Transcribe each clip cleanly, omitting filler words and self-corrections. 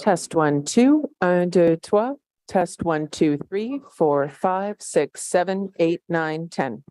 Test 1, 2, 1, 2, 3. Test 1, 2, 3, 4, 5, 6, 7, 8, 9, 10.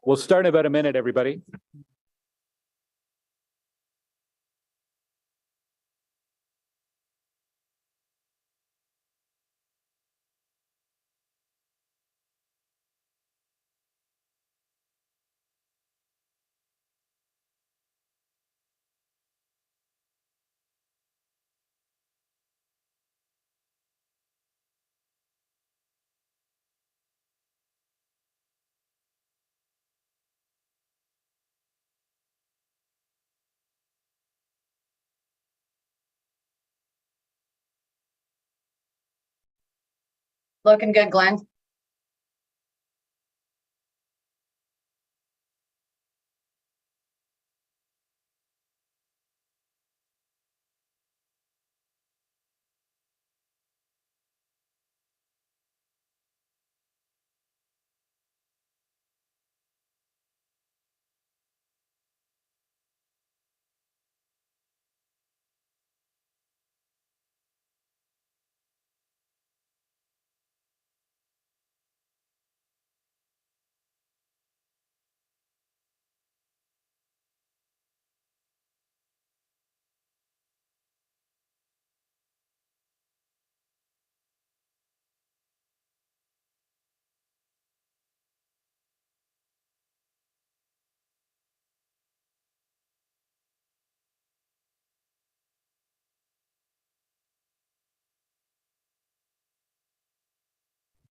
We'll start in about a minute, everybody. Looking good, Glenn.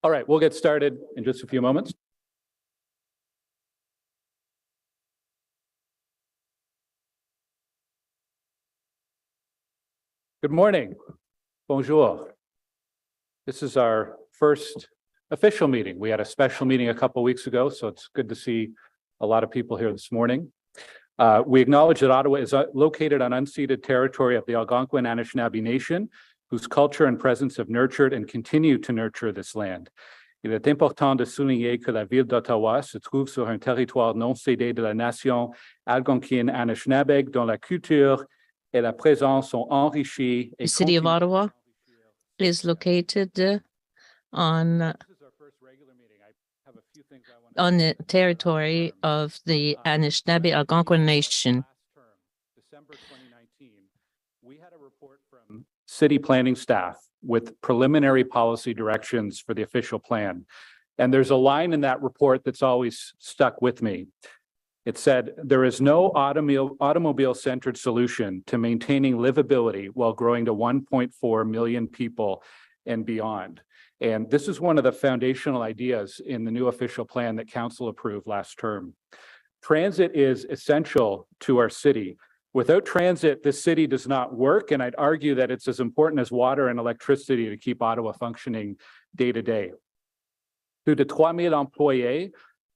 All right, we'll get started in just a few moments. Good morning. Bonjour. This is our first official meeting. We had a special meeting a couple of weeks ago, so it's good to see a lot of people here this morning. We acknowledge that Ottawa is located on unceded territory of the Algonquin Anishinaabe Nation, whose culture and presence have nurtured and continue to nurture this land. Il est important de souligner que la ville d'Ottawa se trouve sur un territoire non cédé de la nation algonquine Anishinaabe, dont la culture et la présence sont enrichies. The city of Ottawa is located on the territory of the Anishinaabe Algonquin Nation. December 2019, we had a report from city planning staff with preliminary policy directions for the official plan. And there's a line in that report that's always stuck with me. It said, there is no automobile-centered solution to maintaining livability while growing to 1.4 million people and beyond. And this is one of the foundational ideas in the new official plan that council approved last term. Transit is essential to our city. Without transit, this city does not work, and I'd argue that it's as important as water and electricity to keep Ottawa functioning day to day. Plus de 3,000 employés,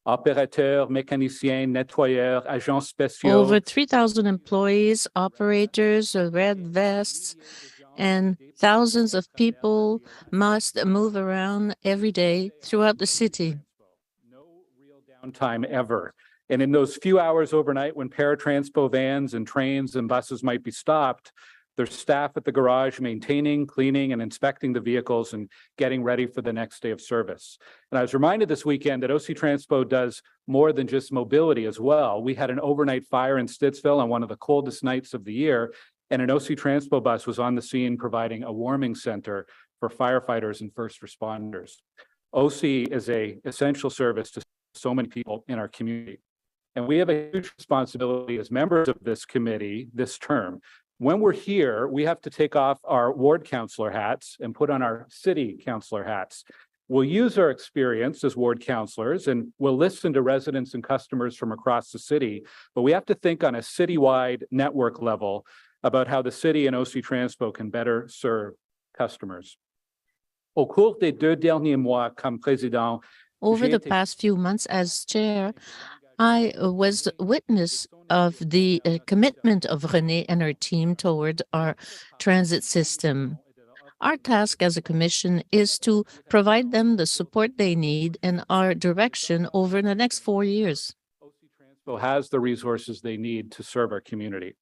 opérateurs, mécaniciens, nettoyeurs, agents spéciaux. Over 3,000 employees, operators, red vests, and thousands of people must move around every day throughout the city. No real downtime ever. And in those few hours overnight when Transpo vans and trains and buses might be stopped, there's staff at the garage maintaining, cleaning, and inspecting the vehicles and getting ready for the next day of service. And I was reminded this weekend that OC Transpo does more than just mobility as well. We had an overnight fire in Stittsville on one of the coldest nights of the year, and an OC Transpo bus was on the scene providing a warming center for firefighters and first responders. OC is an essential service to so many people in our community. And we have a huge responsibility as members of this committee this term. When we're here, we have to take off our ward councillor hats and put on our city councillor hats. We'll use our experience as ward councillors and we'll listen to residents and customers from across the city, but we have to think on a citywide network level about how the city and OC Transpo can better serve customers. Au cours des 2 derniers mois comme président, Over the past few months as chair, I was witness of the commitment of Renée and her team toward our transit system. Our task as a commission is to provide them the support they need and our direction over the next 4 years. OC Transpo has the resources they need to serve our community.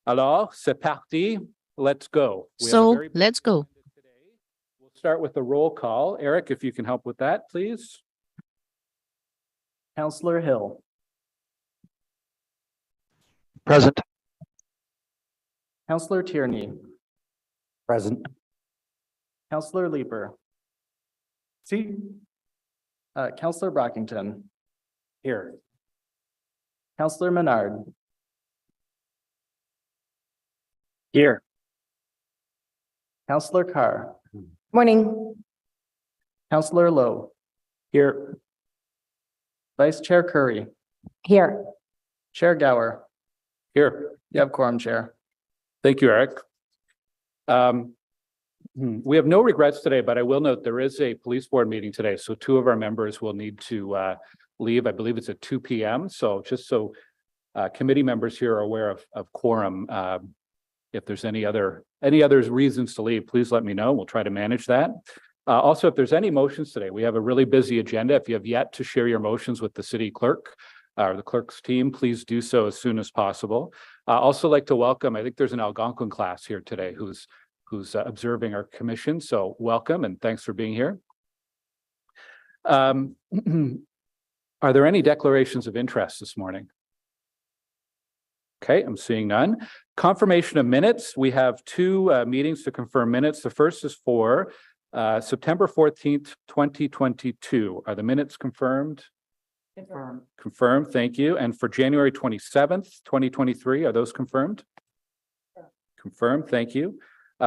Alors, c'est parti. Let's go. So let's go. We'll start with the roll call. Eric, if you can help with that, please. Councillor Hill. Present. Councillor Tierney. Present. Councillor Leeper. See. Councillor Brockington. Here. Councillor Menard. Here. Councillor Carr. Morning. Councillor Lowe. Here. Vice Chair Curry. Here. Chair Gower. Here. You have quorum, Chair. Thank you, Eric. We have no regrets today, but I will note there is a police board meeting today. So two of our members will need to leave. I believe it's at 2 p.m. So just so committee members here are aware of quorum. If there's any other reasons to leave, please let me know. We'll try to manage that. Also, if there's any motions today, we have a really busy agenda. If you have yet to share your motions with the city clerk or the clerk's team, please do so as soon as possible. Also like to welcome, I think there's an Algonquin class here today who's observing our commission. So welcome and thanks for being here. Are there any declarations of interest this morning? Okay, I'm seeing none. Confirmation of minutes. We have two meetings to confirm minutes. The first is for September 14th, 2022. Are the minutes confirmed? Confirmed. Confirmed, thank you. And for January 27th, 2023, are those confirmed? Confirmed, thank you.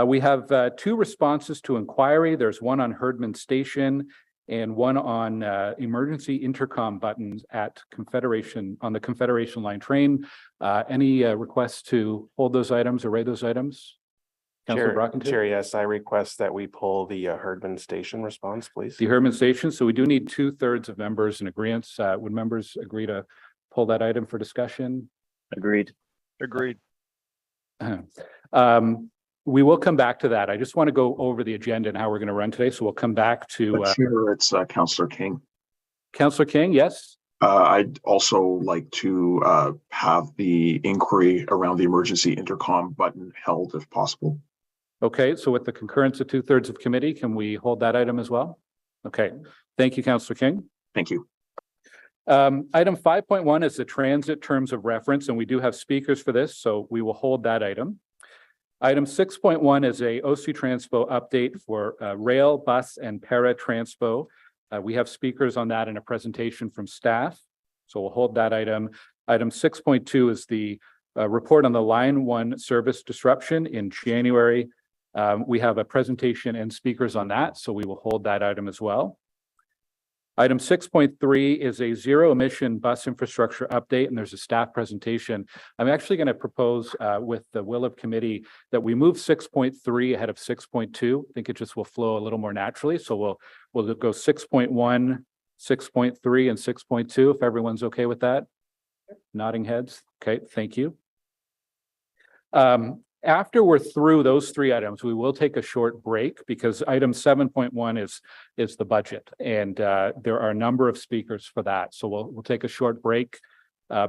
We have two responses to inquiry. There's one on Herdman Station and one on emergency intercom buttons at Confederation, on the Confederation Line train. Any requests to hold those items or read those items? Councilor Brockington? Chair, yes, I request that we pull the Herdman Station response, please. The Herdman Station. So we do need 2/3 of members in agreement. Would members agree to pull that item for discussion? Agreed. Agreed. We will come back to that. I just want to go over the agenda and how we're going to run today. So we'll come back to Chair, it's Councillor King. Councillor King. Yes. I'd also like to have the inquiry around the emergency intercom button held if possible. Okay. So with the concurrence of 2/3 of committee, can we hold that item as well? Okay. Thank you, Councillor King. Thank you. Item 5.1 is the transit terms of reference, and we do have speakers for this, so we will hold that item. Item 6.1 is a OC Transpo update for rail, bus, and para Transpo. We have speakers on that in a presentation from staff, so we'll hold that item. Item 6.2 is the report on the Line 1 service disruption in January. We have a presentation and speakers on that, so we will hold that item as well. Item 6.3 is a zero emission bus infrastructure update, and there's a staff presentation. I'm actually going to propose with the will of committee that we move 6.3 ahead of 6.2. I think it just will flow a little more naturally. So we'll go 6.1, 6.3, and 6.2 if everyone's okay with that. Nodding heads. Okay, thank you. After we're through those three items, we will take a short break because item 7.1 is the budget, and there are a number of speakers for that. So we'll take a short break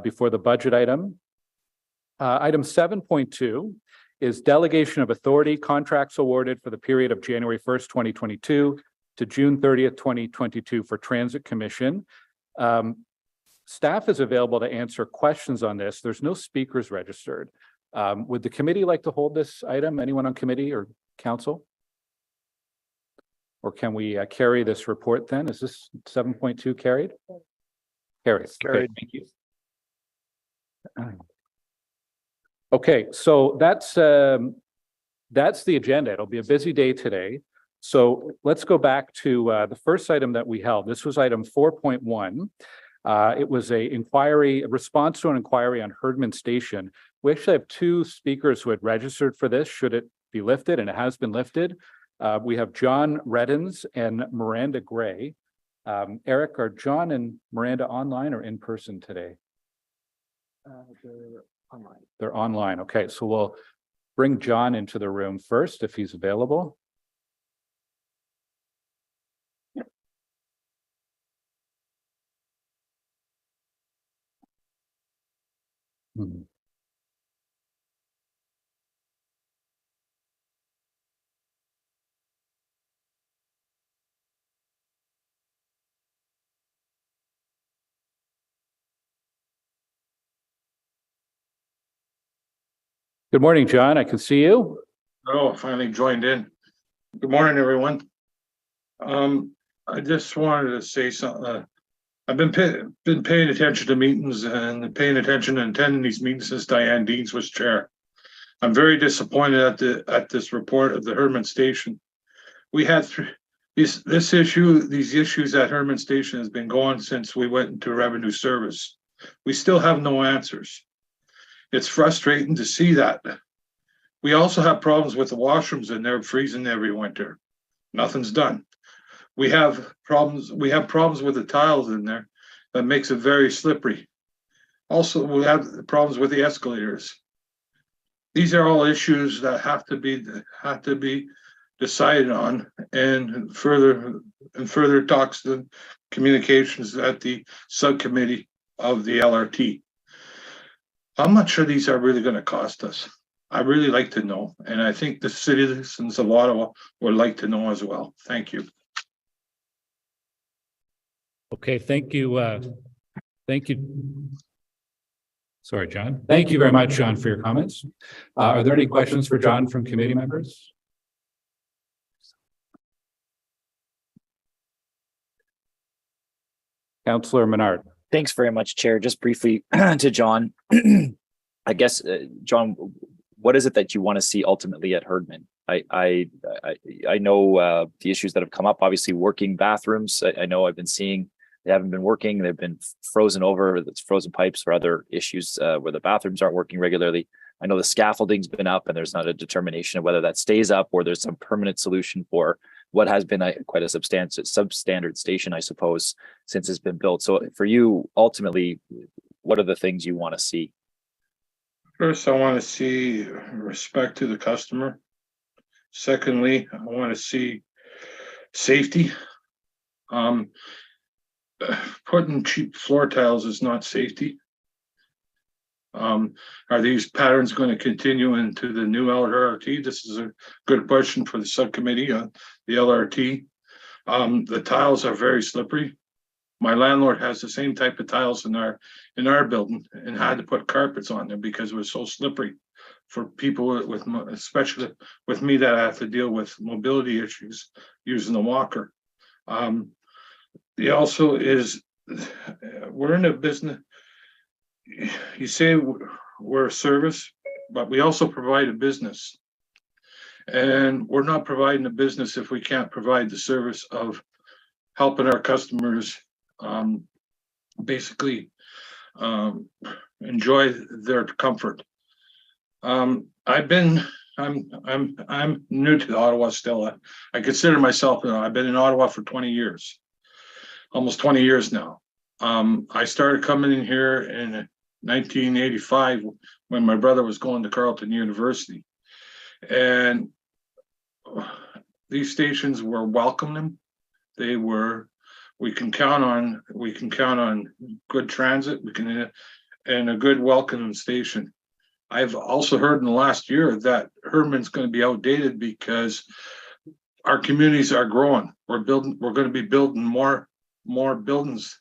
before the budget item. Item 7.2 is delegation of authority, contracts awarded for the period of January 1st, 2022 to June 30th, 2022 for Transit Commission. Staff is available to answer questions on this. There's no speakers registered. Would the committee like to hold this item? Anyone on committee or council? Or can we carry this report then? Is this 7.2 carried? Carried. Carried. Okay, thank you. Okay, so that's the agenda. It'll be a busy day today. So let's go back to the first item that we held. This was item 4.1. It was a response to an inquiry on Herdman Station. We actually have two speakers who had registered for this, should it be lifted, and it has been lifted. We have John Reddens and Miranda Gray. Eric, are John and Miranda online or in person today? They're online. They're online. Okay, so we'll bring John into the room first if he's available. Good morning, John. I can see you. Oh, finally joined in. Good morning, everyone. I just wanted to say something. I've been paying attention to meetings and paying attention and attending these meetings since Diane Deans was chair. I'm very disappointed at this report of the Herdman Station. We had these issues at Herdman Station has been going since we went into revenue service. We still have no answers. It's frustrating to see that. We also have problems with the washrooms and they're freezing every winter. Nothing's done. We have problems with the tiles in there that makes it very slippery. Also, we have problems with the escalators. These are all issues that have to be decided on, and further talks and communications at the subcommittee of the LRT. How much are these really going to cost us? I really like to know, and I think the citizens of Ottawa would like to know as well. Thank you. Okay, thank you. Thank you. Sorry, John. Thank you very much, John, for your comments. Are there any questions for John from committee members? Councillor Menard. Thanks very much, Chair. Just briefly to John. I guess, John, what is it that you want to see ultimately at Herdman? I know the issues that have come up, obviously working bathrooms. I know I've been seeing they haven't been working. They've been frozen over. It's frozen pipes or other issues where the bathrooms aren't working regularly. I know the scaffolding's been up and there's not a determination of whether that stays up or there's some permanent solution for what has been quite a substandard station, I suppose, since it's been built. So for you, ultimately, what are the things you want to see? First, I want to see respect to the customer. Secondly, I want to see safety. Putting cheap floor tiles is not safety. Are these patterns going to continue into the new LRT? This is a good question for the subcommittee on the LRT. The tiles are very slippery. My landlord has the same type of tiles in our building and had to put carpets on them because it was so slippery for people with, especially with me, that I have to deal with mobility issues using the walker. Also is, we're in a business. You say we're a service, but we also provide a business. And we're not providing a business if we can't provide the service of helping our customers basically enjoy their comfort. I'm new to Ottawa still. I consider myself, I've been in Ottawa for 20 years, almost 20 years now. I started coming in here in 1985 when my brother was going to Carleton University, and these stations were welcoming. They were. We can count on good transit. And a good welcoming station. I've also heard in the last year that Herdman's going to be outdated because our communities are growing. We're going to be building more buildings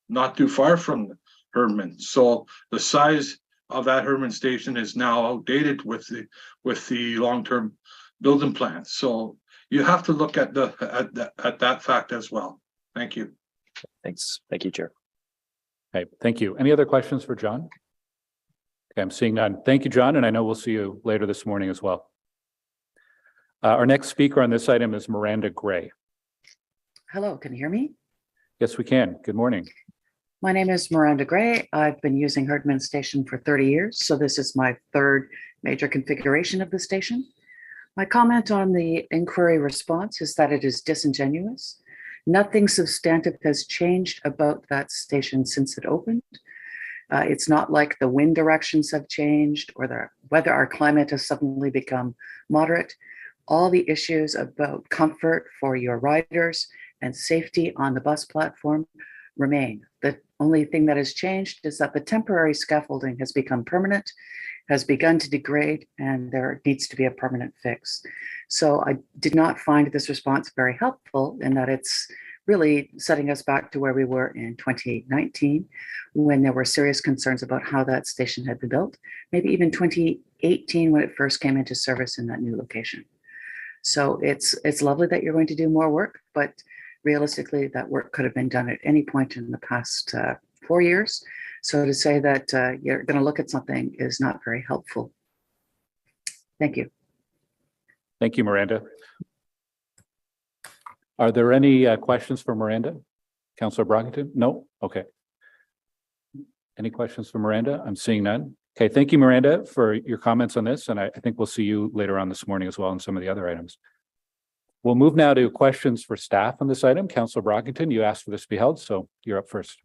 not too far from Herdman. So the size of that Herdman station is now outdated with the long-term building plan. So you have to look at that fact as well. Thank you. Thanks. Thank you, Chair. Okay, thank you. Any other questions for John? Okay, I'm seeing none. Thank you, John, and I know we'll see you later this morning as well. Our next speaker on this item is Miranda Gray. Hello, can you hear me? Yes, we can. Good morning. My name is Miranda Gray. I've been using Herdman Station for 30 years, so this is my third major configuration of the station. My comment on the inquiry response is that it is disingenuous. Nothing substantive has changed about that station since it opened. It's not like the wind directions have changed or the weather, our climate has suddenly become moderate. All the issues about comfort for your riders and safety on the bus platform remain. The only thing that has changed is that the temporary scaffolding has become permanent, has begun to degrade, and there needs to be a permanent fix. So I did not find this response very helpful in that it's really setting us back to where we were in 2019 when there were serious concerns about how that station had been built, maybe even 2018 when it first came into service in that new location. So it's lovely that you're going to do more work, but realistically that work could have been done at any point in the past 4 years. So to say that you're going to look at something is not very helpful. Thank you. Thank you, Miranda. Are there any questions for Miranda? Councillor Brockington? No? Okay. Any questions for Miranda? I'm seeing none. Okay, thank you, Miranda, for your comments on this. And I think we'll see you later on this morning as well on some of the other items. We'll move now to questions for staff on this item. Councillor Brockington, you asked for this to be held, so you're up first.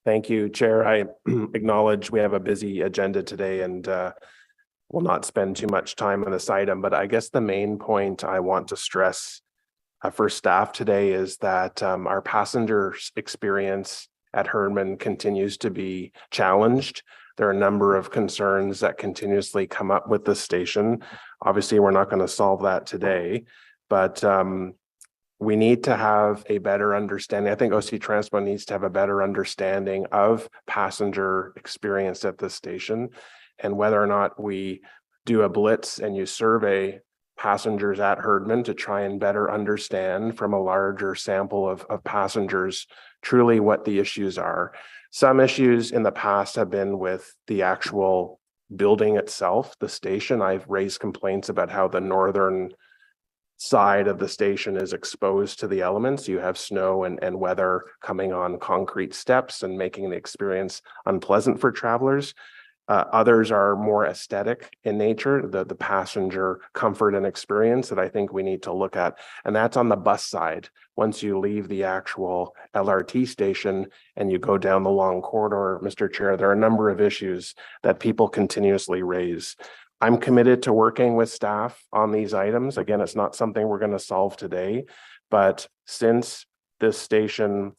Thank you, Chair. I acknowledge we have a busy agenda today and will not spend too much time on this item, but I guess the main point I want to stress for staff today is that our passenger experience at Herdman continues to be challenged. There are a number of concerns that continuously come up with the station. Obviously, we're not going to solve that today, but we need to have a better understanding. I think OC Transpo needs to have a better understanding of passenger experience at the station, and whether or not we do a blitz and you survey passengers at Herdman to try and better understand from a larger sample of passengers truly what the issues are. Some issues in the past have been with the actual building itself, the station. I've raised complaints about how the northern side of the station is exposed to the elements. You have snow and weather coming on concrete steps and making the experience unpleasant for travelers. Others are more aesthetic in nature, the passenger comfort and experience that I think we need to look at. And that's on the bus side. Once you leave the actual LRT station and you go down the long corridor, Mr. Chair, there are a number of issues that people continuously raise. I'm committed to working with staff on these items. Again, it's not something we're going to solve today, but since this station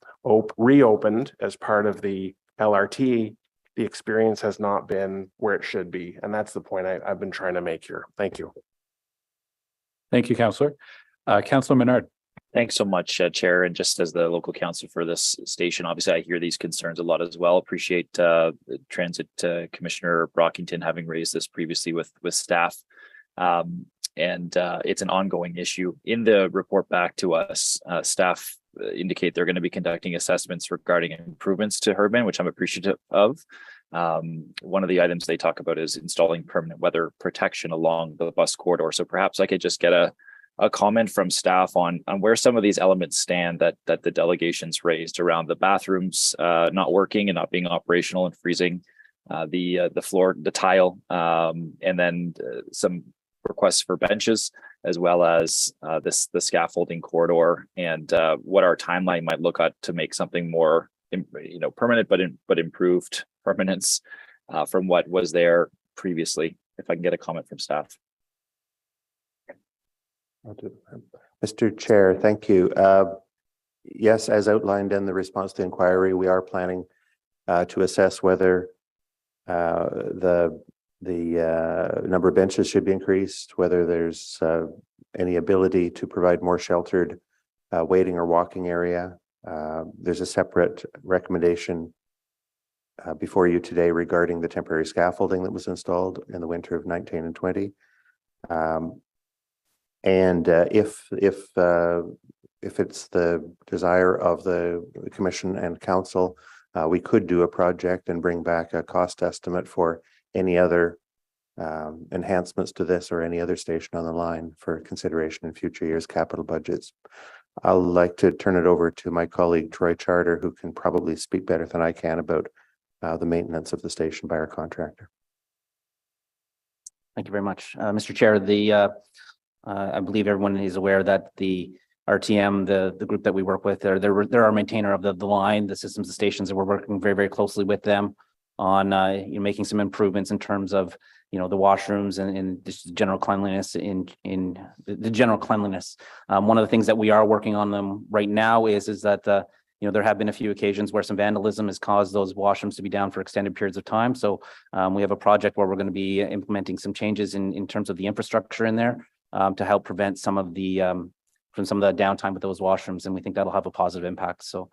reopened as part of the LRT, the experience has not been where it should be. And that's the point I've been trying to make here. Thank you. Thank you, Councillor. Councillor Menard. Thanks so much, Chair. And just as the local council for this station, obviously I hear these concerns a lot as well. Appreciate Transit Commissioner Brockington having raised this previously with staff. And it's an ongoing issue. In the report back to us, staff indicate they're going to be conducting assessments regarding improvements to Herdman, which I'm appreciative of. One of the items they talk about is installing permanent weather protection along the bus corridor. So perhaps I could just get a comment from staff on where some of these elements stand that the delegations raised around the bathrooms not working and not being operational and freezing, the floor, the tile, and then some requests for benches, as well as the scaffolding corridor, and what our timeline might look at to make something more, permanent, but improved permanence from what was there previously. If I can get a comment from staff. Mr. Chair, thank you. Yes, as outlined in the response to the inquiry, we are planning to assess whether the number of benches should be increased, whether there's any ability to provide more sheltered waiting or walking area. There's a separate recommendation before you today regarding the temporary scaffolding that was installed in the winter of 19 and 20. If it's the desire of the Commission and Council, we could do a project and bring back a cost estimate for any other enhancements to this or any other station on the line for consideration in future years' capital budgets. I'd like to turn it over to my colleague Troy Charter, who can probably speak better than I can about the maintenance of the station by our contractor. Thank you very much, Mr. Chair. I believe everyone is aware that the RTM, the group that we work with, they're our maintainer of the line, the systems, the stations, and we're working very, very closely with them on making some improvements in terms of the washrooms and just general cleanliness in the general cleanliness. One of the things that we are working on them right now is that there have been a few occasions where some vandalism has caused those washrooms to be down for extended periods of time. So we have a project where we're going to be implementing some changes in terms of the infrastructure in there to help prevent some of the downtime with those washrooms, and we think that'll have a positive impact. So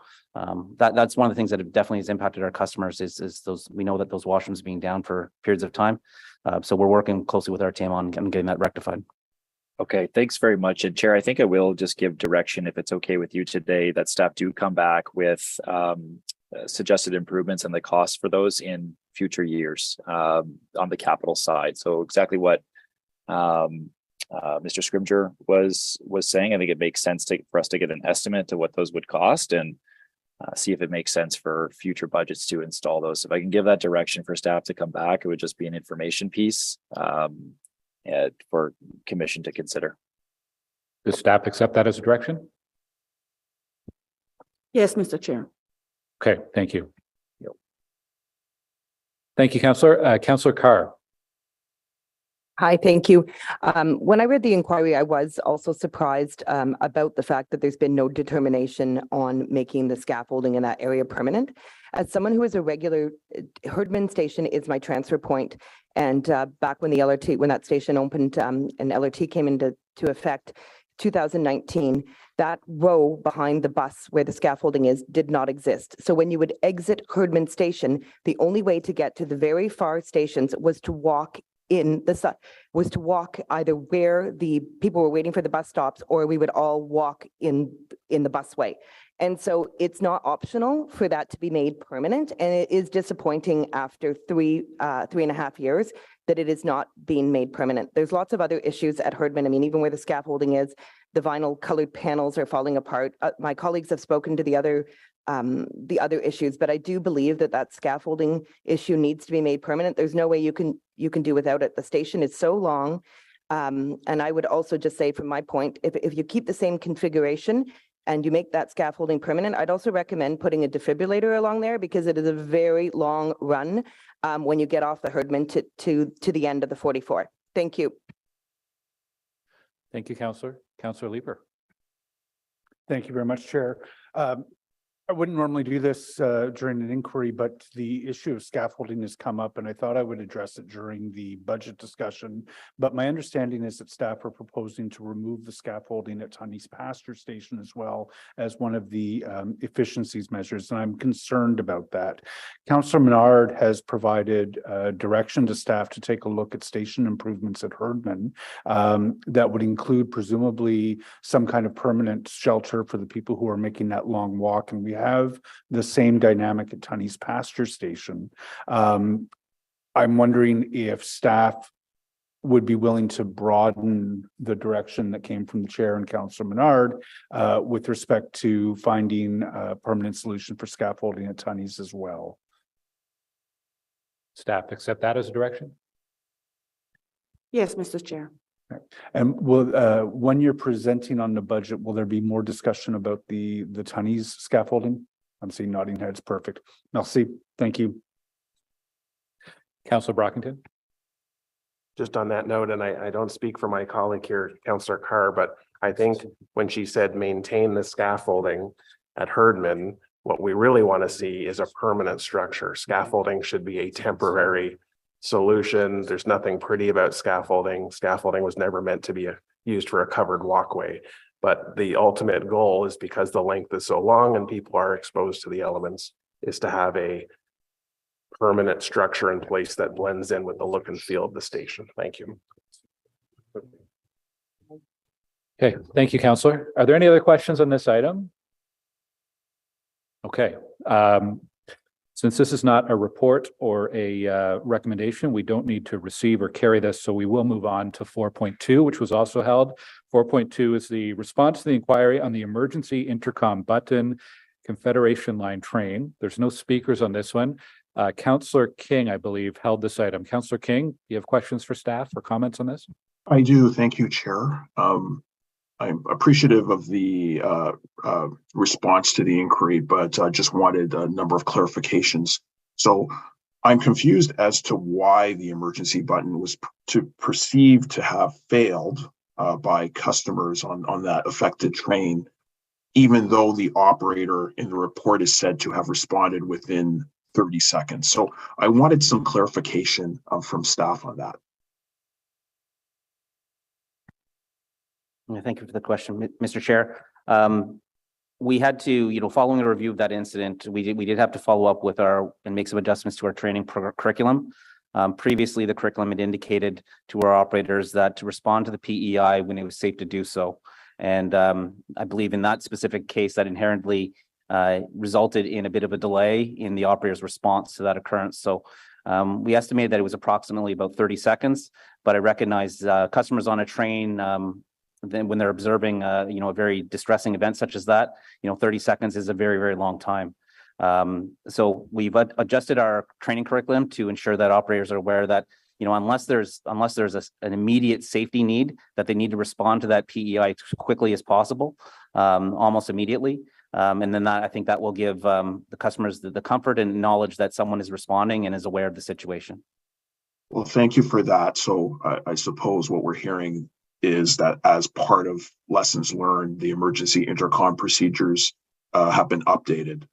that's one of the things that definitely has impacted our customers is those. We know that those washrooms being down for periods of time. So we're working closely with our team on getting that rectified. Okay, thanks very much. And Chair, I think I will just give direction, if it's okay with you today, that staff do come back with suggested improvements and the costs for those in future years on the capital side. So exactly what Mr. Scrimger was saying, I think it makes sense for us to get an estimate to what those would cost, and see if it makes sense for future budgets to install those. If I can give that direction for staff to come back, it would just be an information piece for commission to consider. Does staff accept that as a direction? Yes, Mr. Chair. Okay, thank you. Thank you, Councillor. Councillor Carr. Hi, thank you. When I read the inquiry, I was also surprised about the fact that there's been no determination on making the scaffolding in that area permanent. As someone who is a regular, Herdman Station is my transfer point. And back when the LRT, when that station opened and LRT came into effect, 2019, that row behind the bus where the scaffolding is did not exist. So when you would exit Herdman Station, the only way to get to the very far stations was to walk either where the people were waiting for the bus stops, or we would all walk in the busway. And so it's not optional for that to be made permanent. And it is disappointing after three and a half years that it is not being made permanent. There's lots of other issues at Herdman. I mean, even where the scaffolding is, the vinyl colored panels are falling apart. My colleagues have spoken to the other issues, but I do believe that scaffolding issue needs to be made permanent. There's no way you can do without it. The station is so long. And I would also just say from my point, if you keep the same configuration and you make that scaffolding permanent, I'd also recommend putting a defibrillator along there, because it is a very long run when you get off the Herdman to the end of the 44. Thank you. Thank you, Councillor. Councillor Leeper. Thank you very much, Chair. I wouldn't normally do this during an inquiry, but the issue of scaffolding has come up, and I thought I would address it during the budget discussion. But my understanding is that staff are proposing to remove the scaffolding at Tunny's Pasture Station as well as one of the efficiencies measures, and I'm concerned about that. Councillor Menard has provided direction to staff to take a look at station improvements at Herdman that would include presumably some kind of permanent shelter for the people who are making that long walk, and we have the same dynamic at Tunny's Pasture Station. I'm wondering if staff would be willing to broaden the direction that came from the chair and Councillor Menard with respect to finding a permanent solution for scaffolding at Tunny's as well. Staff accept that as a direction? Yes, Mr. Chair. And will when you're presenting on the budget, will there be more discussion about the Tunny's scaffolding? I'm seeing nodding heads. Perfect. Merci. Thank you. Councillor Brockington. Just on that note, and I don't speak for my colleague here, Councillor Carr, but I think when she said maintain the scaffolding at Herdman, what we really want to see is a permanent structure. Scaffolding should be a temporary solution. There's nothing pretty about scaffolding. Scaffolding was never meant to be used for a covered walkway. But the ultimate goal is, because the length is so long and people are exposed to the elements, is to have a permanent structure in place that blends in with the look and feel of the station. Thank you. Okay, thank you, Councillor. Are there any other questions on this item? Okay. Since this is not a report or a recommendation, we don't need to receive or carry this, so we will move on to 4.2, which was also held. 4.2 is the response to the inquiry on the emergency intercom button Confederation Line train. There's no speakers on this one. Councillor King, I believe, held this item. Councillor King, you have questions for staff or comments on this? I do. Thank you, Chair. I'm appreciative of the response to the inquiry, but I just wanted a number of clarifications. So I'm confused as to why the emergency button was perceived to have failed by customers on that affected train, even though the operator in the report is said to have responded within 30 seconds. So I wanted some clarification from staff on that. Thank you for the question, Mr. Chair. We had to, following a review of that incident, we did have to follow up with and make some adjustments to our training curriculum. Previously, the curriculum had indicated to our operators that to respond to the PEI when it was safe to do so. And I believe in that specific case, that inherently resulted in a bit of a delay in the operator's response to that occurrence. So we estimated that it was approximately about 30 seconds, but I recognize customers on a train then when they're observing, a very distressing event such as that, 30 seconds is a very, very long time. So we've adjusted our training curriculum to ensure that operators are aware that, unless there's an immediate safety need, that they need to respond to that PEI as quickly as possible, almost immediately. And then I think that will give the customers the comfort and knowledge that someone is responding and is aware of the situation. Well, thank you for that. So I suppose what we're hearing is that as part of lessons learned, the emergency intercom procedures have been updated,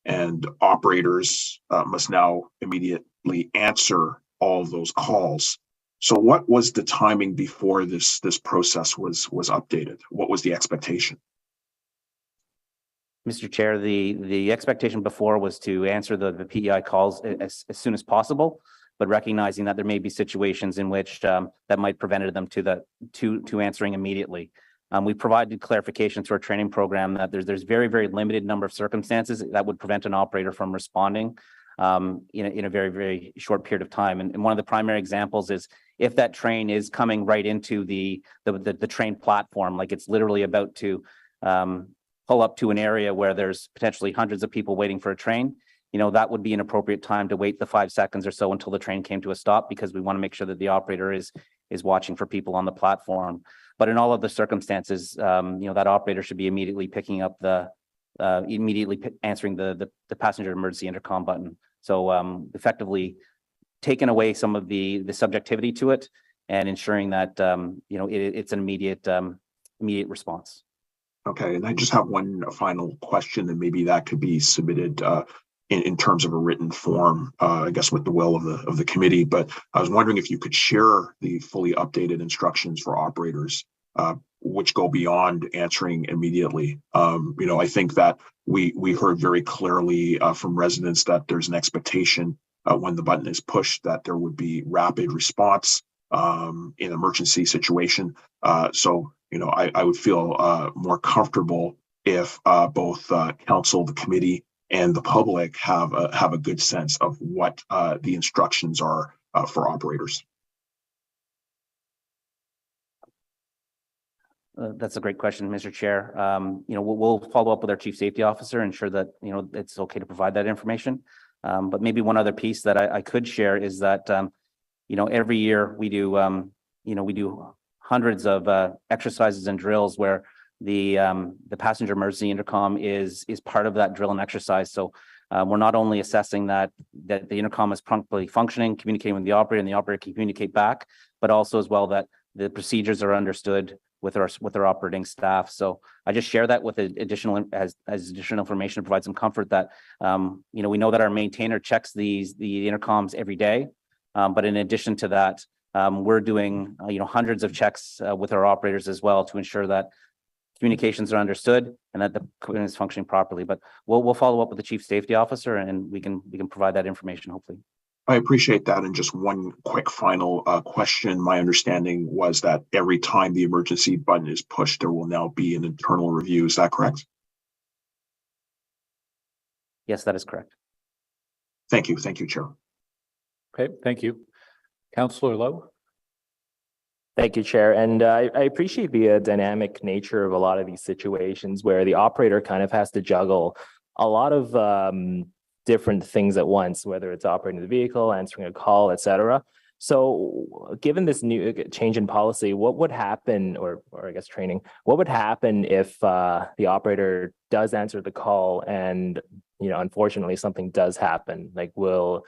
and operators must now immediately answer all of those calls. So what was the timing before this process was updated? What was the expectation? Mr. Chair, the expectation before was to answer the PEI calls as soon as possible, but recognizing that there may be situations in which that might prevented them to answering immediately. We provided clarification through our training program that there's very, very limited number of circumstances that would prevent an operator from responding in a very, very short period of time. And one of the primary examples is if that train is coming right into the train platform, like it's literally about to pull up to an area where there's potentially hundreds of people waiting for a train, that would be an appropriate time to wait the 5 seconds or so until the train came to a stop, because we want to make sure that the operator is watching for people on the platform. But in all of the circumstances, that operator should be immediately picking up answering the passenger emergency intercom button. So effectively taking away some of the subjectivity to it and ensuring that, it's an immediate response. Okay, and I just have one final question, and maybe that could be submitted in terms of a written form, I guess with the will of the committee. But I was wondering if you could share the fully updated instructions for operators, which go beyond answering immediately. I think that we heard very clearly from residents that there's an expectation when the button is pushed that there would be rapid response in emergency situation. So I would feel more comfortable if both council, the committee, and the public have a good sense of what the instructions are for operators. That's a great question, Mr. Chair. We'll follow up with our chief safety officer, ensure that it's okay to provide that information. But maybe one other piece that I could share is that every year we do hundreds of exercises and drills where the passenger emergency intercom is part of that drill and exercise. So we're not only assessing that the intercom is properly functioning, communicating with the operator, and the operator can communicate back, but also as well that the procedures are understood with our operating staff. So I just share that with additional information to provide some comfort that we know that our maintainer checks the intercoms every day, but in addition to that, we're doing hundreds of checks with our operators as well to ensure that communications are understood and that the equipment is functioning properly. But we'll follow up with the chief safety officer, and we can provide that information hopefully. I appreciate that. And just one quick final question. My understanding was that every time the emergency button is pushed, there will now be an internal review. Is that correct? Yes, that is correct. Thank you. Thank you, Chair. Okay, thank you. Councillor Lowe. Thank you, Chair. And I appreciate the dynamic nature of a lot of these situations where the operator kind of has to juggle a lot of different things at once, whether it's operating the vehicle, answering a call, etc. So given this new change in policy, what would happen, or I guess training, what would happen if the operator does answer the call and, unfortunately something does happen? Like will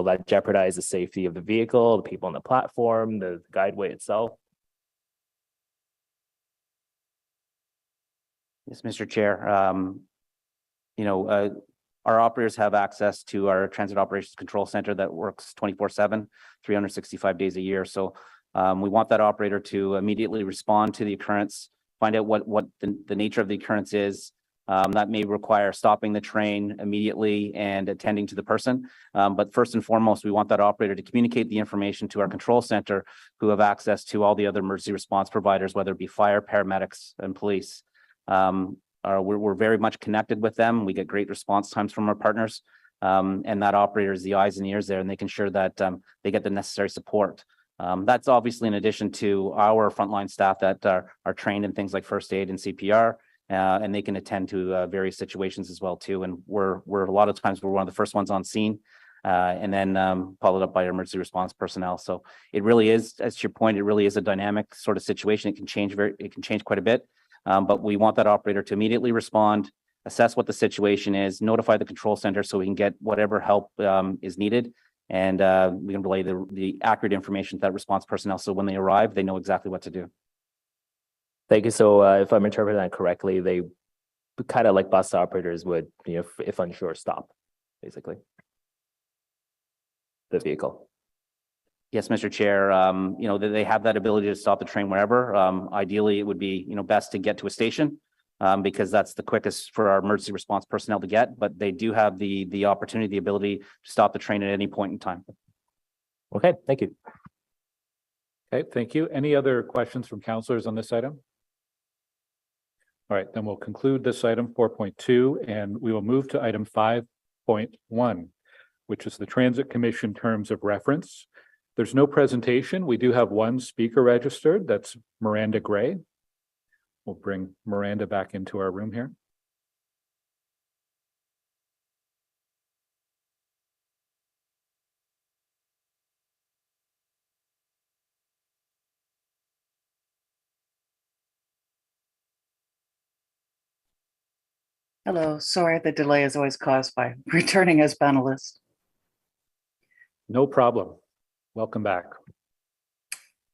that jeopardize the safety of the vehicle, the people on the platform, the guideway itself? Yes, Mr. Chair. Our operators have access to our transit operations control center that works 24/7, 365 days a year. So we want that operator to immediately respond to the occurrence, find out what the nature of the occurrence is. That may require stopping the train immediately and attending to the person. But first and foremost, we want that operator to communicate the information to our control center, who have access to all the other emergency response providers, whether it be fire, paramedics, and police. We're very much connected with them. We get great response times from our partners. And that operator is the eyes and ears there, and they can ensure that they get the necessary support. That's obviously in addition to our frontline staff that are trained in things like first aid and CPR, and they can attend to various situations as well too. And we're a lot of times we're one of the first ones on scene, and then followed up by our emergency response personnel. So it really is, as to your point, it really is a dynamic sort of situation. It can change quite a bit, but we want that operator to immediately respond, assess what the situation is, notify the control center so we can get whatever help is needed. And we can relay the accurate information to that response personnel. So when they arrive, they know exactly what to do. Thank you. So if I'm interpreting that correctly, they kind of like bus operators would, if unsure, stop, basically, the vehicle. Yes, Mr. Chair, they have that ability to stop the train wherever. Ideally, it would be, best to get to a station because that's the quickest for our emergency response personnel to get, but they do have the opportunity, the ability to stop the train at any point in time. Okay, thank you. Okay, thank you. Any other questions from councillors on this item? All right, then we'll conclude this item 4.2 and we will move to item 5.1, which is the Transit Commission terms of reference. There's no presentation. We do have one speaker registered. That's Miranda Gray. We'll bring Miranda back into our room here. Hello, sorry, the delay is always caused by returning as panelist. No problem. Welcome back.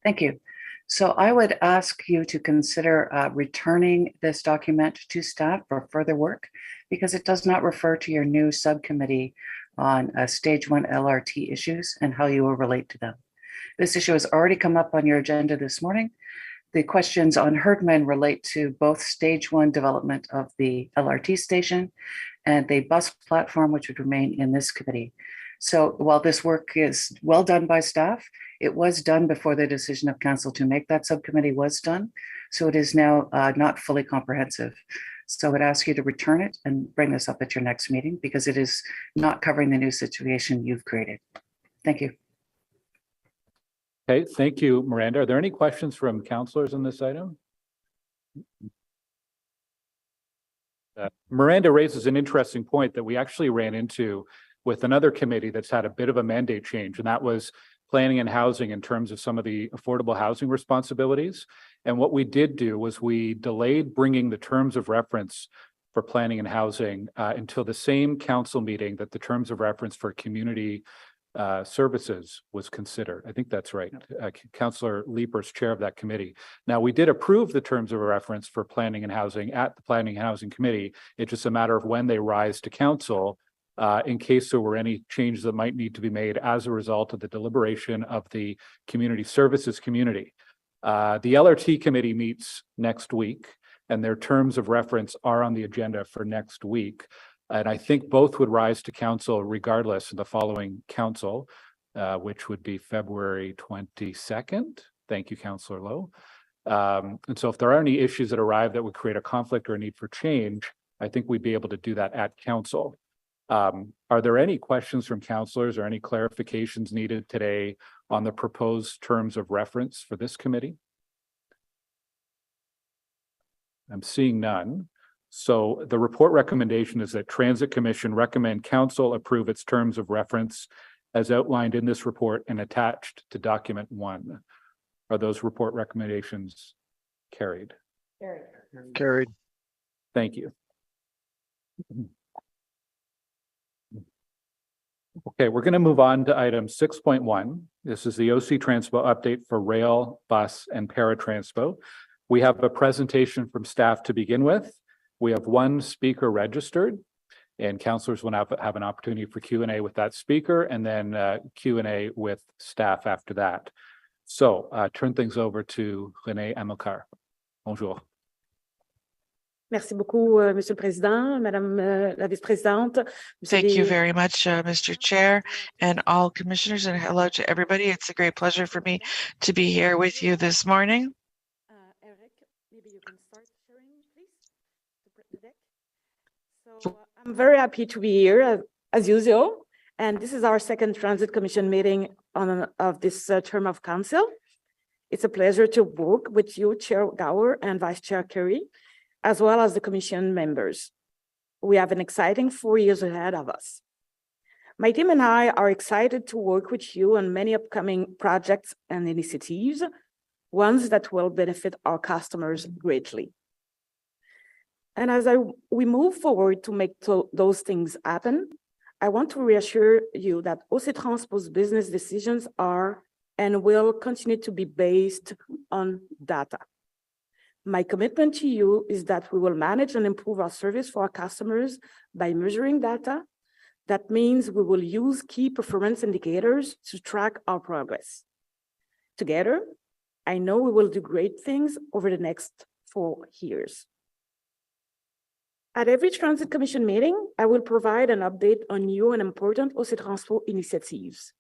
Thank you. So I would ask you to consider returning this document to staff for further work because it does not refer to your new subcommittee on stage 1 LRT issues and how you will relate to them. This issue has already come up on your agenda this morning. The questions on Herdman relate to both stage 1 development of the LRT station and the bus platform, which would remain in this committee. So while this work is well done by staff, it was done before the decision of council to make that subcommittee was done. So it is now not fully comprehensive. So I would ask you to return it and bring this up at your next meeting because it is not covering the new situation you've created. Thank you. Okay, thank you, Miranda. Are there any questions from councillors on this item? Miranda raises an interesting point that we actually ran into with another committee that's had a bit of a mandate change, and that was planning and housing in terms of some of the affordable housing responsibilities. And what we did do was we delayed bringing the terms of reference for planning and housing until the same council meeting that the terms of reference for community services was considered. I think that's right. Councillor Leeper's chair of that committee. Now, we did approve the terms of reference for planning and housing at the Planning and Housing Committee. It's just a matter of when they rise to council in case there were any changes that might need to be made as a result of the deliberation of the community services community. The LRT committee meets next week and their terms of reference are on the agenda for next week. And I think both would rise to council regardless of the following council, which would be February 22nd. Thank you, Councillor Lowe. And so if there are any issues that arrive that would create a conflict or a need for change, I think we'd be able to do that at council. Are there any questions from councillors or any clarifications needed today on the proposed terms of reference for this committee? I'm seeing none. So the report recommendation is that Transit Commission recommend council approve its terms of reference as outlined in this report and attached to document 1. Are those report recommendations carried? Carried. Thank you. Okay, we're going to move on to item 6.1. This is the OC Transpo update for rail, bus, and paratranspo. We have a presentation from staff to begin with. We have one speaker registered, and councillors will now have an opportunity for Q&A with that speaker, and then Q&A with staff after that. So turn things over to Renée Amilcar. Bonjour. Merci beaucoup, Monsieur le Président, Madame la Vice-Présidente. Thank you very much, Mr. Chair, and all commissioners, and hello to everybody. It's a great pleasure for me to be here with you this morning. Eric, maybe you can start sharing, please, to put the deck. So I'm very happy to be here, as usual, and this is our second Transit Commission meeting of this term of council. It's a pleasure to work with you, Chair Gower and Vice Chair Curry, as well as the commission members. We have an exciting 4 years ahead of us. My team and I are excited to work with you on many upcoming projects and initiatives, ones that will benefit our customers greatly. And as we move forward to make those things happen, I want to reassure you that OC Transpo's business decisions are and will continue to be based on data. My commitment to you is that we will manage and improve our service for our customers by measuring data. That means we will use key performance indicators to track our progress. Together, I know we will do great things over the next 4 years. At every Transit Commission meeting, I will provide an update on new and important OC Transpo initiatives.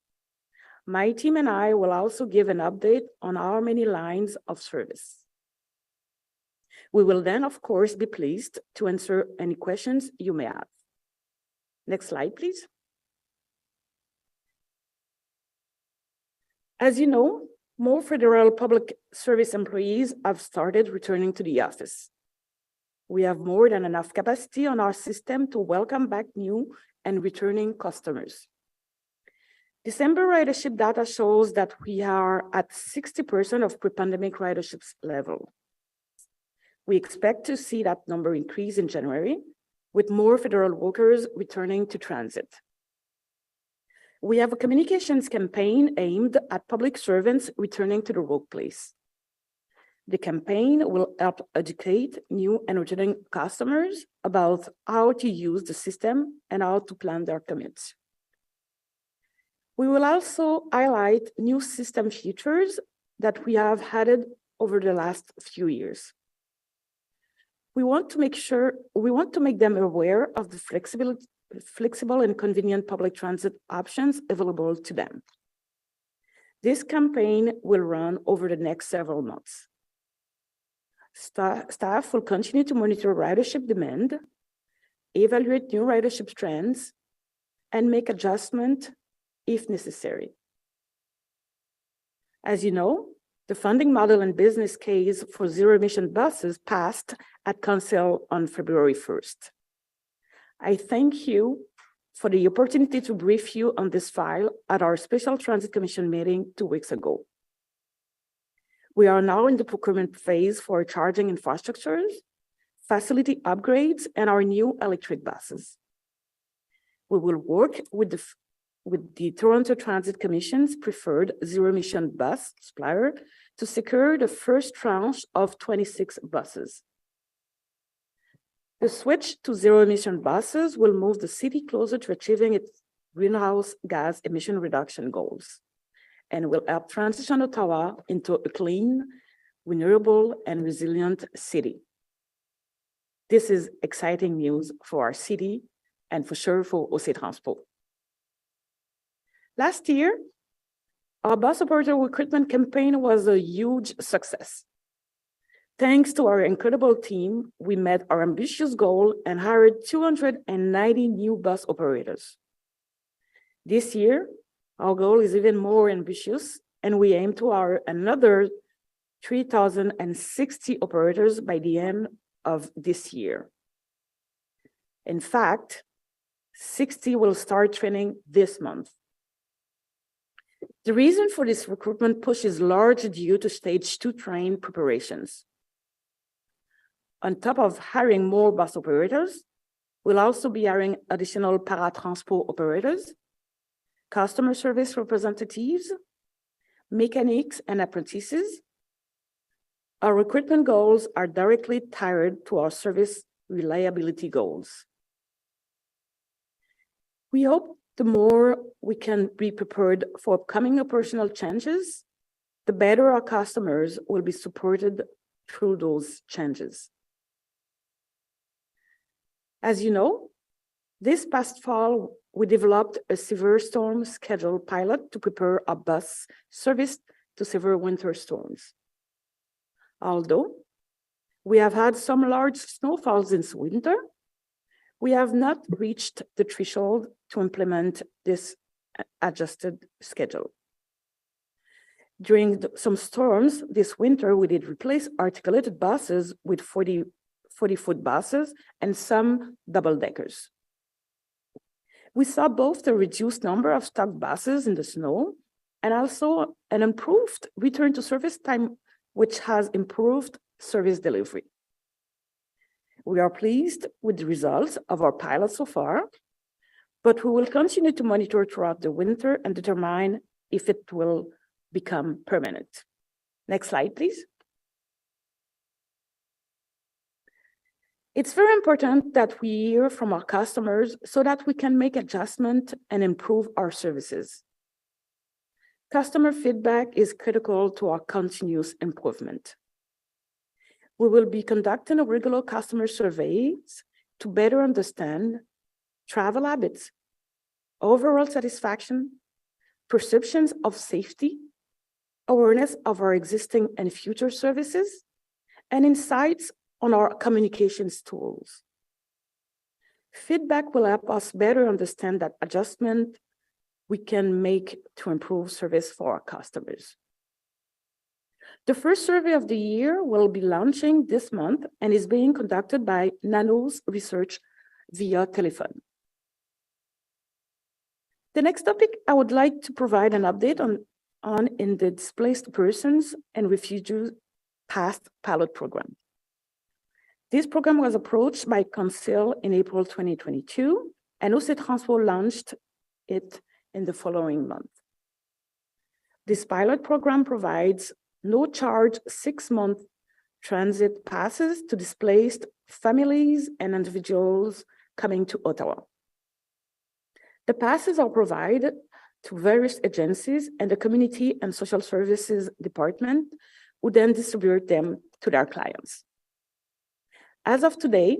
My team and I will also give an update on our many lines of service. We will then, of course, be pleased to answer any questions you may have. Next slide, please. As you know, more federal public service employees have started returning to the office. We have more than enough capacity on our system to welcome back new and returning customers. December ridership data shows that we are at 60% of pre-pandemic ridership level. We expect to see that number increase in January, with more federal workers returning to transit. We have a communications campaign aimed at public servants returning to the workplace. The campaign will help educate new and returning customers about how to use the system and how to plan their commutes. We will also highlight new system features that we have added over the last few years. We want to make them aware of the flexible and convenient public transit options available to them. This campaign will run over the next several months. Staff will continue to monitor ridership demand, evaluate new ridership trends, and make adjustments if necessary. As you know, the funding model and business case for zero-emission buses passed at Council on February 1st. I thank you for the opportunity to brief you on this file at our Special Transit Commission meeting 2 weeks ago. We are now in the procurement phase for charging infrastructures, facility upgrades, and our new electric buses. We will work with the Toronto Transit Commission's preferred zero-emission bus supplier to secure the first tranche of 26 buses. The switch to zero-emission buses will move the city closer to achieving its greenhouse gas emission reduction goals and will help transition Ottawa into a clean, renewable, and resilient city. This is exciting news for our city and for sure for OC Transpo. Last year, our bus operator recruitment campaign was a huge success. Thanks to our incredible team, we met our ambitious goal and hired 290 new bus operators. This year, our goal is even more ambitious, and we aim to hire another 3,060 operators by the end of this year. In fact, 60 will start training this month. The reason for this recruitment push is largely due to stage 2 train preparations. On top of hiring more bus operators, we'll also be hiring additional para-transpo operators, customer service representatives, mechanics, and apprentices. Our recruitment goals are directly tied to our service reliability goals. We hope the more we can be prepared for upcoming operational changes, the better our customers will be supported through those changes. As you know, this past fall, we developed a severe storm schedule pilot to prepare our bus service to severe winter storms. Although we have had some large snowfalls this winter, we have not reached the threshold to implement this adjusted schedule. During some storms this winter, we did replace articulated buses with 40-foot buses and some double-deckers. We saw both the reduced number of stuck buses in the snow and also an improved return to service time, which has improved service delivery. We are pleased with the results of our pilot so far, but we will continue to monitor throughout the winter and determine if it will become permanent. Next slide, please. It's very important that we hear from our customers so that we can make adjustment and improve our services. Customer feedback is critical to our continuous improvement. We will be conducting regular customer surveys to better understand travel habits, overall satisfaction, perceptions of safety, awareness of our existing and future services, and insights on our communications tools. Feedback will help us better understand that adjustment we can make to improve service for our customers. The first survey of the year will be launching this month and is being conducted by Nanos Research via telephone. The next topic I would like to provide an update on in the Displaced Persons and Refugees Past Pilot Program. This program was approached by Council in April 2022, and OC Transpo launched it in the following month. This pilot program provides no-charge 6-month transit passes to displaced families and individuals coming to Ottawa. The passes are provided to various agencies and the Community and Social Services Department, who then distribute them to their clients. As of today,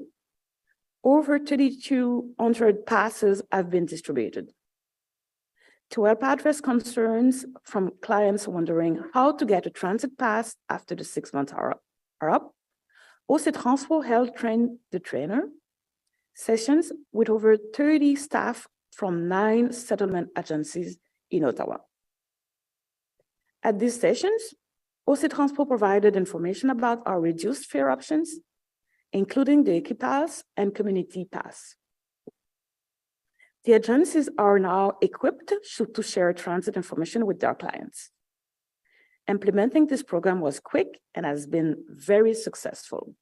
over 3,200 passes have been distributed. To help address concerns from clients wondering how to get a transit pass after the 6 months are up, OC Transpo held Train the Trainer sessions with over 30 staff from 9 settlement agencies in Ottawa. At these sessions, OC Transpo provided information about our reduced fare options, including the KPIs and Community Pass. The agencies are now equipped to share transit information with their clients. Implementing this program was quick and has been very successful.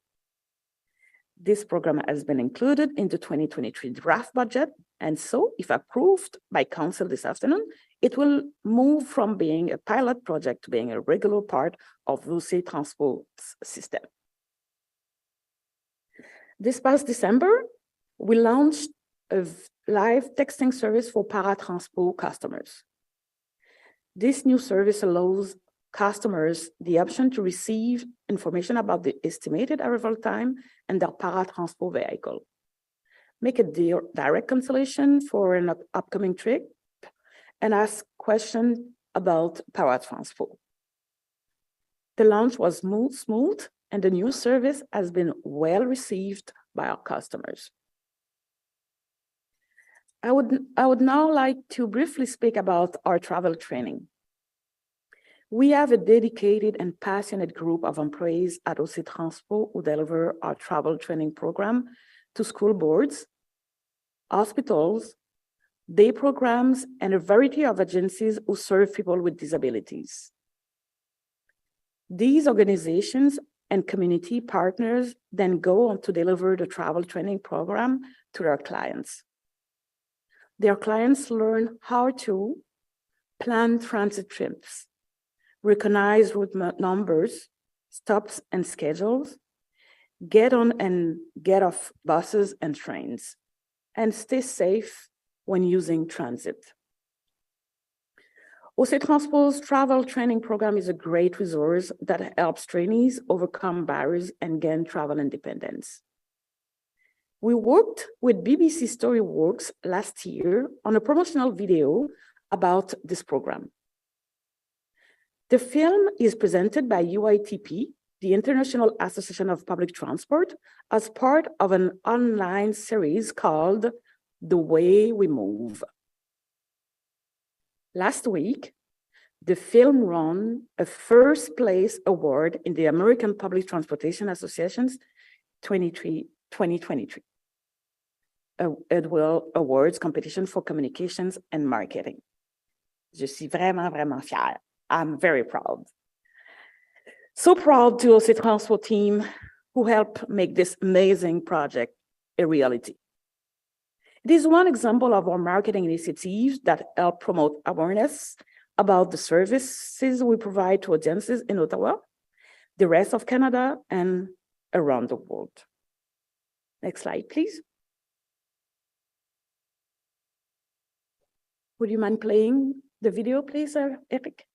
This program has been included in the 2023 draft budget, and so, if approved by Council this afternoon, it will move from being a pilot project to being a regular part of OC Transpo's system. This past December, we launched a live texting service for Transpo customers. This new service allows customers the option to receive information about the estimated arrival time and their Transpo vehicle, make a direct cancellation for an upcoming trip, and ask questions about Transpo. The launch was smooth, and the new service has been well received by our customers. I would now like to briefly speak about our travel training. We have a dedicated and passionate group of employees at OC Transpo who deliver our travel training program to school boards, hospitals, day programs, and a variety of agencies who serve people with disabilities. These organizations and community partners then go on to deliver the travel training program to their clients. Their clients learn how to plan transit trips, recognize route numbers, stops and schedules, get on and get off buses and trains, and stay safe when using transit. OC Transpo's travel training program is a great resource that helps trainees overcome barriers and gain travel independence. We worked with BBC Storyworks last year on a promotional video about this program. The film is presented by UITP, the International Association of Public Transport, as part of an online series called The Way We Move. Last week, The film won a first place award in the American Public Transportation Association's 2023 Awards Competition for Communications and Marketing. Je suis vraiment, vraiment fière. I'm very proud. So proud to also Transpo team who helped make this amazing project a reality. It is one example of our marketing initiatives that help promote awareness about the services we provide to audiences in Ottawa, the rest of Canada, and around the world. Next slide, please. Would you mind playing the video, please, Eric?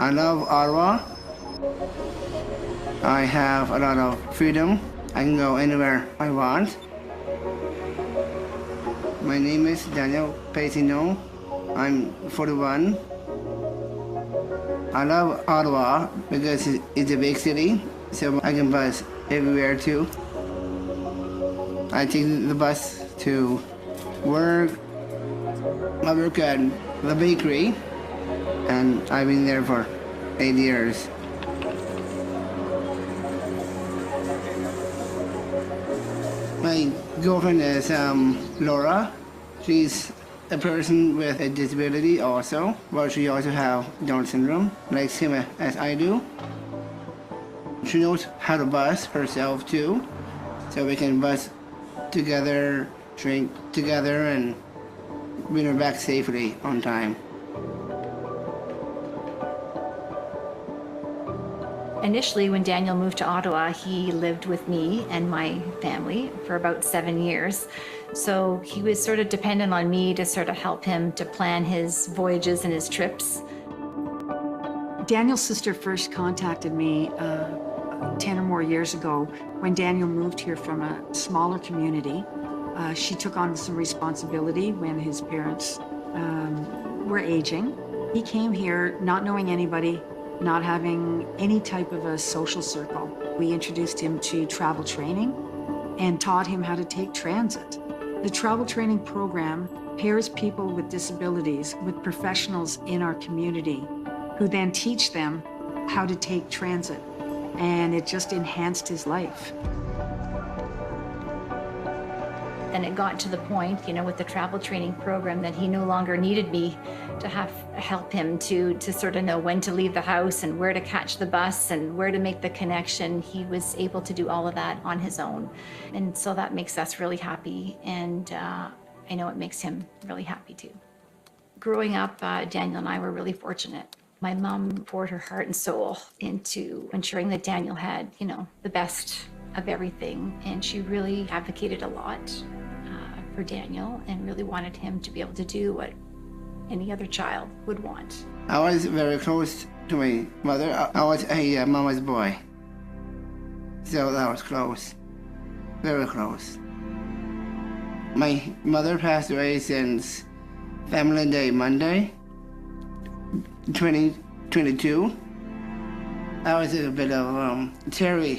I love Ottawa. I have a lot of freedom. I can go anywhere I want. My name is Daniel Pesino. I'm 41. I love Ottawa because it's a big city, so I can bus everywhere too. I take the bus to work. I work at the bakery, and I've been there for 8 years. My girlfriend is Laura. She's a person with a disability also, but she also has Down syndrome, like same as I do. She knows how to bus herself too, so we can bus together, drink together, and bring her back safely on time. Initially, when Daniel moved to Ottawa, he lived with me and my family for about 7 years. So he was sort of dependent on me to sort of help him to plan his voyages and his trips. Daniel's sister first contacted me 10 or more years ago when Daniel moved here from a smaller community. She took on some responsibility when his parents were aging. He came here not knowing anybody, not having any type of a social circle. We introduced him to travel training and taught him how to take transit. The travel training program pairs people with disabilities with professionals in our community who then teach them how to take transit, and it just enhanced his life. And it got to the point, with the travel training program that he no longer needed me to help him to sort of know when to leave the house and where to catch the bus and where to make the connection. He was able to do all of that on his own. And so that makes us really happy. And I know it makes him really happy too. Growing up, Daniel and I were really fortunate. My mom poured her heart and soul into ensuring that Daniel had, the best of everything. And she really advocated a lot for Daniel and really wanted him to be able to do what any other child would want. I was very close to my mother. I was a mama's boy. So that was close, very close. My mother passed away since Family Day Monday, 2022. I was a bit of Terry,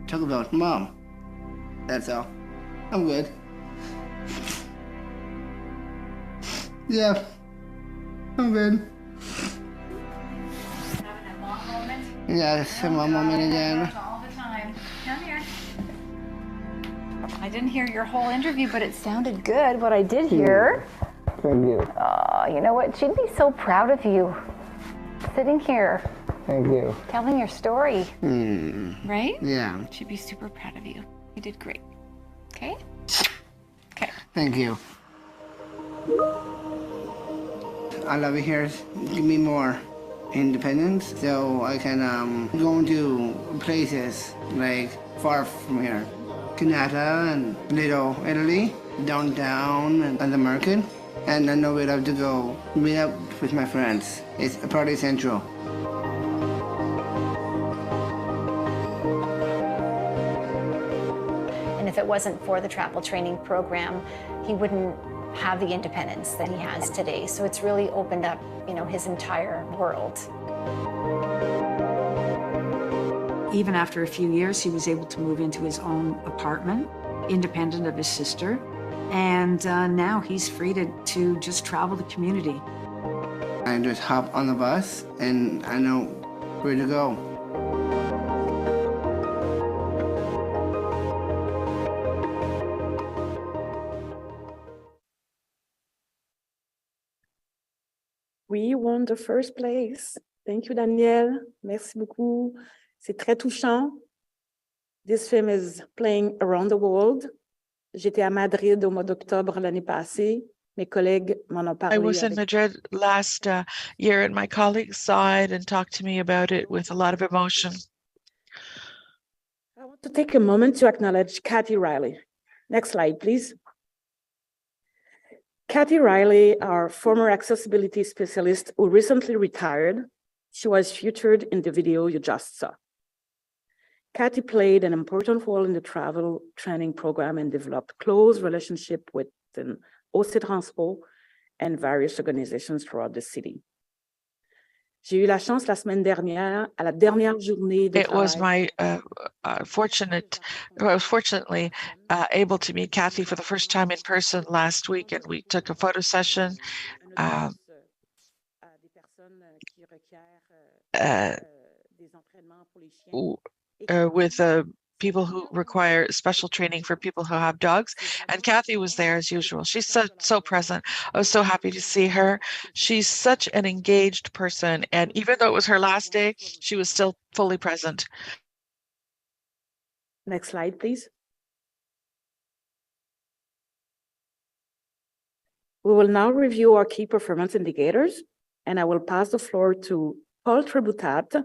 talk about mom. That's all. I'm good. Yeah, I'm good. Having a mom moment? Yeah, it's a mom moment again. All the time. Come here. I didn't hear your whole interview, but it sounded good, what I did hear. Thank you. You know what? She'd be so proud of you. Sitting here. Thank you. Telling your story. Right? Yeah. She'd be super proud of you. You did great. Okay? Okay. Thank you. I love it here. Give me more independence so I can go to places like far from here. Canada and Little Italy, downtown and the market. And I know we'd have to go meet up with my friends. It's a party central. wasn't for the travel training program, he wouldn't have the independence that he has today. So it's really opened up, his entire world. Even after a few years, he was able to move into his own apartment, independent of his sister. And now he's free to just travel the community. I just hop on the bus and I know where to go. We won the first place. Thank you, Daniel. Merci beaucoup. C'est très touchant. This film is playing around the world. J'étais à Madrid au mois d'octobre l'année passée. Mes collègues m'en ont parlé. I was in Madrid last year and my colleagues saw it and talked to me about it with a lot of emotion. I want to take a moment to acknowledge Kathy Riley. Next slide, please. Kathy Riley, our former accessibility specialist who recently retired, she was featured in the video you just saw. Kathy played an important role in the travel training program and developed close relationship with OC Transpo and various organizations throughout the city. J'ai eu la chance la semaine dernière, à la dernière journée de It was travail. I was fortunately able to meet Kathy for the first time in person last week, and we took a photo session with people who require special training for people who have dogs. And Kathy was there as usual. She's so present. I was so happy to see her. She's such an engaged person. And even though it was her last day, she was still fully present. Next slide, please. We will now review our key performance indicators, and I will pass the floor to Paul Trebutat,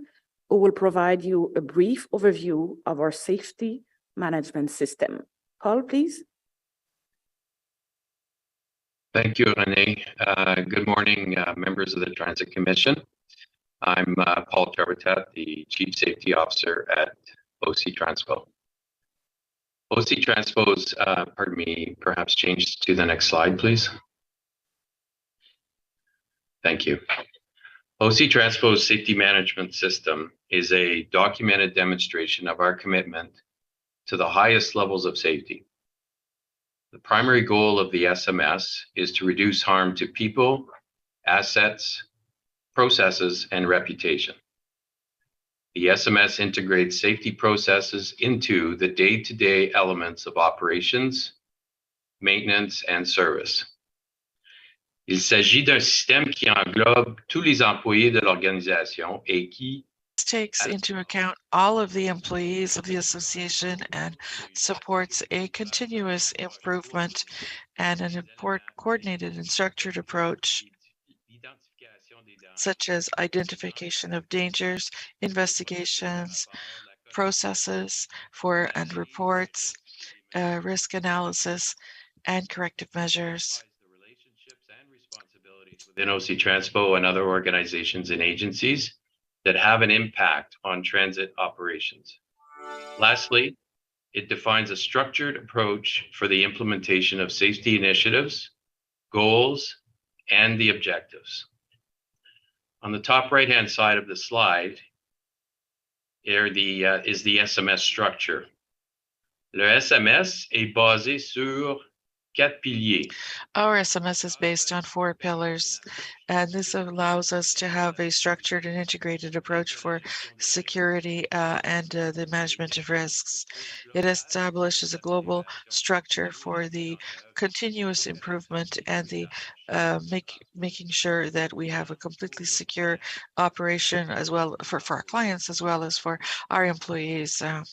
who will provide you a brief overview of our safety management system. Paul, please. Thank you, Renee. Good morning, members of the Transit Commission. I'm Paul Trebutat, the Chief Safety Officer at OC Transpo. OC Transpo's, perhaps change to the next slide, please. Thank you. OC Transpo's safety management system is a documented demonstration of our commitment to the highest levels of safety. The primary goal of the SMS is to reduce harm to people, assets, processes, and reputation. The SMS integrates safety processes into the day-to-day elements of operations, maintenance, and service. Il s'agit d'un système qui englobe tous les employés de l'organisation et qui takes into account all of the employees of the association and supports a continuous improvement and an important coordinated and structured approach, such as identification of dangers, investigations, processes for and reports, risk analysis, and corrective measures. Within OC Transpo and other organizations and agencies that have an impact on transit operations. Lastly, it defines a structured approach for the implementation of safety initiatives, goals, and the objectives. On the top right-hand side of the slide is the SMS structure. Le SMS est basé sur 4 piliers. Our SMS is based on 4 pillars, and this allows us to have a structured and integrated approach for security and the management of risks. It establishes a global structure for the continuous improvement and the making sure that we have a completely secure operation as well for our clients as well as for our employees. The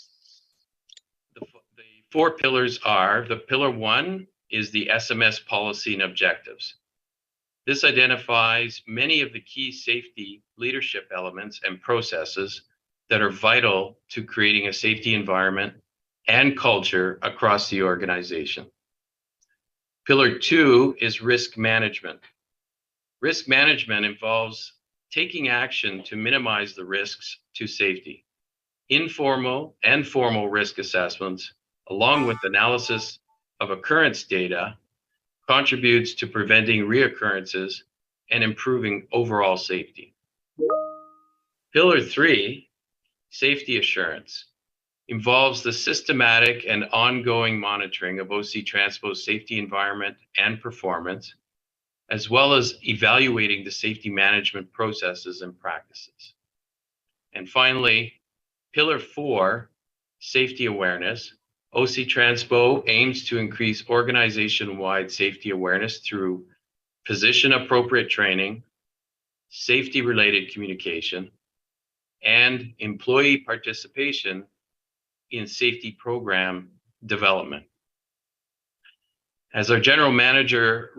4 pillars are, the pillar 1 is the SMS policy and objectives. This identifies many of the key safety leadership elements and processes that are vital to creating a safety environment and culture across the organization. Pillar 2 is risk management. Risk management involves taking action to minimize the risks to safety. Informal and formal risk assessments along with analysis of occurrence data, contributes to preventing reoccurrences and improving overall safety. Pillar 3, safety assurance, involves the systematic and ongoing monitoring of OC Transpo's safety environment and performance, as well as evaluating the safety management processes and practices. And finally, Pillar 4, safety awareness. OC Transpo aims to increase organization-wide safety awareness through position-appropriate training, safety-related communication, and employee participation in safety program development. As our general manager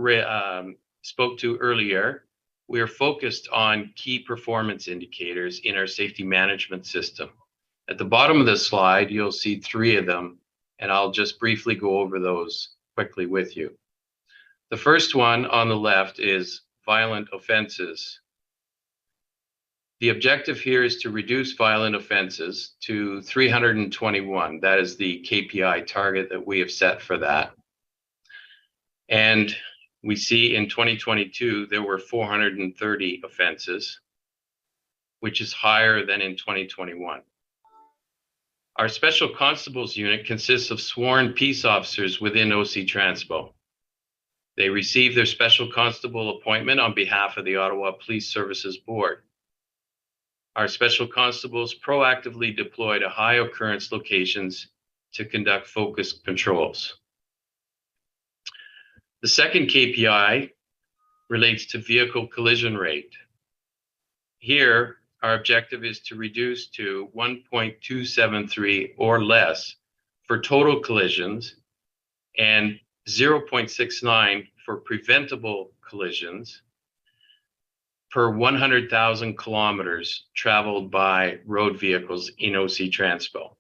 spoke to earlier, we are focused on key performance indicators in our safety management system. At the bottom of the slide, you'll see 3 of them, and I'll just briefly go over those quickly with you. The first one on the left is violent offenses. The objective here is to reduce violent offenses to 321. That is the KPI target that we have set for that. And we see in 2022, there were 430 offenses, which is higher than in 2021. Our Special Constables unit consists of sworn peace officers within OC Transpo. They receive their Special Constable appointment on behalf of the Ottawa Police Services Board. Our Special Constables proactively deploy to high occurrence locations to conduct focused controls. The second KPI relates to vehicle collision rate. Here, our objective is to reduce to 1.273 or less for total collisions and 0.69 for preventable collisions per 100,000 kilometers traveled by road vehicles in OC Transpo.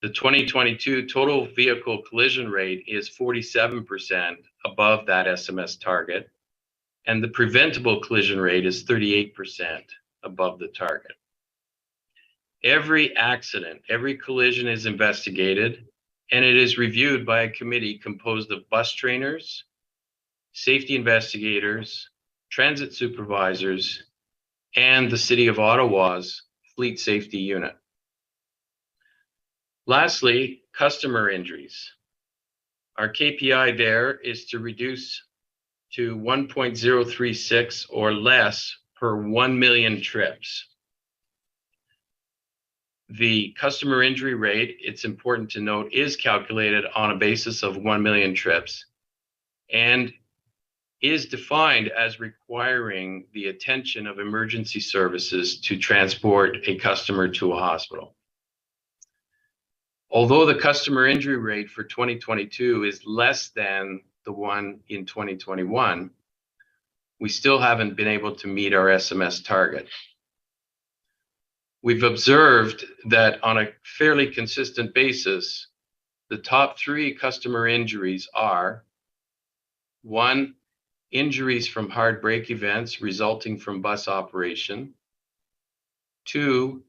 The 2022 total vehicle collision rate is 47% above that SMS target, and the preventable collision rate is 38% above the target. Every accident, every collision is investigated, and it is reviewed by a committee composed of bus trainers, safety investigators, transit supervisors, and the City of Ottawa's Fleet Safety Unit. Lastly, customer injuries. Our KPI there is to reduce to 1.036 or less per 1 million trips. The customer injury rate, it's important to note, is calculated on a basis of 1 million trips and is defined as requiring the attention of emergency services to transport a customer to a hospital. Although the customer injury rate for 2022 is less than the one in 2021, we still haven't been able to meet our SMS target. We've observed that on a fairly consistent basis, the top 3 customer injuries are: 1, injuries from hard brake events resulting from bus operation; 2,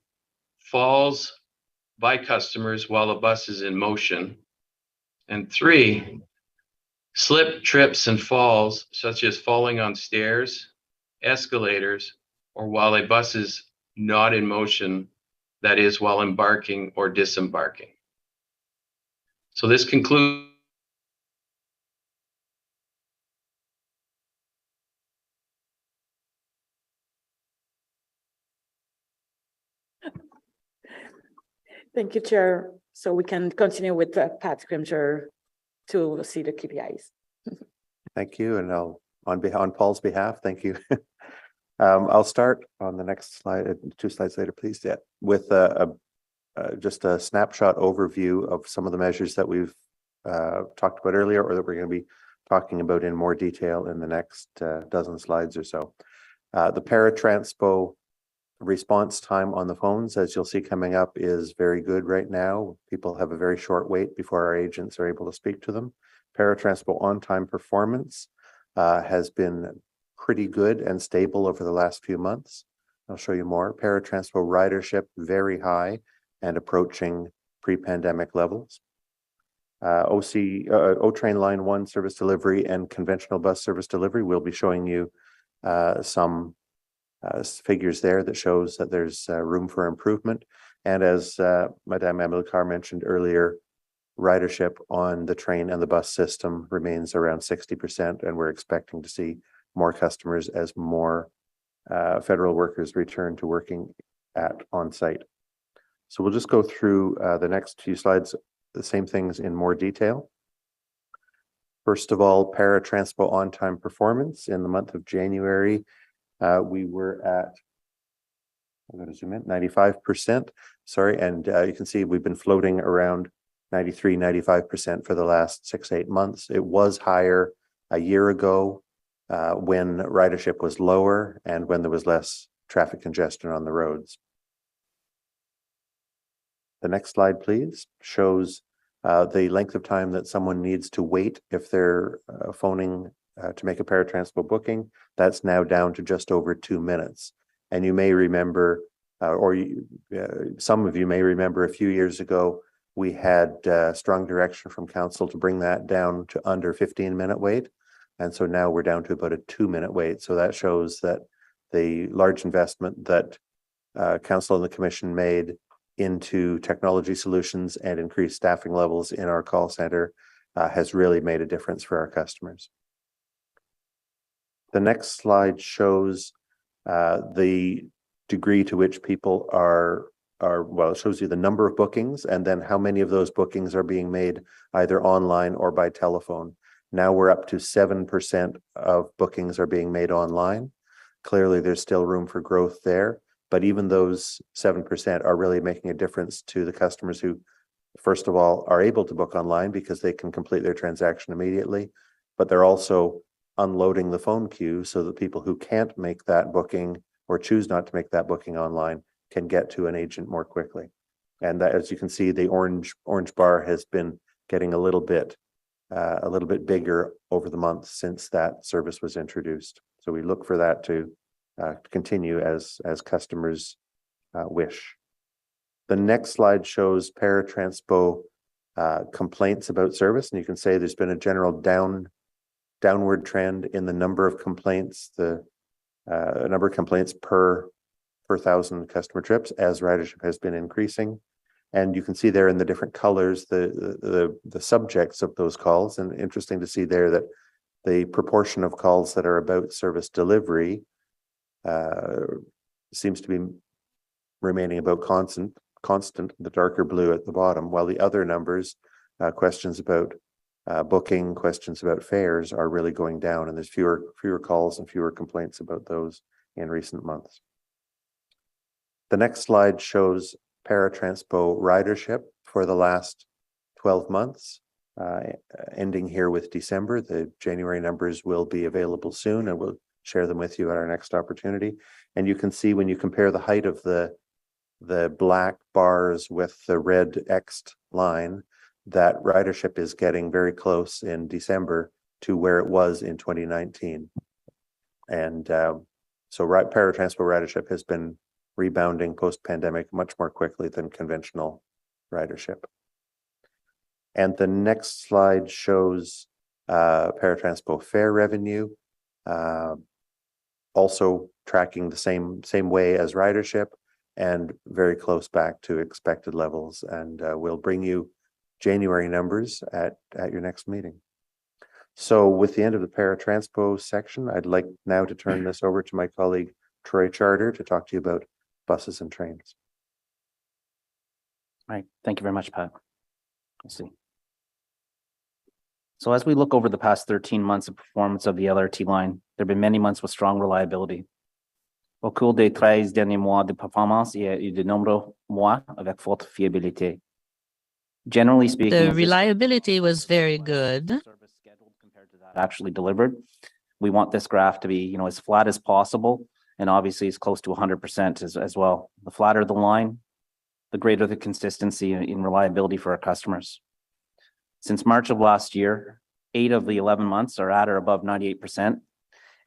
falls by customers while the bus is in motion; and 3, slip, trips, and falls, such as falling on stairs, escalators, or while a bus is not in motion, that is, while embarking or disembarking. So this concludes. Thank you, Chair. So we can continue with Pat Scrimger to see the KPIs. Thank you, and on Paul's behalf, thank you. I'll start on the next slide, 2 slides later, please, with just a snapshot overview of some of the measures that we've talked about earlier, or that we're going to be talking about in more detail in the next dozen slides or so. The Paratranspo response time on the phones, as you'll see coming up, is very good right now. People have a very short wait before our agents are able to speak to them. Paratranspo on-time performance has been pretty good and stable over the last few months. I'll show you more. Paratranspo ridership, very high and approaching pre-pandemic levels. O-Train Line 1 service delivery and conventional bus service delivery, we'll be showing you some figures there that shows that there's room for improvement. And as Madame Amilcar mentioned earlier, ridership on the train and the bus system remains around 60%, and we're expecting to see more customers as more federal workers return to working on site. So we'll just go through the next few slides, the same things in more detail. First of all, Transpo on-time performance. In the month of January, we were at, I'm going to zoom in, 95%, sorry, and you can see we've been floating around 93, 95% for the last 6-8 months. It was higher a year ago when ridership was lower and when there was less traffic congestion on the roads. The next slide, please, shows the length of time that someone needs to wait if they're phoning to make a Transpo booking. That's now down to just over 2 minutes. And you may remember, some of you may remember a few years ago, we had strong direction from council to bring that down to under 15-minute wait. And so now we're down to about a 2-minute wait. So that shows that the large investment that council and the commission made into technology solutions and increased staffing levels in our call center has really made a difference for our customers. The next slide shows the degree to which people well, it shows you the number of bookings and then how many of those bookings are being made either online or by telephone. Now we're up to 7% of bookings are being made online. Clearly, there's still room for growth there, but even those 7% are really making a difference to the customers who, first of all, are able to book online because they can complete their transaction immediately, but they're also unloading the phone queue so that people who can't make that booking or choose not to make that booking online can get to an agent more quickly. And that, as you can see, the orange bar has been getting a little bit bigger over the months since that service was introduced. So we look for that to continue as customers wish. The next slide shows Transpo complaints about service, and you can say there's been a general downward trend in the number of complaints, the number of complaints per 1,000 customer trips as ridership has been increasing. And you can see there in the different colors the subjects of those calls. And interesting to see there that the proportion of calls that are about service delivery seems to be remaining about constant, the darker blue at the bottom, while the other numbers, questions about booking, questions about fares, are really going down, and there's fewer calls and fewer complaints about those in recent months. The next slide shows Transpo ridership for the last 12 months, ending here with December. The January numbers will be available soon, and we'll share them with you at our next opportunity. And you can see when you compare the height of the black bars with the red X'd line, that ridership is getting very close in December to where it was in 2019. And so Transpo ridership has been rebounding post-pandemic much more quickly than conventional ridership. And the next slide shows Transpo fare revenue, also tracking the same way as ridership and very close back to expected levels. And we'll bring you January numbers at your next meeting. So with the end of the Transpo section, I'd like now to turn this over to my colleague Troy Charter to talk to you about buses and trains. All right, thank you very much, Pat. Let's see. So as we look over the past 13 months of performance of the LRT line, there have been many months with strong reliability. Au cours des 13 derniers mois de performance, il y a eu de nombreux mois avec forte fiabilité. Generally speaking, the reliability was very good. Actually delivered. We want this graph to be, as flat as possible, and obviously as close to 100% as well. The flatter the line, the greater the consistency in reliability for our customers. Since March of last year, 8 of the 11 months are at or above 98%,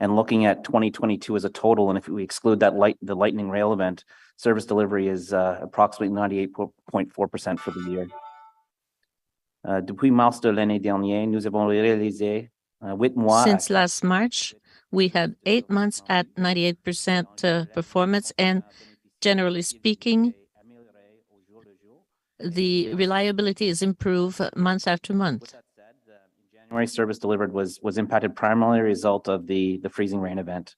And looking at 2022 as a total, and if we exclude that the lightning rail event, service delivery is approximately 98.4% for the year. Depuis mars de l'année dernière, nous avons réalisé 8 mois. Since last March, we had 8 months at 98% performance, and generally speaking, the reliability is improved month after month. January service delivered was impacted primarily as a result of the freezing rain event.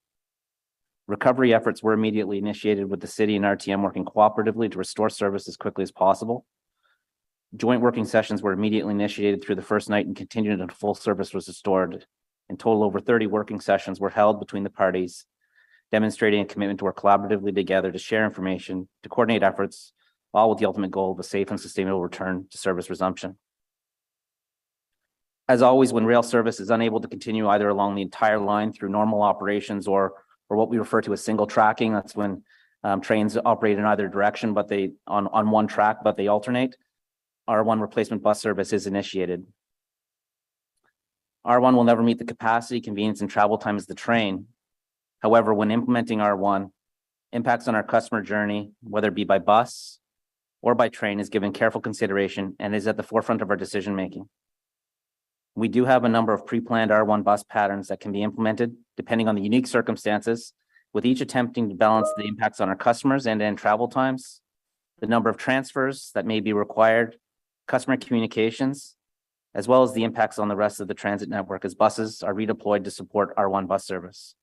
Recovery efforts were immediately initiated with the city and RTM working cooperatively to restore service as quickly as possible. Joint working sessions were immediately initiated through the first night and continued until full service was restored. In total, over 30 working sessions were held between the parties, demonstrating a commitment to work collaboratively together to share information, to coordinate efforts, all with the ultimate goal of a safe and sustainable return to service resumption. As always, when rail service is unable to continue either along the entire line through normal operations or what we refer to as single tracking, that's when trains operate in either direction, but they on one track, but they alternate, R1 replacement bus service is initiated. R1 will never meet the capacity, convenience, and travel time as the train. However, when implementing R1, impacts on our customer journey, whether it be by bus or by train, is given careful consideration and is at the forefront of our decision-making. We do have a number of pre-planned R1 bus patterns that can be implemented depending on the unique circumstances, with each attempting to balance the impacts on our customers and travel times, the number of transfers that may be required, customer communications, as well as the impacts on the rest of the transit network as buses are redeployed to support R1 bus service.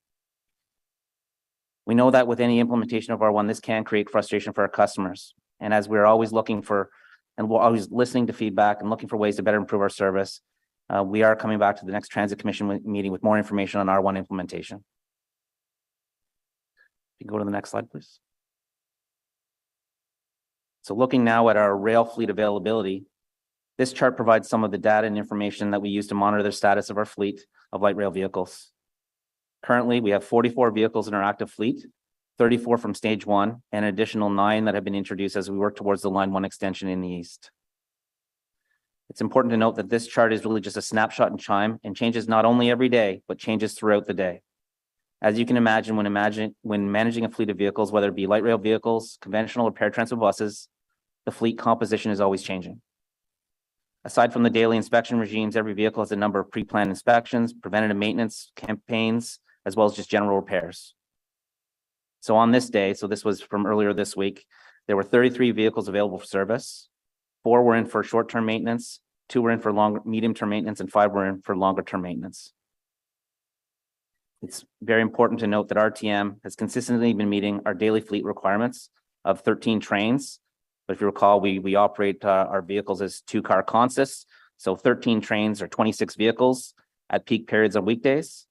We know that with any implementation of R1, this can create frustration for our customers. And as we're always looking for, and we're always listening to feedback and looking for ways to better improve our service, we are coming back to the next Transit Commission meeting with more information on R1 implementation. You can go to the next slide, please. So looking now at our rail fleet availability, this chart provides some of the data and information that we use to monitor the status of our fleet of light rail vehicles. Currently, we have 44 vehicles in our active fleet, 34 from stage 1, and an additional 9 that have been introduced as we work towards the Line 1 extension in the east. It's important to note that this chart is really just a snapshot in time and changes not only every day, but changes throughout the day. As you can imagine, when managing a fleet of vehicles, whether it be light rail vehicles, conventional or paratransit buses, the fleet composition is always changing. Aside from the daily inspection regimes, every vehicle has a number of pre-planned inspections, preventative maintenance campaigns, as well as just general repairs. So on this day, so this was from earlier this week, there were 33 vehicles available for service. 4 were in for short-term maintenance, 2 were in for medium-term maintenance, and 5 were in for longer-term maintenance. It's very important to note that RTM has consistently been meeting our daily fleet requirements of 13 trains. But if you recall, we operate our vehicles as 2-car consists. So 13 trains or 26 vehicles at peak periods on weekdays,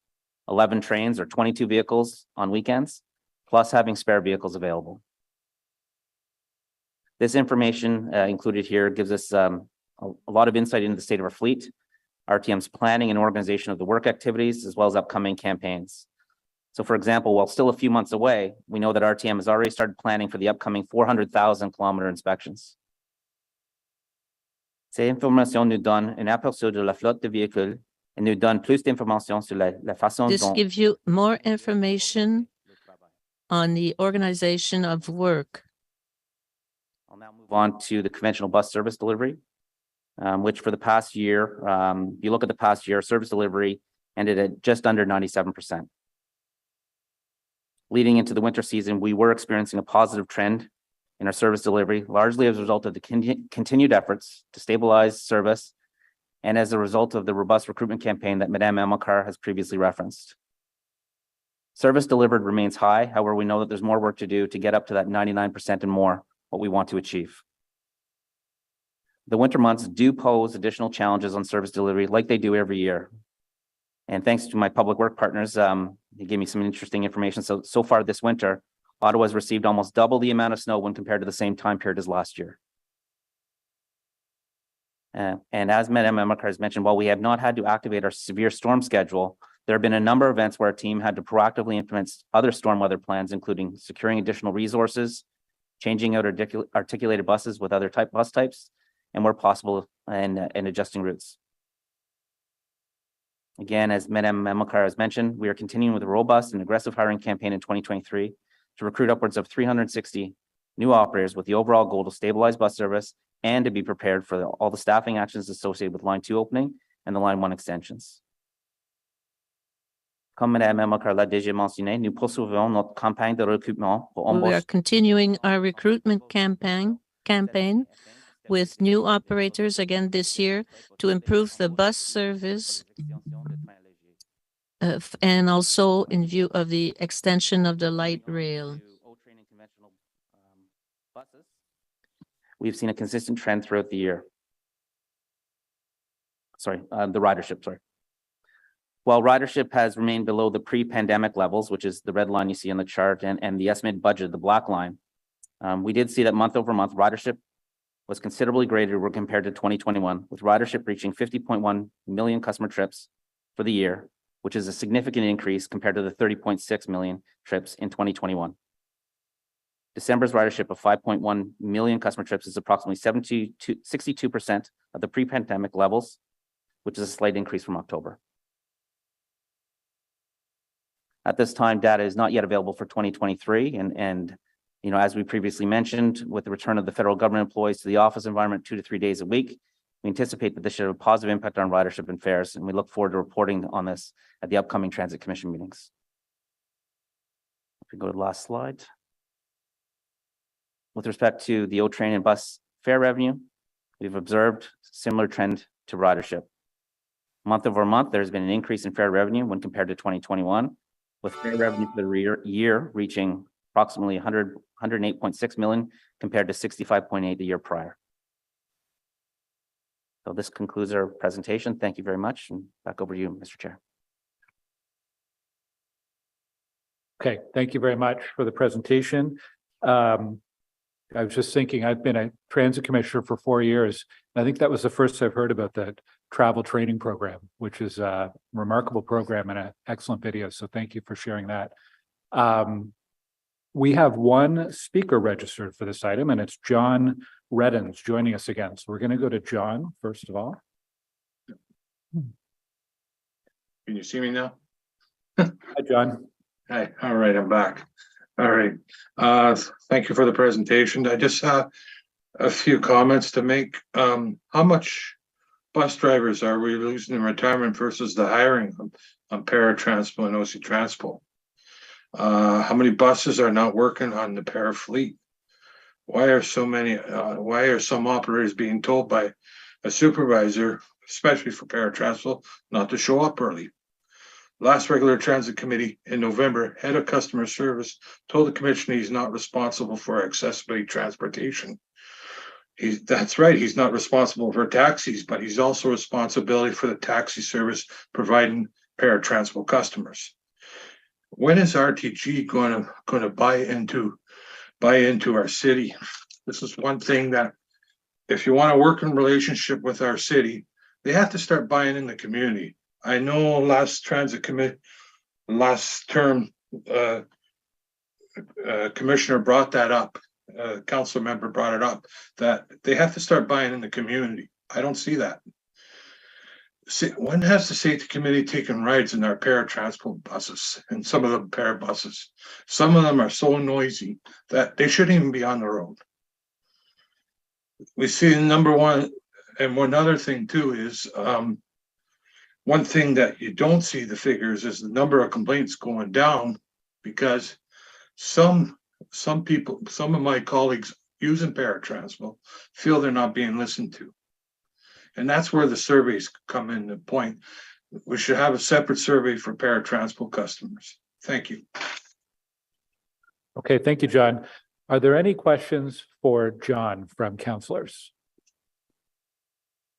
11 trains or 22 vehicles on weekends, plus having spare vehicles available. This information included here gives us a lot of insight into the state of our fleet, RTM's planning and organization of the work activities, as well as upcoming campaigns. So for example, while still a few months away, we know that RTM has already started planning for the upcoming 400,000 kilometer inspections. Ces informations nous donnent un aperçu de la flotte de véhicules et nous donnent plus d'informations sur la façon This dont... gives you more information on the organization of work. I'll now move on to the conventional bus service delivery, which for the past year, if you look at the past year, service delivery ended at just under 97%. Leading into the winter season, we were experiencing a positive trend in our service delivery, largely as a result of the continued efforts to stabilize service and as a result of the robust recruitment campaign that Madame Amakar has previously referenced. Service delivered remains high. However, we know that there's more work to do to get up to that 99% and more, what we want to achieve. The winter months do pose additional challenges on service delivery like they do every year. And thanks to my public work partners, they gave me some interesting information. So far this winter, Ottawa has received almost double the amount of snow when compared to the same time period as last year. And as Madame Amakar has mentioned, while we have not had to activate our severe storm schedule, there have been a number of events where our team had to proactively implement other storm weather plans, including securing additional resources, changing out articulated buses with other bus types, and where possible, and adjusting routes. Again, as Madame Memokar has mentioned, we are continuing with a robust and aggressive hiring campaign in 2023 to recruit upwards of 360 new operators with the overall goal to stabilize bus service and to be prepared for all the staffing actions associated with Line 2 opening and the Line 1 extensions. Comme Madame Memokar l'a déjà mentionné, nous poursuivons notre campagne de recrutement pour We are embaucher. continuing our recruitment campaign with new operators again this year to improve the bus service and also in view of the extension of the light rail. We've seen a consistent trend throughout the year. The ridership, While ridership has remained below the pre-pandemic levels, which is the red line you see on the chart, and the estimated budget, the black line, we did see that month over month ridership was considerably greater when compared to 2021, with ridership reaching 50.1 million customer trips for the year, which is a significant increase compared to the 30.6 million trips in 2021. December's ridership of 5.1 million customer trips is approximately 62% of the pre-pandemic levels, which is a slight increase from October. At this time, data is not yet available for 2023, and you know, as we previously mentioned, with the return of the federal government employees to the office environment 2 to 3 days a week, we anticipate that this should have a positive impact on ridership and fares, and we look forward to reporting on this at the upcoming Transit Commission meetings. If we go to the last slide. With respect to the O-Train and bus fare revenue, we've observed similar trend to ridership. Month over month, there's been an increase in fare revenue when compared to 2021, with fare revenue for the year reaching approximately 108.6 million compared to 65.8 the year prior. So this concludes our presentation. Thank you very much, and back over to you, Mr. Chair. Okay, thank you very much for the presentation. I was just thinking, I've been a transit commissioner for 4 years. I think that was the first I've heard about the travel training program, which is a remarkable program and an excellent video. So thank you for sharing that. We have one speaker registered for this item, and it's John Reddens joining us again. So we're going to go to John first of all. Can you see me now? Hi, John. Hi. All right, I'm back. All right. Thank you for the presentation. I just have a few comments to make. How much bus drivers are we losing in retirement versus the hiring on Transpo and OC Transpo? How many buses are not working on the para fleet? Why are some operators being told by a supervisor, especially for para Transpo, not to show up early? Last regular transit committee in November, head of customer service told the commission he's not responsible for accessibility transportation. That's right, he's not responsible for taxis, but he's also responsibility for the taxi service providing para Transpo customers. When is RTG going to buy into our city? This is one thing that, if you want to work in relationship with our city, they have to start buying in the community. I know last term, commissioner brought that up, council member brought it up, that they have to start buying in the community. I don't see that. When has the safety committee taken rides in our para transport buses and some of the para buses? Some of them are so noisy that they shouldn't even be on the road. We see number one, and one other thing too is, one thing that you don't see the figures is the number of complaints going down, because some people, some of my colleagues using para Transpo feel they're not being listened to. And that's where the surveys come into point. We should have a separate survey for para Transpo customers. Thank you. Okay, thank you, John. Are there any questions for John from councillors?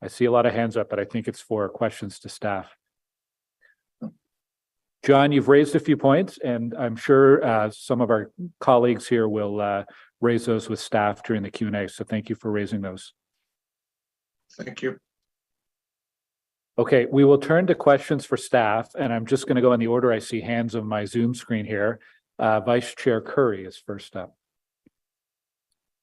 I see a lot of hands up, but I think it's for questions to staff. John, you've raised a few points, and I'm sure some of our colleagues here will raise those with staff during the Q&A. So thank you for raising those. Thank you. Okay, we will turn to questions for staff, and I'm just going to go in the order I see hands on my Zoom screen here. Vice Chair Curry is first up.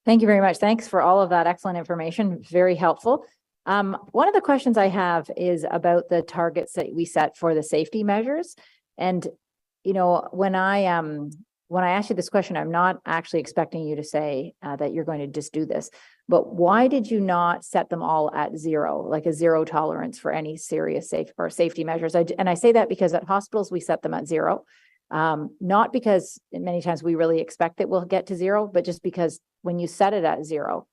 Thank you very much. Thanks for all of that excellent information. Very helpful. One of the questions I have is about the targets that we set for the safety measures. And, you know, when I ask you this question, I'm not actually expecting you to say that you're going to just do this, but why did you not set them all at zero, like a zero tolerance for any serious safety measures? And I say that because at hospitals, we set them at zero, not because many times we really expect that we'll get to zero, but just because when you set it at zero,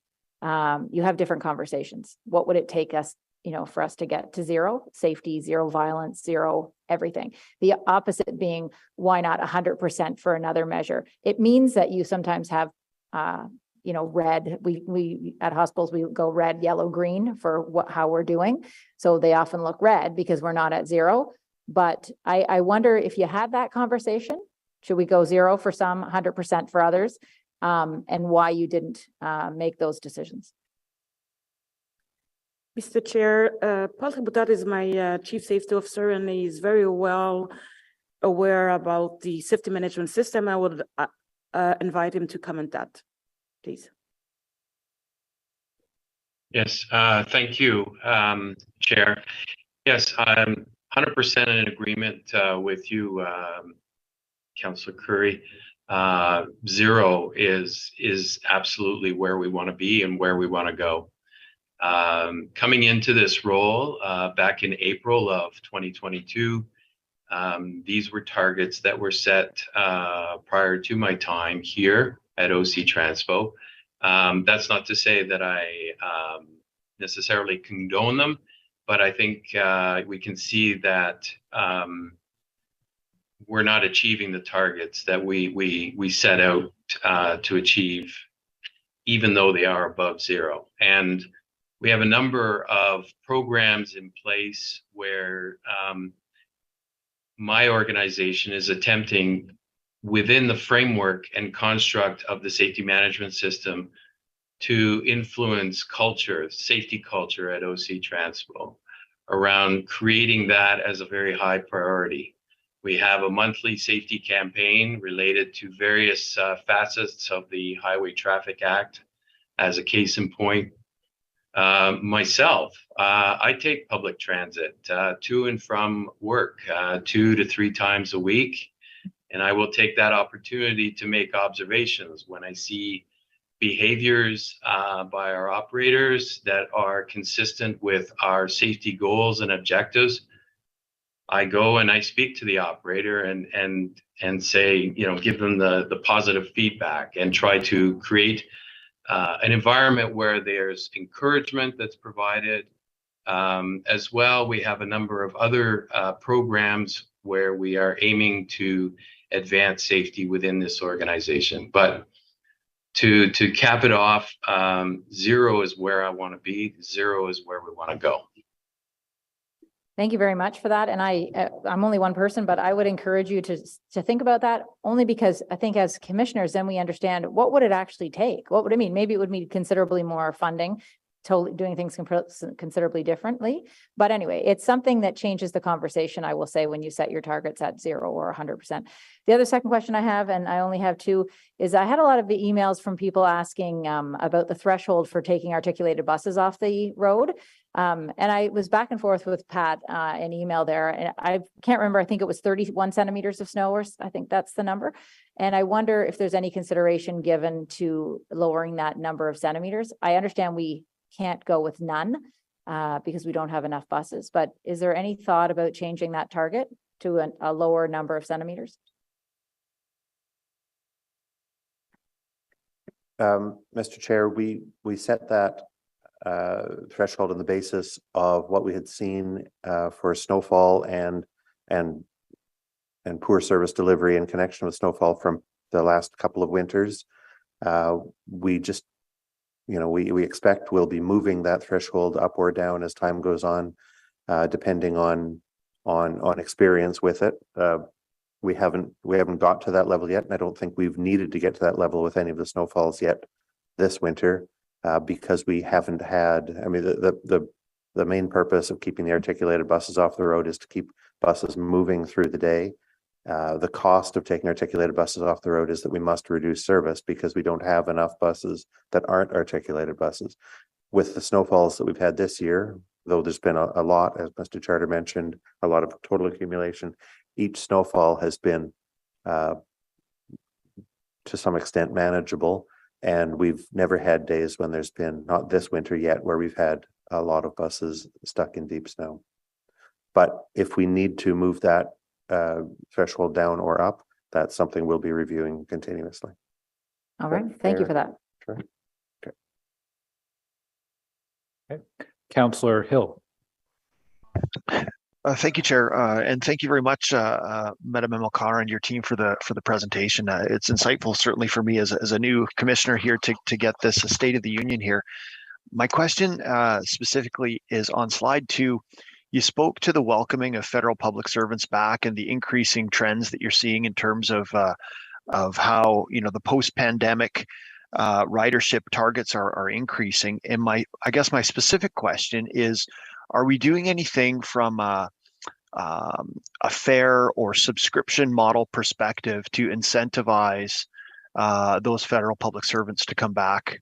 you have different conversations. What would it take us, you know, for us to get to zero? Safety, zero violence, zero everything. The opposite being, why not 100% for another measure? It means that you sometimes have, you know, red. We at hospitals, we go red, yellow, green for how we're doing. So they often look red because we're not at zero. But I wonder if you had that conversation, should we go zero for some, 100% for others? And why you didn't make those decisions. Mr. Chair, Paul Triboutat is my Chief Safety Officer, and he's very well aware about the safety management system. I would invite him to comment that, please. Yes, thank you, Chair. Yes, I'm 100% in agreement with you, Councillor Curry. Zero is absolutely where we want to be and where we want to go. Coming into this role back in April of 2022, these were targets that were set prior to my time here at OC Transpo. That's not to say that I necessarily condone them, but I think we can see that we're not achieving the targets that we set out to achieve, even though they are above zero. And we have a number of programs in place where my organization is attempting, within the framework and construct of the safety management system, to influence culture, safety culture at OC Transpo, around creating that as a very high priority. We have a monthly safety campaign related to various facets of the Highway Traffic Act. As a case in point, myself, I take public transit to and from work 2 to 3 times a week, and I will take that opportunity to make observations when I see behaviors by our operators that are consistent with our safety goals and objectives. I go and I speak to the operator and say, you know, give them the positive feedback and try to create an environment where there's encouragement that's provided. As well, we have a number of other programs where we are aiming to advance safety within this organization. But to cap it off, zero is where I want to be. Zero is where we want to go. Thank you very much for that. And I'm only one person, but I would encourage you to think about that, only because I think as commissioners, then we understand what would it actually take? What would it mean? Maybe it would mean considerably more funding, totally doing things considerably differently. But anyway, it's something that changes the conversation, I will say, when you set your targets at 0 or 100%. The other second question I have, and I only have 2, is I had a lot of the emails from people asking about the threshold for taking articulated buses off the road. And I was back and forth with Pat in email there, and I can't remember, I think it was 31 centimeters of snow, or I think that's the number. And I wonder if there's any consideration given to lowering that number of centimeters. I understand we can't go with none because we don't have enough buses, but is there any thought about changing that target to a lower number of centimeters? Mr. Chair, we set that threshold on the basis of what we had seen for snowfall and poor service delivery in connection with snowfall from the last couple of winters. We just, you know, we expect we'll be moving that threshold up or down as time goes on, depending on experience with it. We haven't got to that level yet, and I don't think we've needed to get to that level with any of the snowfalls yet this winter, because we haven't had. I mean, the main purpose of keeping the articulated buses off the road is to keep buses moving through the day. The cost of taking articulated buses off the road is that we must reduce service because we don't have enough buses that aren't articulated buses. with the snowfalls that we've had this year, though there's been a lot, as Mr. Charter mentioned, a lot of total accumulation, each snowfall has been to some extent manageable. And we've never had days when there's been, not this winter yet, where we've had a lot of buses stuck in deep snow. But if we need to move that threshold down or up, that's something we'll be reviewing continuously. All right, thank you for that. Sure. Councillor Hill. Thank you, Chair, and thank you very much, Madam Melkar and your team for the presentation. It's insightful, certainly for me as a new commissioner here to get this State of the Union here. My question specifically is on slide 2. You spoke to the welcoming of federal public servants back and the increasing trends that you're seeing in terms of how the post-pandemic ridership targets are increasing. And I guess my specific question is, are we doing anything from a fare or subscription model perspective to incentivize those federal public servants to come back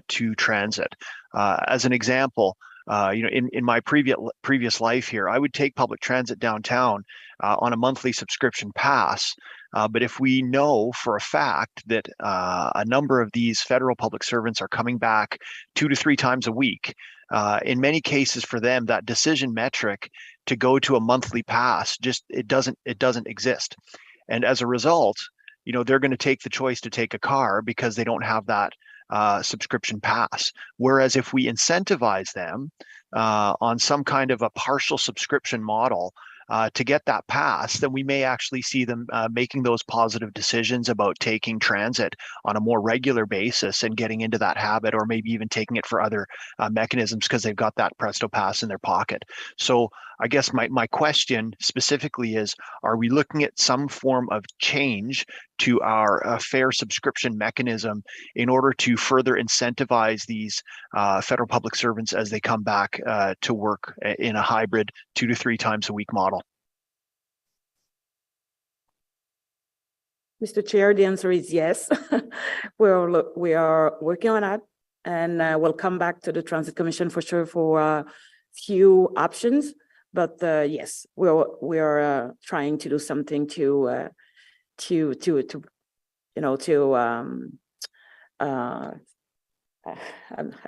to transit? As an example, in my previous life here, I would take public transit downtown on a monthly subscription pass. But if we know for a fact that a number of these federal public servants are coming back 2 to 3 times a week, in many cases for them, that decision metric to go to a monthly pass it doesn't exist. And as a result, they're going to take the choice to take a car because they don't have that subscription pass. Whereas if we incentivize them on some kind of a partial subscription model to get that pass, then we may actually see them making those positive decisions about taking transit on a more regular basis and getting into that habit, or maybe even taking it for other mechanisms because they've got that Presto Pass in their pocket. So I guess my question specifically is, are we looking at some form of change to our fare subscription mechanism in order to further incentivize these federal public servants as they come back to work in a hybrid 2 to 3 times a week model? Mr. Chair, the answer is yes. We are working on that, and we'll come back to the Transit Commission for sure for a few options. But yes, we are trying to do something to I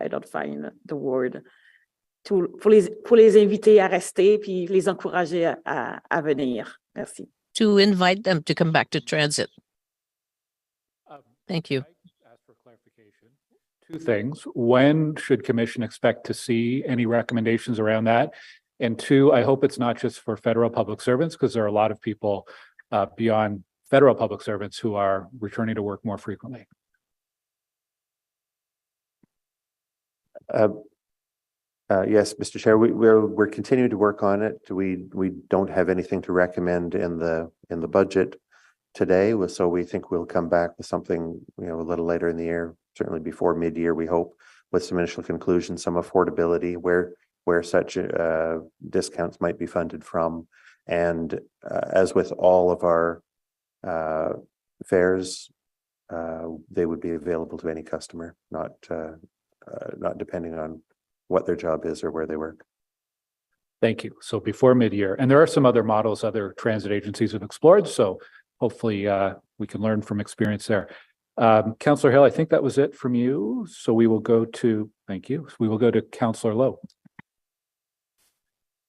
don't find the word. Pour les inviter à rester puis les encourager à venir. Merci. To invite them to come back to transit. Thank you. Ask for clarification. 2 things. When should Commission expect to see any recommendations around that? And 2, I hope it's not just for federal public servants, because there are a lot of people beyond federal public servants who are returning to work more frequently. Yes, Mr. Chair, we're continuing to work on it. We don't have anything to recommend in the budget today, so we think we'll come back with something a little later in the year, certainly before mid-year, we hope, with some initial conclusions, some affordability, where such discounts might be funded from. And as with all of our fares, they would be available to any customer, not depending on what their job is or where they work. Thank you. So before mid-year, and there are some other models other transit agencies have explored, so hopefully we can learn from experience there. Councillor Hill, I think that was it from you. So we will go to, thank you. We will go to Councillor Lowe.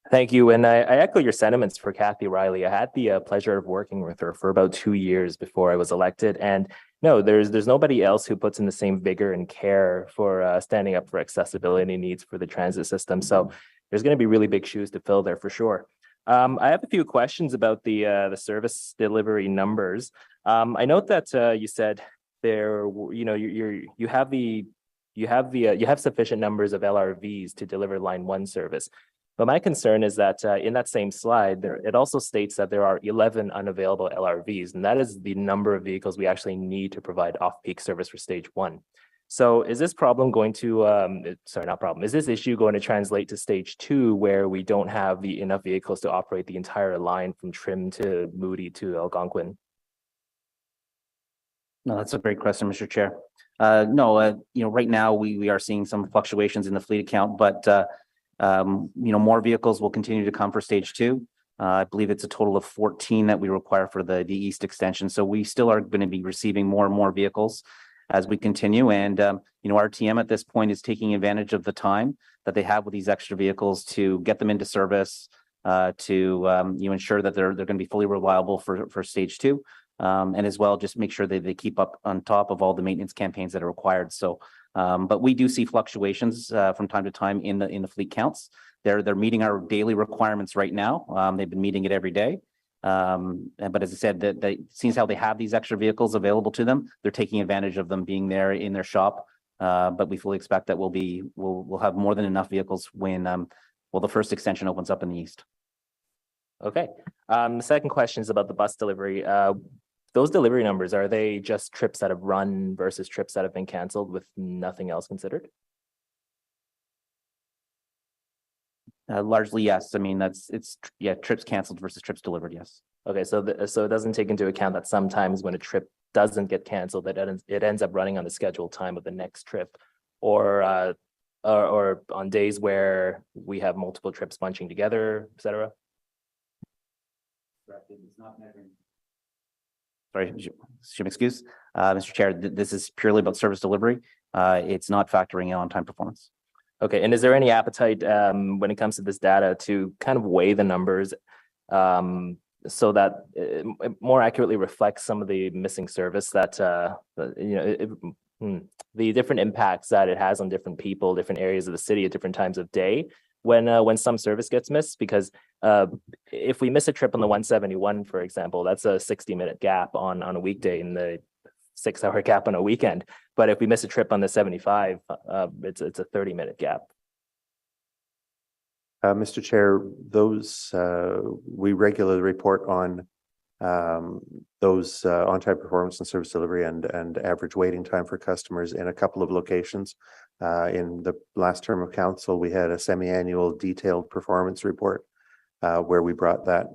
Thank you. And I echo your sentiments for Kathy Riley. I had the pleasure of working with her for about 2 years before I was elected. And no, there's nobody else who puts in the same vigor and care for standing up for accessibility needs for the transit system. So there's going to be really big shoes to fill there for sure. I have a few questions about the service delivery numbers. I note that you said there, you have sufficient numbers of LRVs to deliver line 1 service. But my concern is that in that same slide, it also states that there are 11 unavailable LRVs, and that is the number of vehicles we actually need to provide off-peak service for stage 1. So is this problem going to, is this issue going to translate to stage 2, where we don't have enough vehicles to operate the entire line from Trim to Moody to Algonquin? No, that's a great question, Mr. Chair. No, right now we are seeing some fluctuations in the fleet account, but more vehicles will continue to come for stage 2. I believe it's a total of 14 that we require for the east extension. So we still are going to be receiving more and more vehicles as we continue. And, our TM at this point is taking advantage of the time that they have with these extra vehicles to get them into service, to ensure that they're going to be fully reliable for stage 2. And as well, just make sure that they keep up on top of all the maintenance campaigns that are required. So, but we do see fluctuations from time to time in the fleet counts. They're meeting our daily requirements right now. They've been meeting it every day. But as I said, that seems how they have these extra vehicles available to them. They're taking advantage of them being there in their shop. But we fully expect that we'll have more than enough vehicles when the first extension opens up in the east. Okay. The second question is about the bus delivery. Those delivery numbers, are they just trips that have run versus trips that have been canceled with nothing else considered? Largely, yes. I mean, trips canceled versus trips delivered. Yes. Okay. So it doesn't take into account that sometimes when a trip doesn't get canceled, that it ends up running on the scheduled time of the next trip, or on days where we have multiple trips bunching together, et cetera. Sorry, should excuse, Mr. Chair, this is purely about service delivery. It's not factoring in on-time performance. Okay, and is there any appetite when it comes to this data to kind of weigh the numbers so that it more accurately reflects some of the missing service that the different impacts that it has on different people, different areas of the city at different times of day when some service gets missed? Because if we miss a trip on the 171, for example, that's a 60-minute gap on a weekday and the 6-hour gap on a weekend. But if we miss a trip on the 75, it's a 30-minute gap. Mr. Chair, those we regularly report on those on-time performance and service delivery and average waiting time for customers in a couple of locations. In the last term of council, we had a semi-annual detailed performance report where we brought that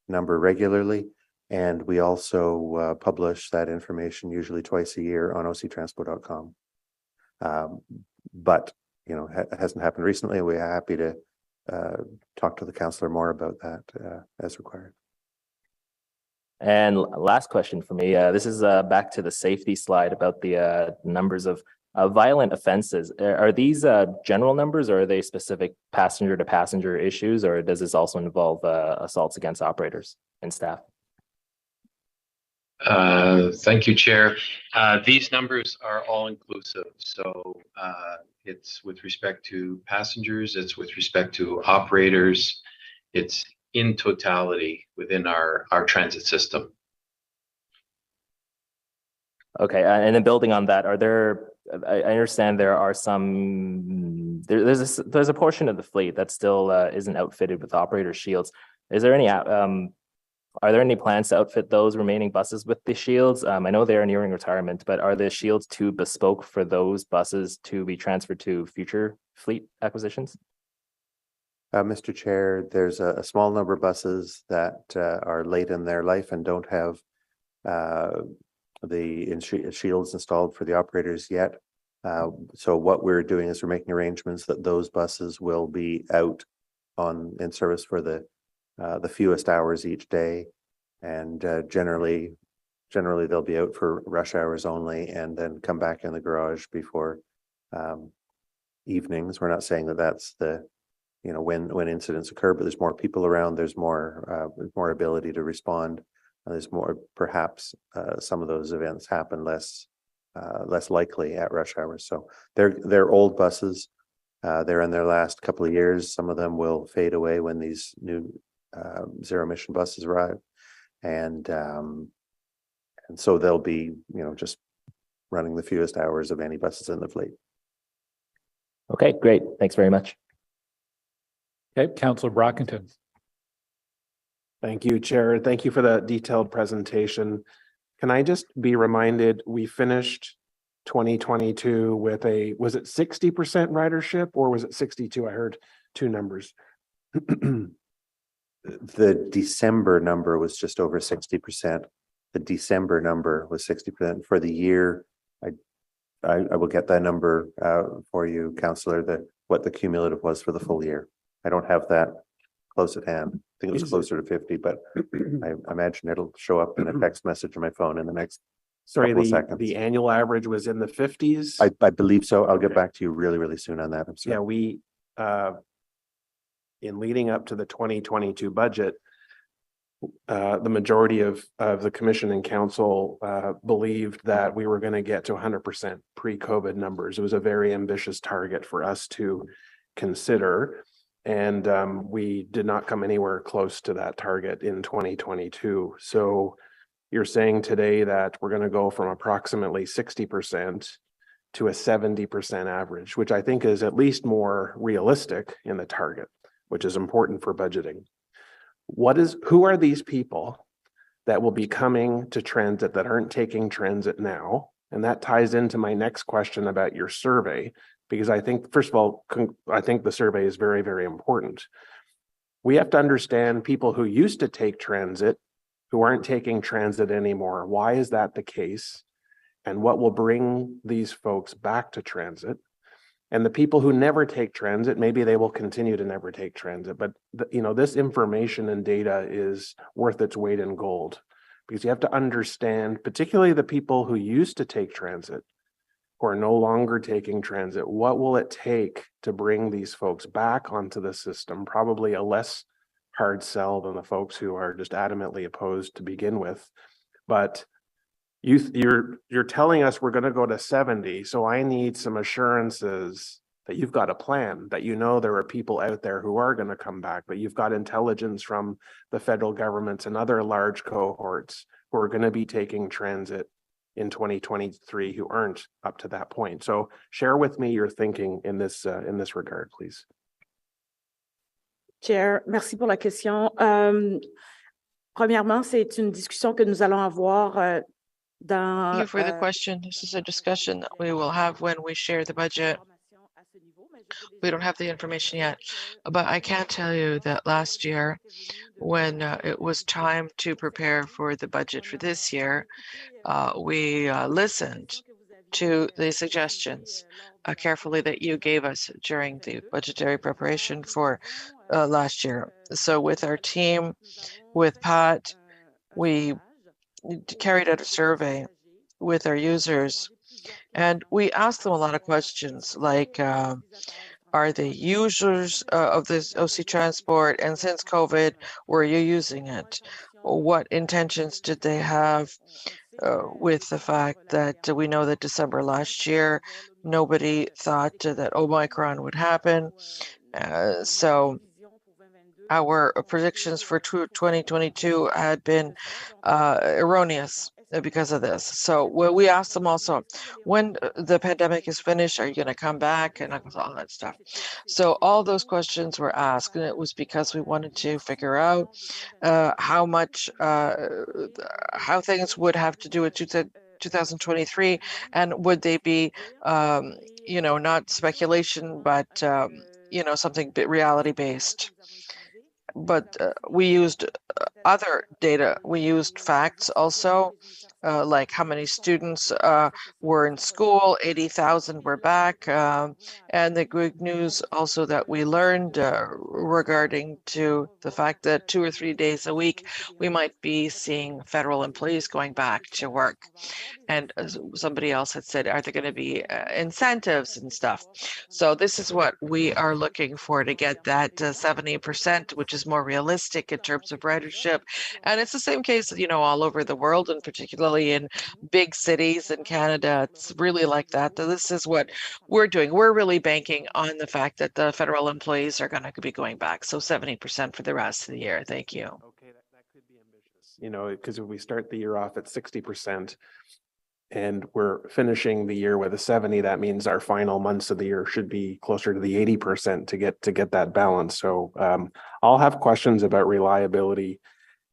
number regularly. And we also publish that information usually twice a year on octranspo.com. But, it hasn't happened recently. We're happy to talk to the councillor more about that as required. And last question for me. This is back to the safety slide about the numbers of violent offenses. Are these general numbers, or are they specific passenger to passenger issues, or does this also involve assaults against operators and staff? Thank you, Chair. These numbers are all inclusive. So it's with respect to passengers, it's with respect to operators, it's in totality within our transit system. Okay, and then building on that, I understand there are there's a portion of the fleet that still isn't outfitted with operator shields. Is there any are there any plans to outfit those remaining buses with the shields? I know they are nearing retirement, but are the shields too bespoke for those buses to be transferred to future fleet acquisitions? Mr. Chair, there's a small number of buses that are late in their life and don't have the shields installed for the operators yet. So what we're doing is we're making arrangements that those buses will be out in service for the fewest hours each day, and generally they'll be out for rush hours only and then come back in the garage before evenings. We're not saying that that's the when incidents occur, but there's more people around, there's more ability to respond. There's more, perhaps some of those events happen less likely at rush hours. So they're old buses. They're in their last couple of years. Some of them will fade away when these new zero emission buses arrive, and so they'll be just running the fewest hours of any buses in the fleet. Okay, great. Thanks very much. Okay, Councillor Brockington. Thank you, Chair. Thank you for the detailed presentation. Can I just be reminded, we finished 2022 with was it 60% ridership or was it 62? I heard two numbers. The December number was just over 60%. the December number was 60%. For the year, I will get that number for you, Councillor, what the cumulative was for the full year. I don't have that close at hand. I think it was closer to 50, but I imagine it'll show up in a text message on my phone in the next couple of seconds. The annual average was in the 50s? I believe so. I'll get back to you really, really soon on that. I'm sorry. Yeah, we, in leading up to the 2022 budget, the majority of the commission and council believed that we were going to get to 100% pre-COVID numbers. It was a very ambitious target for us to consider, and we did not come anywhere close to that target in 2022. So you're saying today that we're going to go from approximately 60% to a 70% average, which I think is at least more realistic in the target, which is important for budgeting. Who are these people that will be coming to transit that aren't taking transit now? And that ties into my next question about your survey, because I think, first of all, I think the survey is very, very important. We have to understand people who used to take transit, who aren't taking transit anymore. Why is that the case? And what will bring these folks back to transit? And the people who never take transit, maybe they will continue to never take transit, but this information and data is worth its weight in gold, because you have to understand, particularly the people who used to take transit, who are no longer taking transit, what will it take to bring these folks back onto the system? Probably a less hard sell than the folks who are just adamantly opposed to begin with. But you're telling us we're going to go to 70, so I need some assurances that you've got a plan, that there are people out there who are going to come back, but you've got intelligence from the federal government and other large cohorts who are going to be taking transit in 2023 who aren't up to that point. So share with me your thinking in this regard, please. Chair, merci pour la question. Premièrement, c'est une discussion que nous allons avoir Thank you for the question. This is a discussion that we will have when we share the budget. We don't have the information yet, but I can tell you that last year, when it was time to prepare for the budget for this year, we listened to the suggestions carefully that you gave us during the budgetary preparation for last year. So with our team, with Pat, we carried out a survey with our users, and we asked them a lot of questions like, are they users of this OC transport? And since COVID, were you using it? What intentions did they have with the fact that we know that December last year, nobody thought that Omicron would happen. So our predictions for 2022 had been erroneous because of this. So we asked them also, when the pandemic is finished, are you going to come back and all that stuff? So all those questions were asked, and it was because we wanted to figure out how things would have to do with 2023, and would they be, not speculation, but something reality based. But we used other data. We used facts also, like how many students were in school, 80,000 were back, and the good news also that we learned regarding to the fact that 2 or 3 days a week, we might be seeing federal employees going back to work. And somebody else had said, are there going to be incentives and stuff? So this is what we are looking for, to get that 70%, which is more realistic in terms of ridership. And it's the same case, all over the world, and particularly in big cities in Canada. It's really like that. This is what we're doing. We're really banking on the fact that the federal employees are going to be going back. So 70% for the rest of the year. Thank you. Okay, that could be ambitious, because if we start the year off at 60%, and we're finishing the year with a 70, that means our final months of the year should be closer to the 80% to get that balance. So I'll have questions about reliability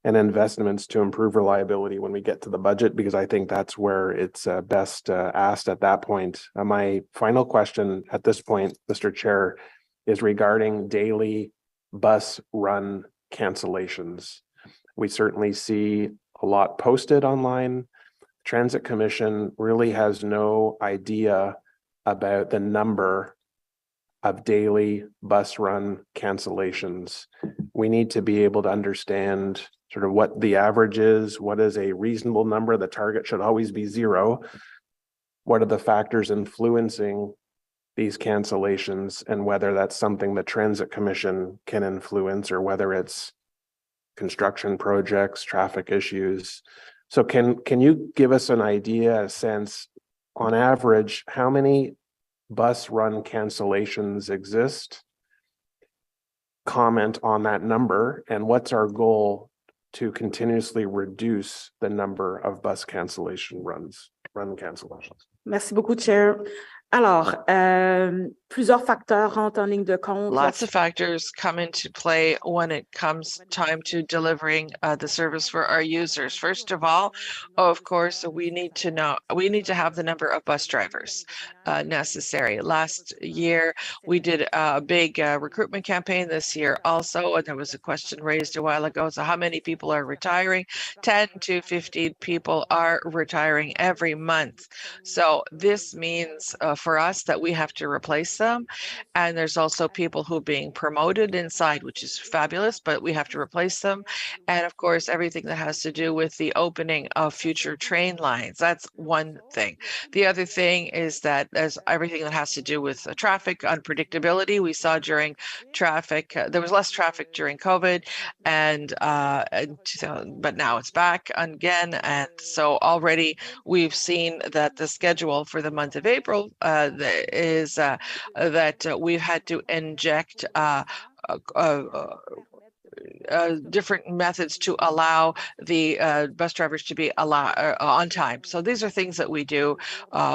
and investments to improve reliability when we get to the budget, because I think that's where it's best asked at that point. My final question at this point, Mr. Chair, is regarding daily bus run cancellations. We certainly see a lot posted online. Transit Commission really has no idea about the number of daily bus run cancellations. We need to be able to understand sort of what the average is, what is a reasonable number. The target should always be 0. What are the factors influencing these cancellations, and whether that's something the Transit Commission can influence, or whether it's construction projects, traffic issues. So can you give us an idea, a sense, on average, how many bus run cancellations exist? Comment on that number, and what's our goal to continuously reduce the number of bus cancellation run cancellations? Merci beaucoup, Chair. Alors, plusieurs facteurs rentrent en ligne de compte. Lots of factors come into play when it comes time to delivering the service for our users. First of all, of course, we need to have the number of bus drivers necessary. Last year, we did a big recruitment campaign. This year also, and there was a question raised a while ago. So how many people are retiring? 10 to 15 people are retiring every month. So this means for us that we have to replace them. And there's also people who are being promoted inside, which is fabulous, but we have to replace them. And of course, everything that has to do with the opening of future train lines. That's one thing. The other thing is that there's everything that has to do with traffic unpredictability. We saw during traffic, there was less traffic during COVID, but now it's back again. And so already we've seen that the schedule for the month of April is that we've had to inject different methods to allow the bus drivers to be on time. So these are things that we do.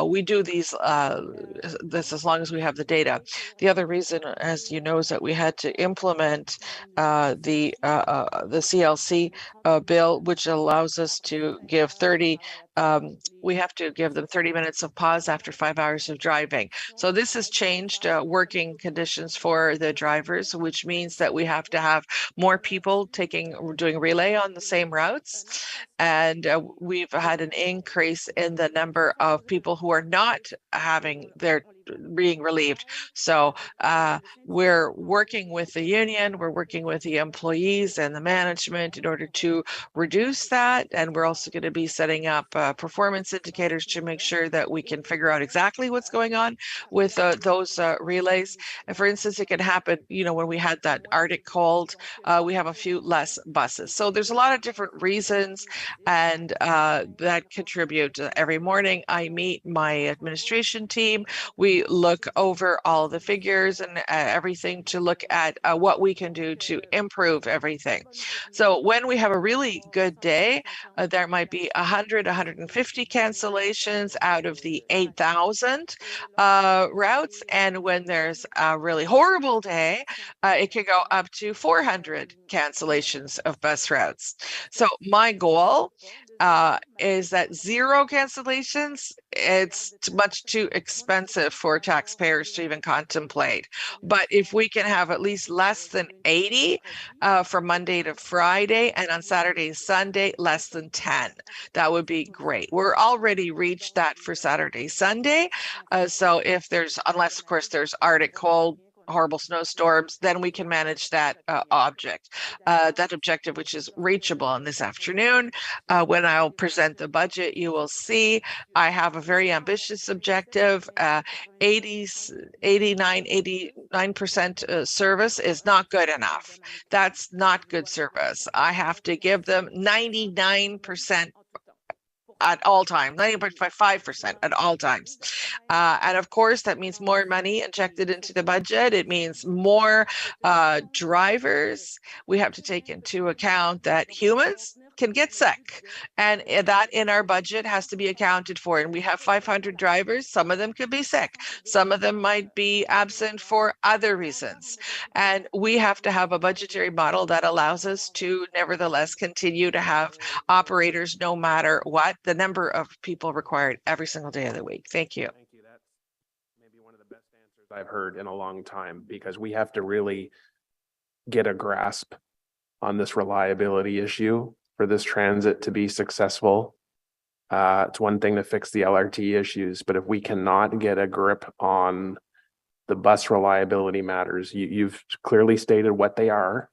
We do this as long as we have the data. The other reason, as you know, is that we had to implement the CLC bill, which allows us to give we have to give them 30 minutes of pause after 5 hours of driving. So this has changed working conditions for the drivers, which means that we have to have more people doing relay on the same routes. And we've had an increase in the number of people who are not being relieved. So we're working with the union, we're working with the employees and the management in order to reduce that. And we're also going to be setting up performance indicators to make sure that we can figure out exactly what's going on with those relays. And for instance, it can happen, when we had that Arctic cold, we have a few less buses. So there's a lot of different reasons, and that contribute. Every morning I meet my administration team. We look over all the figures and everything to look at what we can do to improve everything. So when we have a really good day, there might be 100, 150 cancellations out of the 8,000 routes. And when there's a really horrible day, it can go up to 400 cancellations of bus routes. So my goal is that 0 cancellations. It's much too expensive for taxpayers to even contemplate. But if we can have at least less than 80 from Monday to Friday, and on Saturday and Sunday, less than 10, that would be great. We're already reached that for Saturday, Sunday. So unless of course there's Arctic cold, horrible snowstorms, then we can manage that objective, which is reachable. And this afternoon, when I'll present the budget, you will see I have a very ambitious objective. 89% service is not good enough. That's not good service. I have to give them 99% at all times, 90.5% at all times. And of course, that means more money injected into the budget. It means more drivers. We have to take into account that humans can get sick, and that in our budget has to be accounted for. And we have 500 drivers. Some of them could be sick. Some of them might be absent for other reasons. And we have to have a budgetary model that allows us to nevertheless continue to have operators no matter what the number of people required every single day of the week. Thank you. Thank you. That's maybe one of the best answers I've heard in a long time, because we have to really get a grasp on this reliability issue for this transit to be successful. It's one thing to fix the LRT issues, but if we cannot get a grip on the bus reliability matters, you've clearly stated what they are.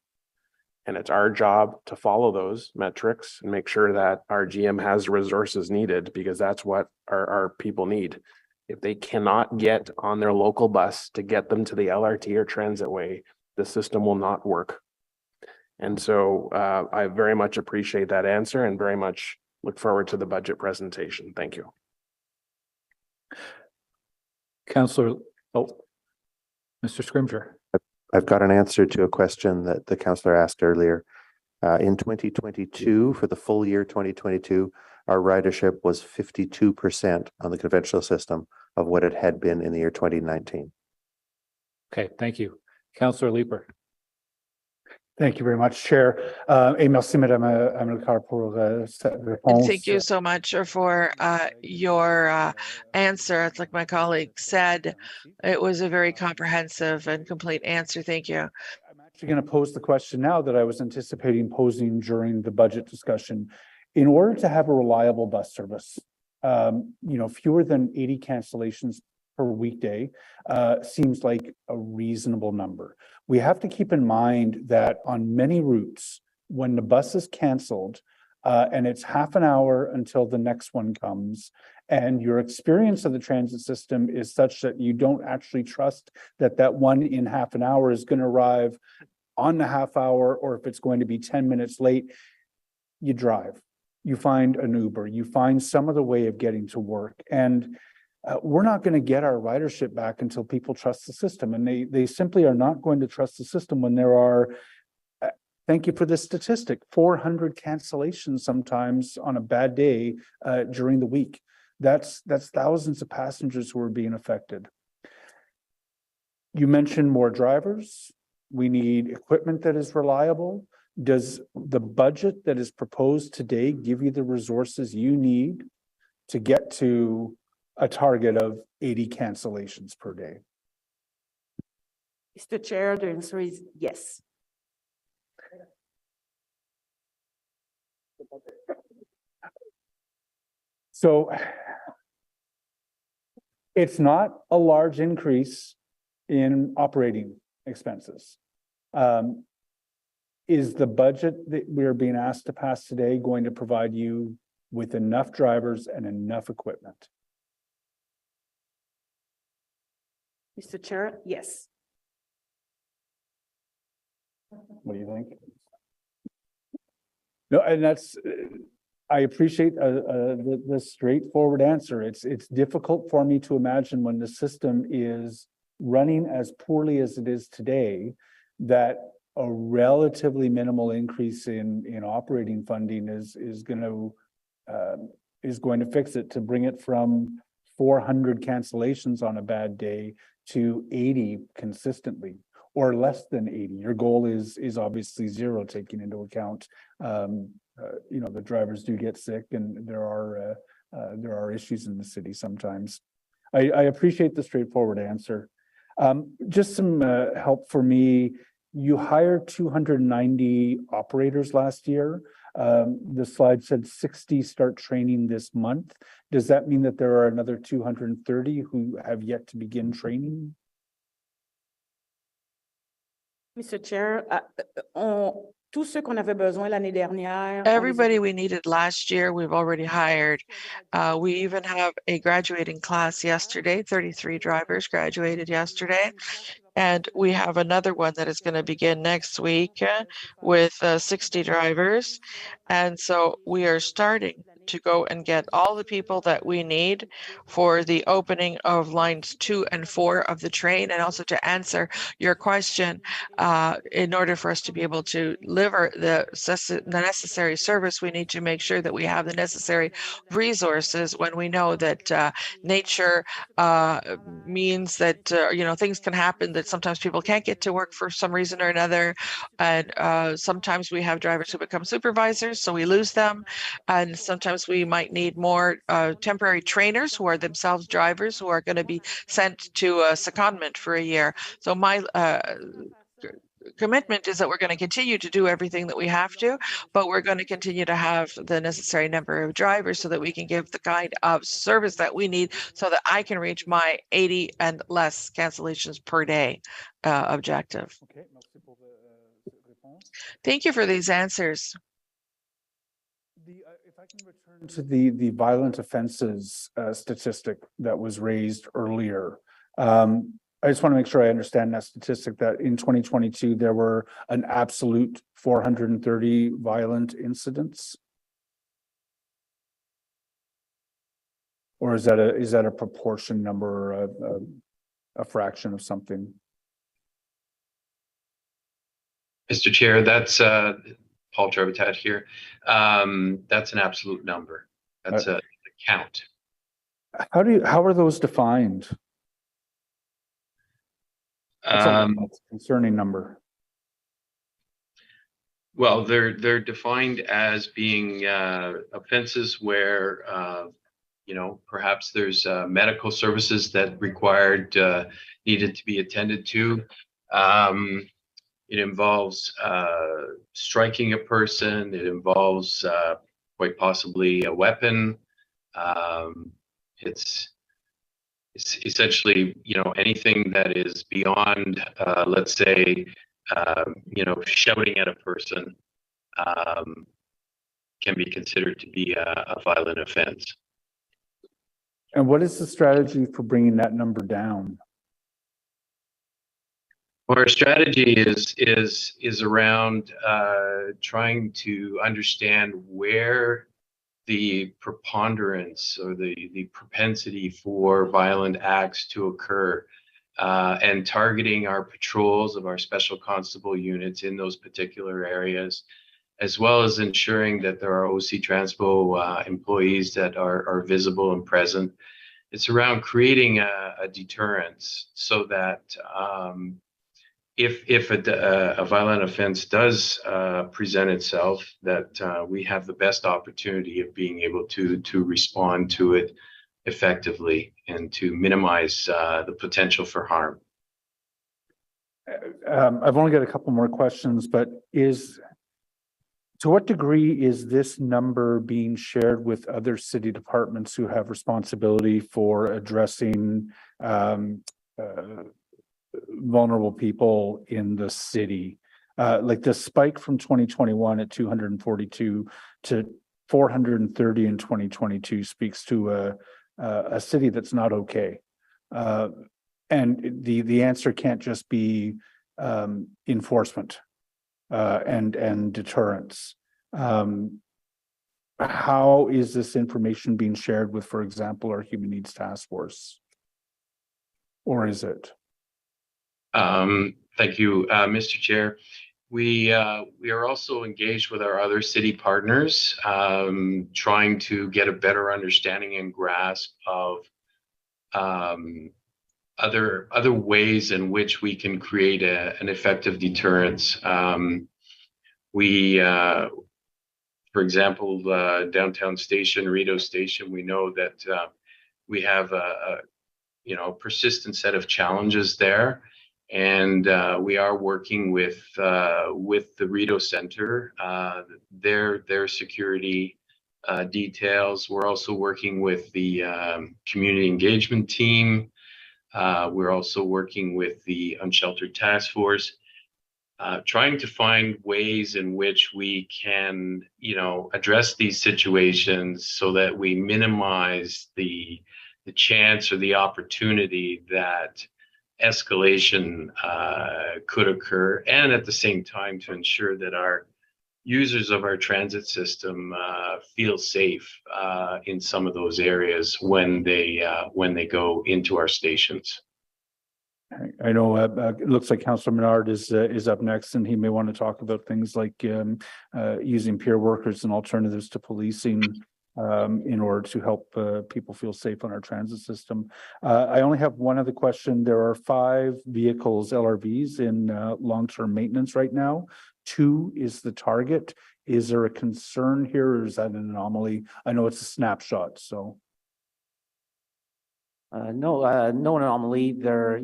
And it's our job to follow those metrics and make sure that our GM has the resources needed, because that's what our people need. If they cannot get on their local bus to get them to the LRT or transit way, the system will not work. And so I very much appreciate that answer and very much look forward to the budget presentation. Thank you. Councillor, Mr. Scrimgeour. I've got an answer to a question that the councillor asked earlier. In 2022, for the full year 2022, our ridership was 52% on the conventional system of what it had been in the year 2019. Okay, thank you. Councillor Leeper. Thank you very much, Chair. Et merci, Madame Amilcar, pour cette réponse. Thank you so much for your answer. It's like my colleague said, it was a very comprehensive and complete answer. Thank you. I'm actually going to pose the question now that I was anticipating posing during the budget discussion. In order to have a reliable bus service, fewer than 80 cancellations per weekday seems like a reasonable number. We have to keep in mind that on many routes, when the bus is canceled and it's half an hour until the next one comes, and your experience of the transit system is such that you don't actually trust that that one in half an hour is going to arrive on the half hour, or if it's going to be 10 minutes late, you drive. You find an Uber, you find some other way of getting to work. And we're not going to get our ridership back until people trust the system. And they simply are not going to trust the system when there are, thank you for this statistic, 400 cancellations sometimes on a bad day during the week. That's thousands of passengers who are being affected. You mentioned more drivers. We need equipment that is reliable. Does the budget that is proposed today give you the resources you need to get to a target of 80 cancellations per day? Mr. Chair, the answer is yes. So it's not a large increase in operating expenses. Is the budget that we're being asked to pass today going to provide you with enough drivers and enough equipment? Mr. Chair, yes. What do you think? No, and that's, I appreciate the straightforward answer. It's difficult for me to imagine when the system is running as poorly as it is today, that a relatively minimal increase in operating funding is going to fix it, to bring it from 400 cancellations on a bad day to 80 consistently, or less than 80. Your goal is obviously zero, taking into account the drivers do get sick, and there are issues in the city sometimes. I appreciate the straightforward answer. Just some help for me. You hired 290 operators last year. The slide said 60 start training this month. Does that mean that there are another 230 who have yet to begin training? Mr. Chair, tous ceux qu'on avait besoin l'année dernière. Everybody we needed last year, we've already hired. We even have a graduating class yesterday. 33 drivers graduated yesterday. And we have another one that is going to begin next week with 60 drivers. And so we are starting to go and get all the people that we need for the opening of lines 2 and 4 of the train. And also to answer your question, in order for us to be able to deliver the necessary service, we need to make sure that we have the necessary resources when we know that nature means that, things can happen, that sometimes people can't get to work for some reason or another. And sometimes we have drivers who become supervisors, so we lose them. And sometimes we might need more temporary trainers who are themselves drivers who are going to be sent to a secondment for a year. So my commitment is that we're going to continue to do everything that we have to, but we're going to continue to have the necessary number of drivers so that we can give the kind of service that we need so that I can reach my 80 and less cancellations per day objective. Thank you for these answers. If I can return to the violent offenses statistic that was raised earlier. I just want to make sure I understand that statistic that in 2022, there were an absolute 430 violent incidents. Or is that a proportion number or a fraction of something? Mr. Chair, that's Paul Trevitat here. That's an absolute number. That's a count. How are those defined? That's a concerning number. Well, they're defined as being offenses where perhaps there's medical services that needed to be attended to. It involves striking a person. It involves quite possibly a weapon. It's essentially, anything that is beyond, let's say, shouting at a person can be considered to be a violent offense. And what is the strategy for bringing that number down? Well, our strategy is around trying to understand where the preponderance or the propensity for violent acts to occur, and targeting our patrols of our special constable units in those particular areas, as well as ensuring that there are OC Transpo employees that are visible and present. It's around creating a deterrence so that if a violent offense does present itself, that we have the best opportunity of being able to respond to it effectively and to minimize the potential for harm. I've only got a couple more questions, but to what degree is this number being shared with other city departments who have responsibility for addressing vulnerable people in the city? Like the spike from 2021 at 242 to 430 in 2022 speaks to a city that's not okay. And the answer can't just be enforcement and deterrence. How is this information being shared with, for example, our Human Needs Task Force? Or is it? Thank you, Mr. Chair. We are also engaged with our other city partners, trying to get a better understanding and grasp of other ways in which we can create an effective deterrence. For example, downtown station, Rideau Station, we know that we have a persistent set of challenges there. And we are working with the Rideau Center, their security details. We're also working with the community engagement team. We're also working with the Unsheltered Task Force, trying to find ways in which we can, address these situations so that we minimize the chance or the opportunity that escalation could occur, and at the same time to ensure that our users of our transit system feel safe in some of those areas when they go into our stations. I know it looks like Councillor Menard is up next, and he may want to talk about things like using peer workers and alternatives to policing in order to help people feel safe on our transit system. I only have one other question. There are 5 vehicles, LRVs, in long-term maintenance right now. 2 is the target. Is there a concern here, or is that an anomaly? I know it's a snapshot, so. No anomaly there,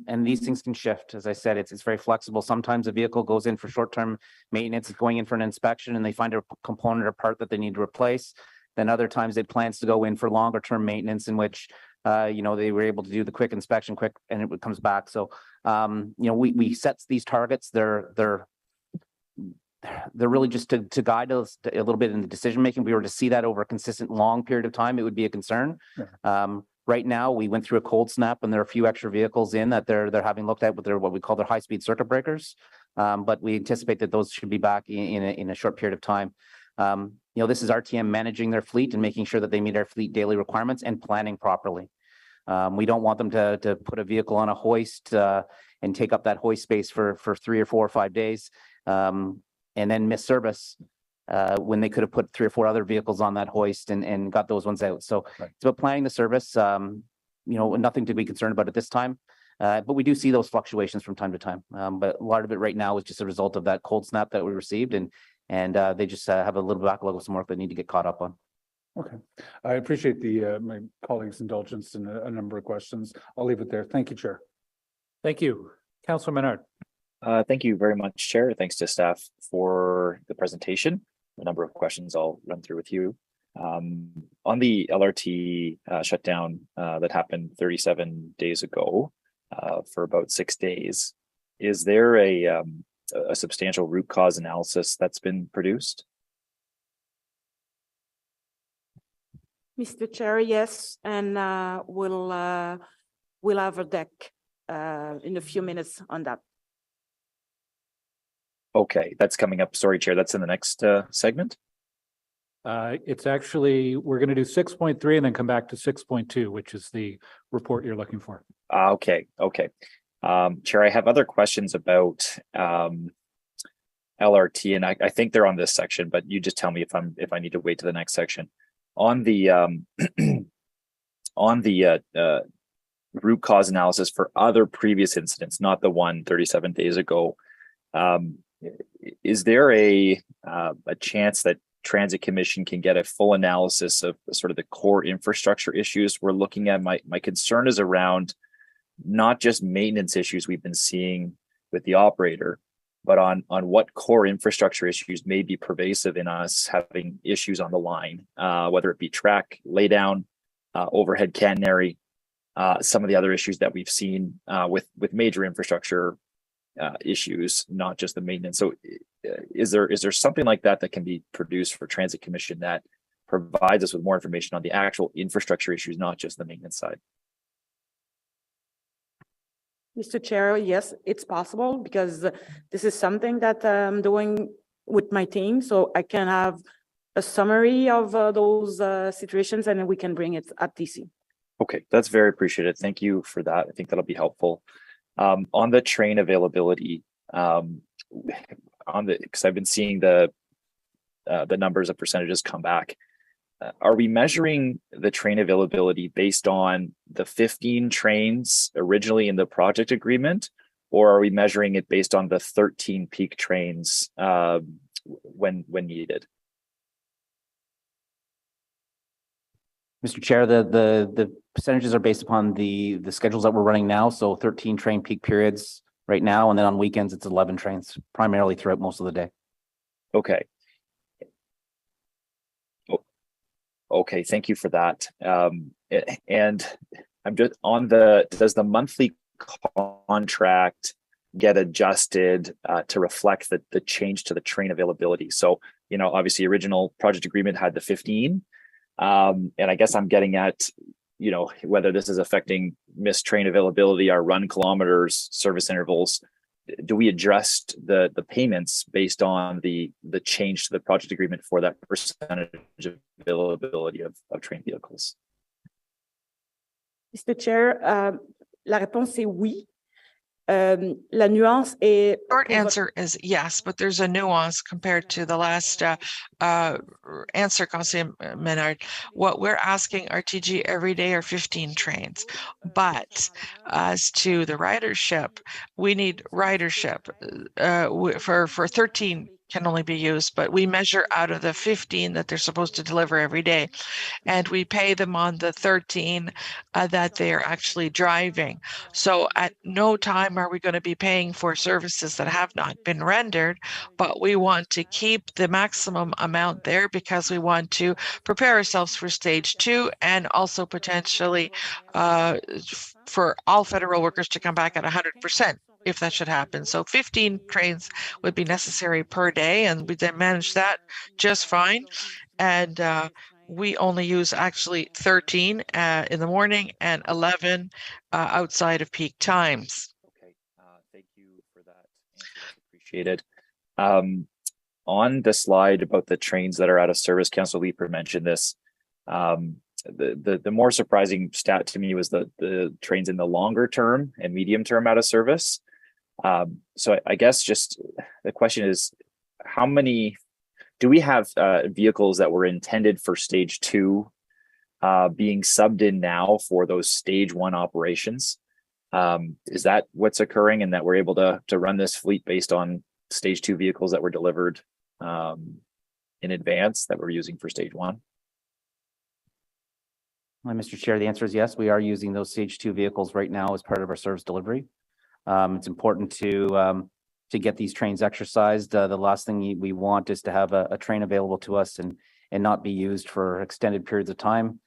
and these things can shift. As I said, it's very flexible. Sometimes a vehicle goes in for short-term maintenance, it's going in for an inspection and they find a component or part that they need to replace. Then other times it plans to go in for longer-term maintenance in which, they were able to do the quick inspection and it comes back. So, we set these targets. They're really just to guide us a little bit in the decision-making. If we were to see that over a consistent long period of time, it would be a concern. Yeah. Right now, we went through a cold snap and there are a few extra vehicles in that they're having looked at with what we call their high-speed circuit breakers. But we anticipate that those should be back in a short period of time. This is RTM managing their fleet and making sure that they meet our fleet daily requirements and planning properly. We don't want them to put a vehicle on a hoist and take up that hoist space for 3 or 4 or 5 days and then miss service when they could have put 3 or 4 other vehicles on that hoist and got those ones out. So It's about planning the service, nothing to be concerned about at this time. But we do see those fluctuations from time to time. But a lot of it right now is just a result of that cold snap that we received and they just have a little backlog of some work they need to get caught up on. Okay. I appreciate my colleagues' indulgence in a number of questions. I'll leave it there. Thank you, Chair. Thank you. Councillor Menard. Thank you very much, Chair. Thanks to staff for the presentation. A number of questions I'll run through with you. On the LRT shutdown that happened 37 days ago for about 6 days, is there a substantial root cause analysis that's been produced? Mr. Chair, yes, and we'll have a deck in a few minutes on that. Okay, that's coming up. Sorry, Chair, that's in the next segment. It's actually, we're going to do 6.3 and then come back to 6.2, which is the report you're looking for. Okay. Chair, I have other questions about LRT, and I think they're on this section, but you just tell me if I need to wait to the next section. On the root cause analysis for other previous incidents, not the one 37 days ago, is there a chance that Transit Commission can get a full analysis of sort of the core infrastructure issues we're looking at? My concern is around not just maintenance issues we've been seeing with the operator, but on what core infrastructure issues may be pervasive in us having issues on the line, whether it be track, laydown, overhead catenary, some of the other issues that we've seen with major infrastructure issues, not just the maintenance. So is there something like that can be produced for Transit Commission that provides us with more information on the actual infrastructure issues, not just the maintenance side? Mr. Chair, yes, it's possible because this is something that I'm doing with my team. So I can have a summary of those situations and then we can bring it at TC. Okay, that's very appreciated. Thank you for that. I think that'll be helpful. On the train availability, because I've been seeing the numbers of percentages come back. Are we measuring the train availability based on the 15 trains originally in the project agreement, or are we measuring it based on the 13 peak trains when needed? Mr. Chair, the percentages are based upon the schedules that we're running now. So 13 train peak periods right now, and then on weekends it's 11 trains, primarily throughout most of the day. Okay. Okay, thank you for that. And I'm just on does the monthly contract get adjusted to reflect the change to the train availability? So, obviously original project agreement had the 15. And I guess I'm getting at, whether this is affecting missed train availability, our run kilometers, service intervals. Do we adjust the payments based on the change to the project agreement for that percentage of availability of train vehicles? Mr. Chair, la réponse est oui. La nuance est... Short answer is yes, but there's a nuance compared to the last answer, Councillor Menard. What we're asking RTG every day are 15 trains, but as to the ridership, we need ridership for 13 can only be used, but we measure out of the 15 that they're supposed to deliver every day. And we pay them on the 13 that they are actually driving. So at no time are we going to be paying for services that have not been rendered, but we want to keep the maximum amount there because we want to prepare ourselves for stage 2 and also potentially for all federal workers to come back at 100% if that should happen. So 15 trains would be necessary per day, and we then manage that just fine. And we only use actually 13 in the morning and 11 outside of peak times. Okay, thank you for that answer. That's appreciated. On the slide about the trains that are out of service, Councillor Leeper mentioned this. The more surprising stat to me was the trains in the longer term and medium term out of service. So I guess just the question is, how many do we have vehicles that were intended for stage 2 being subbed in now for those stage 1 operations? Is that what's occurring, and that we're able to run this fleet based on stage 2 vehicles that were delivered in advance that we're using for stage 1? Well, Mr. Chair, the answer is yes. We are using those stage 2 vehicles right now as part of our service delivery. It's important to get these trains exercised. The last thing we want is to have a train available to us and not be used for extended periods of time.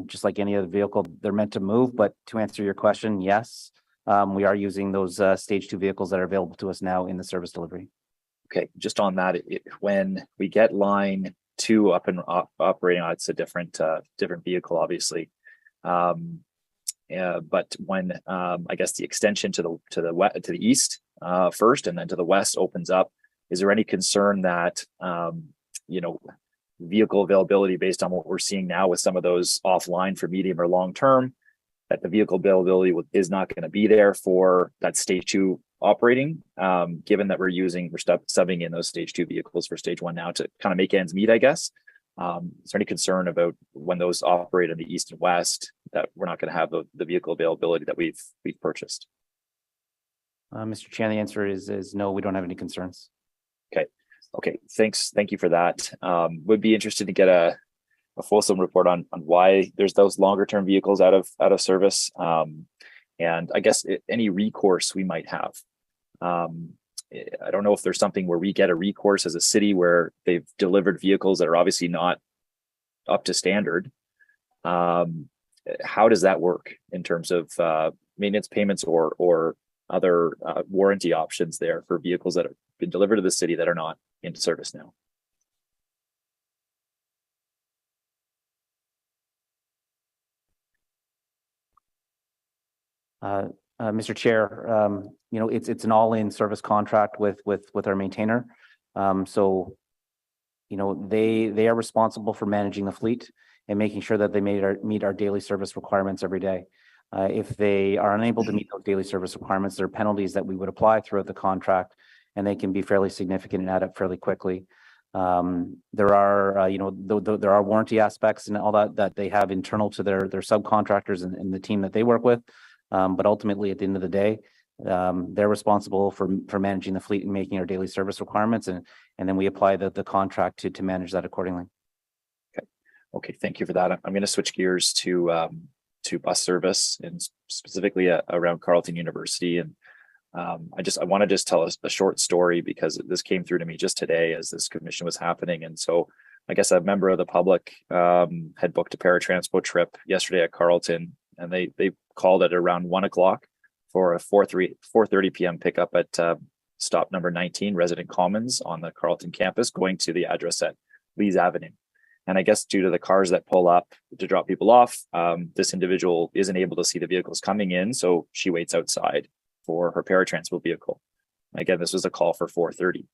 Just like any other vehicle, they're meant to move. But to answer your question, yes, we are using those stage 2 vehicles that are available to us now in the service delivery. Okay, just on that, when we get line 2 up and operating, it's a different vehicle, obviously. But when I guess the extension to the east first and then to the west opens up, is there any concern that vehicle availability based on what we're seeing now with some of those offline for medium or long term, that the vehicle availability is not going to be there for that stage 2 operating, given that we're subbing in those stage 2 vehicles for stage 1 now to kind of make ends meet, I guess? Is there any concern about when those operate in the east and west that we're not going to have the vehicle availability that we've purchased? Mr. Chan, the answer is no, we don't have any concerns. Okay, thanks. Thank you for that. Would be interested to get a fulsome report on why there's those longer term vehicles out of service, and I guess any recourse we might have. I don't know if there's something where we get a recourse as a city where they've delivered vehicles that are obviously not up to standard. How does that work in terms of maintenance payments or other warranty options there for vehicles that have been delivered to the city that are not in service now? Mr. Chair, it's an all-in service contract with our maintainer. So, they are responsible for managing the fleet and making sure that they meet our daily service requirements every day. If they are unable to meet those daily service requirements, there are penalties that we would apply throughout the contract, and they can be fairly significant and add up fairly quickly. There are, there are warranty aspects and all that they have internal to their subcontractors and the team that they work with. But ultimately, at the end of the day, they're responsible for managing the fleet and making our daily service requirements, and then we apply the contract to manage that accordingly. Okay, thank you for that. I'm going to switch gears to bus service and specifically around Carleton University. And I want to just tell us a short story because this came through to me just today as this commission was happening. And so I guess a member of the public had booked a paratransport trip yesterday at Carleton, and they called at around 1 o'clock for a 4:30 p.m. pickup at stop number 19, Resident Commons on the Carleton campus, going to the address at Lees Avenue. And I guess due to the cars that pull up to drop people off, this individual isn't able to see the vehicles coming in, so she waits outside for her paratransport vehicle. Again, this was a call for 4:30.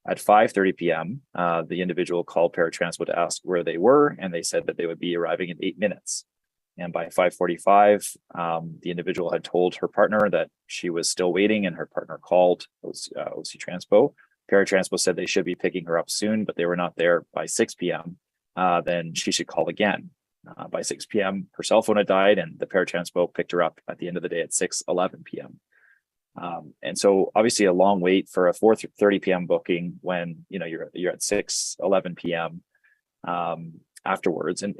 At 5:30 p.m., the individual called paratransport to ask where they were, and they said that they would be arriving in 8 minutes. And by 5:45, the individual had told her partner that she was still waiting, and her partner called OC Transpo. Paratransport said they should be picking her up soon, but they were not there by 6 p.m. Then she should call again. By 6 p.m., her cell phone had died, and the paratransport picked her up at the end of the day at 6:11 p.m. And so obviously a long wait for a 4:30 p.m. booking when, you know, you're at 6:11 p.m. Afterwards. And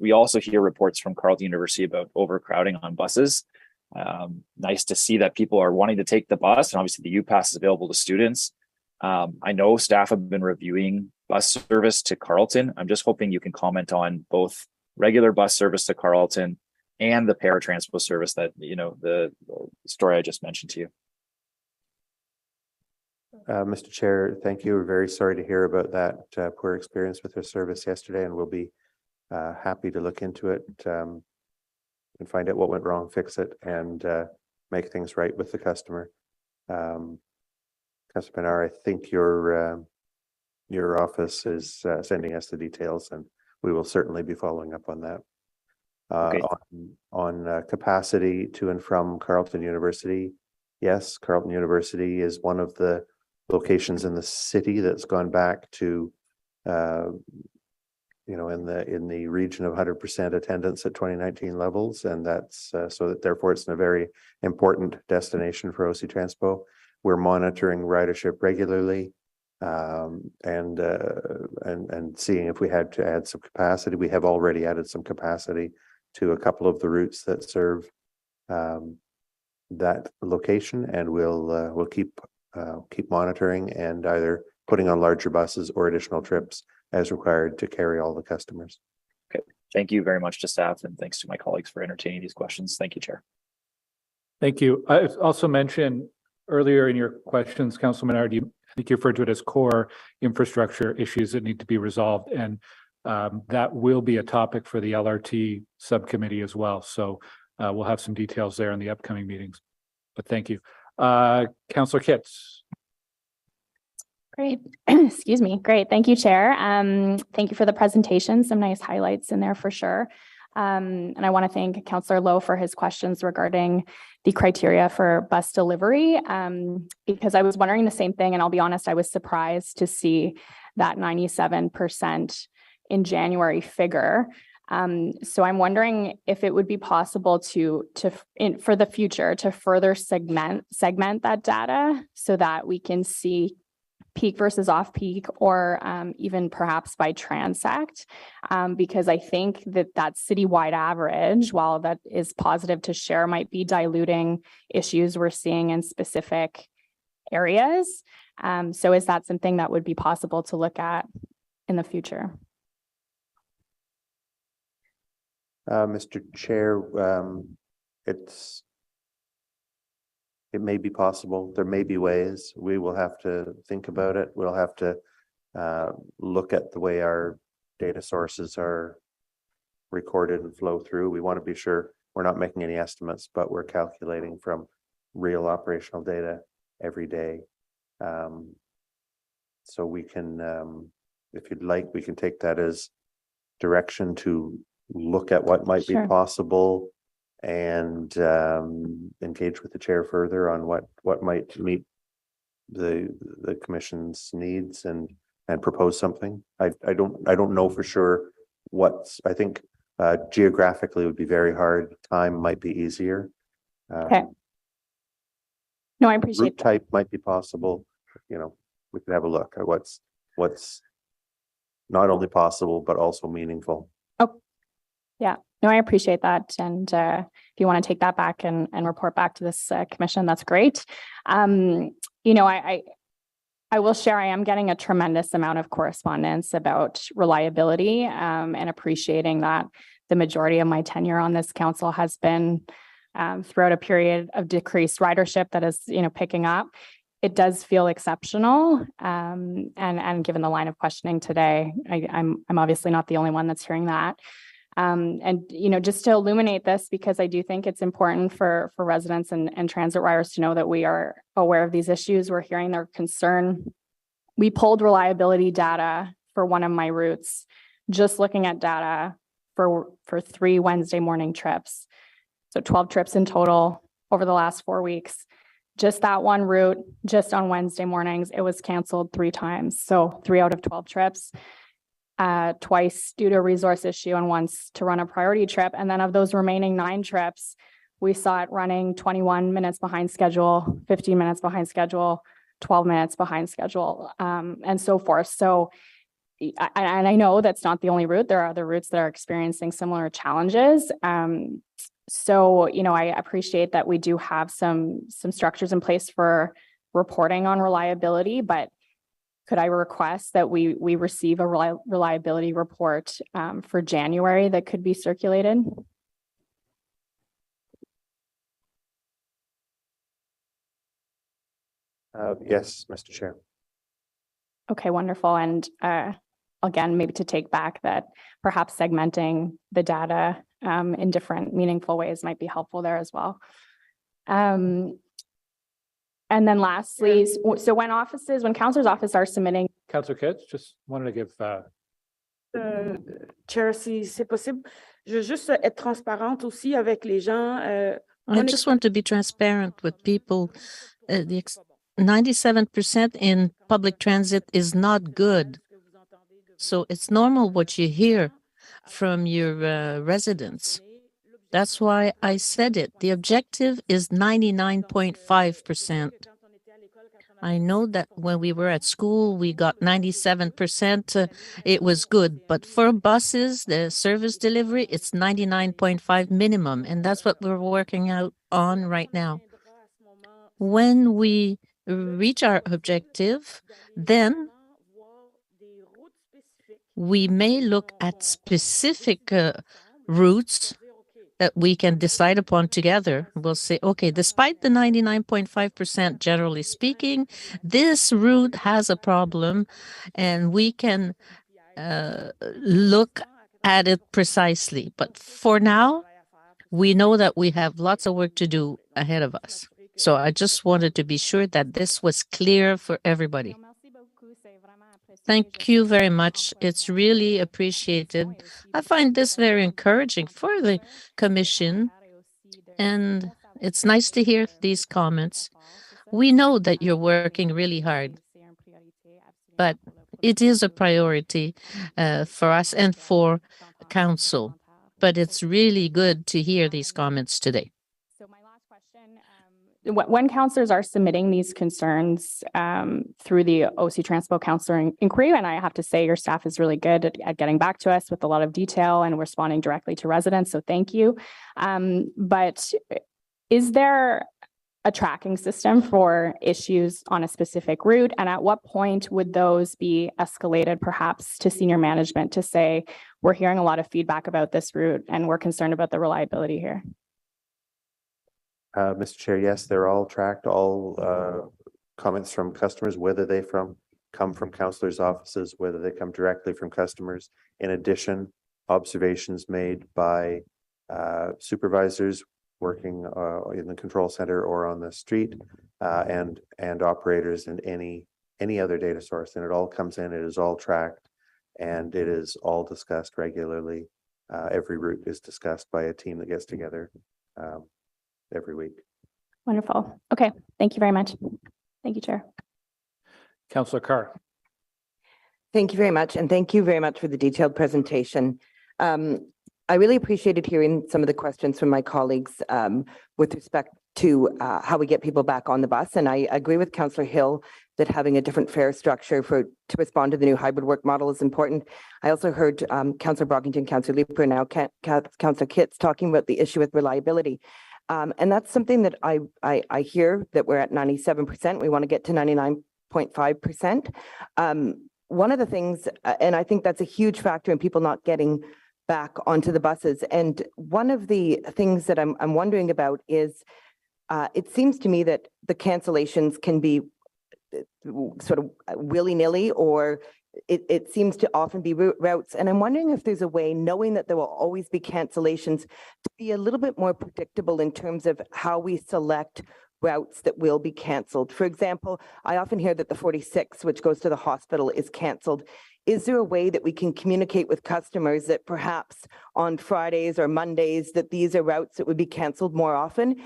we also hear reports from Carleton University about overcrowding on buses. Nice to see that people are wanting to take the bus, and obviously the UPass is available to students. I know staff have been reviewing bus service to Carleton. I'm just hoping you can comment on both regular bus service to Carleton and the paratransport service that, you know, the story I just mentioned to you. Mr. Chair, thank you. We're very sorry to hear about that poor experience with their service yesterday, and we'll be happy to look into it and find out what went wrong, fix it, and make things right with the customer. Councilor Pinar, I think your office is sending us the details, and we will certainly be following up on that. Okay. On capacity to and from Carleton University, yes, Carleton University is one of the locations in the city that's gone back to, you know, in the region of 100% attendance at 2019 levels, and that's so that therefore it's a very important destination for OC Transpo. We're monitoring ridership regularly and seeing if we had to add some capacity. We have already added some capacity to a couple of the routes that serve that location, and we'll keep monitoring and either putting on larger buses or additional trips as required to carry all the customers. Okay, thank you very much to staff, and thanks to my colleagues for entertaining these questions. Thank you, Chair. Thank you. I also mentioned earlier in your questions, Councilman Menard, I think you referred to it as core infrastructure issues that need to be resolved, and that will be a topic for the LRT subcommittee as well. So we'll have some details there in the upcoming meetings. But thank you. Councillor Kitts. Great. Excuse me. Great. Thank you, Chair. Thank you for the presentation. Some nice highlights in there for sure. And I want to thank Councillor Lowe for his questions regarding the criteria for bus delivery, because I was wondering the same thing. And I'll be honest, I was surprised to see that 97% in January figure. So I'm wondering if it would be possible for the future to further segment that data so that we can see peak versus off peak, or even perhaps by transect, because I think that citywide average, while that is positive to share, might be diluting issues we're seeing in specific areas. So is that something that would be possible to look at in the future? Mr. Chair, it may be possible. There may be ways. We will have to think about it. We'll have to look at the way our data sources are recorded and flow through. We want to be sure we're not making any estimates, but we're calculating from real operational data every day. So we can, if you'd like, we can take that as direction to look at what might be possible and engage with the chair further on what might meet the commission's needs and propose something. I don't know for sure I think geographically it would be very hard. Time might be easier. Okay. No, I appreciate route type might be possible. You know, we could have a look at what's not only possible but also meaningful. Oh, yeah. No, I appreciate that. And if you want to take that back and report back to this commission, that's great. You know, I will share, I am getting a tremendous amount of correspondence about reliability, and appreciating that the majority of my tenure on this council has been throughout a period of decreased ridership that is, you know, picking up. It does feel exceptional. And given the line of questioning today, I'm obviously not the only one that's hearing that. And, you know, just to illuminate this, because I do think it's important for residents and transit riders to know that we are aware of these issues. We're hearing their concern. We pulled reliability data for one of my routes, just looking at data for 3 Wednesday morning trips. So 12 trips in total over the last 4 weeks. Just that one route, just on Wednesday mornings, it was canceled 3 times. So 3 out of 12 trips. Twice due to a resource issue and once to run a priority trip. And then of those remaining 9 trips, we saw it running 21 minutes behind schedule, 15 minutes behind schedule, 12 minutes behind schedule, and so forth. So, and I know that's not the only route. There are other routes that are experiencing similar challenges. So, I appreciate that we do have some structures in place for reporting on reliability, but could I request that we receive a reliability report for January that could be circulated? Yes, Mr. Chair. Okay, wonderful. And again, maybe to take back that perhaps segmenting the data in different meaningful ways might be helpful there as well. And then lastly, so when councilors' offices are submitting. Councillor Kitts, just wanted to give. Chair, si c'est possible, je veux juste être transparente aussi avec les gens. I just want to be transparent with people. The 97% in public transit is not good. So it's normal what you hear from your residents. That's why I said it. The objective is 99.5%. I know that when we were at school, we got 97%. It was good. But for buses, the service delivery, it's 99.5 minimum. And that's what we're working out on right now. When we reach our objective, then we may look at specific routes that we can decide upon together. We'll say, okay, despite the 99.5%, generally speaking, this route has a problem, and we can look at it precisely. But for now, we know that we have lots of work to do ahead of us. So I just wanted to be sure that this was clear for everybody. Thank you very much. It's really appreciated. I find this very encouraging for the commission, and it's nice to hear these comments. We know that you're working really hard, but it is a priority for us and for council. But it's really good to hear these comments today. When councillors are submitting these concerns through the OC Transpo Councillor Inquiry, and I have to say your staff is really good at getting back to us with a lot of detail and responding directly to residents, so thank you. But is there a tracking system for issues on a specific route? And at what point would those be escalated perhaps to senior management to say, we're hearing a lot of feedback about this route and we're concerned about the reliability here? Mr. Chair, yes, they're all tracked, all comments from customers, whether they come from councillors' offices, whether they come directly from customers. In addition, observations made by supervisors working in the control center or on the street, and operators and any other data source. And it all comes in, it is all tracked, and it is all discussed regularly. Every route is discussed by a team that gets together every week. Wonderful. Okay. Thank you very much. Thank you, Chair. Councillor Carr. Thank you very much. And thank you very much for the detailed presentation. I really appreciated hearing some of the questions from my colleagues with respect to how we get people back on the bus. And I agree with Councillor Hill that having a different fare structure to respond to the new hybrid work model is important. I also heard Councillor Brockington, Councillor Leeper, now Councillor Kitts talking about the issue with reliability. And that's something that I hear that we're at 97%. We want to get to 99.5%. One of the things, and I think that's a huge factor in people not getting back onto the buses. And one of the things that I'm wondering about is, it seems to me that the cancellations can be sort of willy-nilly, or it seems to often be routes. And I'm wondering if there's a way, knowing that there will always be cancellations, to be a little bit more predictable in terms of how we select routes that will be canceled. For example, I often hear that the 46, which goes to the hospital, is canceled. Is there a way that we can communicate with customers that perhaps on Fridays or Mondays that these are routes that would be canceled more often?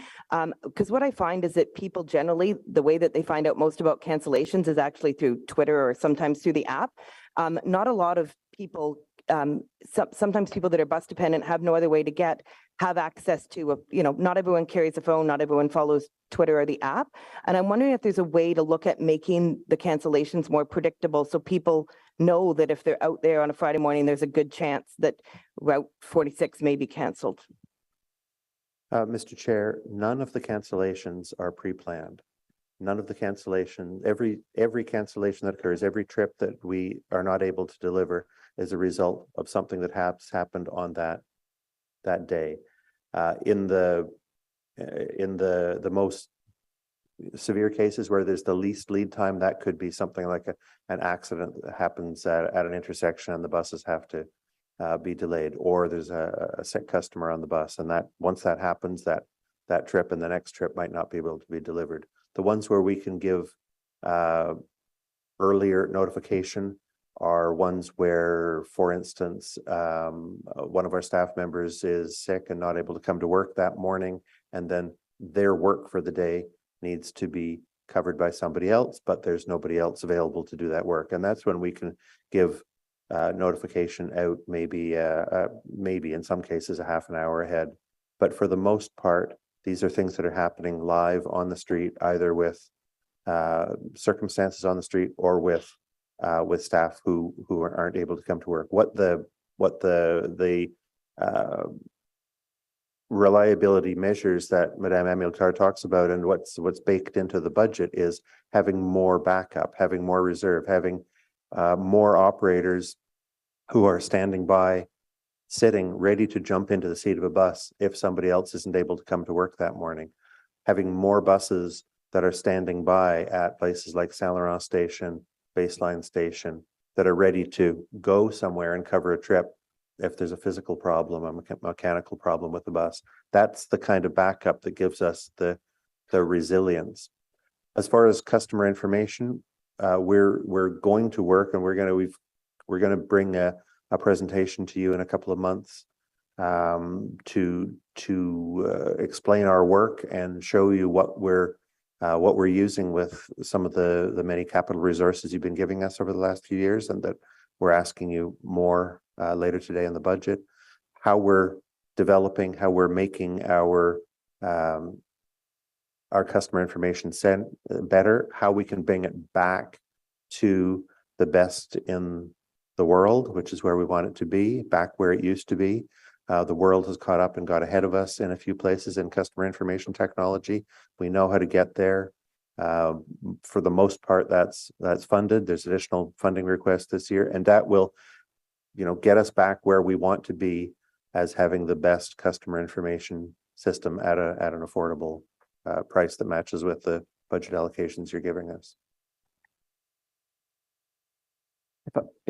Because what I find is that people generally, the way that they find out most about cancellations is actually through Twitter or sometimes through the app. Not a lot of people sometimes people that are bus dependent have no other way to have access to not everyone carries a phone, not everyone follows Twitter or the app. And I'm wondering if there's a way to look at making the cancellations more predictable so people know that if they're out there on a Friday morning, there's a good chance that Route 46 may be canceled. Mr. Chair, none of the cancellations are pre-planned. None of the cancellation, every cancellation that occurs, every trip that we are not able to deliver is a result of something that has happened on that day. In the most severe cases where there's the least lead time, that could be something like an accident that happens at an intersection and the buses have to be delayed, or there's a sick customer on the bus, and that once that happens, that trip and the next trip might not be able to be delivered. The ones where we can give earlier notification are ones where, for instance, one of our staff members is sick and not able to come to work that morning, and then their work for the day needs to be covered by somebody else, but there's nobody else available to do that work. And that's when we can give notification out, maybe in some cases a half an hour ahead. But for the most part, these are things that are happening live on the street, either with circumstances on the street or with staff who aren't able to come to work. What the reliability measures that Madame Amilcar talks about and what's baked into the budget is having more backup, having more reserve, having more operators who are standing by, sitting ready to jump into the seat of a bus if somebody else isn't able to come to work that morning, having more buses that are standing by at places like Saint Laurent Station, Baseline Station, that are ready to go somewhere and cover a trip if there's a physical problem, a mechanical problem with the bus. That's the kind of backup that gives us the resilience. As far as customer information, we're going to work, and we're going to bring a presentation to you in a couple of months to explain our work and show you what we're using with some of the many capital resources you've been giving us over the last few years, and that we're asking you more later today in the budget, how we're developing, how we're making our customer information better, how we can bring it back to the best in the world, which is where we want it to be, back where it used to be. The world has caught up and got ahead of us in a few places in customer information technology. We know how to get there. For the most part, that's funded. There's additional funding requests this year, and that will, get us back where we want to be as having the best customer information system at an affordable price that matches with the budget allocations you're giving us.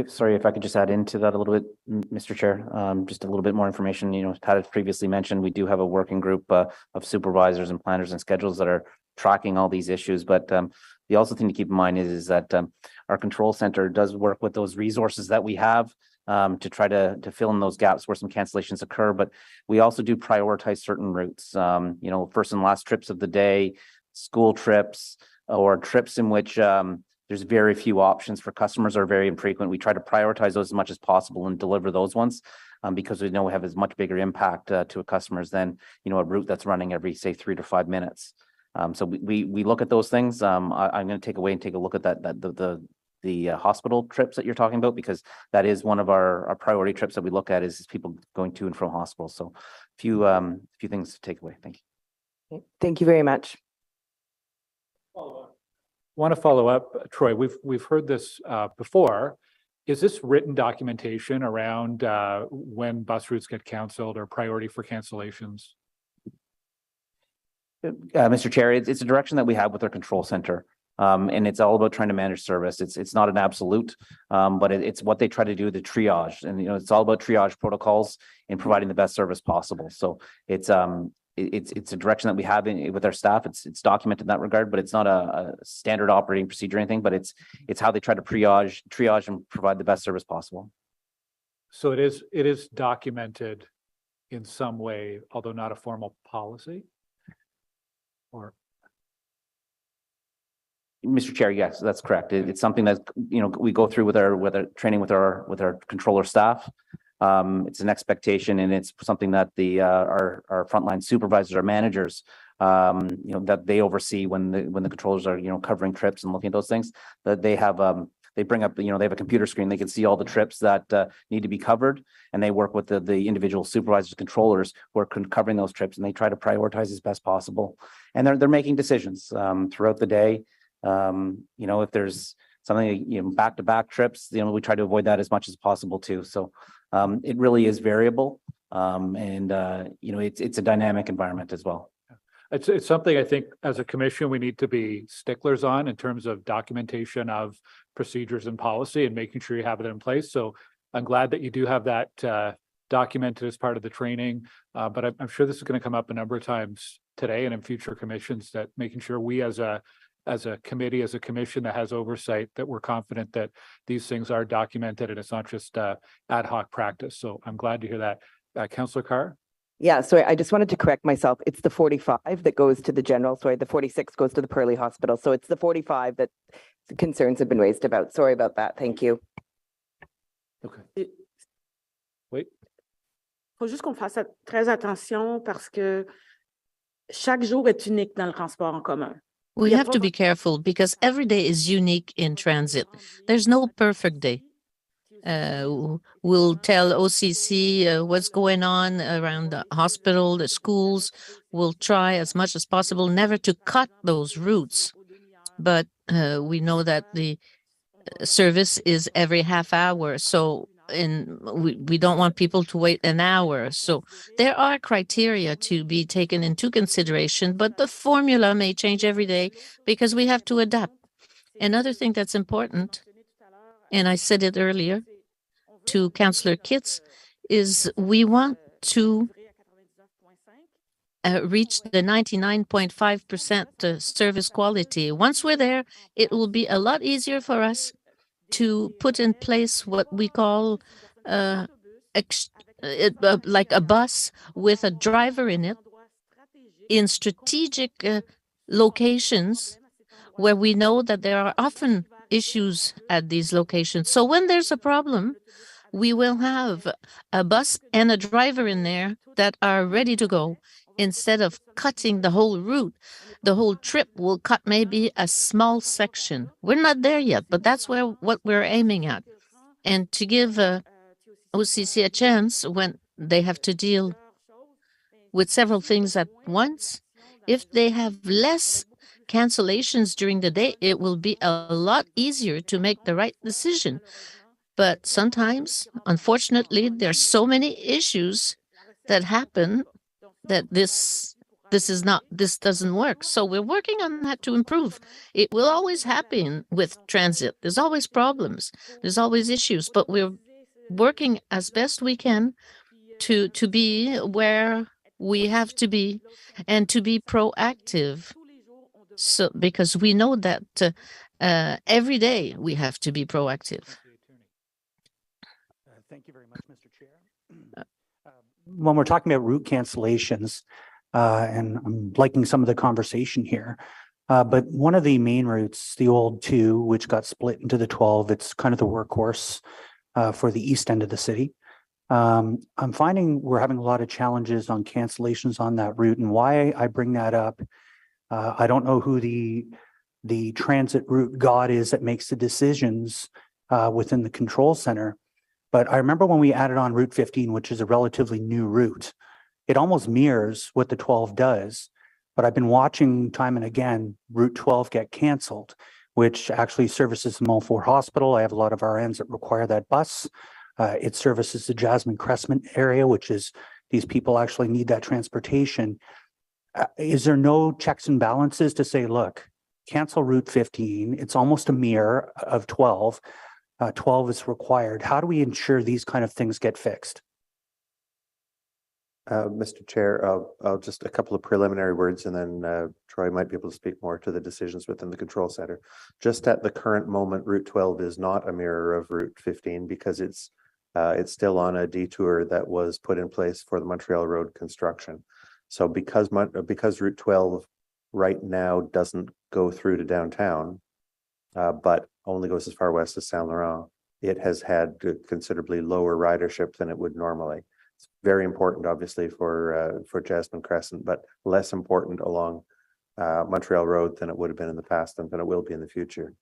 Sorry, if I could just add into that a little bit, Mr. Chair, just a little bit more information. Pat had previously mentioned, we do have a working group of supervisors and planners and schedules that are tracking all these issues. But the also thing to keep in mind is that our control center does work with those resources that we have to try to fill in those gaps where some cancellations occur. But we also do prioritize certain routes, first and last trips of the day, school trips, or trips in which there's very few options for customers, are very infrequent. We try to prioritize those as much as possible and deliver those ones because we know we have as much bigger impact to a customers than a route that's running every, say, 3 to 5 minutes. So we look at those things. I'm going to take a look at the hospital trips that you're talking about, because that is one of our priority trips that we look at is people going to and from hospitals. So a few things to take away. Thank you. Thank you very much. Want to follow up, Troy? We've heard this before. Is this written documentation around when bus routes get canceled or priority for cancellations? Mr. Chair, it's a direction that we have with our control center, and it's all about trying to manage service. It's not an absolute, but it's what they try to do, the triage, and it's all about triage protocols and providing the best service possible. So it's a direction that we have with our staff. It's documented in that regard, but it's not a standard operating procedure or anything, but it's how they try to triage and provide the best service possible. So it is documented in some way, although not a formal policy? Or Mr. Chair, yes, that's correct. It's something that, we go through with our training with our controller staff. It's an expectation, and it's something that our frontline supervisors, our managers, that they oversee when the controllers are, covering trips and looking at those things, that they have, they bring up, they have a computer screen, they can see all the trips that need to be covered, and they work with the individual supervisors, controllers who are covering those trips, and they try to prioritize as best possible. And they're making decisions throughout the day. If there's something, back-to-back trips, we try to avoid that as much as possible too. So it really is variable. It's a dynamic environment as well. It's something I think as a commission, we need to be sticklers on in terms of documentation of procedures and policy and making sure you have it in place. So I'm glad that you do have that documented as part of the training. But I'm sure this is going to come up a number of times today and in future commissions, that making sure we as a committee, as a commission that has oversight, that we're confident that these things are documented and it's not just ad hoc practice. So I'm glad to hear that. Councillor Carr? Yeah, so I just wanted to correct myself. It's the 45 that goes to the general, sorry, the 46 goes to the Pearly Hospital. So it's the 45 that concerns have been raised about. Sorry about that. Thank you. Okay. Wait. Faut juste qu'on fasse très attention parce que chaque jour est unique dans le transport en commun. We have to be careful because every day is unique in transit. There's no perfect day. We'll tell OCC what's going on around the hospital, the schools. We'll try as much as possible never to cut those routes. But we know that the service is every half hour. So we don't want people to wait an hour. So there are criteria to be taken into consideration, but the formula may change every day because we have to adapt. Another thing that's important, and I said it earlier to Councillor Kitts, is we want to reach the 99.5% service quality. Once we're there, it will be a lot easier for us to put in place what we call like a bus with a driver in it in strategic locations where we know that there are often issues at these locations. So when there's a problem, we will have a bus and a driver in there that are ready to go. Instead of cutting the whole route, the whole trip will cut maybe a small section. We're not there yet, but that's what we're aiming at. And to give OCC a chance when they have to deal with several things at once, if they have less cancellations during the day, it will be a lot easier to make the right decision. But sometimes, unfortunately, there's so many issues that happen that this doesn't work. So we're working on that to improve. It will always happen with transit. There's always problems. There's always issues, but we're working as best we can to be where we have to be and to be proactive. So because we know that every day we have to be proactive. Thank you very much, Mr. Chair. When we're talking about route cancellations, and I'm liking some of the conversation here, but one of the main routes, the old 2, which got split into the 12, it's kind of the workhorse for the east end of the city. I'm finding we're having a lot of challenges on cancellations on that route, and why I bring that up, I don't know who the transit route god is that makes the decisions within the control center. But I remember when we added on Route 15, which is a relatively new route, it almost mirrors what the 12 does. But I've been watching time and again, Route 12 get canceled, which actually services the Mulford Hospital. I have a lot of RNs that require that bus. It services the Jasmine Cressman area, which is these people actually need that transportation. Is there no checks and balances to say, look, cancel Route 15. It's almost a mirror of 12. 12 is required. How do we ensure these kind of things get fixed? Mr. Chair, I'll just a couple of preliminary words, and then Troy might be able to speak more to the decisions within the control center. Just at the current moment, Route 12 is not a mirror of Route 15 because it's still on a detour that was put in place for the Montreal Road construction. So because Route 12 right now doesn't go through to downtown, but only goes as far west as Saint Laurent. It has had considerably lower ridership than it would normally. It's very important, obviously, for Jasmine Crescent, but less important along Montreal Road than it would have been in the past and than it will be in the future.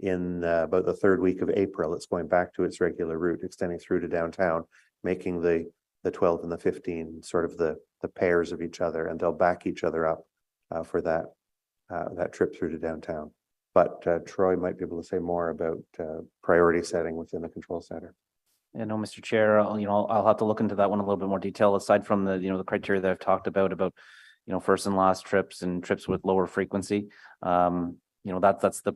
In about the third week of April, it's going back to its regular route, extending through to downtown, making the 12 and the 15 sort of the pairs of each other, and they'll back each other up for that trip through to downtown. But Troy might be able to say more about priority setting within the control center. Yeah, no, Mr. Chair, I'll have to look into that one in a little bit more detail, aside from the, the criteria that I've talked about, first and last trips and trips with lower frequency. That's the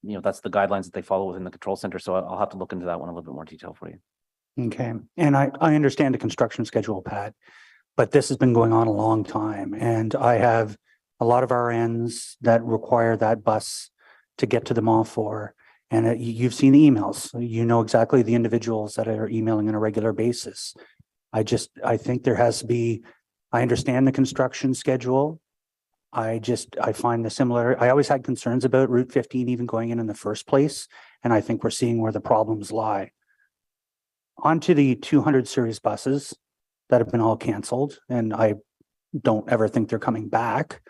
guidelines that they follow within the control center. So I'll have to look into that one in a little bit more detail for you. Okay. And I understand the construction schedule, Pat, but this has been going on a long time. And I have a lot of RNs that require that bus to get to the mall for. And you've seen the emails. You know exactly the individuals that are emailing on a regular basis. I think there has to be, I understand the construction schedule. I find the similar, I always had concerns about Route 15 even going in the first place. And I think we're seeing where the problems lie. Onto the 200 series buses that have been all canceled, and I don't ever think they're coming back.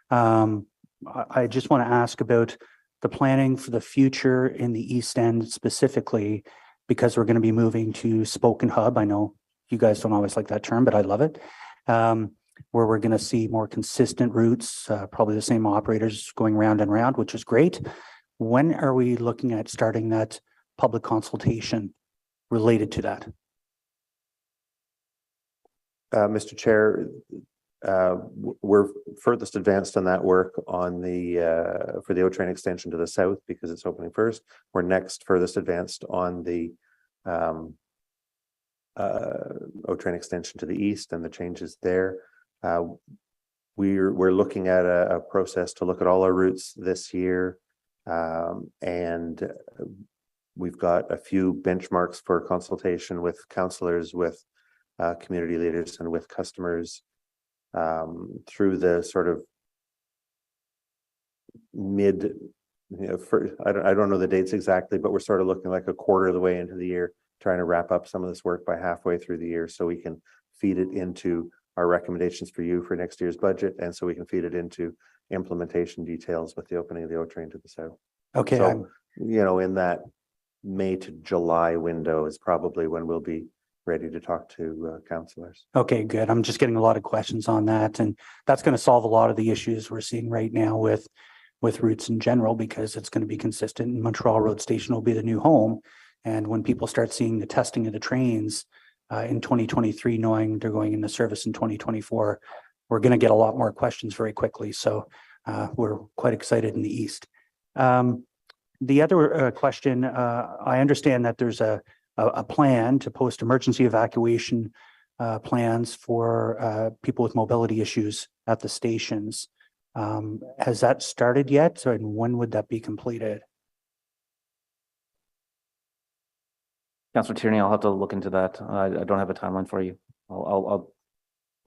I just want to ask about the planning for the future in the East End specifically, because we're going to be moving to Spoke and Hub. I know you guys don't always like that term, but I love it. Where we're going to see more consistent routes, probably the same operators going round and round, which is great. When are we looking at starting that public consultation related to that? Mr. Chair, we're furthest advanced on that work on for the O train extension to the south, because it's opening first. We're next furthest advanced on the O train extension to the east and the changes there. We're looking at a process to look at all our routes this year, and we've got a few benchmarks for consultation with councillors, with community leaders, and with customers through the sort of mid, I don't know the dates exactly, but we're sort of looking like a quarter of the way into the year, trying to wrap up some of this work by halfway through the year, so we can feed it into our recommendations for you for next year's budget, and so we can feed it into implementation details with the opening of the O train to the south. Okay. So, in that May to July window is probably when we'll be ready to talk to councillors. Okay, good. I'm just getting a lot of questions on that, and that's going to solve a lot of the issues we're seeing right now with routes in general, because it's going to be consistent. And Montreal Road Station will be the new home. And when people start seeing the testing of the trains in 2023, knowing they're going into service in 2024, we're going to get a lot more questions very quickly. So we're quite excited in the East. The other question, I understand that there's a plan to post emergency evacuation plans for people with mobility issues at the stations. Has that started yet? And when would that be completed? Councillor Tierney, I'll have to look into that. I don't have a timeline for you. I'll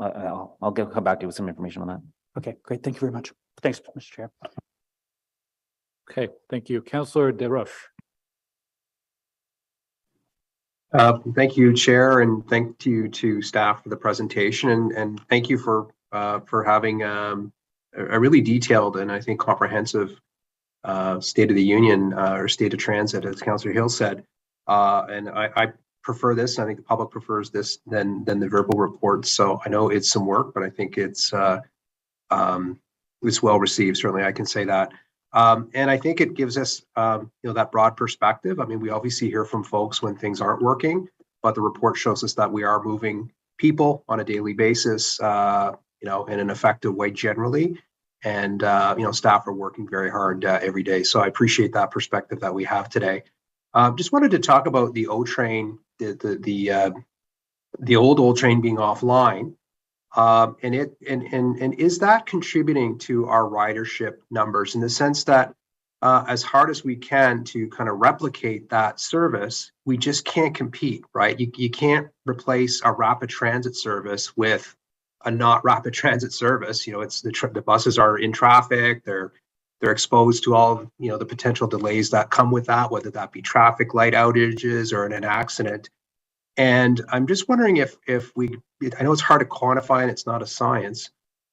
come back to you with some information on that. Okay, great. Thank you very much. Thanks, Mr. Chair. Okay, thank you. Councillor Desroches. Thank you, Chair, and thank you to staff for the presentation, and thank you for having a really detailed and I think comprehensive State of the Union or State of Transit, as Councillor Hill said. And I prefer this, and I think the public prefers this than the verbal reports. So I know it's some work, but I think it's well received. Certainly, I can say that. And I think it gives us, that broad perspective. I mean, we obviously hear from folks when things aren't working, but the report shows us that we are moving people on a daily basis, in an effective way generally. And, staff are working very hard every day. So I appreciate that perspective that we have today. Just wanted to talk about the O train, the old train being offline. And is that contributing to our ridership numbers, in the sense that as hard as we can to kind of replicate that service, we just can't compete, right? You can't replace a rapid transit service with a not rapid transit service. It's the buses are in traffic, they're they're exposed to all, the potential delays that come with that, whether that be traffic light outages or in an accident. And I'm just wondering if I know it's hard to quantify and it's not a science,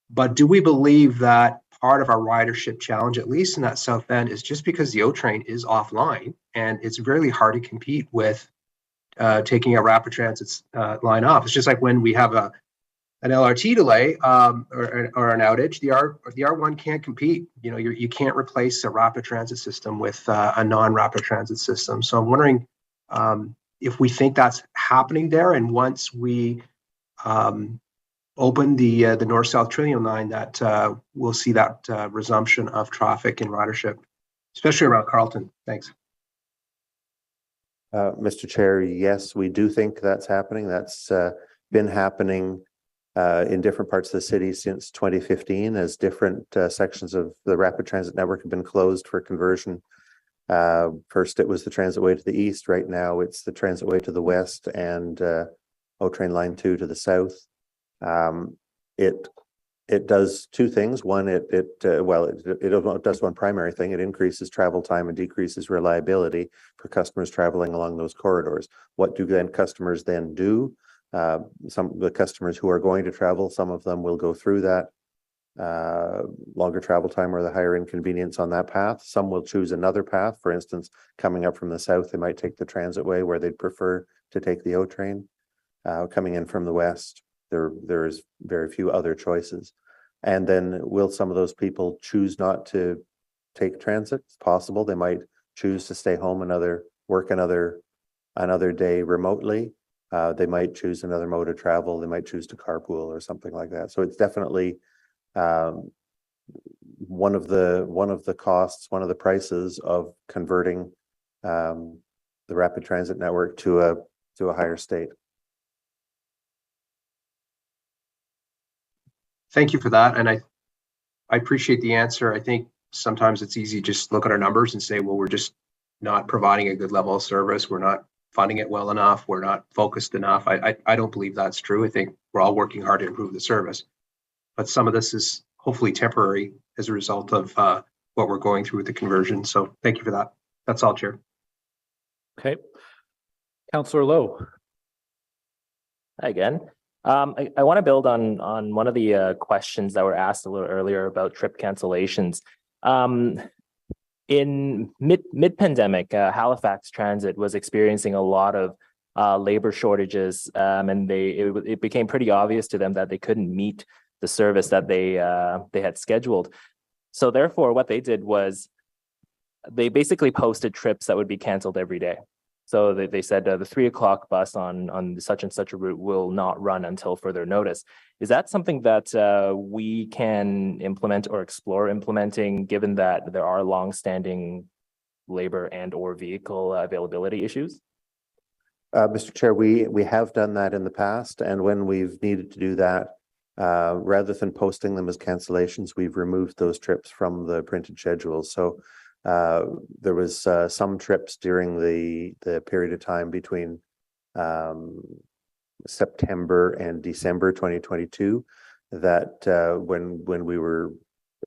but do we believe that part of our ridership challenge, at least in that South End, is just because the O train is offline and it's really hard to compete with taking a rapid transit line off. It's just like when we have an LRT delay or an outage, the R1 can't compete. You can't replace a rapid transit system with a non-rapid transit system. So I'm wondering if we think that's happening there, and once we open the north-south Trillium line, that we'll see that resumption of traffic and ridership, especially around Carleton. Thanks. Mr. Chair, yes, we do think that's happening. That's been happening in different parts of the city since 2015, as different sections of the rapid transit network have been closed for conversion. First, it was the transitway to the east. Right now, it's the transitway to the west and O Train Line 2 to the south. It does two things. One, it does one primary thing. It increases travel time and decreases reliability for customers traveling along those corridors. What do then customers then do? Some of the customers who are going to travel, some of them will go through that longer travel time or the higher inconvenience on that path. Some will choose another path. For instance, coming up from the south, they might take the transitway where they'd prefer to take the O train. Coming in from the west, there's very few other choices. And then will some of those people choose not to take transit? It's possible. They might choose to stay home work another day remotely. They might choose another mode of travel. They might choose to carpool or something like that. So it's definitely one of the costs, one of the prices of converting the rapid transit network to a higher state. Thank you for that. And I appreciate the answer. I think sometimes it's easy to just look at our numbers and say, well, we're just not providing a good level of service. We're not funding it well enough. We're not focused enough. I don't believe that's true. I think we're all working hard to improve the service. But some of this is hopefully temporary as a result of what we're going through with the conversion. So thank you for that. That's all, Chair. Okay. Councillor Lowe. Hi again. I want to build on one of the questions that were asked a little earlier about trip cancellations. In mid-pandemic, Halifax Transit was experiencing a lot of labor shortages, and it became pretty obvious to them that they couldn't meet the service that they had scheduled. So therefore, what they did was they basically posted trips that would be canceled every day. So they said the 3 o'clock bus on such and such a route will not run until further notice. Is that something that we can implement or explore implementing, given that there are longstanding labor and or vehicle availability issues? Mr. Chair, we have done that in the past, and when we've needed to do that, rather than posting them as cancellations, we've removed those trips from the printed schedules. So there was some trips during the period of time between September and December 2022 that when we were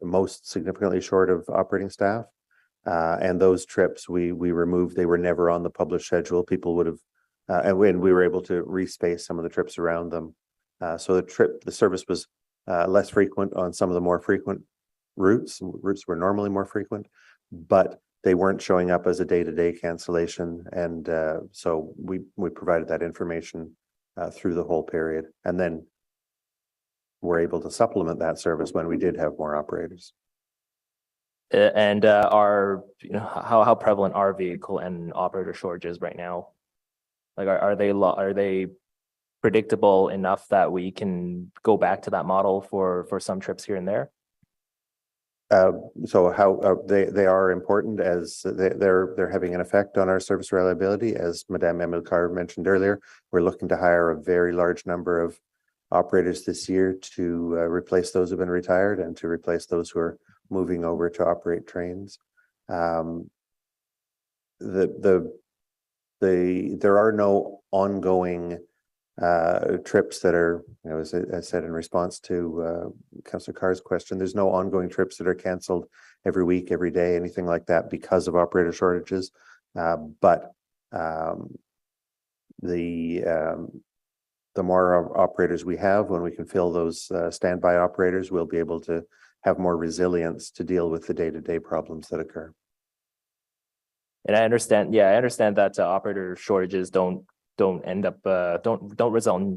most significantly short of operating staff, and those trips we removed. They were never on the published schedule. People would have, and when we were able to respace some of the trips around them, so the service was less frequent on some of the more frequent routes. Routes were normally more frequent, but they weren't showing up as a day-to-day cancellation, and so we provided that information through the whole period, and then we're able to supplement that service when we did have more operators. And how prevalent are vehicle and operator shortages right now? Like, are they predictable enough that we can go back to that model for some trips here and there? So how they are important, as they're having an effect on our service reliability. As Madame Emilcar mentioned earlier, we're looking to hire a very large number of operators this year to replace those who've been retired and to replace those who are moving over to operate trains. There are no ongoing trips that are, as I said in response to Councillor Carr's question, there's no ongoing trips that are canceled every week, every day, anything like that because of operator shortages. But the more operators we have, when we can fill those standby operators, we'll be able to have more resilience to deal with the day-to-day problems that occur. And I understand that operator shortages don't result in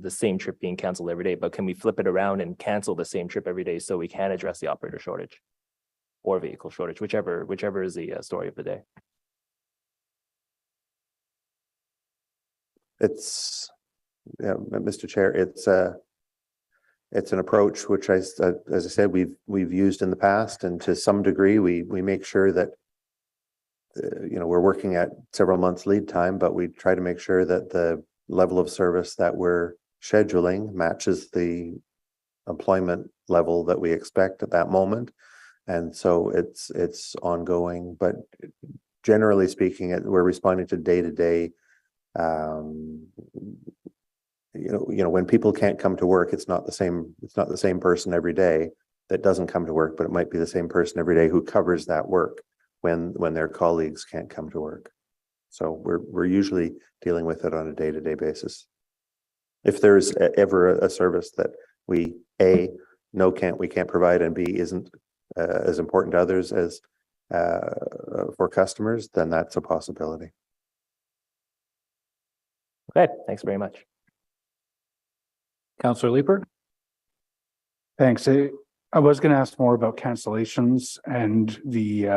the same trip being canceled every day, but can we flip it around and cancel the same trip every day so we can address the operator shortage or vehicle shortage, whichever is the story of the day? It's, Mr. Chair, it's an approach which as I said, we've used in the past, and to some degree we make sure that we're working at several months lead time, but we try to make sure that the level of service that we're scheduling matches the employment level that we expect at that moment. And so it's ongoing, but generally speaking, we're responding to day-to-day. When people can't come to work, it's not the same person every day that doesn't come to work, but it might be the same person every day who covers that work when their colleagues can't come to work. So we're usually dealing with it on a day-to-day basis. If there's ever a service that we can't provide, and B, isn't as important to others as for customers, then that's a possibility. Okay, thanks very much. Councillor Leeper. Thanks. I was going to ask more about cancellations and the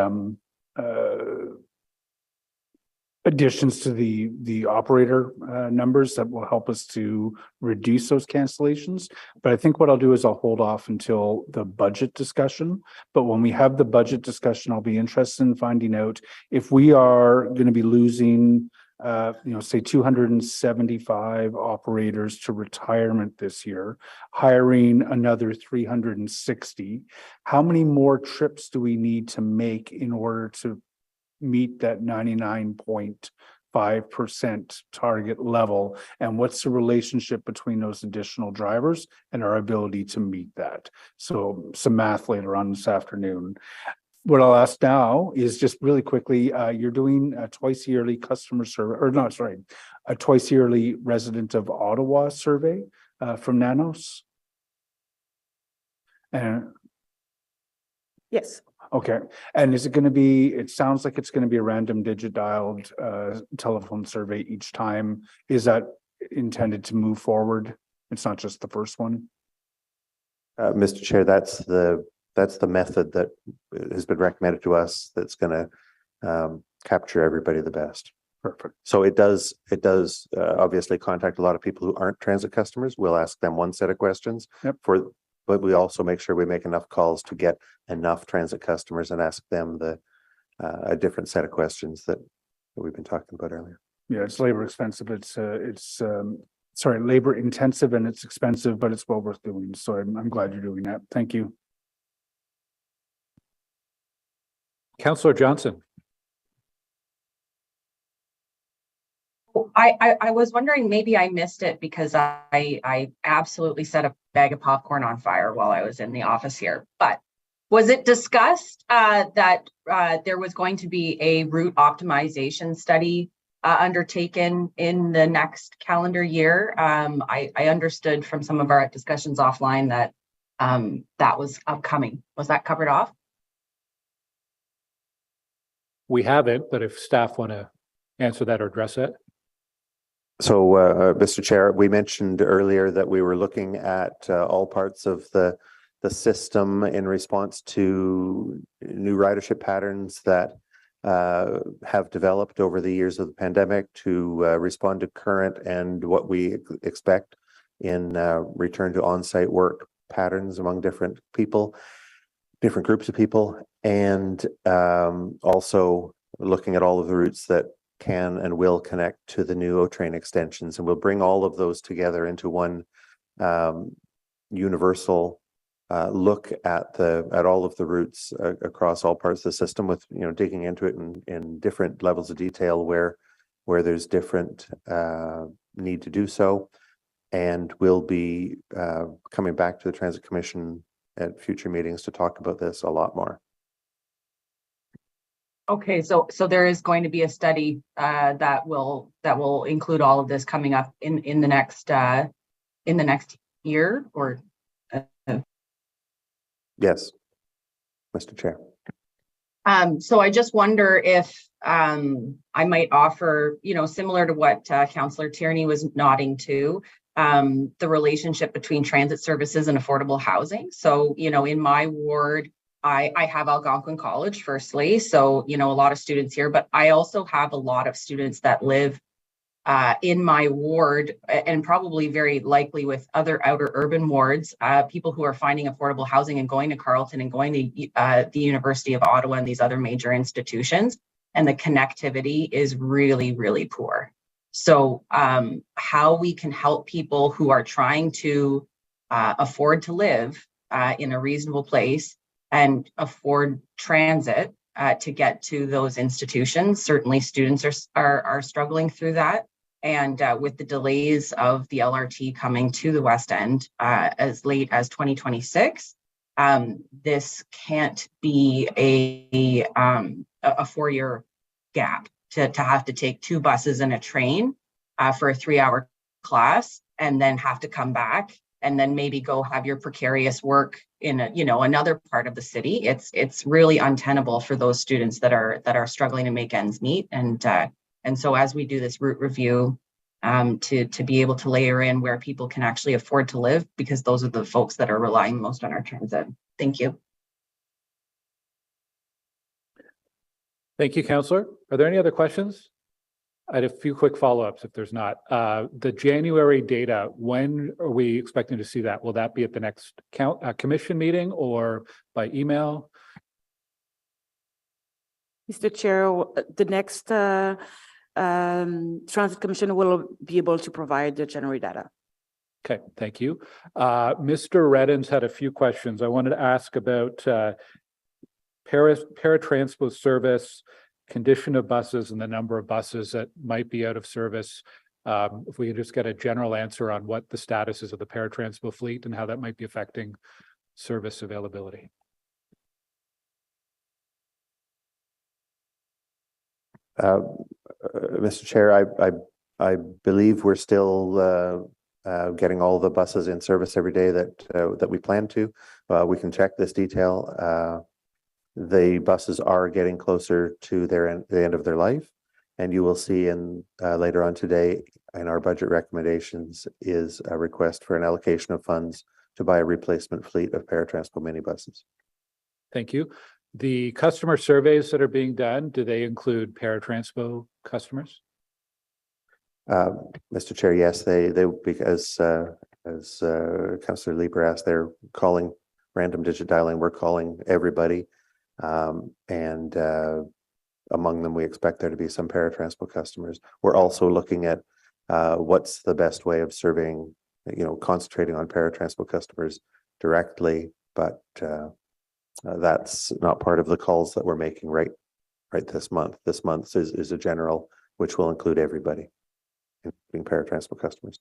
additions to the operator numbers that will help us to reduce those cancellations. But I think what I'll do is I'll hold off until the budget discussion. But when we have the budget discussion, I'll be interested in finding out if we are going to be losing say 275 operators to retirement this year, hiring another 360. How many more trips do we need to make in order to meet that 99.5% target level? And what's the relationship between those additional drivers and our ability to meet that? So some math later on this afternoon. What I'll ask now is just really quickly, you're doing a twice yearly customer survey, or not, sorry, a twice yearly resident of Ottawa survey from Nanos? And yes. Okay. And is it going to be, it sounds like it's going to be a random digit dialed telephone survey each time. Is that intended to move forward? It's not just the first one? Mr. Chair, that's the method that has been recommended to us that's going to capture everybody the best. Perfect. So it does obviously contact a lot of people who aren't transit customers. We'll ask them one set of questions, but we also make sure we make enough calls to get enough transit customers and ask them a different set of questions that we've been talking about earlier. Yeah, it's labor expensive. Labor intensive and it's expensive, but it's well worth doing. So I'm glad you're doing that. Thank you. Councillor Johnson. I was wondering, maybe I missed it because I absolutely set a bag of popcorn on fire while I was in the office here. But was it discussed that there was going to be a route optimization study undertaken in the next calendar year? I understood from some of our discussions offline that that was upcoming. Was that covered off? We haven't, but if staff want to answer that or address it. So, Mr. Chair, we mentioned earlier that we were looking at all parts of the system in response to new ridership patterns that have developed over the years of the pandemic to respond to current and what we expect in return to on-site work patterns among different people, different groups of people, and also looking at all of the routes that can and will connect to the new O-Train extensions. And we'll bring all of those together into one universal look at all of the routes across all parts of the system, with digging into it in different levels of detail where there's different need to do so. And we'll be coming back to the Transit Commission at future meetings to talk about this a lot more. Okay, so there is going to be a study that will include all of this coming up in the next year, or Yes, Mr. Chair. So I just wonder if I might offer, similar to what Councillor Tierney was nodding to, the relationship between transit services and affordable housing. So, in my ward, I have Algonquin College, firstly. So, a lot of students here, but I also have a lot of students that live in my ward, and probably very likely with other outer urban wards, people who are finding affordable housing and going to Carleton and going to the University of Ottawa and these other major institutions. And the connectivity is really, really poor. So how we can help people who are trying to afford to live in a reasonable place and afford transit to get to those institutions. Certainly students are struggling through that. And with the delays of the LRT coming to the West End as late as 2026, this can't be a 4-year gap to have to take 2 buses and a train for a 3-hour class, and then have to come back and then maybe go have your precarious work in another part of the city. It's really untenable for those students that are struggling to make ends meet. And so as we do this route review, to be able to layer in where people can actually afford to live, because those are the folks that are relying most on our transit. Thank you. Thank you, Councillor. Are there any other questions? I had a few quick follow-ups if there's not. The January data, when are we expecting to see that? Will that be at the next commission meeting or by email? Mr. Chair, the next Transit Commission will be able to provide the January data. Okay, thank you. Mr. Reddens had a few questions. I wanted to ask about paratransport service, condition of buses, and the number of buses that might be out of service. If we could just get a general answer on what the status is of the paratransport fleet and how that might be affecting service availability. Mr. Chair, I believe we're still getting all the buses in service every day that we plan to. We can check this detail. The buses are getting closer to the end of their life, and you will see in later on today in our budget recommendations is a request for an allocation of funds to buy a replacement fleet of paratransport minibuses. Thank you. The customer surveys that are being done, do they include paratransport customers? Mr. Chair, yes, they because as Councillor Lieber asked, they're calling random digit dialing. We're calling everybody, and among them, we expect there to be some paratransport customers. We're also looking at what's the best way of serving, concentrating on paratransport customers directly, but that's not part of the calls that we're making right this month. This month is a general, which will include everybody, including paratransport customers.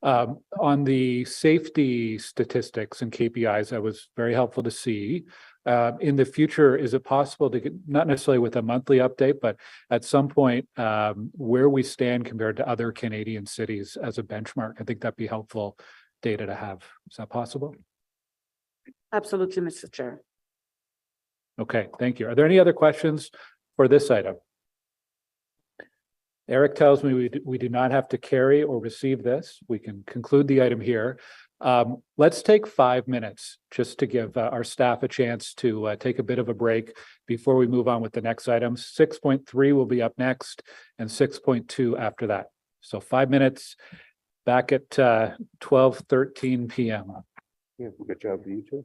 On the safety statistics and KPIs, that was very helpful to see. In the future, is it possible to get, not necessarily with a monthly update, but at some point, where we stand compared to other Canadian cities as a benchmark? I think that'd be helpful data to have. Is that possible? Absolutely, Mr. Chair. Okay, thank you. Are there any other questions for this item? Eric tells me we do not have to carry or receive this. We can conclude the item here. Let's take 5 minutes just to give our staff a chance to take a bit of a break before we move on with the next item. 6.3 will be up next and 6.2 after that. So 5 minutes, back at 12:13 p.m. Yeah, good job to you too.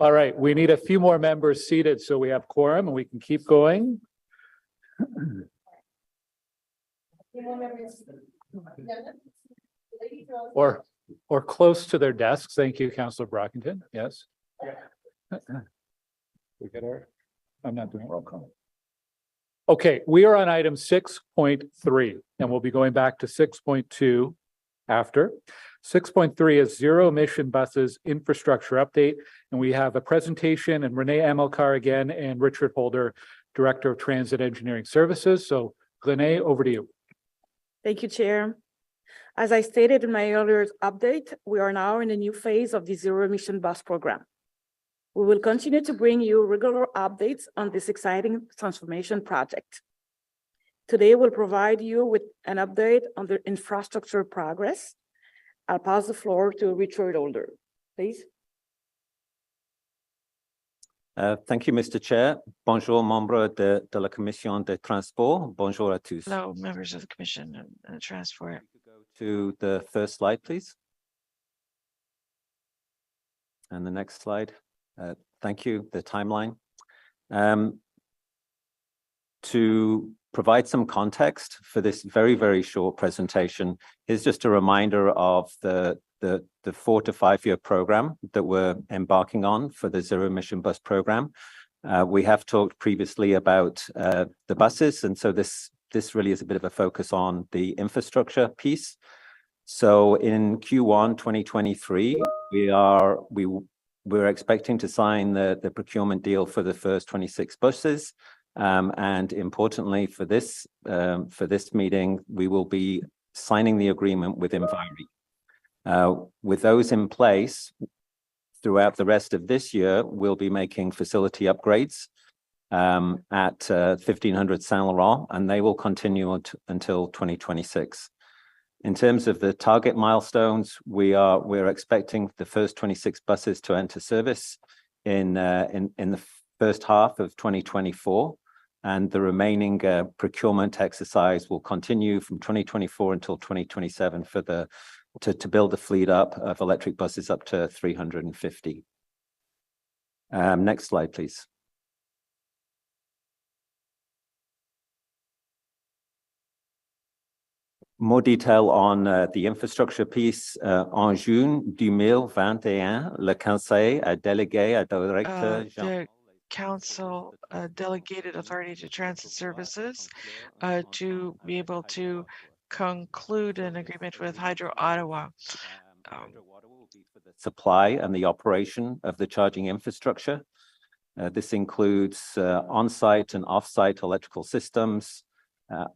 All right, we need a few more members seated so we have quorum and we can keep going. Or close to their desks. Thank you, Councillor Brockington. Yes. We get our, I'm not doing roll call. Okay, we are on item 6.3 and we'll be going back to 6.2 after. 6.3 is zero emission buses infrastructure update. And we have a presentation and Renee Amelkar again and Richard Holder, Director of Transit Engineering Services. So Renee, over to you. Thank you, Chair. As I stated in my earlier update, we are now in a new phase of the zero emission bus program. We will continue to bring you regular updates on this exciting transformation project. Today, we'll provide you with an update on the infrastructure progress. I'll pass the floor to Richard Holder, please. Thank you, Mr. Chair. Bonjour, membres de la Commission de Transport. Bonjour à tous. Hello, members of the Commission and Transport. Go to the first slide, please. And the next slide. Thank you, the timeline. To provide some context for this very, very short presentation, here's just a reminder of the 4 to 5 year program that we're embarking on for the zero emission bus program. We have talked previously about the buses, and so this really is a bit of a focus on the infrastructure piece. So in Q1 2023, we're expecting to sign the procurement deal for the first 26 buses. And importantly for this meeting, we will be signing the agreement with Enviri. With those in place, throughout the rest of this year, we'll be making facility upgrades at 1500 Saint Laurent, and they will continue until 2026. In terms of the target milestones, we're expecting the first 26 buses to enter service in the first half of 2024, and the remaining procurement exercise will continue from 2024 until 2027 to build the fleet up of electric buses up to 350. Next slide, please. More detail on the infrastructure piece. En juin 2021, le Conseil a délégué à directeur the Council delegated authority to transit services to be able to conclude an agreement with Hydro Ottawa. Supply and the operation of the charging infrastructure. This includes on-site and off-site electrical systems,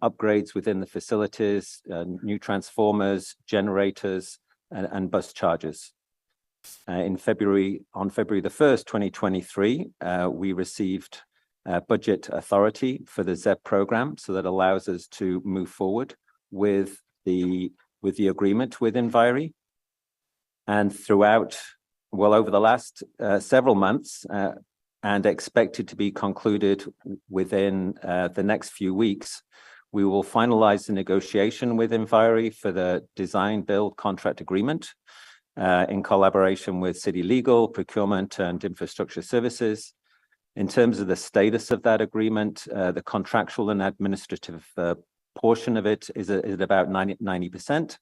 upgrades within the facilities, new transformers, generators, and bus chargers. On February the 1st, 2023, we received budget authority for the ZEP program, so that allows us to move forward with the agreement with Enviri. And throughout, well, over the last several months, and expected to be concluded within the next few weeks, we will finalize the negotiation with Enviri for the design build contract agreement in collaboration with City Legal, Procurement and Infrastructure Services. In terms of the status of that agreement, the contractual and administrative portion of it is at about 90%.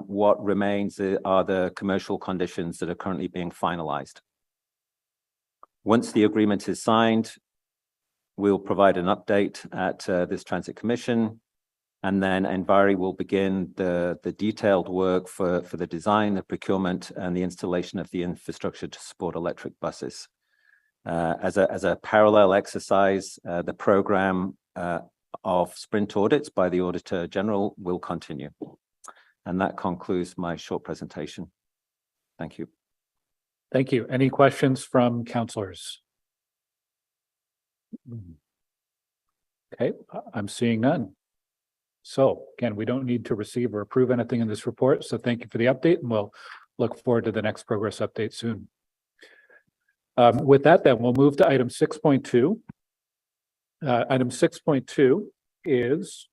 What remains are the commercial conditions that are currently being finalized. Once the agreement is signed, we'll provide an update at this Transit Commission, and then Enviri will begin the detailed work for the design, the procurement, and the installation of the infrastructure to support electric buses. As a parallel exercise, the program of sprint audits by the Auditor General will continue. And that concludes my short presentation. Thank you. Thank you. Any questions from councillors? Okay, I'm seeing none. So again, we don't need to receive or approve anything in this report. So thank you for the update, and we'll look forward to the next progress update soon. With that, then we'll move to item 6.2. Item 6.2 is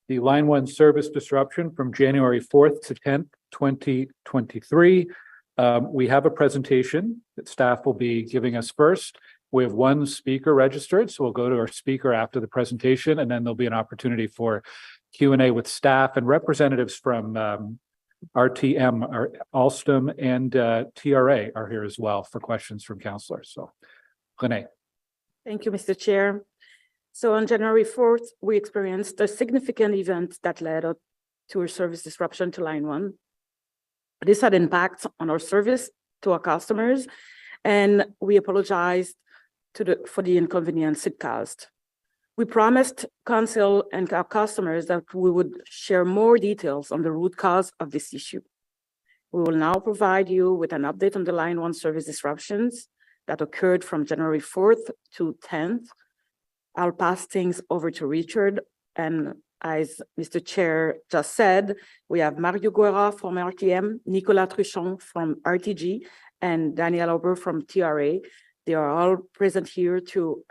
the Line 1 service disruption from January 4th to 10th, 2023. We have a presentation that staff will be giving us first. We have one speaker registered, so we'll go to our speaker after the presentation, and then there'll be an opportunity for Q&A with staff and representatives from RTM, Alstom, and TRA are here as well for questions from councillors. So, Renee. Thank you, Mr. Chair. So on January 4th, we experienced a significant event that led to a service disruption to Line 1. This had impact on our service to our customers, and we apologized for the inconvenience it caused. We promised council and our customers that we would share more details on the root cause of this issue. We will now provide you with an update on the Line 1 service disruptions that occurred from January 4th to 10th. I'll pass things over to Richard, and as Mr. Chair just said, we have Mario Guerra from RTM, Nicolas Truchon from RTG, and Daniel Ober from TRA. They are all present here to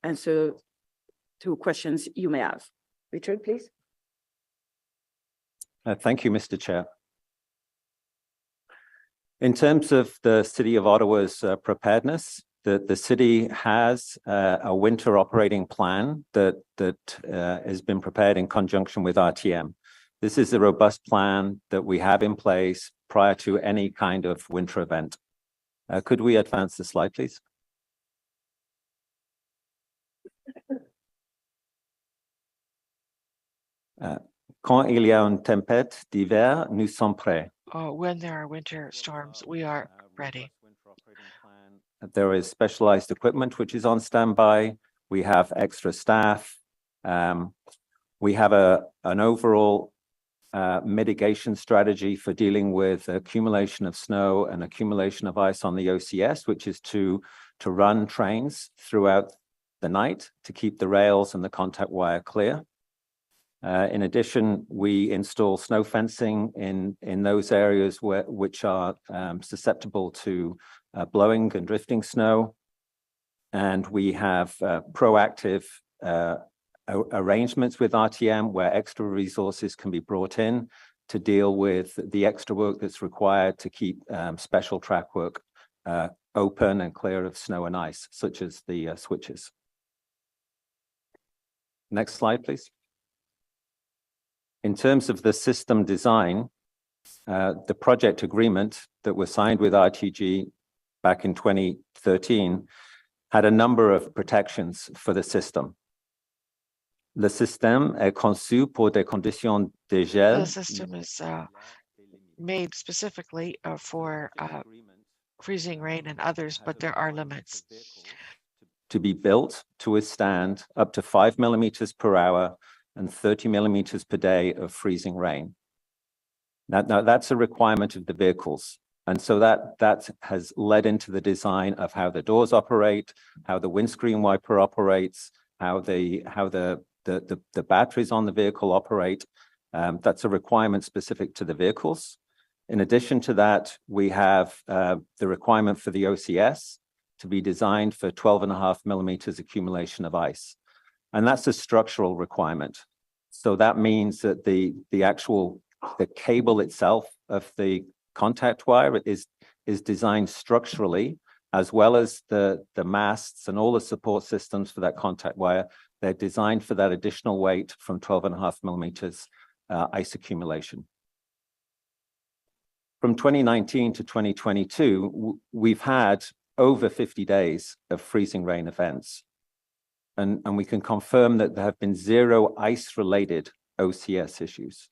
answer to questions you may have. Richard, please. Thank you, Mr. Chair. In terms of the City of Ottawa's preparedness, the city has a winter operating plan that has been prepared in conjunction with RTM. This is a robust plan that we have in place prior to any kind of winter event. Could we advance the slide, please? Quand il y a une tempête d'hiver, nous sommes prêts. When there are winter storms, we are ready. There is specialized equipment which is on standby. We have extra staff. We have an overall mitigation strategy for dealing with accumulation of snow and accumulation of ice on the OCS, which is to run trains throughout the night to keep the rails and the contact wire clear. In addition, we install snow fencing in those areas which are susceptible to blowing and drifting snow. And we have proactive arrangements with RTM where extra resources can be brought in to deal with the extra work that's required to keep special track work open and clear of snow and ice, such as the switches. Next slide, please. In terms of the system design, the project agreement that was signed with RTG back in 2013 had a number of protections for the system. Le système est conçu pour des conditions de gel. The system is made specifically for freezing rain and others, but there are limits. To be built to withstand up to 5 millimeters per hour and 30 millimeters per day of freezing rain. Now that's a requirement of the vehicles. And so that has led into the design of how the doors operate, how the windscreen wiper operates, how the batteries on the vehicle operate. That's a requirement specific to the vehicles. In addition to that, we have the requirement for the OCS to be designed for 12.5 millimeters accumulation of ice. And that's a structural requirement. So that means that the cable itself of the contact wire is designed structurally, as well as the masts and all the support systems for that contact wire. They're designed for that additional weight from 12.5 millimeters ice accumulation. From 2019 to 2022, we've had over 50 days of freezing rain events. And we can confirm that there have been 0 ice-related OCS issues.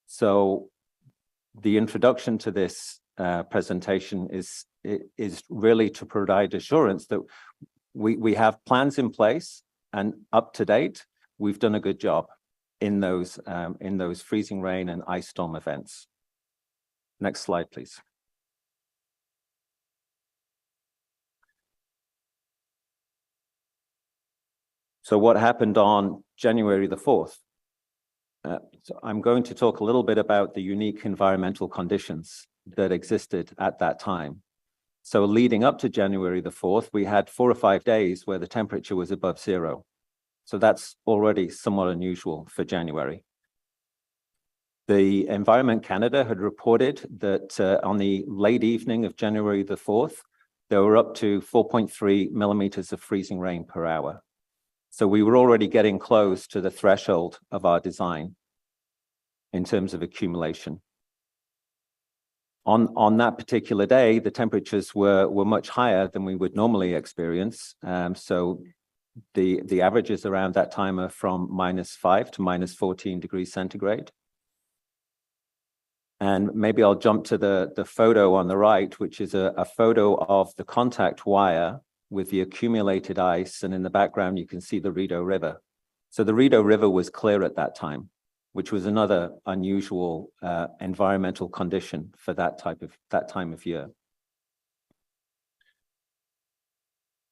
So the introduction to this presentation is really to provide assurance that we have plans in place and up to date, we've done a good job in those freezing rain and ice storm events. Next slide, please. So what happened on January the 4th? So I'm going to talk a little bit about the unique environmental conditions that existed at that time. So leading up to January the 4th, we had 4 or 5 days where the temperature was above 0. So that's already somewhat unusual for January. The Environment Canada had reported that on the late evening of January the 4th, there were up to 4.3 millimeters of freezing rain per hour. So we were already getting close to the threshold of our design in terms of accumulation. On that particular day, the temperatures were much higher than we would normally experience. So the averages around that time are from -5 to -14 degrees centigrade. And maybe I'll jump to the photo on the right, which is a photo of the contact wire with the accumulated ice. And in the background, you can see the Rideau River. So the Rideau River was clear at that time, which was another unusual environmental condition for that time of year.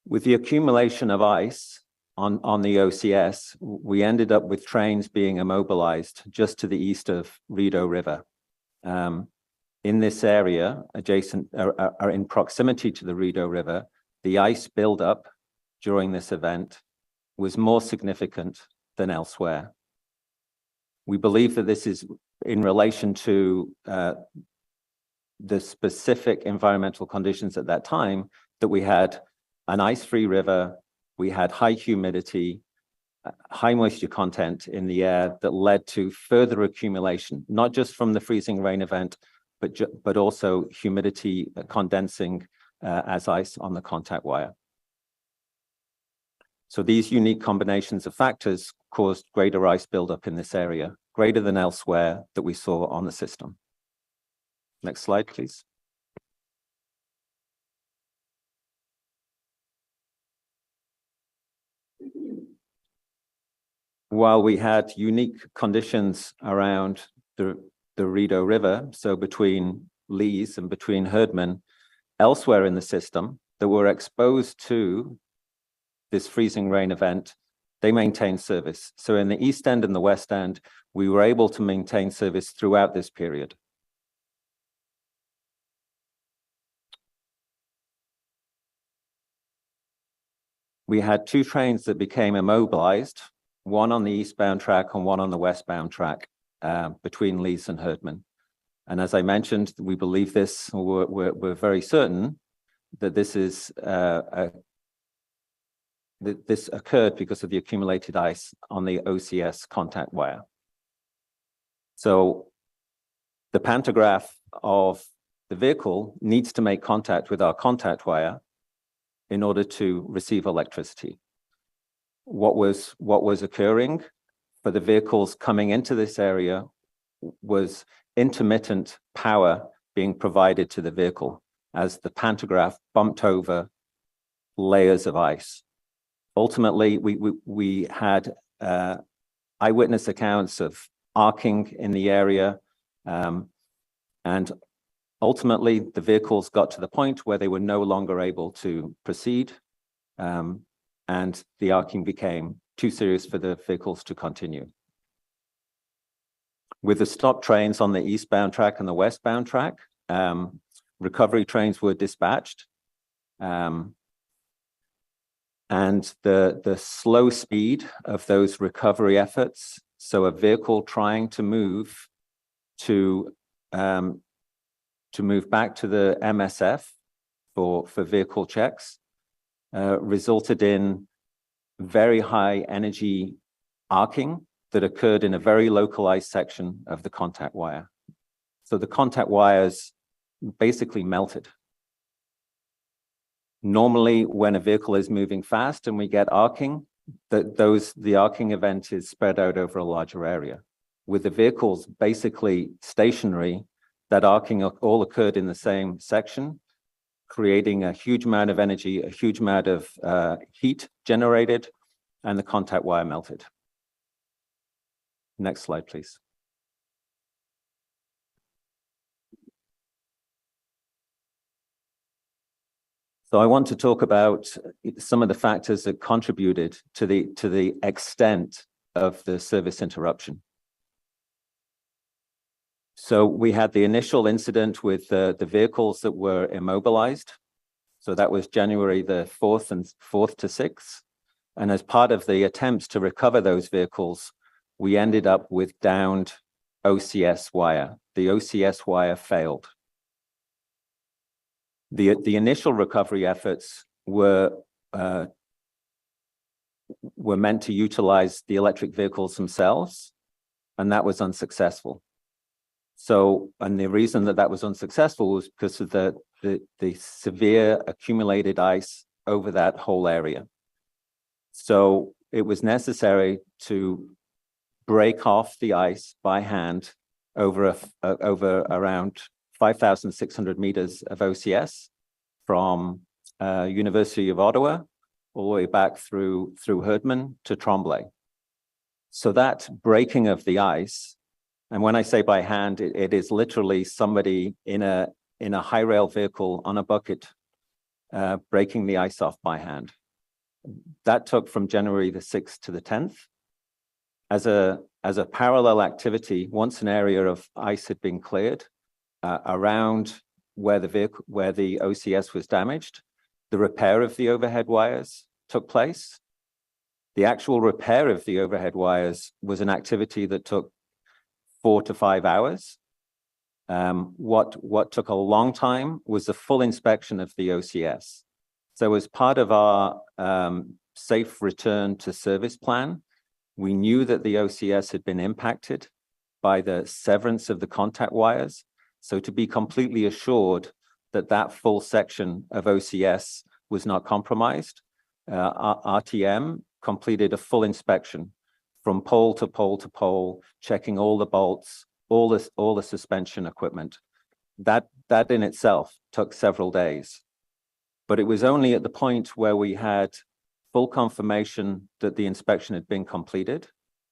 With the accumulation of ice on the OCS, we ended up with trains being immobilized just to the east of Rideau River. In this area, adjacent or in proximity to the Rideau River, the ice buildup during this event was more significant than elsewhere. We believe that this is in relation to the specific environmental conditions at that time, that we had an ice-free river, we had high humidity, high moisture content in the air that led to further accumulation, not just from the freezing rain event, but also humidity condensing as ice on the contact wire. So these unique combinations of factors caused greater ice buildup in this area, greater than elsewhere that we saw on the system. Next slide, please. While we had unique conditions around the Rideau River, so between Lees and between Herdman, elsewhere in the system that were exposed to this freezing rain event, they maintained service. So in the East End and the West End, we were able to maintain service throughout this period. We had two trains that became immobilized, one on the eastbound track and one on the westbound track between Lees and Herdman. And as I mentioned, we believe this, we're very certain that this is this occurred because of the accumulated ice on the OCS contact wire. So the pantograph of the vehicle needs to make contact with our contact wire in order to receive electricity. What was occurring for the vehicles coming into this area was intermittent power being provided to the vehicle as the pantograph bumped over layers of ice. Ultimately, we had eyewitness accounts of arcing in the area, and ultimately the vehicles got to the point where they were no longer able to proceed, and the arcing became too serious for the vehicles to continue. With the stop trains on the eastbound track and the westbound track, recovery trains were dispatched. And the slow speed of those recovery efforts, so a vehicle trying to move back to the MSF for vehicle checks, resulted in very high energy arcing that occurred in a very localized section of the contact wire. So the contact wires basically melted. Normally, when a vehicle is moving fast and we get arcing, the arcing event is spread out over a larger area. With the vehicles basically stationary, that arcing all occurred in the same section, creating a huge amount of energy, a huge amount of heat generated, and the contact wire melted. Next slide, please. So I want to talk about some of the factors that contributed to the extent of the service interruption. So we had the initial incident with the vehicles that were immobilized. So that was January the 4th to 6th. And as part of the attempts to recover those vehicles, we ended up with downed OCS wire. The OCS wire failed. The initial recovery efforts were meant to utilize the electric vehicles themselves, and that was unsuccessful. So, and the reason that was unsuccessful was because of the severe accumulated ice over that whole area. So it was necessary to break off the ice by hand over around 5,600 meters of OCS from University of Ottawa all the way back through Herdman to Tremblay. So that breaking of the ice, and when I say by hand, it is literally somebody in a high rail vehicle on a bucket breaking the ice off by hand. That took from January the 6th to the 10th. As a parallel activity, once an area of ice had been cleared around where the OCS was damaged, the repair of the overhead wires took place. The actual repair of the overhead wires was an activity that took 4 to 5 hours. What took a long time was the full inspection of the OCS. So as part of our safe return to service plan, we knew that the OCS had been impacted by the severance of the contact wires. So to be completely assured that that full section of OCS was not compromised, RTM completed a full inspection from pole to pole to pole, checking all the bolts, all the suspension equipment. That in itself took several days. But it was only at the point where we had full confirmation that the inspection had been completed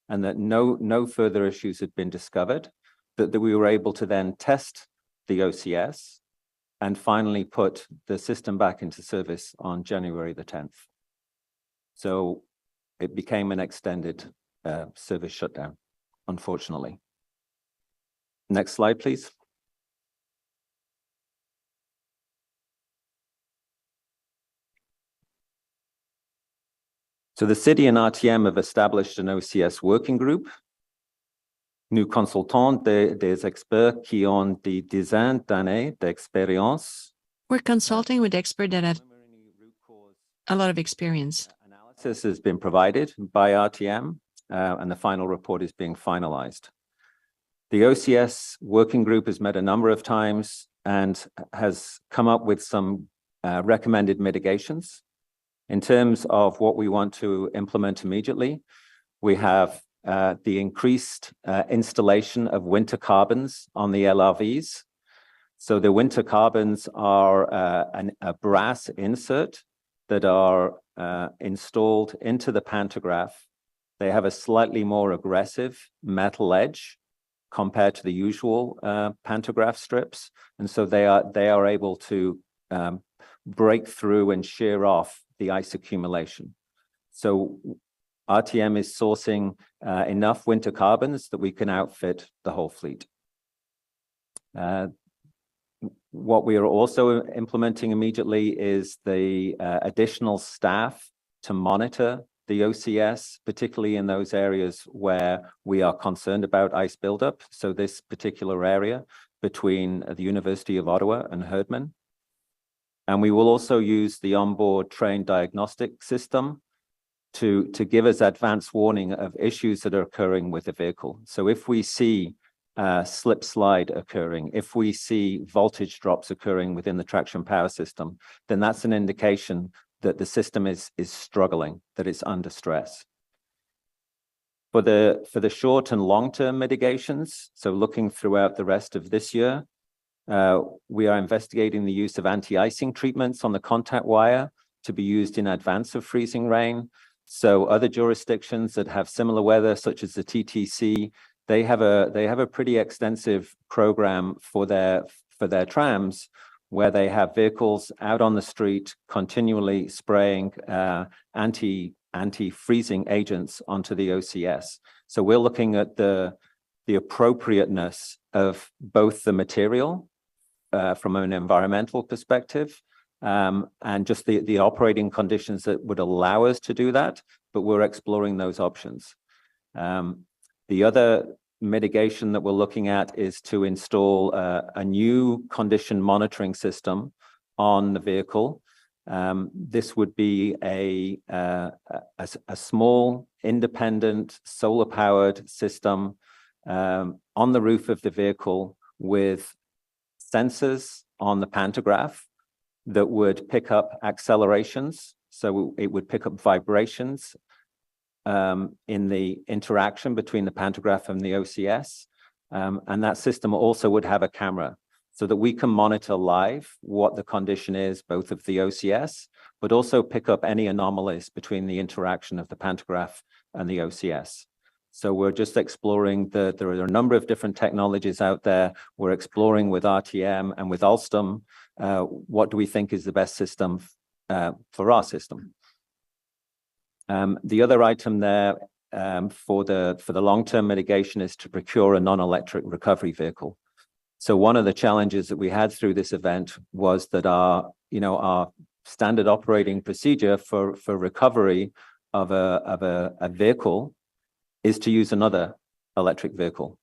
and that no further issues had been discovered, that we were able to then test the OCS and finally put the system back into service on January the 10th. So it became an extended service shutdown, unfortunately. Next slide, please. So the city and RTM have established an OCS working group. Nous consultons des experts qui ont des dizaines d'années d'expérience. We're consulting with experts that have a lot of experience. Analysis has been provided by RTM, and the final report is being finalized. The OCS working group has met a number of times and has come up with some recommended mitigations. In terms of what we want to implement immediately, we have the increased installation of winter carbons on the LRVs. So the winter carbons are a brass insert that are installed into the pantograph. They have a slightly more aggressive metal edge compared to the usual pantograph strips. And so they are able to break through and shear off the ice accumulation. So RTM is sourcing enough winter carbons that we can outfit the whole fleet. What we are also implementing immediately is the additional staff to monitor the OCS, particularly in those areas where we are concerned about ice buildup. So this particular area between the University of Ottawa and Herdman. And we will also use the onboard train diagnostic system to give us advance warning of issues that are occurring with the vehicle. So if we see slip slide occurring, if we see voltage drops occurring within the traction power system, then that's an indication that the system is struggling, that it's under stress. For the short and long-term mitigations, so looking throughout the rest of this year, we are investigating the use of anti-icing treatments on the contact wire to be used in advance of freezing rain. So other jurisdictions that have similar weather, such as the TTC, they have a pretty extensive program for their trams, where they have vehicles out on the street continually spraying anti-freezing agents onto the OCS. So we're looking at the appropriateness of both the material from an environmental perspective, and just the operating conditions that would allow us to do that, but we're exploring those options. The mitigation that we're looking at is to install a new condition monitoring system on the vehicle. This would be a small, independent, solar-powered system on the roof of the vehicle with sensors on the pantograph that would pick up accelerations. So it would pick up vibrations in the interaction between the pantograph and the OCS. And that system also would have a camera so that we can monitor live what the condition is, both of the OCS, but also pick up any anomalies between the interaction of the pantograph and the OCS. So we're just exploring there are a number of different technologies out there. We're exploring with RTM and with Alstom, what do we think is the best system for our system. The other item there for the long-term mitigation is to procure a non-electric recovery vehicle. So one of the challenges that we had through this event was that our standard operating procedure for recovery of a vehicle is to use another electric vehicle.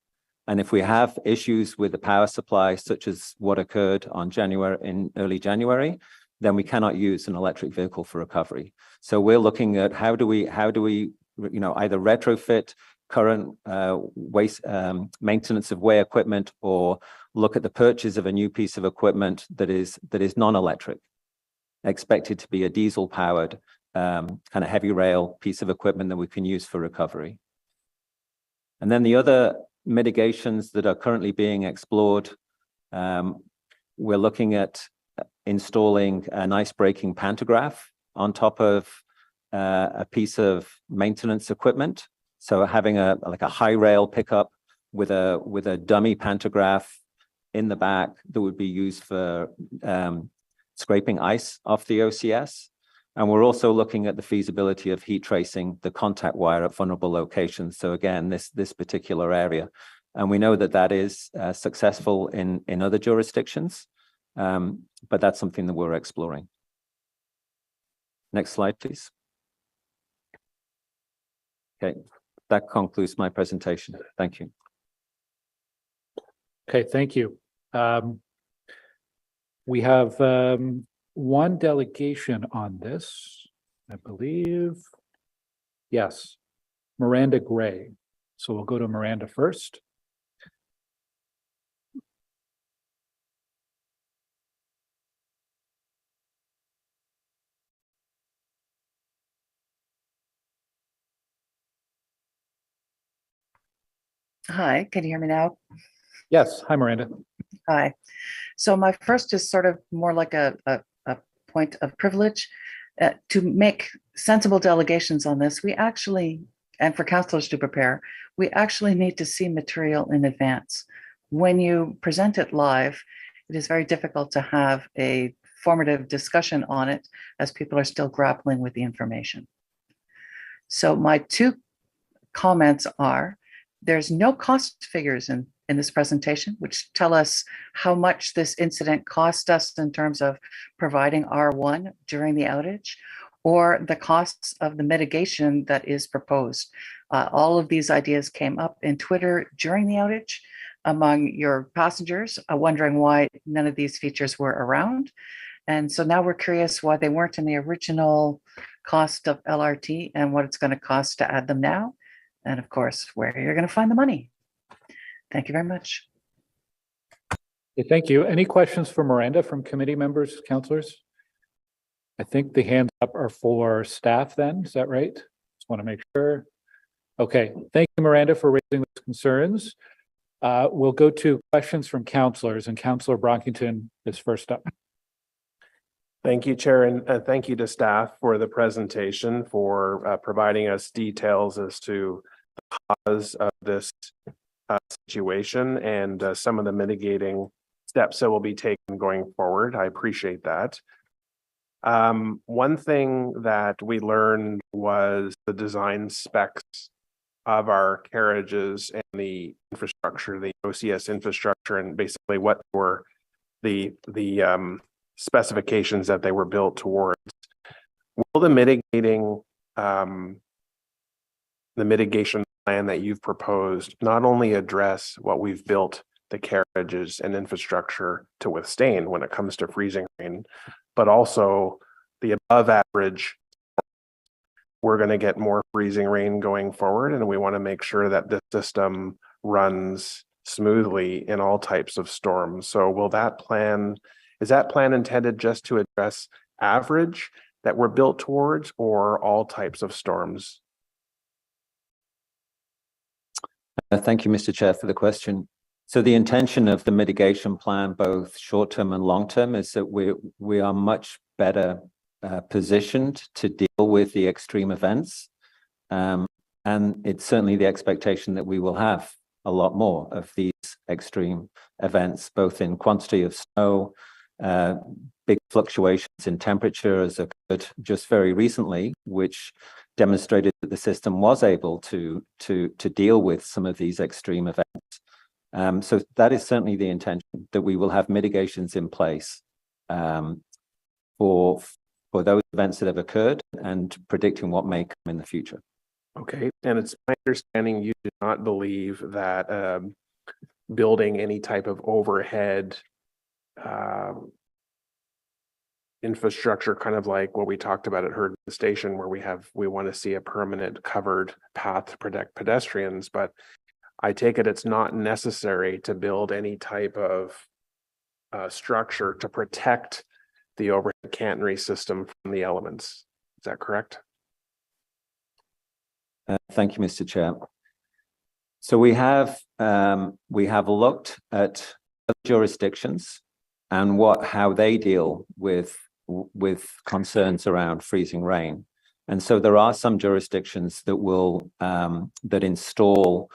And if we have issues with the power supply, such as what occurred in early January, then we cannot use an electric vehicle for recovery. So we're looking at how do we either retrofit current waste maintenance of way equipment, or look at the purchase of a new piece of equipment that is non-electric, expected to be a diesel-powered kind of heavy rail piece of equipment that we can use for recovery. And then the other mitigations that are currently being explored, we're looking at installing an ice-breaking pantograph on top of a piece of maintenance equipment. So having a high rail pickup with a dummy pantograph in the back that would be used for scraping ice off the OCS. And we're also looking at the feasibility of heat tracing the contact wire at vulnerable locations. So again, this particular area. And we know that is successful in other jurisdictions, but that's something that we're exploring. Next slide, please. Okay, that concludes my presentation. Thank you. Okay, thank you. We have one delegation on this, I believe. Yes, Miranda Gray. So we'll go to Miranda first. Hi, can you hear me now? Yes, hi Miranda. Hi. So my first is sort of more like a point of privilege. To make sensible delegations on this, we actually, and for councillors to prepare, we actually need to see material in advance. When you present it live, it is very difficult to have a formative discussion on it as people are still grappling with the information. So my two comments are, there's no cost figures in this presentation, which tell us how much this incident cost us in terms of providing R1 during the outage, or the costs of the mitigation that is proposed. All of these ideas came up in Twitter during the outage among your passengers, wondering why none of these features were around. And so now we're curious why they weren't in the original cost of LRT and what it's going to cost to add them now. And of course, where you're going to find the money. Thank you very much. Okay, thank you. Any questions for Miranda from committee members, councillors? I think the hands up are for staff then, is that right? Just want to make sure. Okay, thank you, Miranda, for raising those concerns. We'll go to questions from councillors, and Councillor Brockington is first up. Thank you, Chair, and thank you to staff for the presentation, for providing us details as to the cause of this situation and some of the mitigating steps that will be taken going forward. I appreciate that. One thing that we learned was the design specs of our carriages and the infrastructure, the OCS infrastructure, and basically what were the specifications that they were built towards. Will the mitigation plan that you've proposed not only address what we've built, the carriages and infrastructure to withstand when it comes to freezing rain, but also the above average. We're going to get more freezing rain going forward, and we want to make sure that the system runs smoothly in all types of storms. So is that plan intended just to address average that we're built towards, or all types of storms? Thank you, Mr. Chair, for the question. So the intention of the mitigation plan, both short-term and long-term, is that we are much better positioned to deal with the extreme events. And it's certainly the expectation that we will have a lot more of these extreme events, both in quantity of snow, big fluctuations in temperature as occurred just very recently, which demonstrated that the system was able to deal with some of these extreme events. So that is certainly the intention, that we will have mitigations in place for those events that have occurred and predicting what may come in the future. Okay, and it's my understanding you do not believe that building any type of overhead infrastructure, kind of like what we talked about at Herdman Station, where we want to see a permanent covered path to protect pedestrians, but I take it it's not necessary to build any type of structure to protect the overhead cantonry system from the elements. Is that correct? Thank you, Mr. Chair. So we have looked at jurisdictions and how they deal with concerns around freezing rain. And so there are some jurisdictions that will that install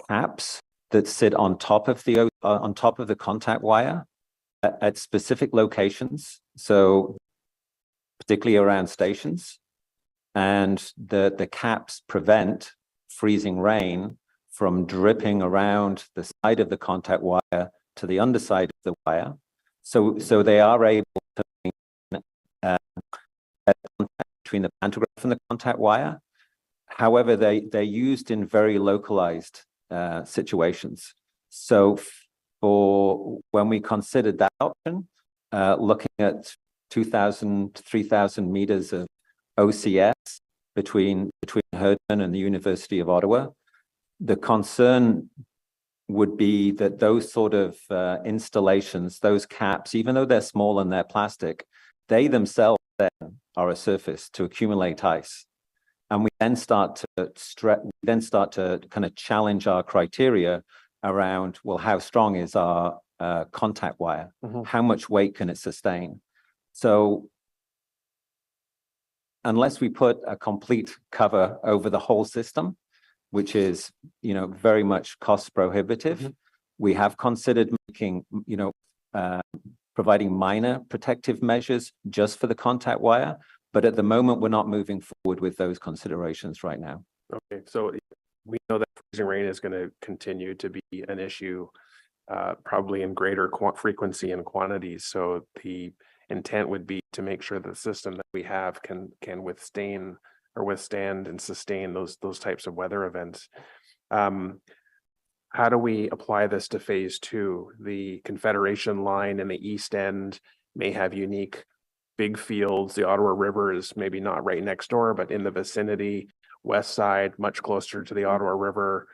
caps that sit on top of the contact wire at specific locations, so particularly around stations, and the caps prevent freezing rain from dripping around the side of the contact wire to the underside of the wire. So they are able to between the pantograph and the contact wire. However, they're used in very localized situations. So for when we considered that option, looking at 2,000 to 3,000 meters of OCS between Herdman and the University of Ottawa, the concern would be that those sort of installations, those caps, even though they're small and they're plastic, they themselves then are a surface to accumulate ice. And we then start to kind of challenge our criteria around, well, how strong is our contact wire? Mm-hmm. How much weight can it sustain? So unless we put a complete cover over the whole system, which is, very much cost prohibitive, mm-hmm. we have considered making, providing minor protective measures just for the contact wire. But at the moment, we're not moving forward with those considerations right now. Okay, so we know that freezing rain is going to continue to be an issue, probably in greater frequency and quantities. So the intent would be to make sure that the system that we have can withstand and sustain those types of weather events. How do we apply this to phase 2? The Confederation line in the east end may have unique big fields. The Ottawa River is maybe not right next door, but in the vicinity, west side, much closer to the Ottawa River.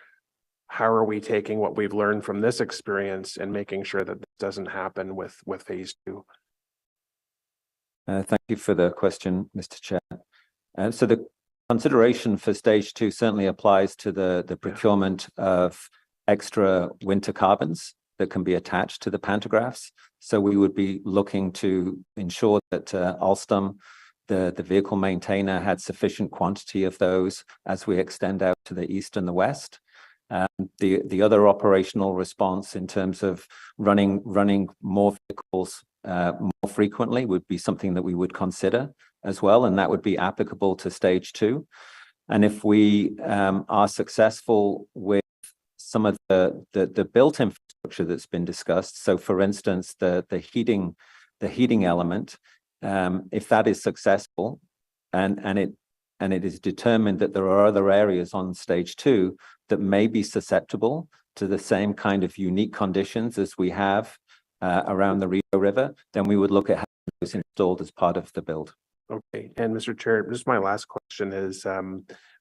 How are we taking what we've learned from this experience and making sure that this doesn't happen with phase 2? Thank you for the question, Mr. Chair. So the consideration for stage 2 certainly applies to the procurement of extra winter carbons that can be attached to the pantographs. So we would be looking to ensure that Alstom, the vehicle maintainer, had sufficient quantity of those as we extend out to the east and the west. The other operational response in terms of running more vehicles more frequently would be something that we would consider as well, and that would be applicable to stage 2. And if we are successful with some of the built infrastructure that's been discussed, so for instance, the heating element, if that is successful and and it is determined that there are other areas on stage 2 that may be susceptible to the same kind of unique conditions as we have around the Rio River, then we would look at having those installed as part of the build. Okay, and Mr. Chair, just my last question is,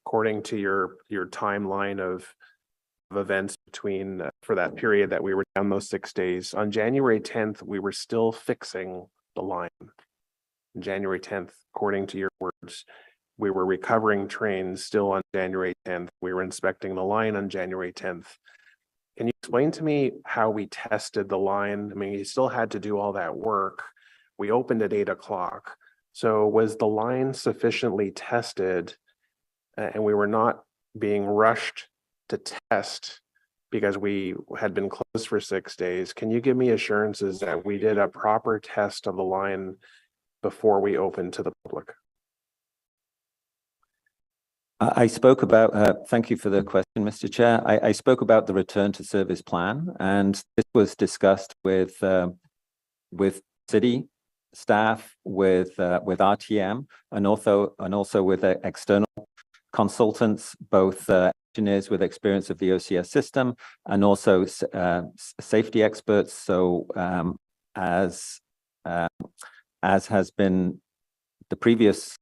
according to your timeline of events between for that period that we were down those 6 days, on January 10th, we were still fixing the line. On January 10th, according to your words, we were recovering trains still on January 10th. We were inspecting the line on January 10th. Can you explain to me how we tested the line? I mean, you still had to do all that work. We opened at 8 o'clock. So was the line sufficiently tested and we were not being rushed to test because we had been closed for 6 days? Can you give me assurances that we did a proper test of the line before we opened to the public? I spoke about, thank you for the question, Mr. Chair. I spoke about the return to service plan, and this was discussed with city staff, with RTM, and also with external consultants, both engineers with experience of the OCS system and also safety experts. So as has been the previous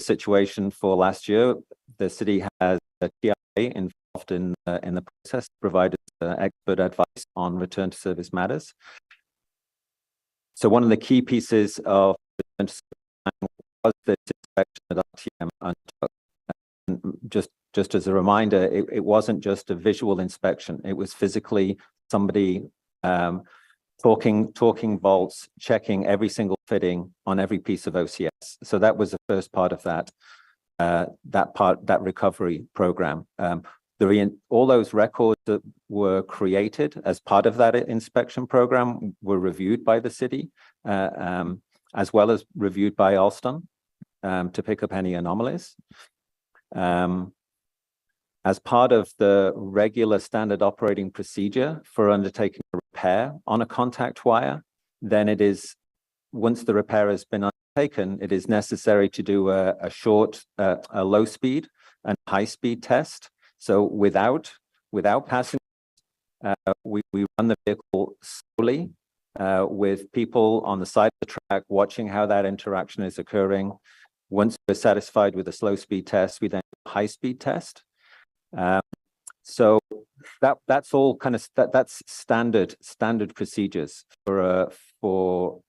situation for last year, the city has a TIA involved in the process, provided expert advice on return to service matters. So one of the key pieces of return to service was this inspection that RTM undertook. Just as a reminder, it wasn't just a visual inspection; it was physically somebody talking bolts, checking every single fitting on every piece of OCS. So that was the first part of that recovery program. All those records that were created as part of that inspection program were reviewed by the city, as well as reviewed by Alstom to pick up any anomalies. As part of the regular standard operating procedure for undertaking a repair on a contact wire, then it is, once the repair has been undertaken, it is necessary to do a short, a low speed and high speed test. So without passing, we run the vehicle slowly with people on the side of the track watching how that interaction is occurring. Once we're satisfied with the slow speed test, we then do a high speed test. So that's all kind of that's standard procedures for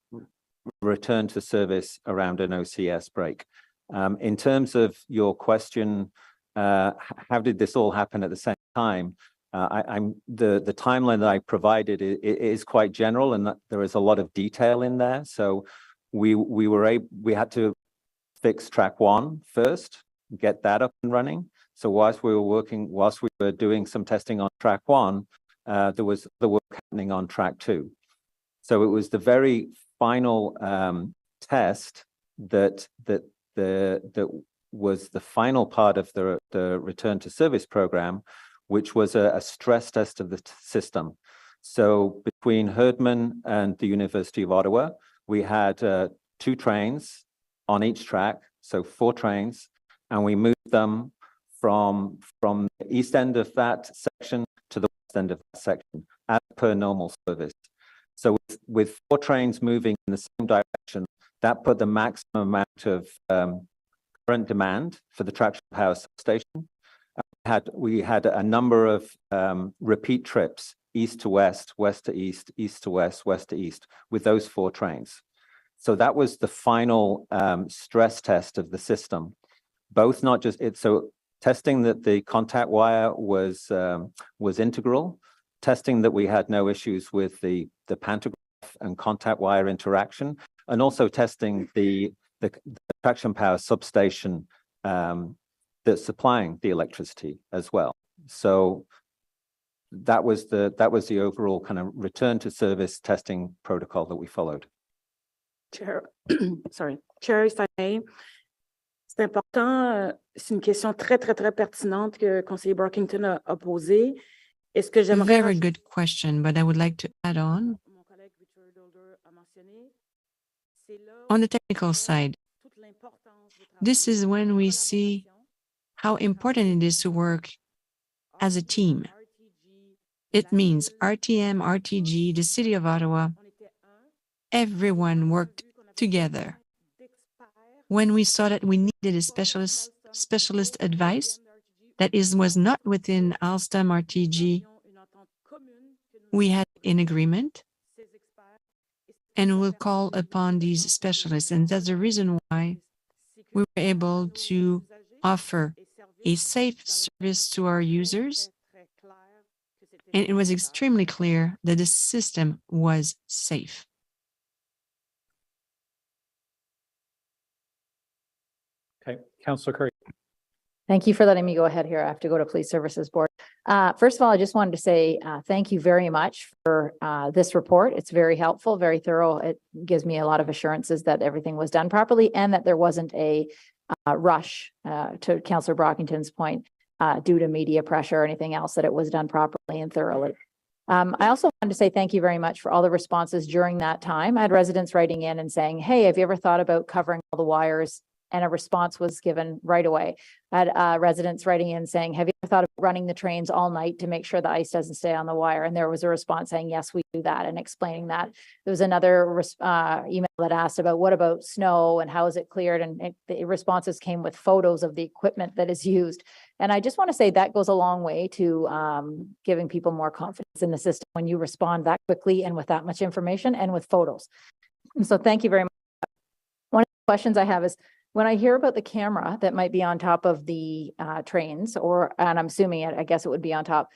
return to service around an OCS break. In terms of your question, how did this all happen at the same time? The timeline that I provided is quite general, and there is a lot of detail in there. So we had to fix track 1 first, get that up and running. So whilst we were doing some testing on track 1, there was the work happening on track 2. So it was the very final test that was the final part of the return to service program, which was a stress test of the system. So between Herdman and the University of Ottawa, we had 2 trains on each track, so 4 trains, and we moved them from the east end of that section to the west end of that section as per normal service. So with 4 trains moving in the same direction, that put the maximum amount of current demand for the traction power substation. We had a number of repeat trips, east to west, west to east, east to west, west to east, with those 4 trains. So that was the final stress test of the system. Both not just it, so testing that the contact wire was integral, testing that we had no issues with the pantograph and contact wire interaction, and also testing the traction power substation that's supplying the electricity as well. So that was the overall kind of return to service testing protocol that we followed. Chair, sorry, Chair, if I may. C'est important, c'est une question très, très, très pertinente que conseiller Brockington a posée. Est-ce que j'aimerais... Very good question, but I would like to add on. On the technical side, This is when we see how important it is to work as a team. It means RTM, RTG, the City of Ottawa, everyone worked together. When we saw that we needed a specialist advice that was not within Alstom RTG, we had an agreement and we'll call upon these specialists. And that's the reason why we were able to offer a safe service to our users. And it was extremely clear that the system was safe. Okay, Councillor Curry. Thank you for letting me go ahead here. I have to go to Police Services Board. First of all, I just wanted to say thank you very much for this report. It's very helpful, very thorough. It gives me a lot of assurances that everything was done properly and that there wasn't a rush, to Councillor Brockington's point, due to media pressure or anything else, that it was done properly and thoroughly. I also wanted to say thank you very much for all the responses during that time. I had residents writing in and saying, hey, have you ever thought about covering all the wires? And a response was given right away. I had residents writing in saying, have you ever thought of running the trains all night to make sure the ice doesn't stay on the wire? And there was a response saying, yes, we do that, and explaining that. There was another email that asked about what about snow and how is it cleared? And the responses came with photos of the equipment that is used. And I just want to say that goes a long way to giving people more confidence in the system when you respond that quickly and with that much information and with photos. And so thank you very much. One of the questions I have is, when I hear about the camera that might be on top of the trains, and I'm assuming I guess it would be on top,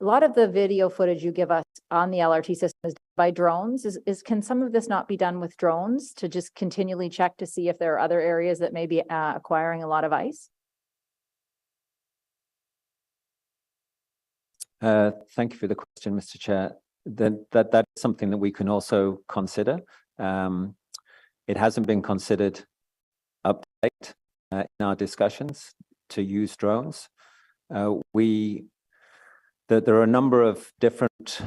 a lot of the video footage you give us on the LRT system is by drones. Can some of this not be done with drones to just continually check to see if there are other areas that may be acquiring a lot of ice? Thank you for the question, Mr. Chair. That's something that we can also consider. It hasn't been considered up to date in our discussions to use drones. There are a number of different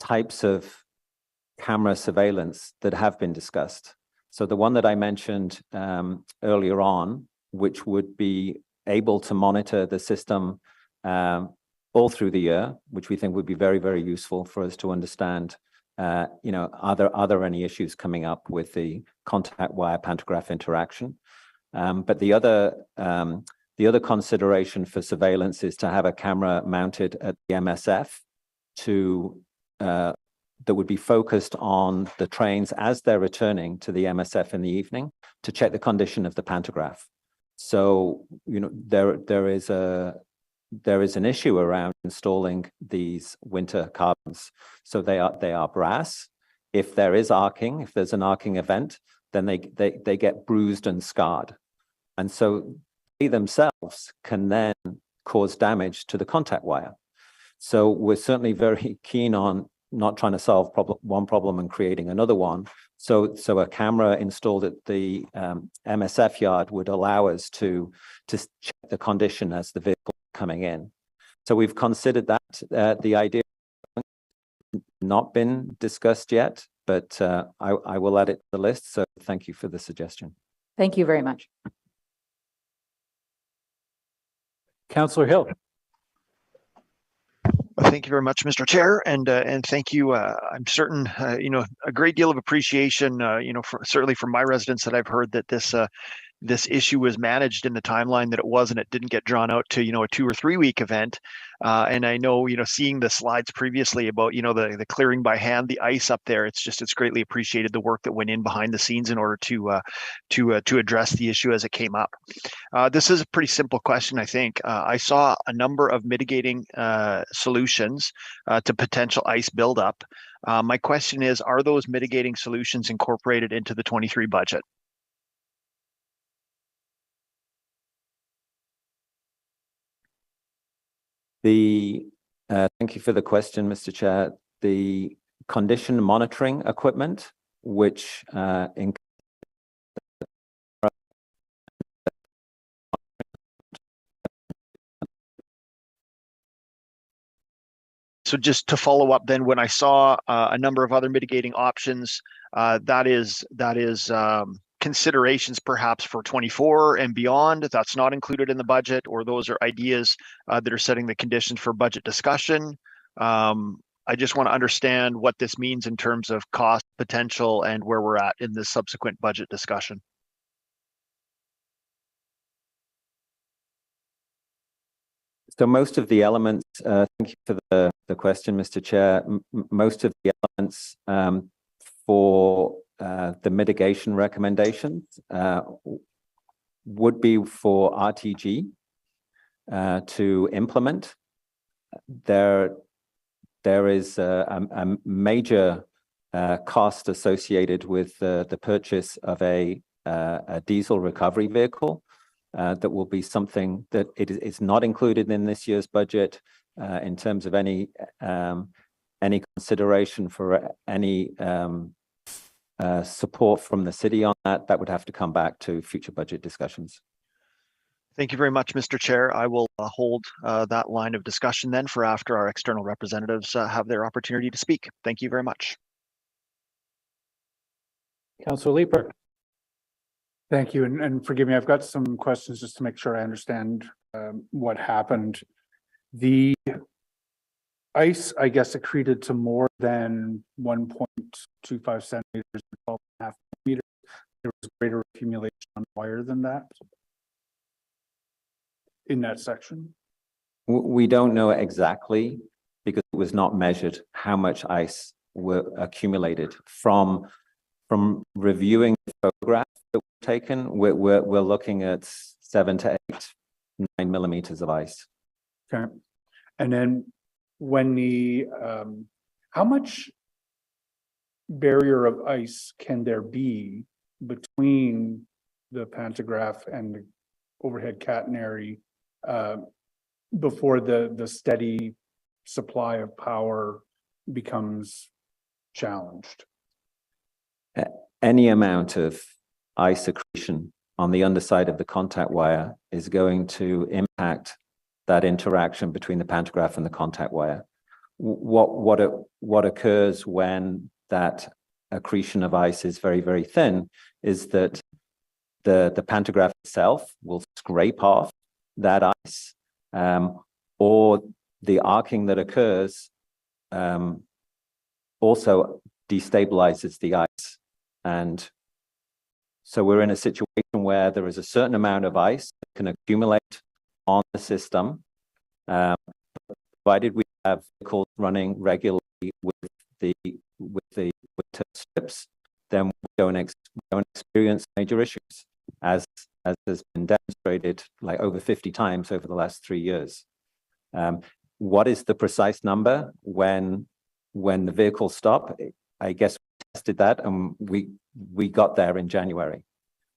types of camera surveillance that have been discussed. So the one that I mentioned earlier on, which would be able to monitor the system all through the year, which we think would be very, very useful for us to understand are there any issues coming up with the contact wire pantograph interaction? But the other consideration for surveillance is to have a camera mounted at the MSF that would be focused on the trains as they're returning to the MSF in the evening to check the condition of the pantograph. So there is an issue around installing these winter carbons. So they are brass. If there is arcing, if there's an arcing event, then they get bruised and scarred. And so they themselves can then cause damage to the contact wire. So we're certainly very keen on not trying to solve one problem and creating another one. So a camera installed at the MSF yard would allow us to check the condition as the vehicle coming in. So we've considered that. The idea has not been discussed yet, but I will add it to the list. So thank you for the suggestion. Thank you very much. Councillor Hill. Thank you very much, Mr. Chair, and thank you. I'm certain, a great deal of appreciation, certainly from my residents that I've heard that this issue was managed in the timeline that it was, and it didn't get drawn out to, a 2 or 3 week event. And I know, seeing the slides previously about, the clearing by hand, the ice up there, it's greatly appreciated the work that went in behind the scenes in order to address the issue as it came up. This is a pretty simple question, I think. I saw a number of mitigating solutions to potential ice buildup. My question is, are those mitigating solutions incorporated into the 23 budget? Thank you for the question, Mr. Chair. The condition monitoring equipment, which So just to follow up then, when I saw a number of other mitigating options, that is considerations perhaps for 24 and beyond that's not included in the budget, or those are ideas that are setting the conditions for budget discussion. I just want to understand what this means in terms of cost potential and where we're at in this subsequent budget discussion. So most of the elements, thank you for the question, Mr. Chair. Most of the elements for the mitigation recommendations would be for RTG to implement. There is a major cost associated with the purchase of a diesel recovery vehicle. That will be something that it's not included in this year's budget in terms of any consideration for any support from the city on that. That would have to come back to future budget discussions. Thank you very much, Mr. Chair. I will hold that line of discussion then for after our external representatives have their opportunity to speak. Thank you very much. Councilor Leeper. Thank you, and forgive me, I've got some questions just to make sure I understand what happened. The ice, I guess, accreted to more than 1.25 centimeters, 12.5 meters. There was greater accumulation on wire than that in that section? We don't know exactly, because it was not measured, how much ice were accumulated. From reviewing the photographs that were taken, we're looking at 7 to 9 millimeters of ice. Okay. And then when the how much barrier of ice can there be between the pantograph and the overhead catenary before the steady supply of power becomes challenged? Any amount of ice accretion on the underside of the contact wire is going to impact that interaction between the pantograph and the contact wire. What occurs when that accretion of ice is very, very thin is that the pantograph itself will scrape off that ice, or the arcing that occurs also destabilizes the ice. And so we're in a situation where there is a certain amount of ice that can accumulate on the system, provided we have vehicles running regularly with the strips, then we don't experience major issues, as has been demonstrated like over 50 times over the last 3 years. What is the precise number when the vehicles stop? I guess we tested that, and we got there in January.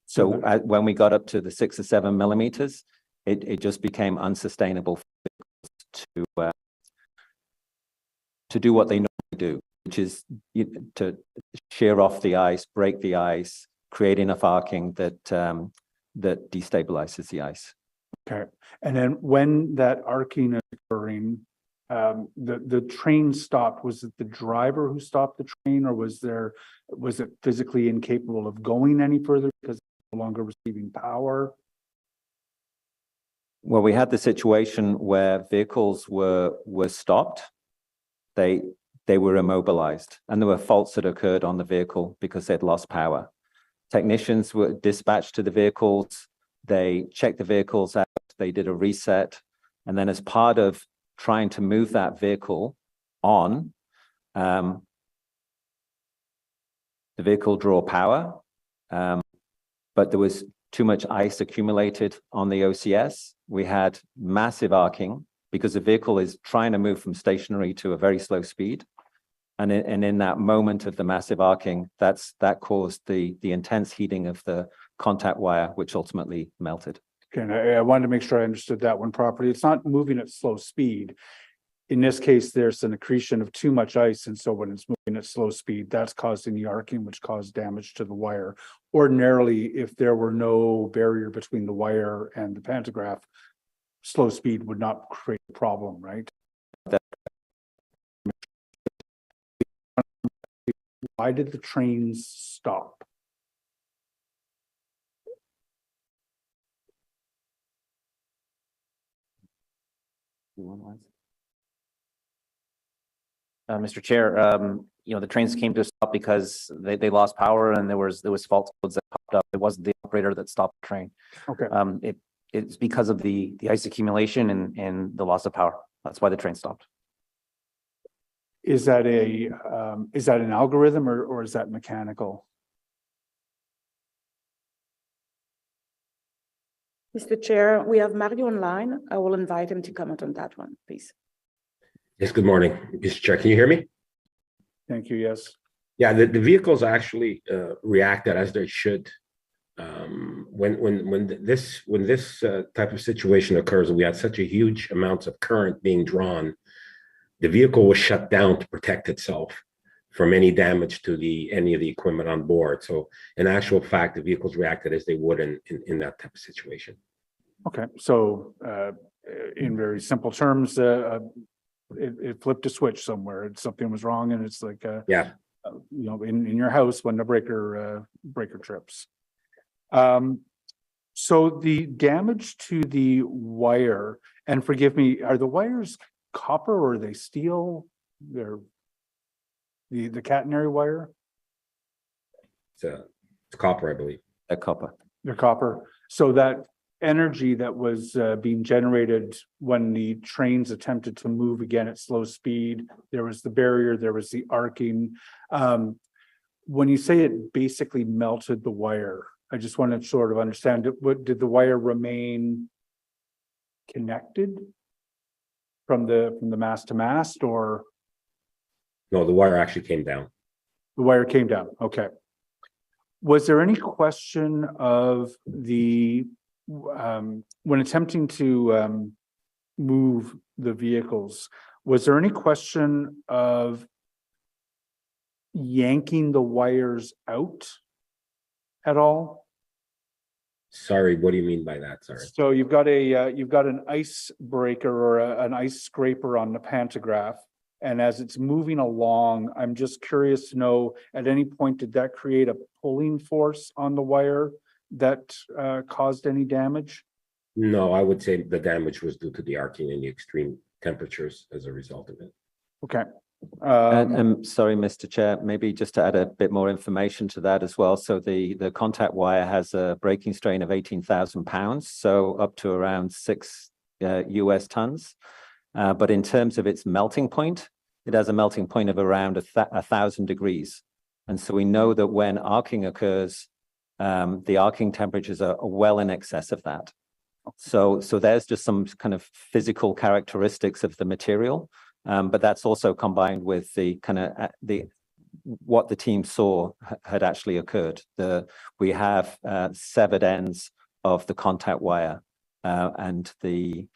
So when we got up to the 6 or 7 millimeters, it just became unsustainable for vehicles to do what they normally do, which is to shear off the ice, break the ice, create enough arcing that destabilizes the ice. Okay. And then when that arcing is occurring, the train stopped. Was it the driver who stopped the train, or was it physically incapable of going any further because it's no longer receiving power? Well, we had the situation where vehicles were stopped. They were immobilized, and there were faults that occurred on the vehicle because they'd lost power. Technicians were dispatched to the vehicles. They checked the vehicles out. They did a reset. And then as part of trying to move that vehicle on, the vehicle drew power, but there was too much ice accumulated on the OCS. We had massive arcing because the vehicle is trying to move from stationary to a very slow speed. And in that moment of the massive arcing, that caused the intense heating of the contact wire, which ultimately melted. Okay, and I wanted to make sure I understood that one properly. It's not moving at slow speed. In this case, there's an accretion of too much ice, and so when it's moving at slow speed, that's causing the arcing, which caused damage to the wire. Ordinarily, if there were no barrier between the wire and the pantograph, slow speed would not create a problem, right? Why did the trains stop? Mr. Chair, the trains came to a stop because they lost power and there was fault codes that popped up. It wasn't the operator that stopped the train. Okay. It's because of the ice accumulation and the loss of power. That's why the train stopped. Is that an algorithm or is that mechanical? Mr. Chair, we have Mario online. I will invite him to comment on that one, please. Yes, good morning, Mr. Chair. Can you hear me? Thank you. Yes. Yeah, the vehicles actually reacted as they should. When this type of situation occurs, and we had such a huge amounts of current being drawn, the vehicle was shut down to protect itself from any damage to any of the equipment on board. So in actual fact, the vehicles reacted as they would in that type of situation. Okay, so in very simple terms, it flipped a switch somewhere. Something was wrong, and it's like in your house when the breaker trips. So the damage to the wire, and forgive me, are the wires copper or are they steel? They're the catenary wire? It's copper, I believe. Copper. They're copper. So that energy that was being generated when the trains attempted to move again at slow speed, there was the barrier, there was the arcing. When you say it basically melted the wire, I just want to sort of understand, did the wire remain connected from the mast to mast, or? No, the wire actually came down. The wire came down. Okay. Was there any question of the when attempting to move the vehicles, was there any question of yanking the wires out at all? Sorry, what do you mean by that? Sorry. So you've got an ice breaker or an ice scraper on the pantograph, and as it's moving along, I'm just curious to know, at any point, did that create a pulling force on the wire that caused any damage? No, I would say the damage was due to the arcing and the extreme temperatures as a result of it. Okay. Sorry, Mr. Chair, maybe just to add a bit more information to that as well. So the contact wire has a breaking strain of 18,000 pounds, so up to around 6 US tons. But in terms of its melting point, it has a melting point of around 1,000 degrees. And so we know that when arcing occurs, the arcing temperatures are well in excess of that. So there's just some kind of physical characteristics of the material. But that's also combined with the kind of what the team saw had actually occurred. We have severed ends of the contact wire, and the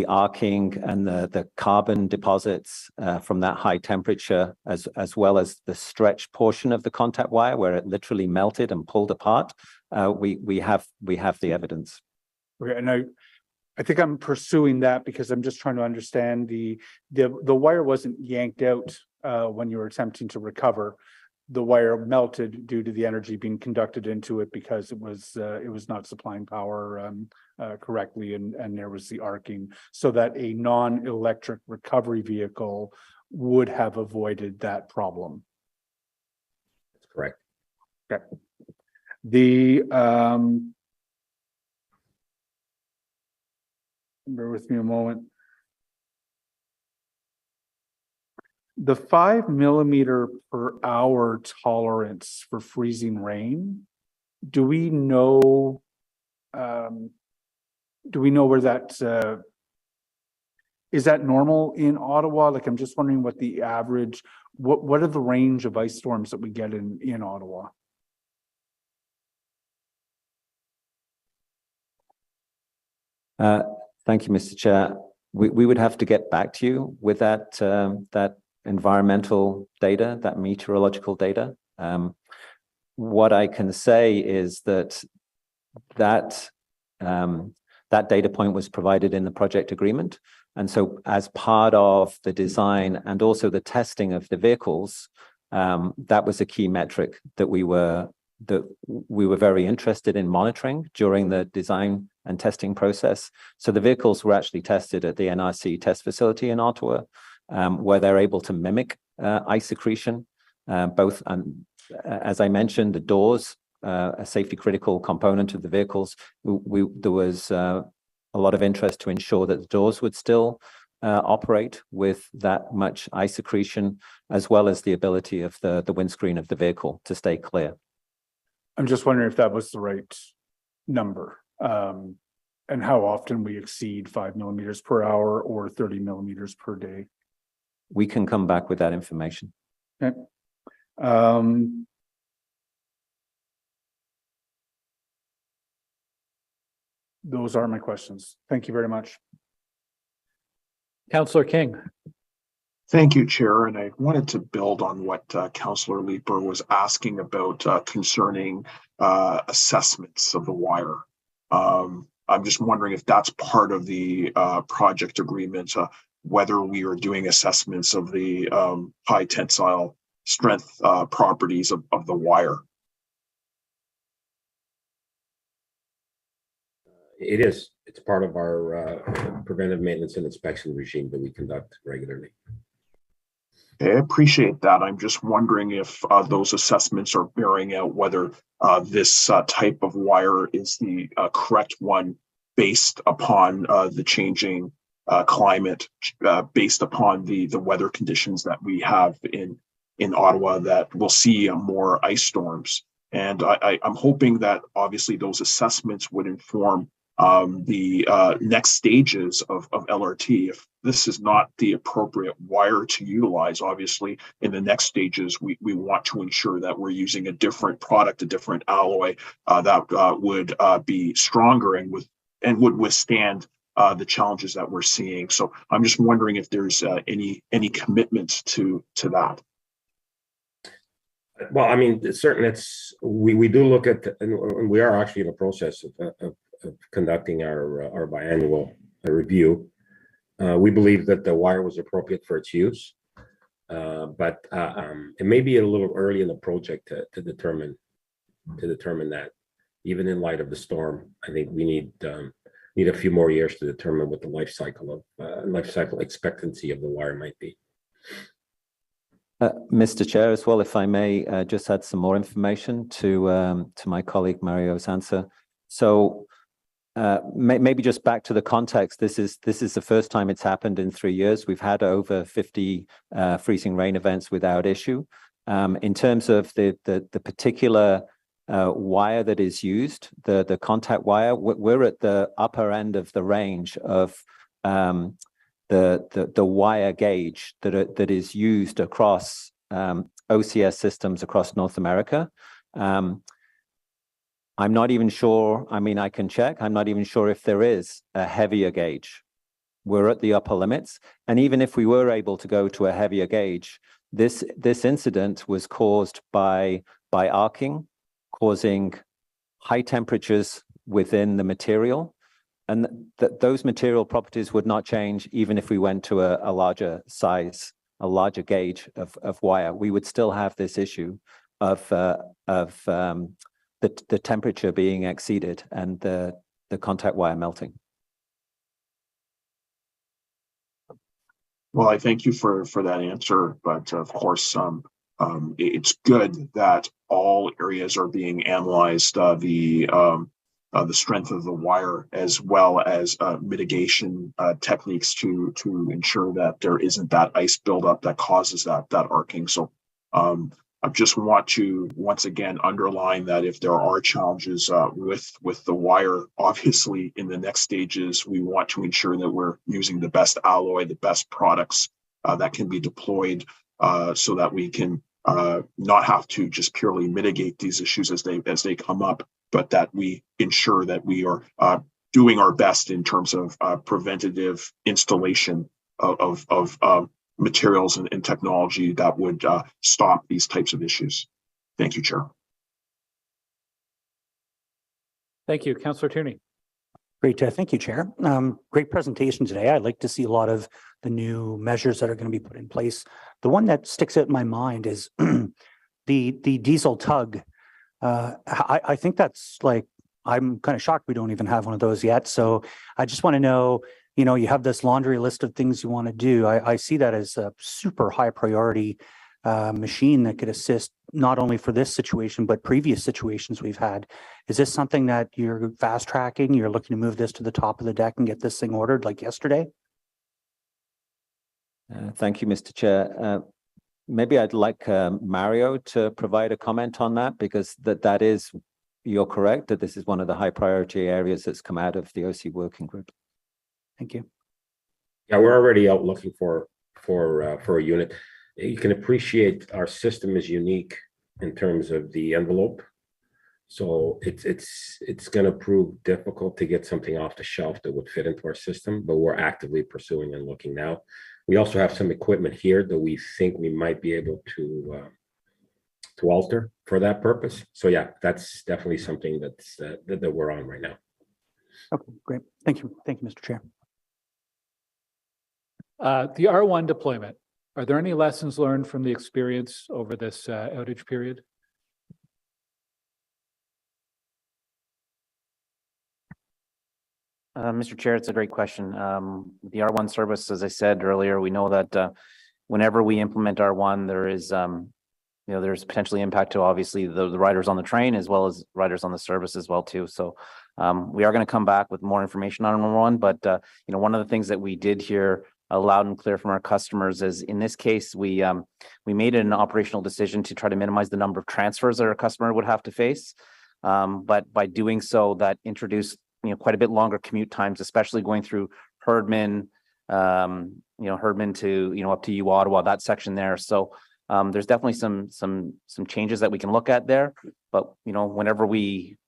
arcing and the carbon deposits from that high temperature, as well as the stretched portion of the contact wire where it literally melted and pulled apart. We have the evidence. Okay, and I think I'm pursuing that because I'm just trying to understand the wire wasn't yanked out when you were attempting to recover. The wire melted due to the energy being conducted into it because it was not supplying power correctly, and there was the arcing, so that a non-electric recovery vehicle would have avoided that problem. That's correct. Okay. The bear with me a moment. The 5 millimeter per hour tolerance for freezing rain, do we know where that is that normal in Ottawa? Like, I'm just wondering what the average, what are the range of ice storms that we get in Ottawa? Thank you, Mr. Chair. We would have to get back to you with that environmental data, that meteorological data. What I can say is that data point was provided in the project agreement. And so as part of the design and also the testing of the vehicles, that was a key metric that we were very interested in monitoring during the design and testing process. So the vehicles were actually tested at the NRC test facility in Ottawa, where they're able to mimic ice secretion, both, as I mentioned, the doors, a safety critical component of the vehicles. There was a lot of interest to ensure that the doors would still operate with that much ice secretion, as well as the ability of the windscreen of the vehicle to stay clear. I'm just wondering if that was the right number, and how often we exceed 5 millimeters per hour or 30 millimeters per day. We can come back with that information. Okay. Those are my questions. Thank you very much. Councillor King. Thank you, Chair. And I wanted to build on what Councillor Leeper was asking about concerning assessments of the wire. I'm just wondering if that's part of the project agreement, whether we are doing assessments of the high tensile strength properties of the wire. It is. It's part of our preventive maintenance and inspection regime that we conduct regularly. I appreciate that. I'm just wondering if those assessments are bearing out whether this type of wire is the correct one based upon the changing climate, based upon the weather conditions that we have in Ottawa, that we'll see more ice storms. And I'm hoping that obviously those assessments would inform the next stages of LRT. If this is not the appropriate wire to utilize, obviously in the next stages, we want to ensure that we're using a different product, a different alloy that would be stronger and would withstand the challenges that we're seeing. So I'm just wondering if there's any commitment to that. Well, I mean, certainly we do look at, and we are actually in a process of conducting our biannual review. We believe that the wire was appropriate for its use, but it may be a little early in the project to determine that. Even in light of the storm, I think we need a few more years to determine what the life cycle expectancy of the wire might be. Mr. Chair, as well, if I may just add some more information to my colleague Mario's answer. So maybe just back to the context, this is the first time it's happened in 3 years. We've had over 50 freezing rain events without issue. In terms of the particular wire that is used, the contact wire, we're at the upper end of the range of the wire gauge that is used across OCS systems across North America. I'm not even sure, I mean, I can check, I'm not even sure if there is a heavier gauge. We're at the upper limits. And even if we were able to go to a heavier gauge, this incident was caused by arcing, causing high temperatures within the material. And those material properties would not change even if we went to a larger size, a larger gauge of wire. We would still have this issue of the temperature being exceeded and the contact wire melting. Well, I thank you for that answer, but of course, it's good that all areas are being analyzed, the strength of the wire, as well as mitigation techniques to ensure that there isn't that ice buildup that causes that arcing. So I just want to once again underline that if there are challenges with the wire, obviously in the next stages, we want to ensure that we're using the best alloy, the best products that can be deployed so that we can not have to just purely mitigate these issues as they come up, but that we ensure that we are doing our best in terms of preventative installation of materials and technology that would stop these types of issues. Thank you, Chair. Thank you. Councillor Tierney. Great. Thank you, Chair. Great presentation today. I'd like to see a lot of the new measures that are going to be put in place. The one that sticks out in my mind is the diesel tug. I think that's like I'm kind of shocked we don't even have one of those yet. So I just want to know, you know, you have this laundry list of things you want to do. I see that as a super high priority machine that could assist not only for this situation, but previous situations we've had. Is this something that you're fast tracking? You're looking to move this to the top of the deck and get this thing ordered like yesterday? Thank you, Mr. Chair. Maybe I'd like Mario to provide a comment on that, because that is, you're correct, that this is one of the high priority areas that's come out of the OC working group. Thank you. Yeah, we're already out looking for a unit. You can appreciate our system is unique in terms of the envelope. So it's going to prove difficult to get something off the shelf that would fit into our system, but we're actively pursuing and looking now. We also have some equipment here that we think we might be able to alter for that purpose. So yeah, that's definitely something that we're on right now. Okay, great. Thank you. Thank you, Mr. Chair. The R1 deployment, are there any lessons learned from the experience over this outage period? Mr. Chair, it's a great question. The R1 service, as I said earlier, we know that whenever we implement R1, there is, there's potentially impact to obviously the riders on the train as well as riders on the service as well too. So we are going to come back with more information on R1, but one of the things that we did hear loud and clear from our customers is, in this case, we made an operational decision to try to minimize the number of transfers that our customer would have to face. But by doing so, that introduced quite a bit longer commute times, especially going through Herdman, Herdman to up to Ottawa, that section there. So there's definitely some changes that we can look at there. But whenever we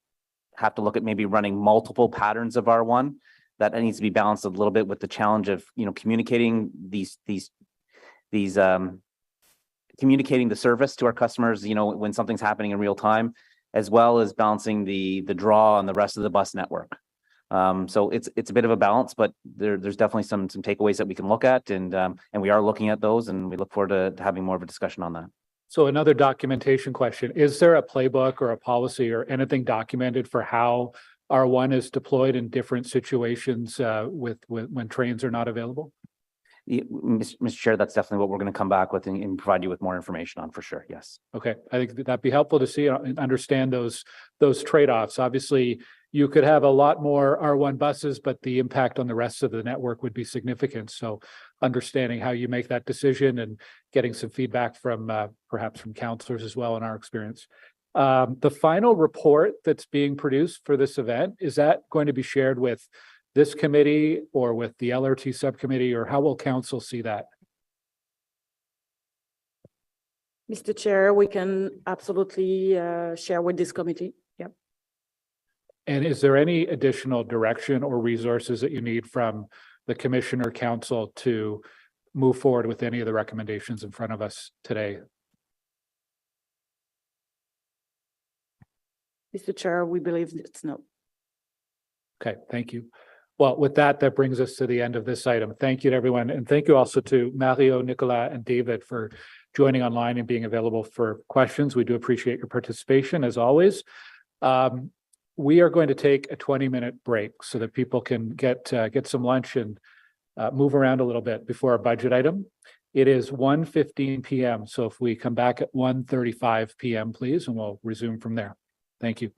have to look at maybe running multiple patterns of R1, that needs to be balanced a little bit with the challenge of communicating communicating the service to our customers, when something's happening in real time, as well as balancing the draw on the rest of the bus network. So it's a bit of a balance, but there's definitely some takeaways that we can look at, and we are looking at those, and we look forward to having more of a discussion on that. So another documentation question: is there a playbook or a policy or anything documented for how R1 is deployed in different situations with when trains are not available? Mr. Chair, that's definitely what we're going to come back with and provide you with more information on, for sure. Yes. Okay, I think that'd be helpful to see and understand those trade-offs. Obviously, you could have a lot more R1 buses, but the impact on the rest of the network would be significant. So understanding how you make that decision and getting some feedback from perhaps from councillors as well in our experience. The final report that's being produced for this event, is that going to be shared with this committee or with the LRT subcommittee, or how will council see that? Mr. Chair, we can absolutely share with this committee. Yep. And is there any additional direction or resources that you need from the commission or council to move forward with any of the recommendations in front of us today? Mr. Chair, we believe it's no. Okay, thank you. Well, with that, that brings us to the end of this item. Thank you to everyone. And thank you also to Mario, Nicolas, and David for joining online and being available for questions. We do appreciate your participation as always. We are going to take a 20-minute break so that people can get some lunch and move around a little bit before our budget item. It is 1:15 p.m. So if we come back at 1:35 p.m., please, and we'll resume from there. Thank you.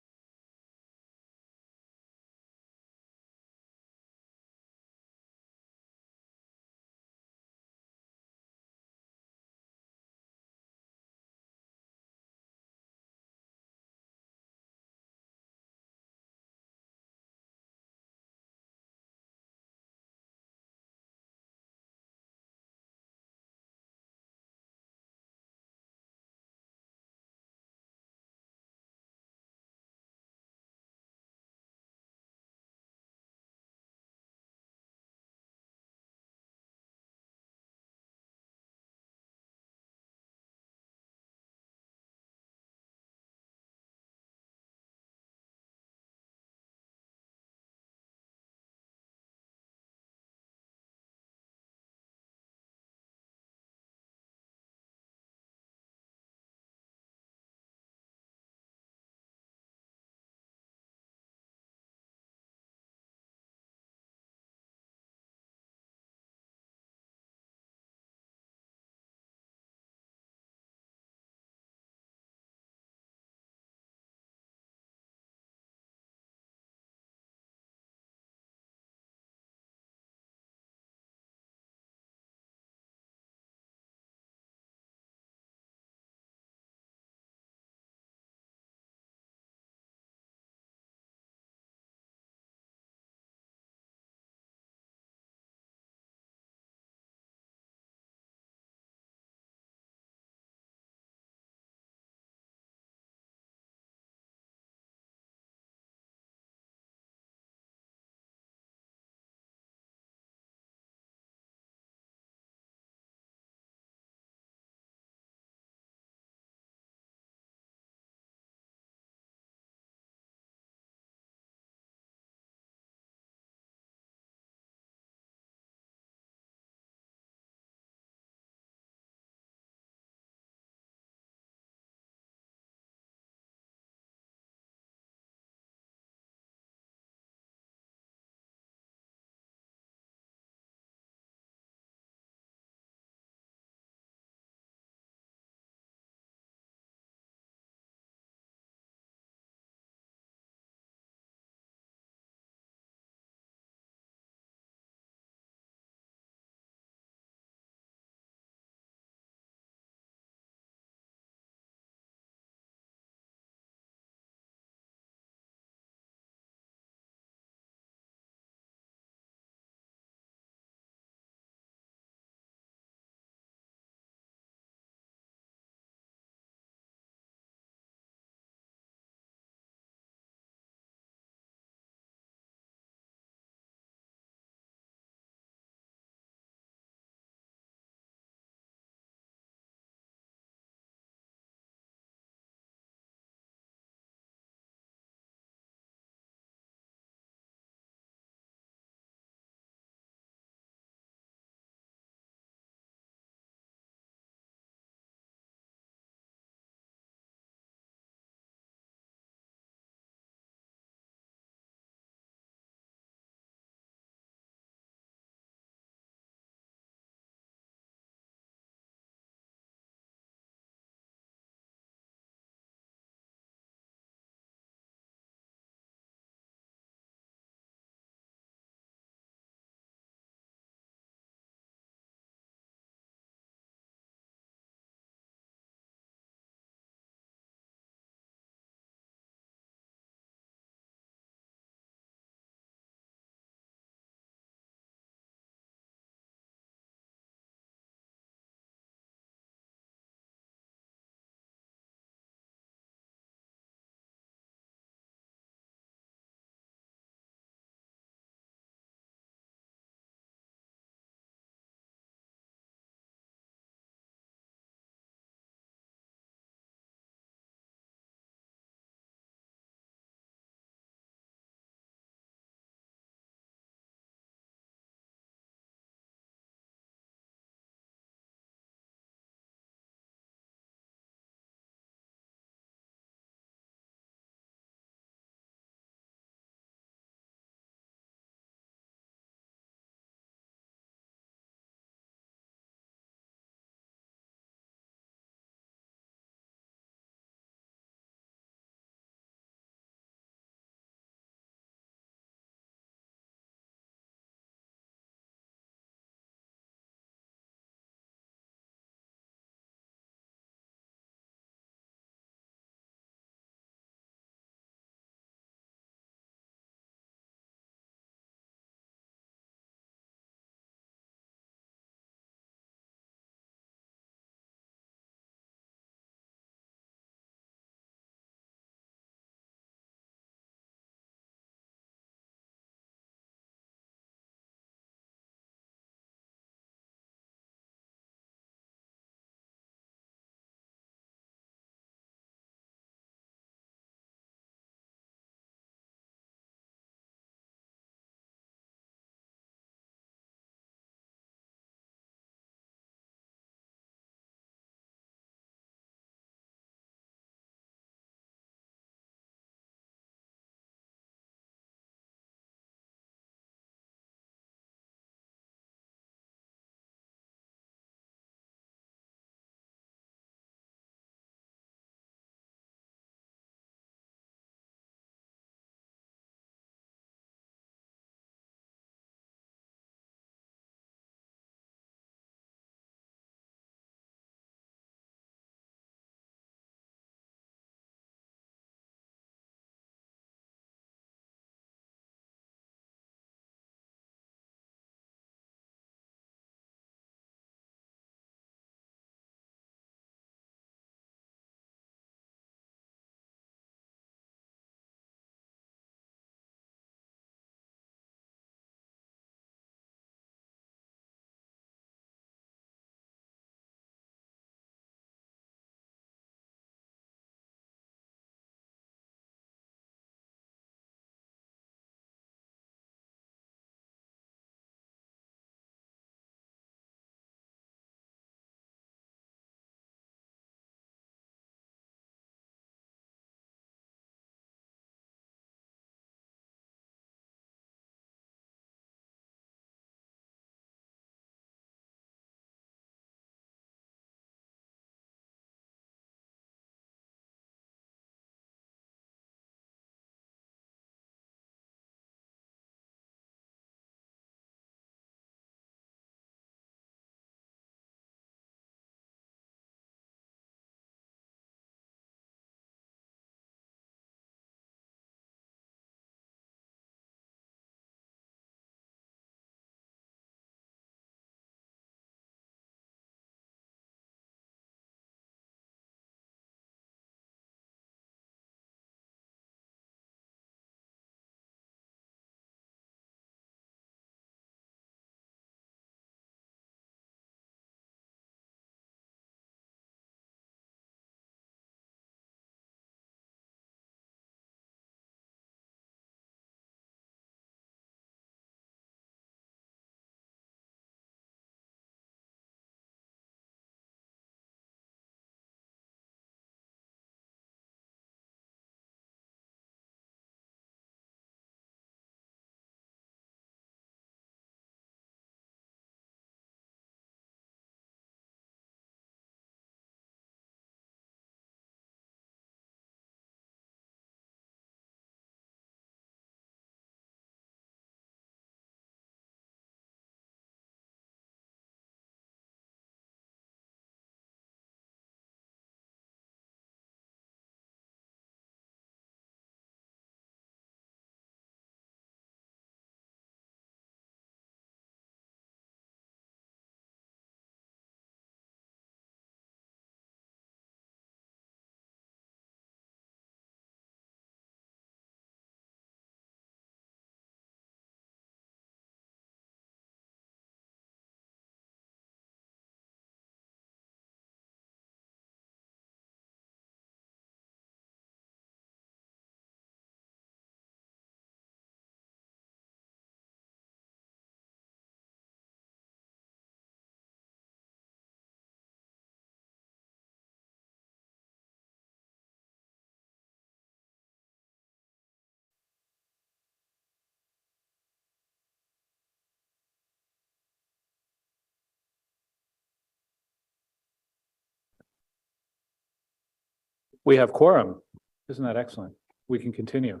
We have quorum. Isn't that excellent? We can continue.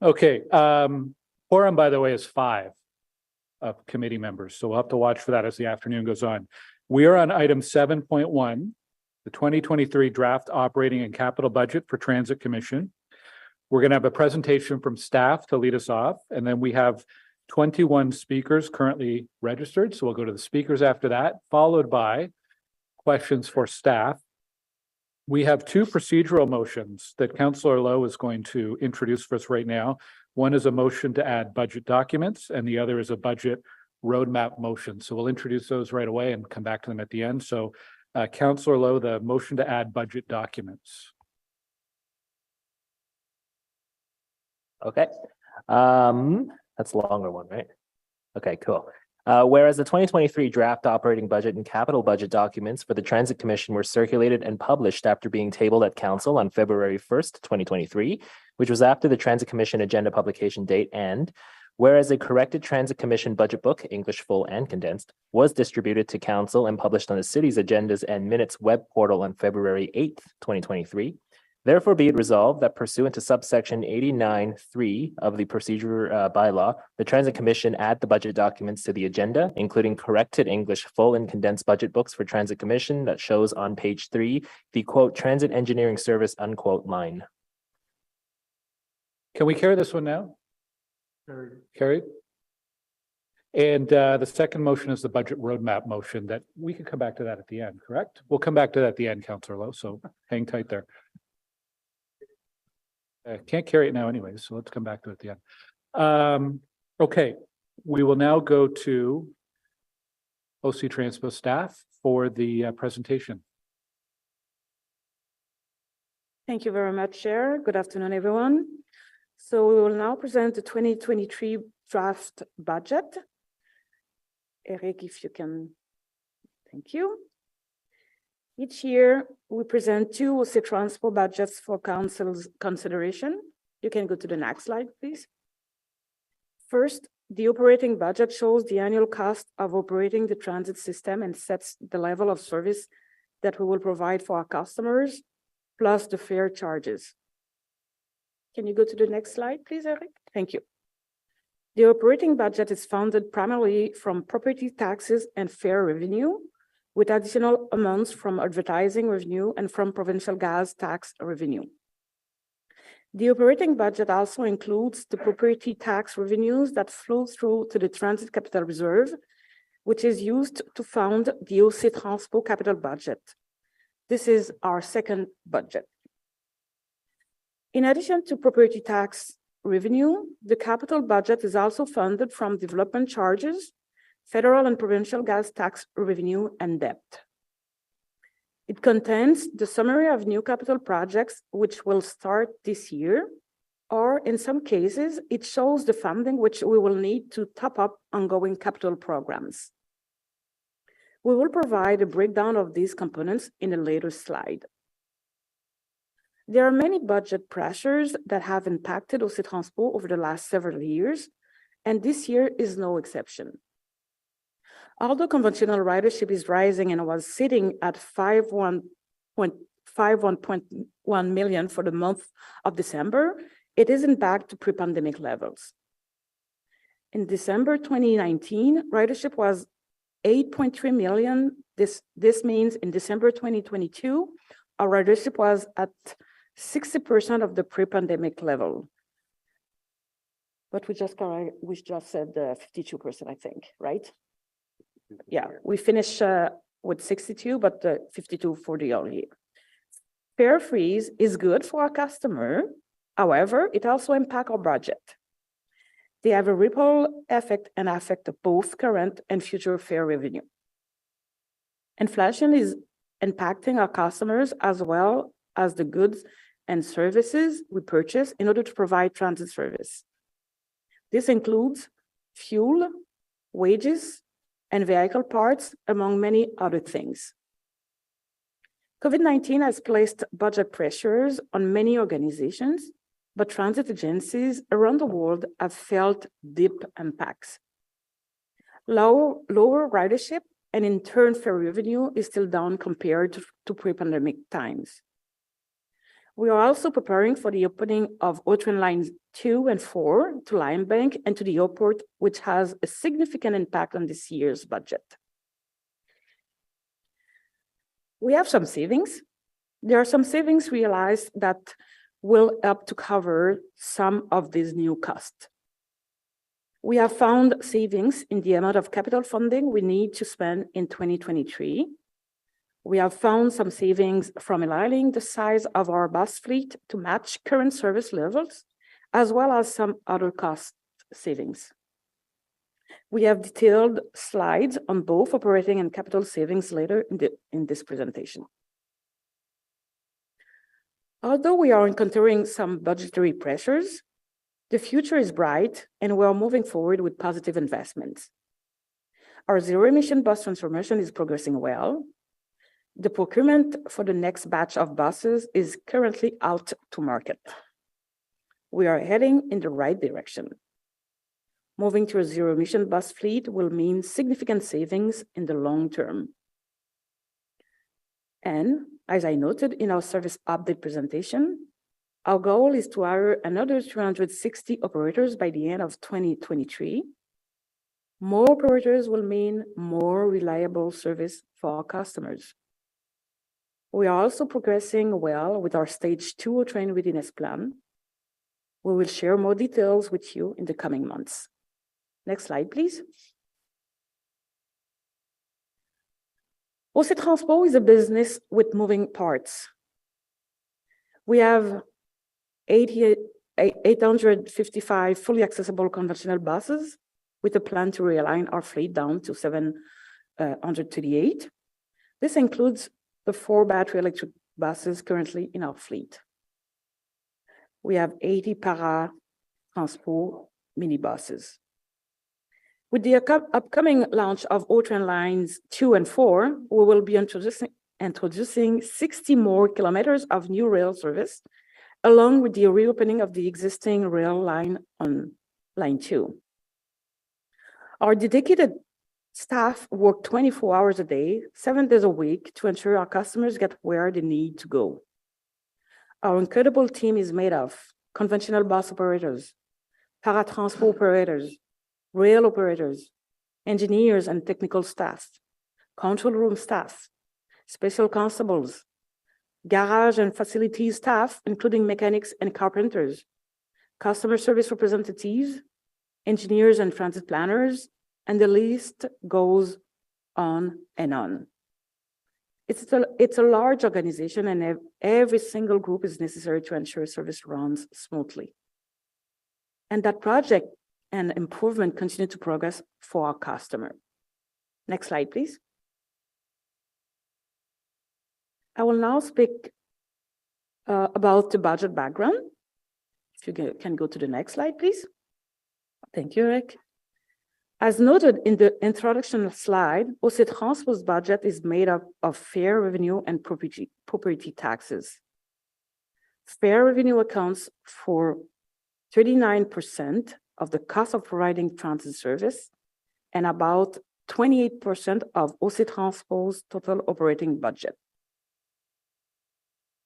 Okay, quorum, by the way, is 5 of committee members. So we'll have to watch for that as the afternoon goes on. We are on item 7.1, the 2023 draft operating and capital budget for Transit Commission. We're going to have a presentation from staff to lead us off, and then we have 21 speakers currently registered. So we'll go to the speakers after that, followed by questions for staff. We have 2 procedural motions that Councillor Lowe is going to introduce for us right now. One is a motion to add budget documents, and the other is a budget roadmap motion. So we'll introduce those right away and come back to them at the end. So Councillor Lowe, the motion to add budget documents. Okay. That's a longer one, right? Okay, cool. Whereas the 2023 draft operating budget and capital budget documents for the Transit Commission were circulated and published after being tabled at Council on February 1st, 2023, which was after the Transit Commission agenda publication date, and whereas a corrected Transit Commission budget book, English full and condensed, was distributed to Council and published on the city's agendas and minutes web portal on February 8th, 2023, therefore be it resolved that pursuant to subsection 89(3) of the procedure bylaw, the Transit Commission add the budget documents to the agenda, including corrected English full and condensed budget books for Transit Commission that shows on page 3, the quote, transit engineering service, unquote line. Can we carry this one now? Carried. And the second motion is the budget roadmap motion that we can come back to that at the end, correct? We'll come back to that at the end, Councillor Lowe, so hang tight there. Can't carry it now anyway, so let's come back to it at the end. Okay, we will now go to OC Transpo staff for the presentation. Thank you very much, Chair. Good afternoon, everyone. So we will now present the 2023 draft budget. Eric, if you can, thank you. Each year, we present 2 OC Transpo budgets for Council's consideration. You can go to the next slide, please. First, the operating budget shows the annual cost of operating the transit system and sets the level of service that we will provide for our customers, plus the fare charges. Can you go to the next slide, please, Eric? Thank you. The operating budget is funded primarily from property taxes and fare revenue, with additional amounts from advertising revenue and from provincial gas tax revenue. The operating budget also includes the property tax revenues that flow through to the Transit Capital Reserve, which is used to fund the OC Transpo capital budget. This is our second budget. In addition to property tax revenue, the capital budget is also funded from development charges, federal and provincial gas tax revenue, and debt. It contains the summary of new capital projects which will start this year, or in some cases, it shows the funding which we will need to top up ongoing capital programs. We will provide a breakdown of these components in a later slide. There are many budget pressures that have impacted OC Transpo over the last several years, and this year is no exception. Although conventional ridership is rising and was sitting at 51.1 million for the month of December, it isn't back to pre-pandemic levels. In December 2019, ridership was 8.3 million. This means in December 2022, our ridership was at 60% of the pre-pandemic level. But we just said 52%, I think, right? Yeah, we finished with 62, but 52 for the whole year. Fare freeze is good for our customer. However, it also impacts our budget. They have a ripple effect and affect both current and future fare revenue. Inflation is impacting our customers as well as the goods and services we purchase in order to provide transit service. This includes fuel, wages, and vehicle parts, among many other things. COVID-19 has placed budget pressures on many organizations, but transit agencies around the world have felt deep impacts. Lower ridership and in turn, fare revenue is still down compared to pre-pandemic times. We are also preparing for the opening of O-Train lines 2 and 4 to Lion Bank and to the airport, which has a significant impact on this year's budget. We have some savings. There are some savings realized that will help to cover some of these new costs. We have found savings in the amount of capital funding we need to spend in 2023. We have found some savings from aligning the size of our bus fleet to match current service levels, as well as some other cost savings. We have detailed slides on both operating and capital savings later in this presentation. Although we are encountering some budgetary pressures, the future is bright and we are moving forward with positive investments. Our zero-emission bus transformation is progressing well. The procurement for the next batch of buses is currently out to market. We are heading in the right direction. Moving to a zero-emission bus fleet will mean significant savings in the long term. And as I noted in our service update presentation, our goal is to hire another 360 operators by the end of 2023. More operators will mean more reliable service for our customers. We are also progressing well with our stage 2 train readiness plan. We will share more details with you in the coming months. Next slide, please. OC Transpo is a business with moving parts. We have 855 fully accessible conventional buses with a plan to realign our fleet down to 738. This includes the 4 battery electric buses currently in our fleet. We have 80 para Transpo minibuses. With the upcoming launch of O-Train lines 2 and 4, we will be introducing 60 more kilometers of new rail service, along with the reopening of the existing rail line on line 2. Our dedicated staff work 24 hours a day, 7 days a week to ensure our customers get where they need to go. Our incredible team is made of conventional bus operators, para-transpo operators, rail operators, engineers and technical staff, control room staff, special constables, garage and facilities staff, including mechanics and carpenters, customer service representatives, engineers and transit planners, and the list goes on and on. It's a large organization and every single group is necessary to ensure service runs smoothly. And that project and improvement continue to progress for our customer. Next slide, please. I will now speak about the budget background. If you can go to the next slide, please. Thank you, Eric. As noted in the introduction slide, OC Transpo's budget is made up of fare revenue and property taxes. Fare revenue accounts for 39% of the cost of providing transit service and about 28% of OC Transpo's total operating budget.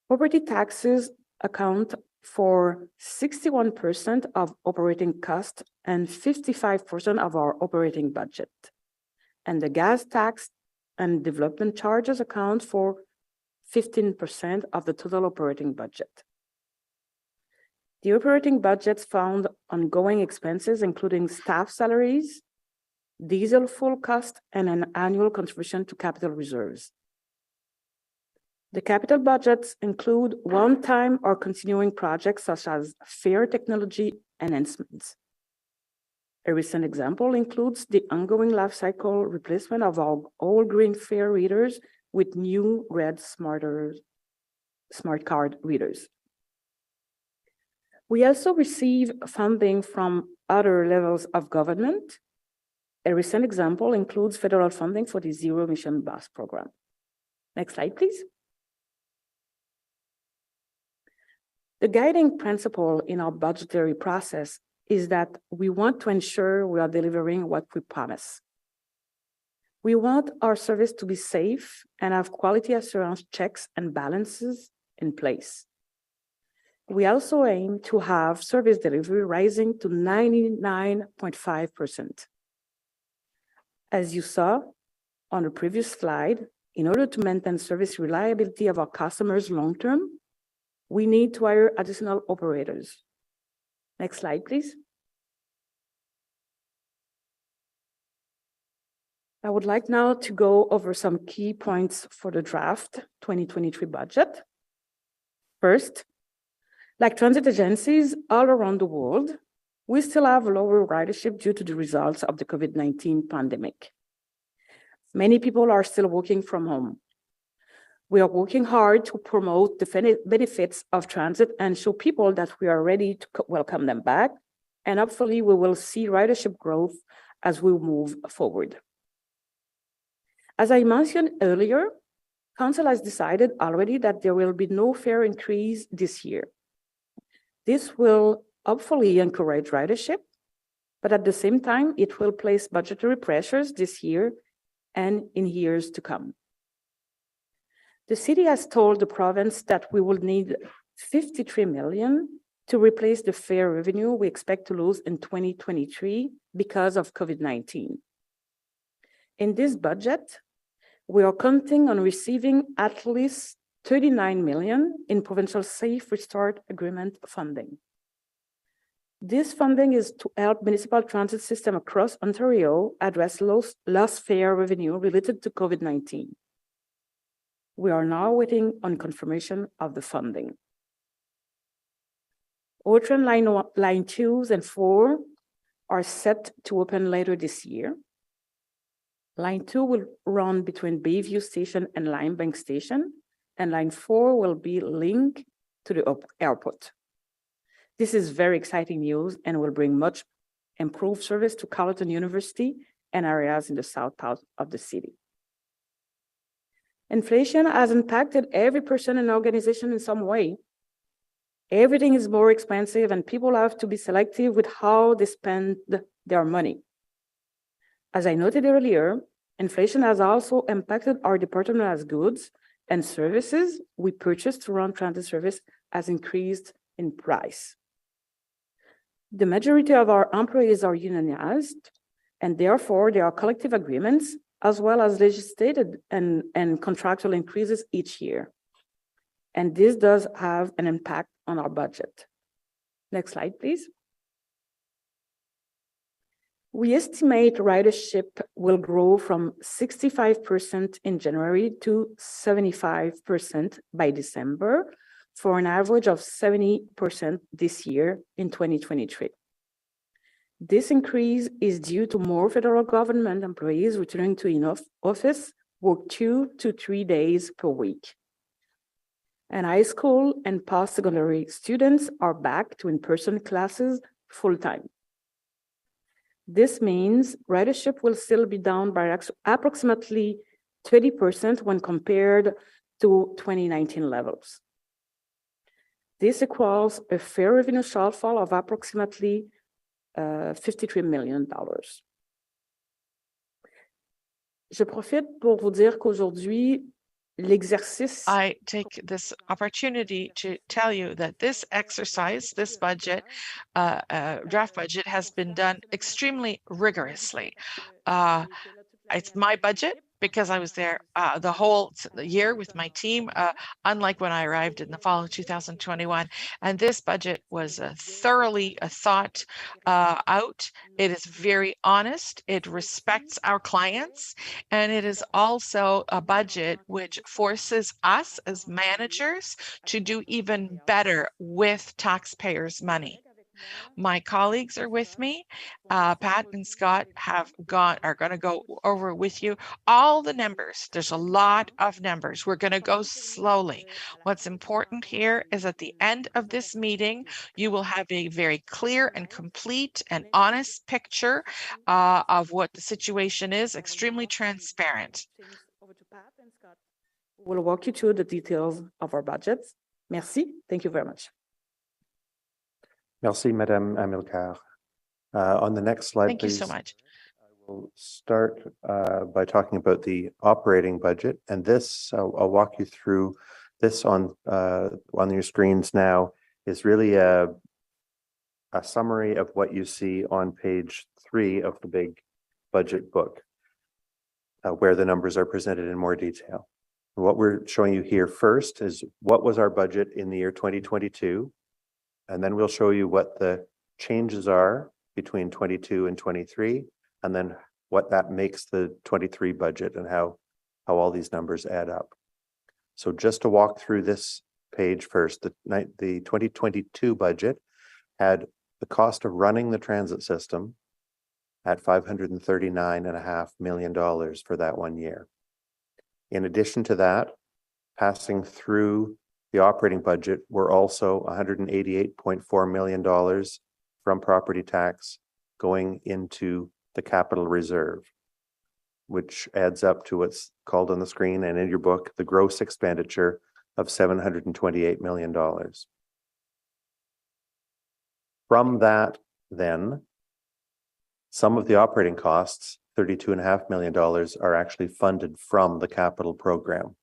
Property taxes account for 61% of operating cost and 55% of our operating budget. And the gas tax and development charges account for 15% of the total operating budget. The operating budgets found ongoing expenses, including staff salaries, diesel fuel cost, and an annual contribution to capital reserves. The capital budgets include one-time or continuing projects such as fare technology enhancements. A recent example includes the ongoing life cycle replacement of our old green fare readers with new red smart card readers. We also receive funding from other levels of government. A recent example includes federal funding for the zero-emission bus program. Next slide, please. The guiding principle in our budgetary process is that we want to ensure we are delivering what we promise. We want our service to be safe and have quality assurance checks and balances in place. We also aim to have service delivery rising to 99.5%. As you saw on the previous slide, in order to maintain service reliability of our customers long-term, we need to hire additional operators. Next slide, please. I would like now to go over some key points for the draft 2023 budget. First, like transit agencies all around the world, we still have lower ridership due to the results of the COVID-19 pandemic. Many people are still working from home. We are working hard to promote the benefits of transit and show people that we are ready to welcome them back. And hopefully we will see ridership growth as we move forward. As I mentioned earlier, Council has decided already that there will be no fare increase this year. This will hopefully encourage ridership, but at the same time, it will place budgetary pressures this year and in years to come. The city has told the province that we will need 53 million to replace the fare revenue we expect to lose in 2023 because of COVID-19. In this budget, we are counting on receiving at least 39 million in provincial Safe Restart Agreement funding. This funding is to help municipal transit system across Ontario address lost fare revenue related to COVID-19. We are now waiting on confirmation of the funding. Ocean line 2s and 4 are set to open later this year. Line 2 will run between Bayview Station and Limebank Station, and Line 4 will be linked to the airport. This is very exciting news and will bring much improved service to Carleton University and areas in the south part of the city. Inflation has impacted every person and organization in some way. Everything is more expensive and people have to be selective with how they spend their money. As I noted earlier, inflation has also impacted our department as goods and services we purchase to run transit service has increased in price. The majority of our employees are unionized, and therefore there are collective agreements as well as legislated and contractual increases each year. And this does have an impact on our budget. Next slide, please. We estimate ridership will grow from 65% in January to 75% by December, for an average of 70% this year in 2023. This increase is due to more federal government employees returning to office work 2 to 3 days per week. And high school and post-secondary students are back to in-person classes full-time. This means ridership will still be down by approximately 30% when compared to 2019 levels. This equals a fare revenue shortfall of approximately $53 million. Je profite pour vous dire qu'aujourd'hui, l'exercice. I take this opportunity to tell you that this exercise, this budget, draft budget, has been done extremely rigorously. It's my budget because I was there the whole year with my team, unlike when I arrived in the fall of 2021. And this budget was thoroughly thought out. It is very honest. It respects our clients. And it is also a budget which forces us as managers to do even better with taxpayers' money. My colleagues are with me. Pat and Scott are going to go over with you all the numbers. There's a lot of numbers. We're going to go slowly. What's important here is at the end of this meeting, you will have a very clear and complete and honest picture of what the situation is, extremely transparent. We'll walk you through the details of our budgets. Merci. Thank you very much. Merci, Madame Amilcar. On the next slide, Thank please. you so much. We'll start by talking about the operating budget, and this I'll walk you through. This on your screens now is really a summary of what you see on page 3 of the big budget book, where the numbers are presented in more detail. What we're showing you here first is what was our budget in the year 2022, and then we'll show you what the changes are between 22 and 23, and then what that makes the 23 budget and how all these numbers add up. So just to walk through this page first, the 2022 budget had the cost of running the transit system at $539.5 million for that 1 year. In addition to that, passing through the operating budget were also $188.4 million from property tax going into the capital reserve, which adds up to what's called on the screen and in your book, the gross expenditure of $728 million. From that, then, some of the operating costs, $32.5 million, are actually funded from the capital program.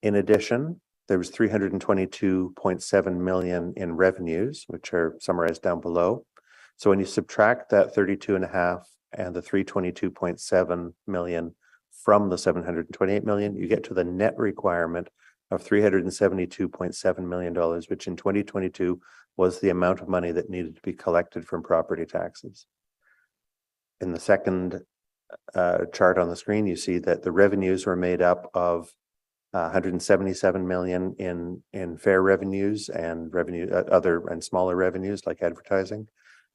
In addition, there was $322.7 million in revenues, which are summarized down below. So when you subtract that 32.5 and the 322.7 million from the 728 million, you get to the net requirement of $372.7 million, which in 2022 was the amount of money that needed to be collected from property taxes. In the second chart on the screen, you see that the revenues were made up of 177 million in fare revenues and other and smaller revenues like advertising,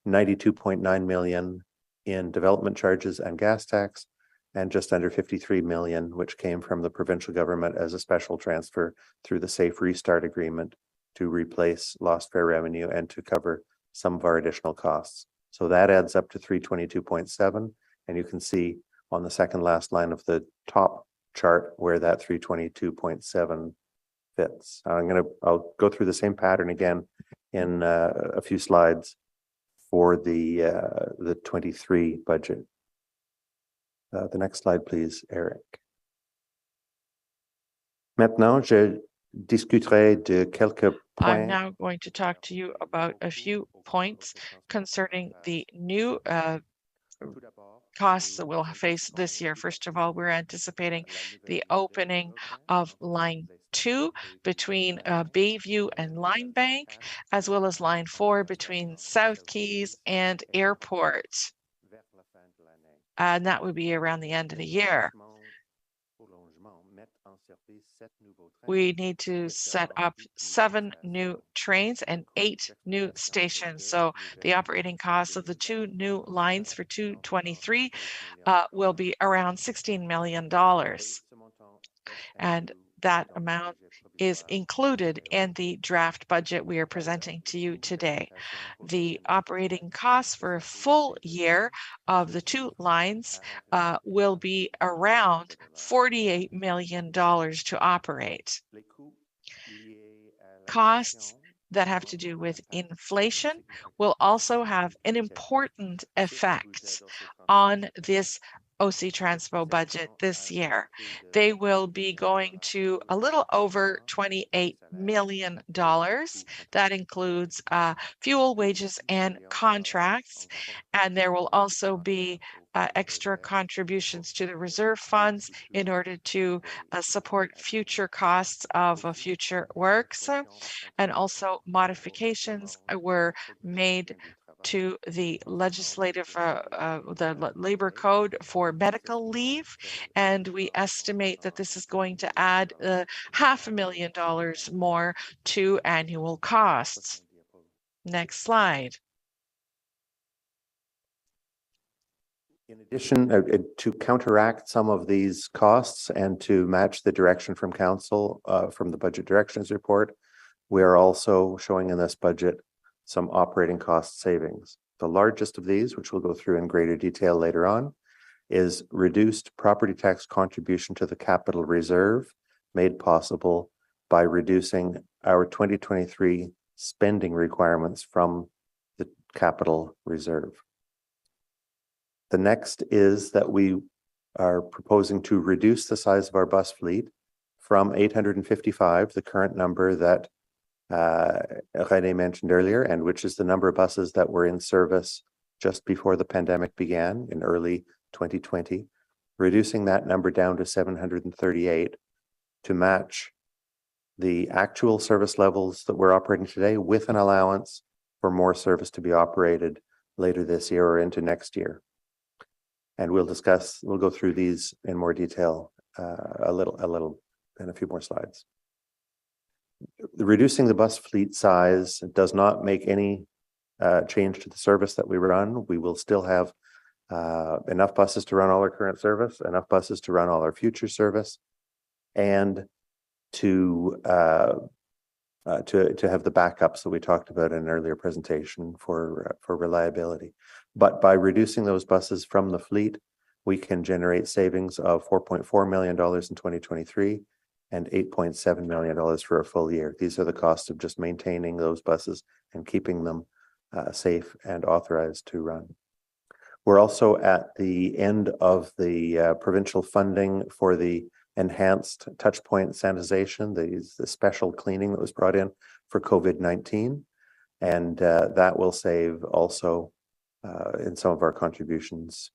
92.9 million in development charges and gas tax, and just under 53 million, which came from the provincial government as a special transfer through the Safe Restart Agreement to replace lost fare revenue and to cover some of our additional costs. So that adds up to 322.7, and you can see on the second last line of the top chart where that 322.7 fits. I'll go through the same pattern again in a few slides for the 23 budget. The next slide, please, Eric. Maintenant, je discuterai de quelques points. I'm now going to talk to you about a few points concerning the new costs that we'll face this year. First of all, we're anticipating the opening of Line 2 between Bayview and Line Bank, as well as Line 4 between South Keys and Airport. And that would be around the end of the year. We need to set up 7 new trains and 8 new stations. So the operating costs of the 2 new lines for 2023 will be around $16 million. And that amount is included in the draft budget we are presenting to you today. The operating costs for a full year of the 2 lines will be around $48 million to operate. Costs that have to do with inflation will also have an important effect on this OC Transpo budget this year. They will be going to a little over $28 million. That includes fuel, wages, and contracts. And there will also be extra contributions to the reserve funds in order to support future costs of future works. And also modifications were made to the legislative, the labor code for medical leave. And we estimate that this is going to add $500,000 more to annual costs. Next slide. In addition, to counteract some of these costs and to match the direction from council from the budget directions report, we are also showing in this budget some operating cost savings. The largest of these, which we'll go through in greater detail later on, is reduced property tax contribution to the capital reserve, made possible by reducing our 2023 spending requirements from the capital reserve. The next is that we are proposing to reduce the size of our bus fleet from 855, the current number that René mentioned earlier, and which is the number of buses that were in service just before the pandemic began in early 2020, reducing that number down to 738 to match the actual service levels that we're operating today, with an allowance for more service to be operated later this year or into next year. And we'll go through these in more detail a little in a few more slides. Reducing the bus fleet size does not make any change to the service that we run. We will still have enough buses to run all our current service, enough buses to run all our future service, and to have the backups that we talked about in an earlier presentation for reliability. But by reducing those buses from the fleet, we can generate savings of $4.4 million in 2023 and $8.7 million for a full year. These are the costs of just maintaining those buses and keeping them safe and authorized to run. We're also at the end of the provincial funding for the enhanced touchpoint sanitization, the special cleaning that was brought in for COVID-19. And that will save also in some of our contributions,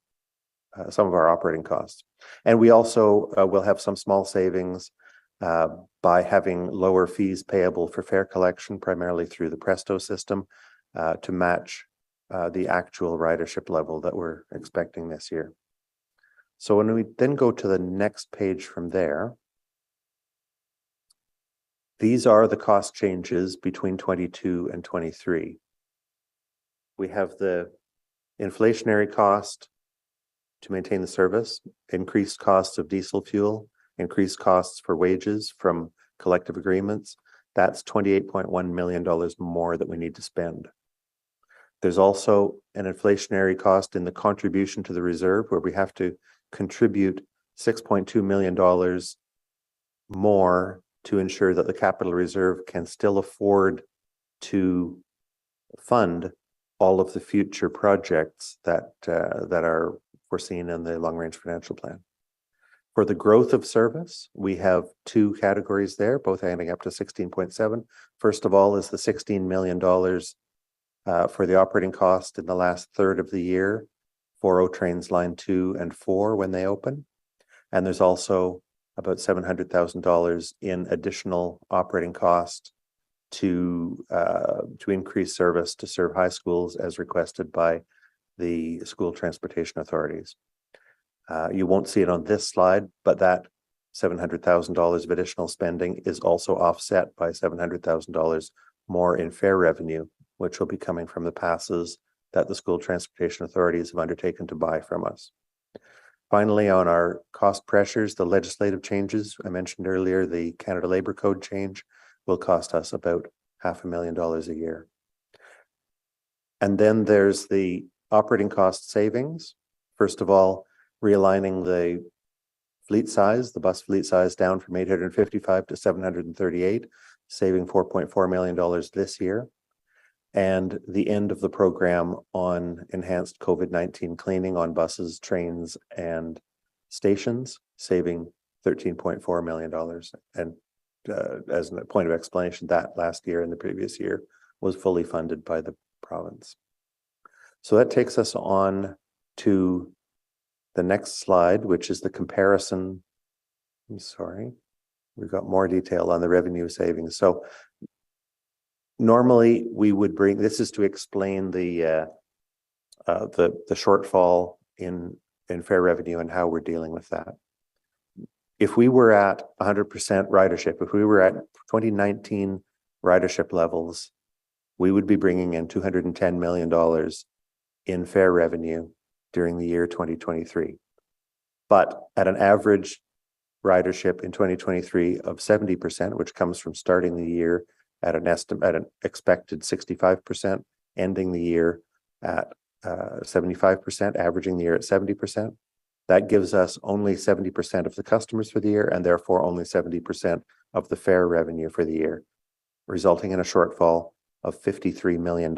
some of our operating costs. And we also will have some small savings by having lower fees payable for fare collection, primarily through the Presto system, to match the actual ridership level that we're expecting this year. So when we then go to the next page from there, these are the cost changes between 22 and 23. We have the inflationary cost to maintain the service, increased costs of diesel fuel, increased costs for wages from collective agreements. That's $28.1 million more that we need to spend. There's also an inflationary cost in the contribution to the reserve, where we have to contribute $6.2 million more to ensure that the capital reserve can still afford to fund all of the future projects that are foreseen in the long-range financial plan. For the growth of service, we have two categories there, both adding up to 16.7. First of all is the $16 million for the operating cost in the last third of the year for O Trains Line 2 and 4 when they open. And there's also about $700,000 in additional operating cost to increase service to serve high schools as requested by the school transportation authorities. You won't see it on this slide, but that $700,000 of additional spending is also offset by $700,000 more in fare revenue, which will be coming from the passes that the school transportation authorities have undertaken to buy from us. Finally, on our cost pressures, the legislative changes I mentioned earlier, the Canada Labour Code change will cost us about $500,000 a year. And then there's the operating cost savings. First of all, realigning the fleet size, the bus fleet size, down from 855 to 738, saving $4.4 million this year. And the end of the program on enhanced COVID-19 cleaning on buses, trains, and stations, saving $13.4 million. And as a point of explanation, that last year and the previous year was fully funded by the province. So that takes us on to the next slide, which is the comparison. I'm sorry, we've got more detail on the revenue savings. So normally we would bring, this is to explain the shortfall in fare revenue and how we're dealing with that. If we were at 100% ridership, if we were at 2019 ridership levels, we would be bringing in $210 million in fare revenue during the year 2023. But at an average ridership in 2023 of 70%, which comes from starting the year at an expected 65%, ending the year at 75%, averaging the year at 70%. That gives us only 70% of the customers for the year, and therefore only 70% of the fare revenue for the year, resulting in a shortfall of $53 million.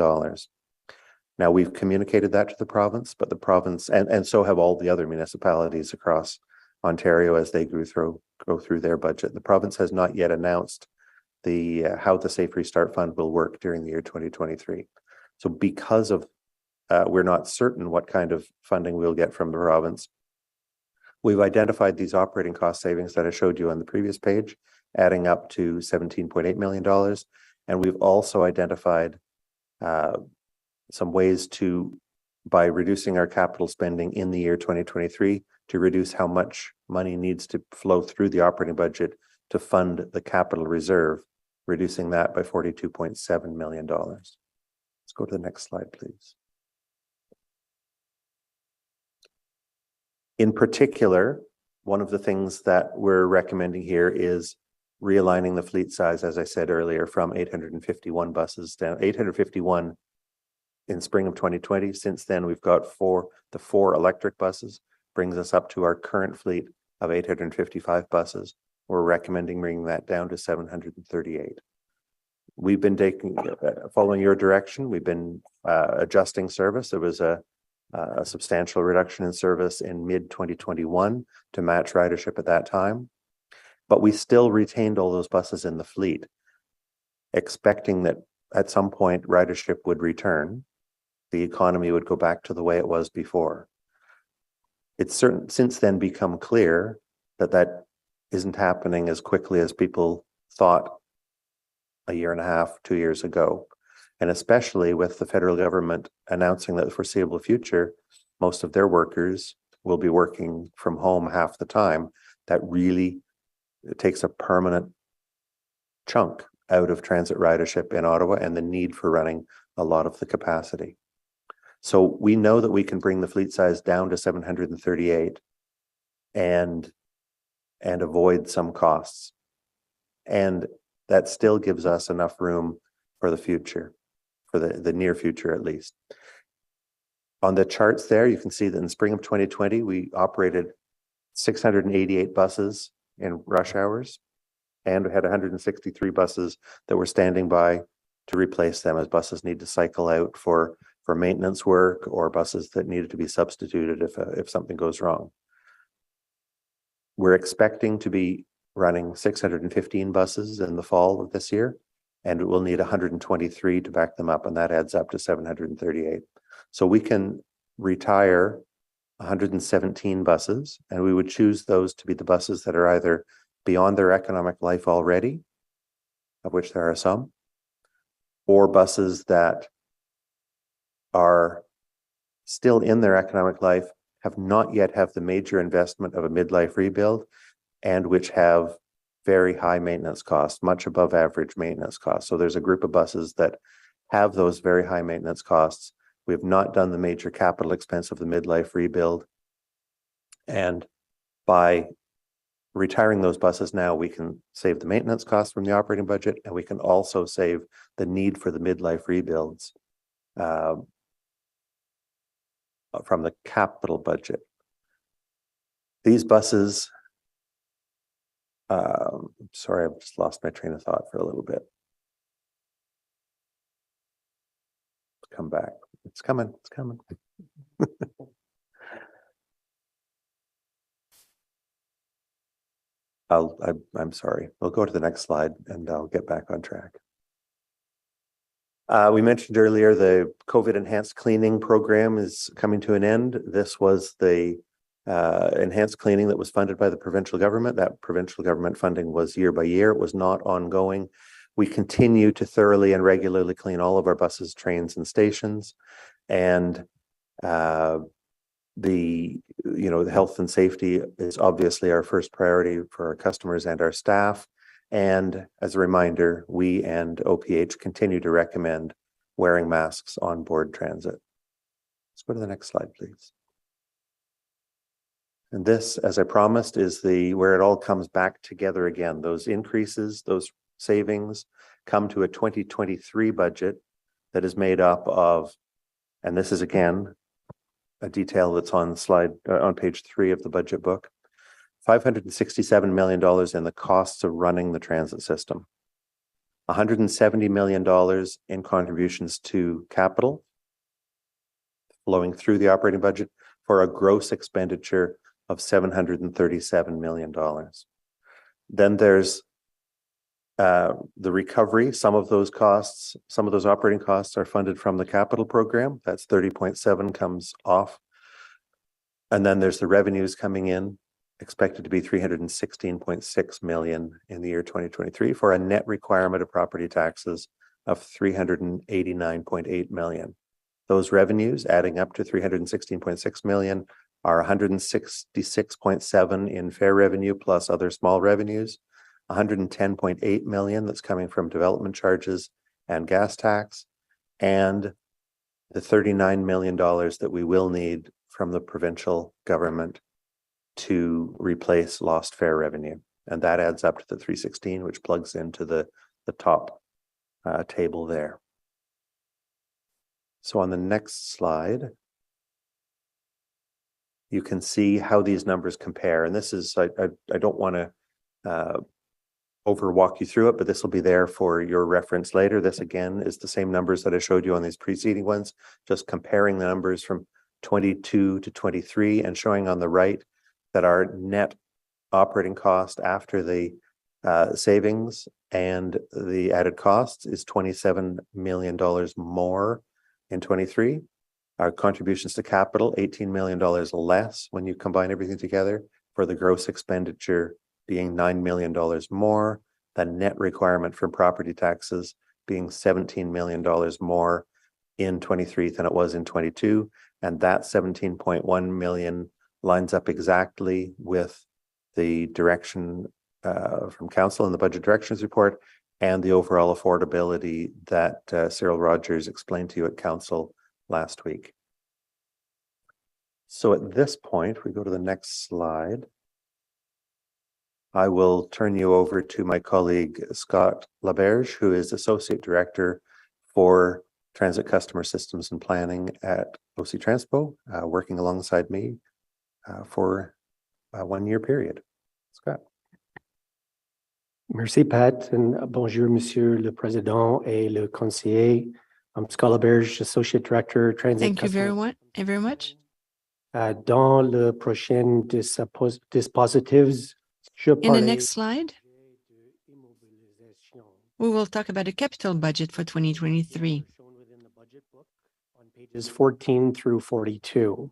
Now, we've communicated that to the province, but the province, and so have all the other municipalities across Ontario as they go through their budget. The province has not yet announced how the Safe Restart Fund will work during the year 2023. So because of we're not certain what kind of funding we'll get from the province, we've identified these operating cost savings that I showed you on the previous page, adding up to $17.8 million. And we've also identified some ways by reducing our capital spending in the year 2023, to reduce how much money needs to flow through the operating budget to fund the capital reserve, reducing that by $42.7 million. Let's go to the next slide, please. In particular, one of the things that we're recommending here is realigning the fleet size, as I said earlier, from 851 buses down 851 in spring of 2020. Since then, we've got the four electric buses, brings us up to our current fleet of 855 buses. We're recommending bringing that down to 738. We've been following your direction. We've been adjusting service. There was a substantial reduction in service in mid-2021 to match ridership at that time. But we still retained all those buses in the fleet, expecting that at some point ridership would return, the economy would go back to the way it was before. It's since then become clear that that isn't happening as quickly as people thought a year and a half, 2 years ago. And especially with the federal government announcing that the foreseeable future, most of their workers will be working from home half the time. That really takes a permanent chunk out of transit ridership in Ottawa and the need for running a lot of the capacity. So we know that we can bring the fleet size down to 738 and avoid some costs. And that still gives us enough room for the future, for the near future at least. On the charts there, you can see that in spring of 2020, we operated 688 buses in rush hours, and we had 163 buses that were standing by to replace them as buses need to cycle out for maintenance work or buses that needed to be substituted if something goes wrong. We're expecting to be running 615 buses in the fall of this year, and we'll need 123 to back them up, and that adds up to 738. So we can retire 117 buses, and we would choose those to be the buses that are either beyond their economic life already, of which there are some, or buses that are still in their economic life, have not yet have the major investment of a midlife rebuild, and which have very high maintenance costs, much above average maintenance costs. So there's a group of buses that have those very high maintenance costs. We have not done the major capital expense of the midlife rebuild. And by retiring those buses now, we can save the maintenance costs from the operating budget, and we can also save the need for the midlife rebuilds from the capital budget. These buses, sorry, I've just lost my train of thought for a little bit. Come back. It's coming. It's coming. I'm sorry. We'll go to the next slide and I'll get back on track. We mentioned earlier the COVID enhanced cleaning program is coming to an end. This was the enhanced cleaning that was funded by the provincial government. That provincial government funding was year by year. It was not ongoing. We continue to thoroughly and regularly clean all of our buses, trains, and stations. And the health and safety is obviously our first priority for our customers and our staff. And as a reminder, we and OPH continue to recommend wearing masks on board transit. Let's go to the next slide, please. And this, as I promised, is where it all comes back together again. Those increases, those savings come to a 2023 budget that is made up of, and this is again a detail that's on page 3 of the budget book, $567 million in the costs of running the transit system, $170 million in contributions to capital, flowing through the operating budget for a gross expenditure of $737 million. Then there's the recovery. Some of those costs, some of those operating costs are funded from the capital program. That's 30.7 comes off. And then there's the revenues coming in, expected to be 316.6 million in the year 2023 for a net requirement of property taxes of 389.8 million. Those revenues adding up to 316.6 million are 166.7 in fair revenue plus other small revenues, 110.8 million that's coming from development charges and gas tax, and the $39 million that we will need from the provincial government to replace lost fair revenue. And that adds up to the 316, which plugs into the top table there. So on the next slide, you can see how these numbers compare. And this is, I don't want to overwalk you through it, but this will be there for your reference later. This again is the same numbers that I showed you on these preceding ones, just comparing the numbers from 22 to 23 and showing on the right that our net operating cost after the savings and the added costs is $27 million more in 23. Our contributions to capital, $18 million less when you combine everything together, for the gross expenditure being $9 million more, the net requirement for property taxes being $17 million more in 23 than it was in 22. And that 17.1 million lines up exactly with the direction from council in the budget directions report and the overall affordability that Cyril Rogers explained to you at council last week. So at this point, we go to the next slide. I will turn you over to my colleague, Scott Laberge, who is Associate Director for Transit Customer Systems and Planning at OC Transpo, working alongside me for a 1-year period. Scott. Merci, Pat, and bonjour, Monsieur le Président et le Conseiller. I'm Scott Laberge, Associate Director, Transit. Thank you very much. Dans le prochain dispositifs, in the next slide, we will talk about the capital budget for 2023. On pages 14 through 42.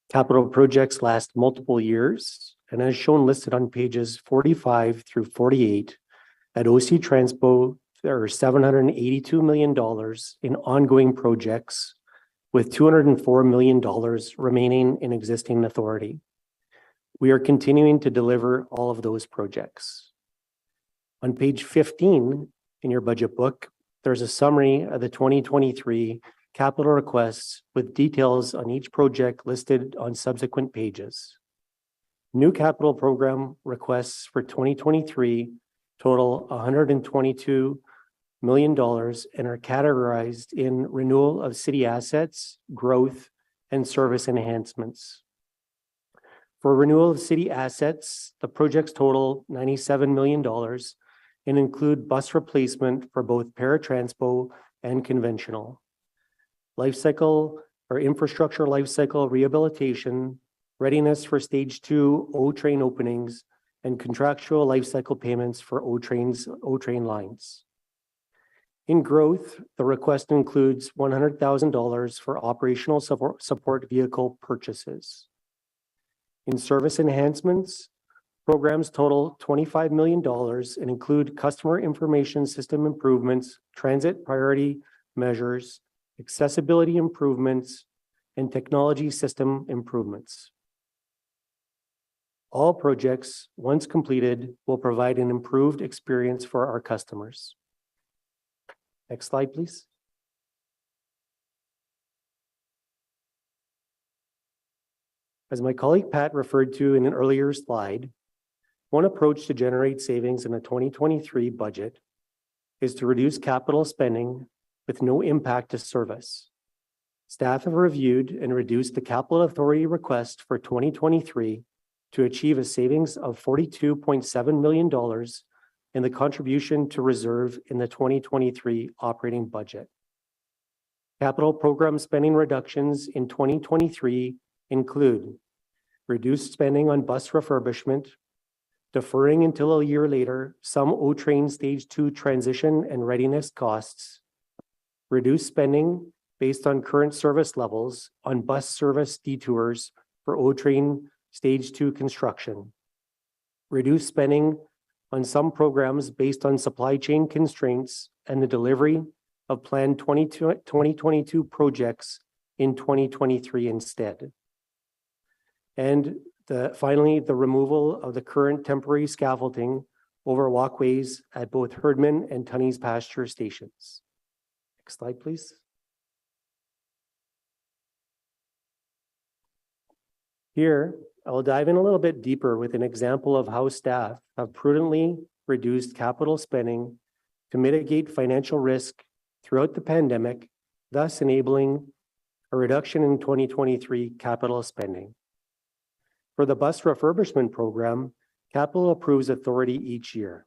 Capital projects last multiple years, and as shown listed on pages 45 through 48, at OC Transpo, there are $782 million in ongoing projects, with $204 million remaining in existing authority. We are continuing to deliver all of those projects. On page 15 in your budget book, there's a summary of the 2023 capital requests with details on each project listed on subsequent pages. New capital program requests for 2023 total $122 million and are categorized in renewal of city assets, growth, and service enhancements. For renewal of city assets, the projects total $97 million and include bus replacement for both paratranspo and conventional. Lifecycle or infrastructure lifecycle rehabilitation, readiness for stage 2 O-train openings, and contractual lifecycle payments for O-train lines. In growth, the request includes $100,000 for operational support vehicle purchases. In service enhancements, programs total $25 million and include customer information system improvements, transit priority measures, accessibility improvements, and technology system improvements. All projects, once completed, will provide an improved experience for our customers. Next slide, please. As my colleague Pat referred to in an earlier slide, one approach to generate savings in the 2023 budget is to reduce capital spending with no impact to service. Staff have reviewed and reduced the capital authority request for 2023 to achieve a savings of $42.7 million in the contribution to reserve in the 2023 operating budget. Capital program spending reductions in 2023 include reduced spending on bus refurbishment, deferring until a year later some O-Train Stage 2 transition and readiness costs, reduced spending based on current service levels on bus service detours for O-Train Stage 2 construction, reduced spending on some programs based on supply chain constraints and the delivery of planned 2022 projects in 2023 instead. And finally, the removal of the current temporary scaffolding over walkways at both Herdman and Tunney's pasture stations. Next slide, please. Here, I'll dive in a little bit deeper with an example of how staff have prudently reduced capital spending to mitigate financial risk throughout the pandemic, thus enabling a reduction in 2023 capital spending. For the bus refurbishment program, capital approves authority each year.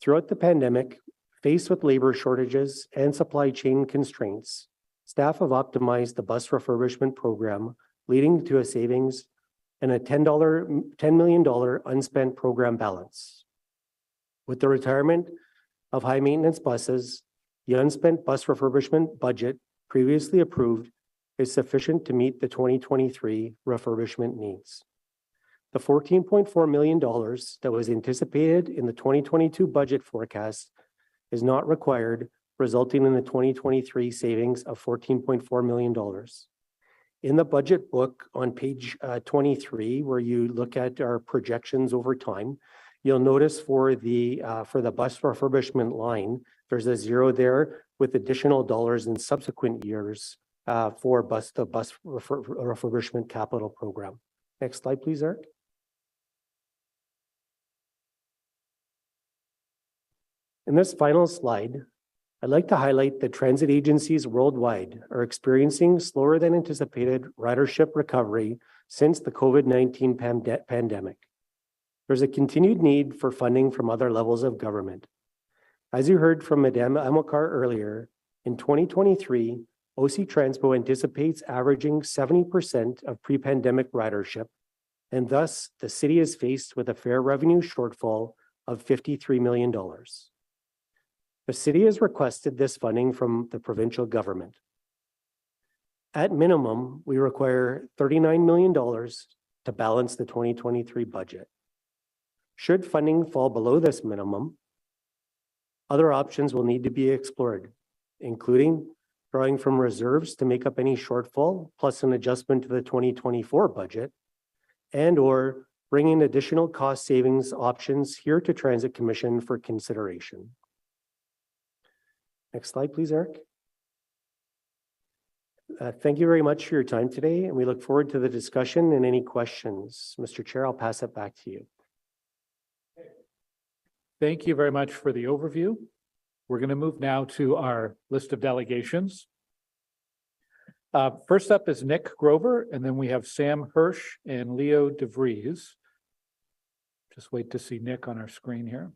Throughout the pandemic, faced with labor shortages and supply chain constraints, staff have optimized the bus refurbishment program, leading to a savings and a $10 million unspent program balance. With the retirement of high maintenance buses, the unspent bus refurbishment budget previously approved is sufficient to meet the 2023 refurbishment needs. The $14.4 million that was anticipated in the 2022 budget forecast is not required, resulting in the 2023 savings of $14.4 million. In the budget book on page 23, where you look at our projections over time, you'll notice for the bus refurbishment line, there's a zero there with additional dollars in subsequent years for the bus refurbishment capital program. Next slide, please, Eric. In this final slide, I'd like to highlight that transit agencies worldwide are experiencing slower than anticipated ridership recovery since the COVID-19 pandemic. There's a continued need for funding from other levels of government. As you heard from Madame Amokar earlier, in 2023, OC Transpo anticipates averaging 70% of pre-pandemic ridership, and thus the city is faced with a fare revenue shortfall of $53 million. The city has requested this funding from the provincial government. At minimum, we require $39 million to balance the 2023 budget. Should funding fall below this minimum, other options will need to be explored, including drawing from reserves to make up any shortfall, plus an adjustment to the 2024 budget, and/or bringing additional cost savings options here to Transit Commission for consideration. Next slide, please, Eric. Thank you very much for your time today, and we look forward to the discussion and any questions. Mr. Chair, I'll pass it back to you. Thank you very much for the overview. We're going to move now to our list of delegations. First up is Nick Grover, and then we have Sam Hirsch and Leo DeVries. Just wait to see Nick on our screen here.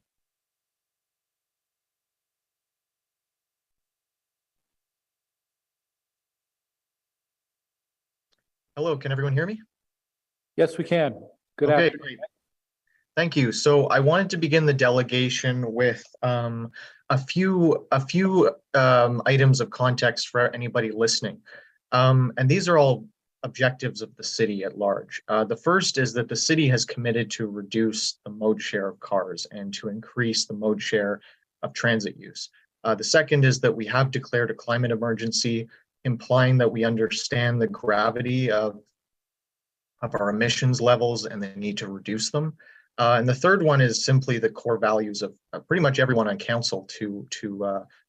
Hello, can everyone hear me? Yes, we can. Good Okay, afternoon. great. Thank you. So I wanted to begin the delegation with a few items of context for anybody listening. And these are all objectives of the city at large. The first is that the city has committed to reduce the mode share of cars and to increase the mode share of transit use. The second is that we have declared a climate emergency, implying that we understand the gravity of our emissions levels and the need to reduce them. And the third one is simply the core values of pretty much everyone on council to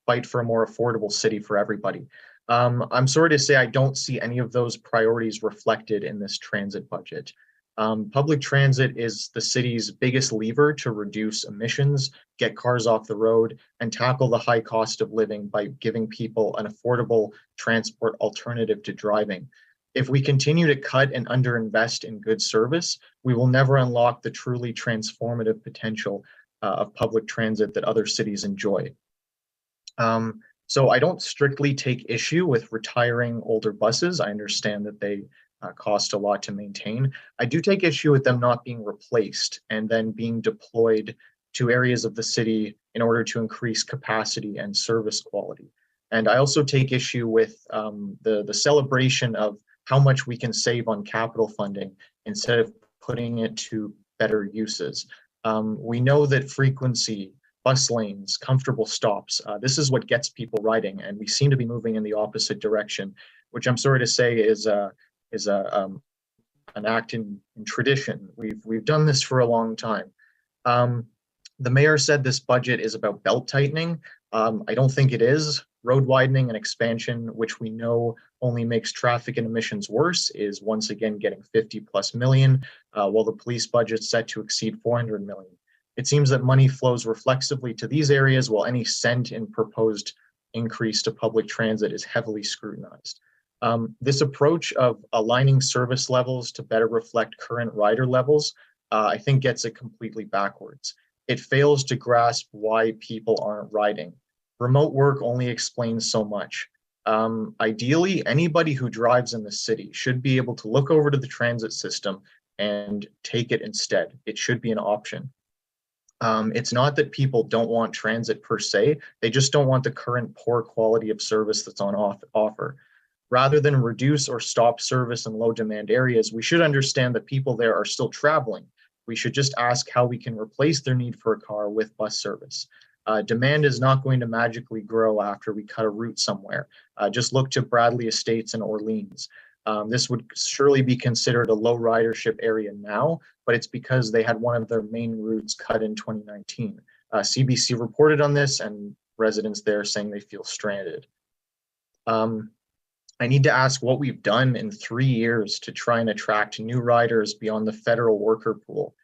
fight for a more affordable city for everybody. I'm sorry to say I don't see any of those priorities reflected in this transit budget. Public transit is the city's biggest lever to reduce emissions, get cars off the road, and tackle the high cost of living by giving people an affordable transport alternative to driving. If we continue to cut and underinvest in good service, we will never unlock the truly transformative potential of public transit that other cities enjoy. So I don't strictly take issue with retiring older buses. I understand that they cost a lot to maintain. I do take issue with them not being replaced and then being deployed to areas of the city in order to increase capacity and service quality. And I also take issue with the celebration of how much we can save on capital funding instead of putting it to better uses. We know that frequency, bus lanes, comfortable stops, this is what gets people riding, and we seem to be moving in the opposite direction, which I'm sorry to say is an act in tradition. We've done this for a long time. The mayor said this budget is about belt tightening. I don't think it is. Road widening and expansion, which we know only makes traffic and emissions worse, is once again getting 50+ million, while the police budget's set to exceed 400 million. It seems that money flows reflexively to these areas, while any cent in proposed increase to public transit is heavily scrutinized. This approach of aligning service levels to better reflect current rider levels, I think gets it completely backwards. It fails to grasp why people aren't riding. Remote work only explains so much. Ideally, anybody who drives in the city should be able to look over to the transit system and take it instead. It should be an option. It's not that people don't want transit per se, they just don't want the current poor quality of service that's on offer. Rather than reduce or stop service in low demand areas, we should understand that people there are still traveling. We should just ask how we can replace their need for a car with bus service. Demand is not going to magically grow after we cut a route somewhere. Just look to Bradley Estates in Orleans. This would surely be considered a low ridership area now, but it's because they had one of their main routes cut in 2019. CBC reported on this, and residents there saying they feel stranded. I need to ask what we've done in 3 years to try and attract new riders beyond the federal worker pool.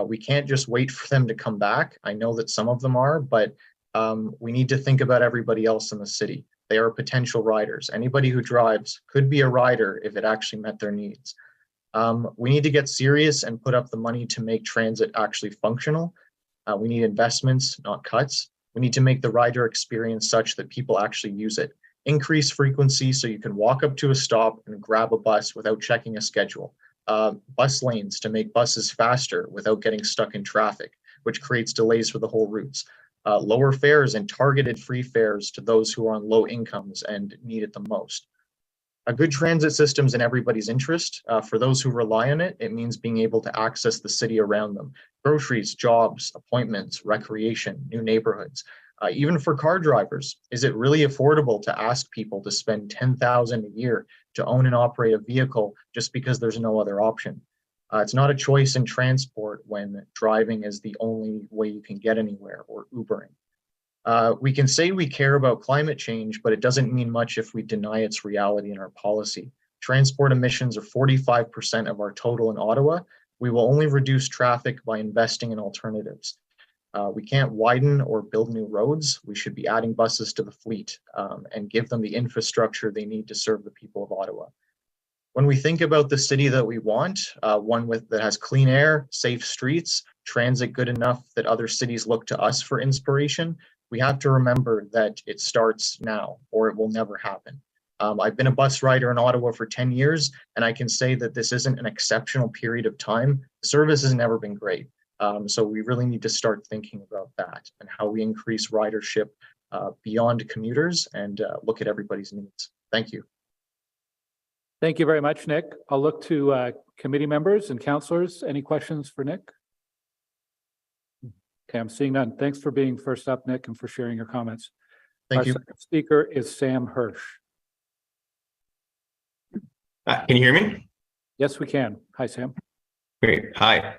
We can't just wait for them to come back. I know that some of them are, but we need to think about everybody else in the city. They are potential riders. Anybody who drives could be a rider if it actually met their needs. We need to get serious and put up the money to make transit actually functional. We need investments, not cuts. We need to make the rider experience such that people actually use it. Increase frequency so you can walk up to a stop and grab a bus without checking a schedule. Bus lanes to make buses faster without getting stuck in traffic, which creates delays for the whole routes. Lower fares and targeted free fares to those who are on low incomes and need it the most. A good transit system is in everybody's interest. For those who rely on it, it means being able to access the city around them. Groceries, jobs, appointments, recreation, new neighborhoods. Even for car drivers, is it really affordable to ask people to spend $10,000 a year to own and operate a vehicle just because there's no other option? It's not a choice in transport when driving is the only way you can get anywhere, or Ubering. We can say we care about climate change, but it doesn't mean much if we deny its reality in our policy. Transport emissions are 45% of our total in Ottawa. We will only reduce traffic by investing in alternatives. We can't widen or build new roads. We should be adding buses to the fleet and give them the infrastructure they need to serve the people of Ottawa. When we think about the city that we want, one that has clean air, safe streets, transit good enough that other cities look to us for inspiration, we have to remember that it starts now or it will never happen. I've been a bus rider in Ottawa for 10 years, and I can say that this isn't an exceptional period of time. Service has never been great. So we really need to start thinking about that and how we increase ridership beyond commuters and look at everybody's needs. Thank you. Thank you very much, Nick. I'll look to committee members and councillors. Any questions for Nick? Okay, I'm seeing none. Thanks for being first up, Nick, and for sharing your comments. Thank you. Our second speaker is Sam Hirsch. Can you hear me? Yes, we can. Hi, Sam. Great. Hi.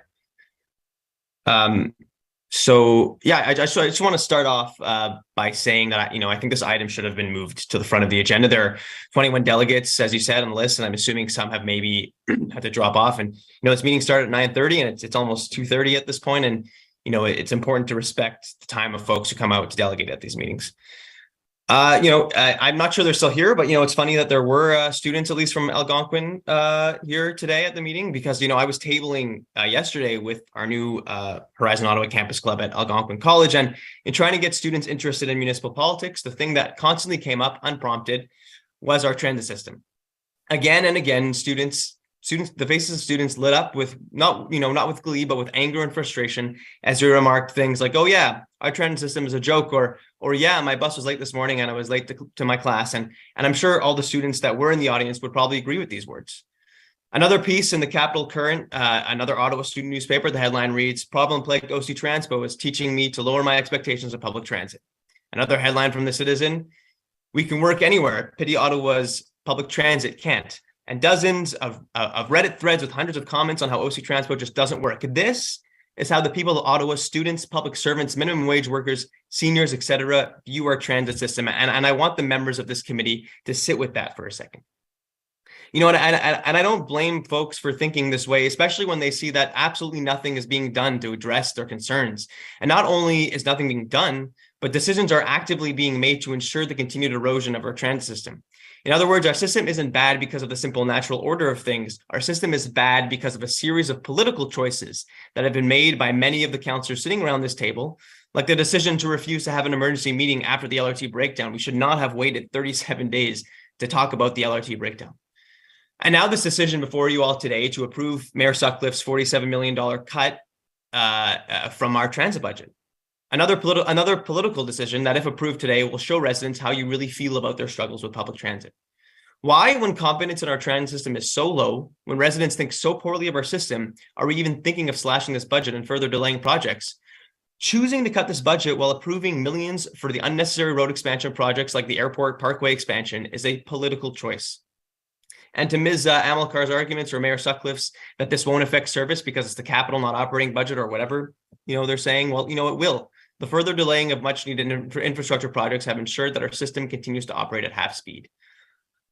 So yeah, I just want to start off by saying that I think this item should have been moved to the front of the agenda. There are 21 delegates, as you said, on the list, and I'm assuming some have maybe had to drop off. And this meeting started at 9:30, and it's almost 2:30 at this point. And it's important to respect the time of folks who come out to delegate at these meetings. I'm not sure they're still here, but it's funny that there were students, at least from Algonquin, here today at the meeting, because I was tabling yesterday with our new Horizon Ottawa Campus Club at Algonquin College, and in trying to get students interested in municipal politics, the thing that constantly came up unprompted was our transit system. Again and again, the faces of students lit up with not with glee, but with anger and frustration as they remarked things like, "Oh yeah, our transit system is a joke," or "Yeah, my bus was late this morning and I was late to my class." And I'm sure all the students that were in the audience would probably agree with these words. Another piece in the Capital Current, another Ottawa student newspaper, the headline reads, "Problem plagued OC Transpo is teaching me to lower my expectations of public transit." Another headline from the Citizen, "We can work anywhere. Pity Ottawa's public transit can't." And dozens of Reddit threads with hundreds of comments on how OC Transpo just doesn't work. This is how the people of Ottawa, students, public servants, minimum wage workers, seniors, etc., view our transit system. And I want the members of this committee to sit with that for a second. And I don't blame folks for thinking this way, especially when they see that absolutely nothing is being done to address their concerns. And not only is nothing being done, but decisions are actively being made to ensure the continued erosion of our transit system. In other words, our system isn't bad because of the simple natural order of things. Our system is bad because of a series of political choices that have been made by many of the councillors sitting around this table, like the decision to refuse to have an emergency meeting after the LRT breakdown. We should not have waited 37 days to talk about the LRT breakdown. And now this decision before you all today to approve Mayor Sutcliffe's $47 million cut from our transit budget. Another political decision that, if approved today, will show residents how you really feel about their struggles with public transit. Why, when confidence in our transit system is so low, when residents think so poorly of our system, are we even thinking of slashing this budget and further delaying projects? Choosing to cut this budget while approving millions for the unnecessary road expansion projects like the Airport Parkway expansion is a political choice. And to Ms. Amilcar's arguments, or Mayor Sutcliffe's, that this won't affect service because it's the capital, not operating budget, or whatever, they're saying, well, it will. The further delaying of much needed infrastructure projects have ensured that our system continues to operate at half speed.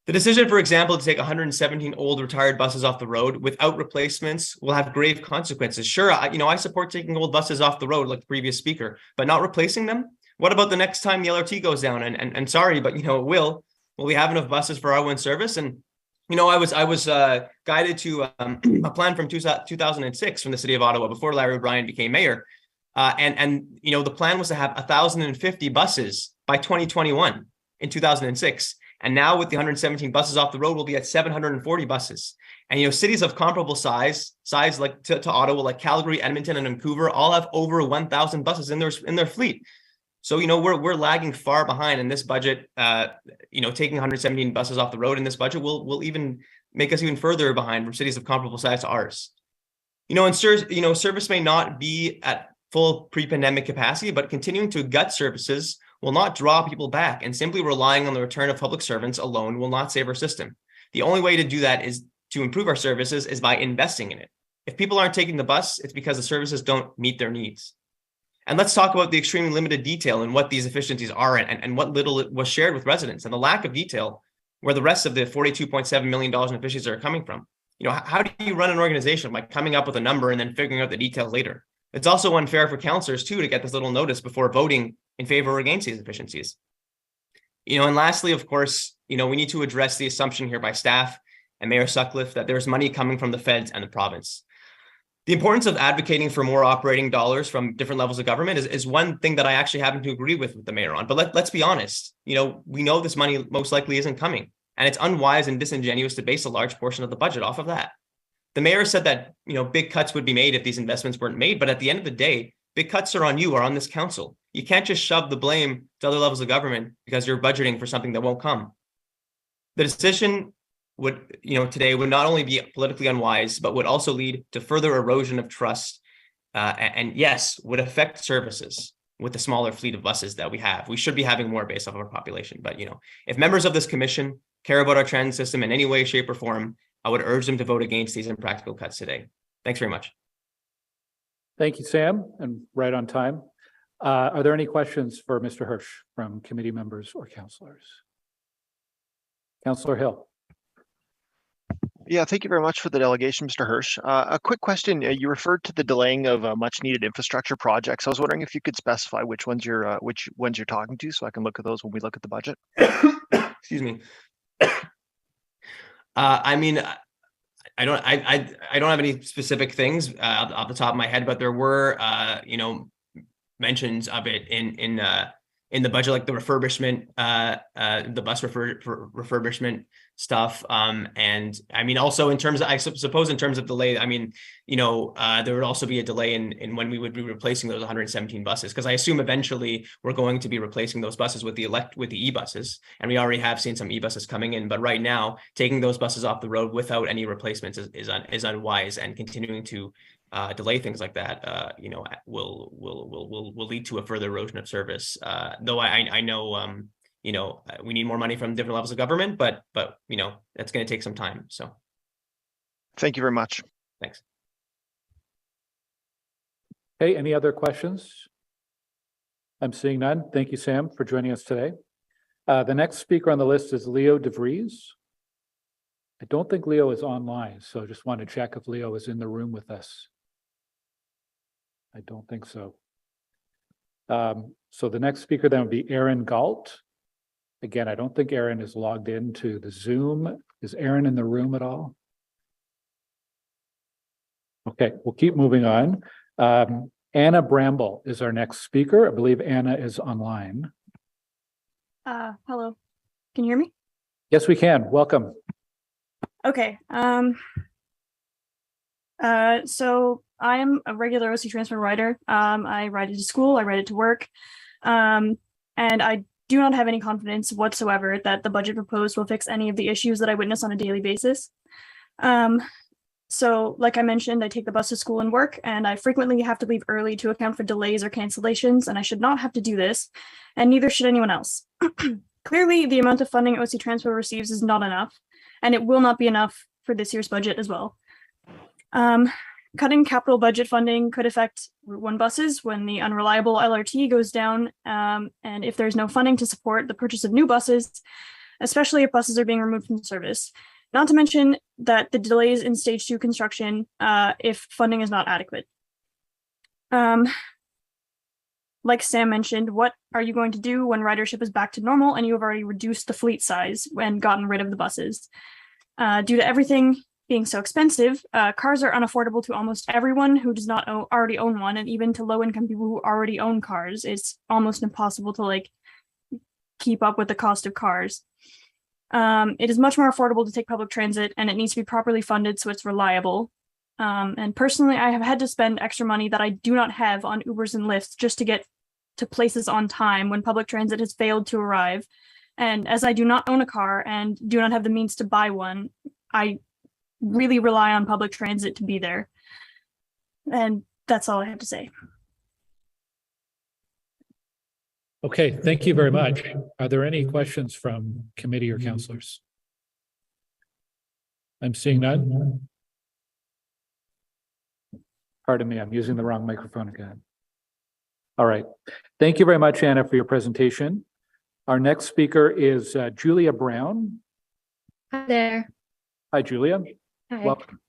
The decision, for example, to take 117 old retired buses off the road without replacements will have grave consequences. Sure, I support taking old buses off the road like the previous speaker, but not replacing them? What about the next time the LRT goes down? And sorry, but it will. Will we have enough buses for our service? And I was guided to a plan from 2006 from the city of Ottawa before Larry O'Brien became mayor. And the plan was to have 1,050 buses by 2021 in 2006. And now with the 117 buses off the road, we'll be at 740 buses. And, cities of comparable size like to Ottawa, like Calgary, Edmonton, and Vancouver, all have over 1,000 buses in their fleet. So, we're lagging far behind in this budget. Taking 117 buses off the road in this budget will even make us even further behind from cities of comparable size to ours. And service may not be at full pre-pandemic capacity, but continuing to gut services will not draw people back, and simply relying on the return of public servants alone will not save our system. The only way to do that is to improve our services is by investing in it. If people aren't taking the bus, it's because the services don't meet their needs. And let's talk about the extremely limited detail in what these efficiencies are and what little was shared with residents, and the lack of detail where the rest of the $42.7 million in efficiencies are coming from. How do you run an organization by coming up with a number and then figuring out the details later? It's also unfair for councillors too to get this little notice before voting in favor or against these efficiencies. And lastly, of course, we need to address the assumption here by staff and Mayor Sutcliffe that there's money coming from the feds and the province. The importance of advocating for more operating dollars from different levels of government is one thing that I actually happen to agree with the mayor on. But let's be honest, we know this money most likely isn't coming, and it's unwise and disingenuous to base a large portion of the budget off of that. The mayor said that, big cuts would be made if these investments weren't made. But at the end of the day, big cuts are on you or on this council. You can't just shove the blame to other levels of government because you're budgeting for something that won't come. The decision today would not only be politically unwise, but would also lead to further erosion of trust. And yes, would affect services with the smaller fleet of buses that we have. We should be having more based off of our population. But, if members of this commission care about our transit system in any way, shape, or form, I would urge them to vote against these impractical cuts today. Thanks very much. Thank you, Sam, and right on time. Are there any questions for Mr. Hirsch from committee members or councillors? Councillor Hill. Yeah, thank you very much for the delegation, Mr. Hirsch. A quick question. You referred to the delaying of much needed infrastructure projects. I was wondering if you could specify which ones you're talking to, so I can look at those when we look at the budget. Excuse me. I mean, I don't have any specific things off the top of my head, but there were mentions of it in the budget, like the refurbishment, the bus refurbishment stuff. And I mean, also in terms of, I suppose in terms of delay, I mean, there would also be a delay in when we would be replacing those 117 buses, because I assume eventually we're going to be replacing those buses with the e-buses, and we already have seen some e-buses coming in. But right now, taking those buses off the road without any replacements is unwise, and continuing to delay things like that, will lead to a further erosion of service. Though I know, we need more money from different levels of government, but that's going to take some time. So, thank you very much. Thanks. Hey, any other questions? I'm seeing none. Thank you, Sam, for joining us today. The next speaker on the list is Leo DeVries. I don't think Leo is online, so just want to check if Leo is in the room with us. I don't think so. So the next speaker then would be Aaron Galt. Again, I don't think Aaron is logged into the Zoom. Is Aaron in the room at all? Okay, we'll keep moving on. Anna Bramble is our next speaker. I believe Anna is online. Hello, can you hear me? Yes, we can. Welcome. Okay. So I'm a regular OC Transpo rider. I ride it to school, I ride it to work. And I do not have any confidence whatsoever that the budget proposed will fix any of the issues that I witness on a daily basis. So like I mentioned, I take the bus to school and work, and I frequently have to leave early to account for delays or cancellations, and I should not have to do this, and neither should anyone else. Clearly, the amount of funding OC Transpo receives is not enough, and it will not be enough for this year's budget as well. Cutting capital budget funding could affect Route 1 buses when the unreliable LRT goes down, and if there's no funding to support the purchase of new buses, especially if buses are being removed from service. Not to mention that the delays in stage 2 construction if funding is not adequate. Like Sam mentioned, what are you going to do when ridership is back to normal and you have already reduced the fleet size and gotten rid of the buses? Due to everything being so expensive, cars are unaffordable to almost everyone who does not already own one, and even to low-income people who already own cars, it's almost impossible to keep up with the cost of cars. It is much more affordable to take public transit, and it needs to be properly funded so it's reliable. And personally, I have had to spend extra money that I do not have on Ubers and Lyfts just to get to places on time when public transit has failed to arrive. And as I do not own a car and do not have the means to buy one, I really rely on public transit to be there. And that's all I have to say. Okay, thank you very much. Are there any questions from committee or councilors? I'm seeing none. Pardon me, I'm using the wrong microphone again. All right. Thank you very much, Anna, for your presentation. Our next speaker is Julia Brown. Hi there. Hi, Julia. Hi. Welcome.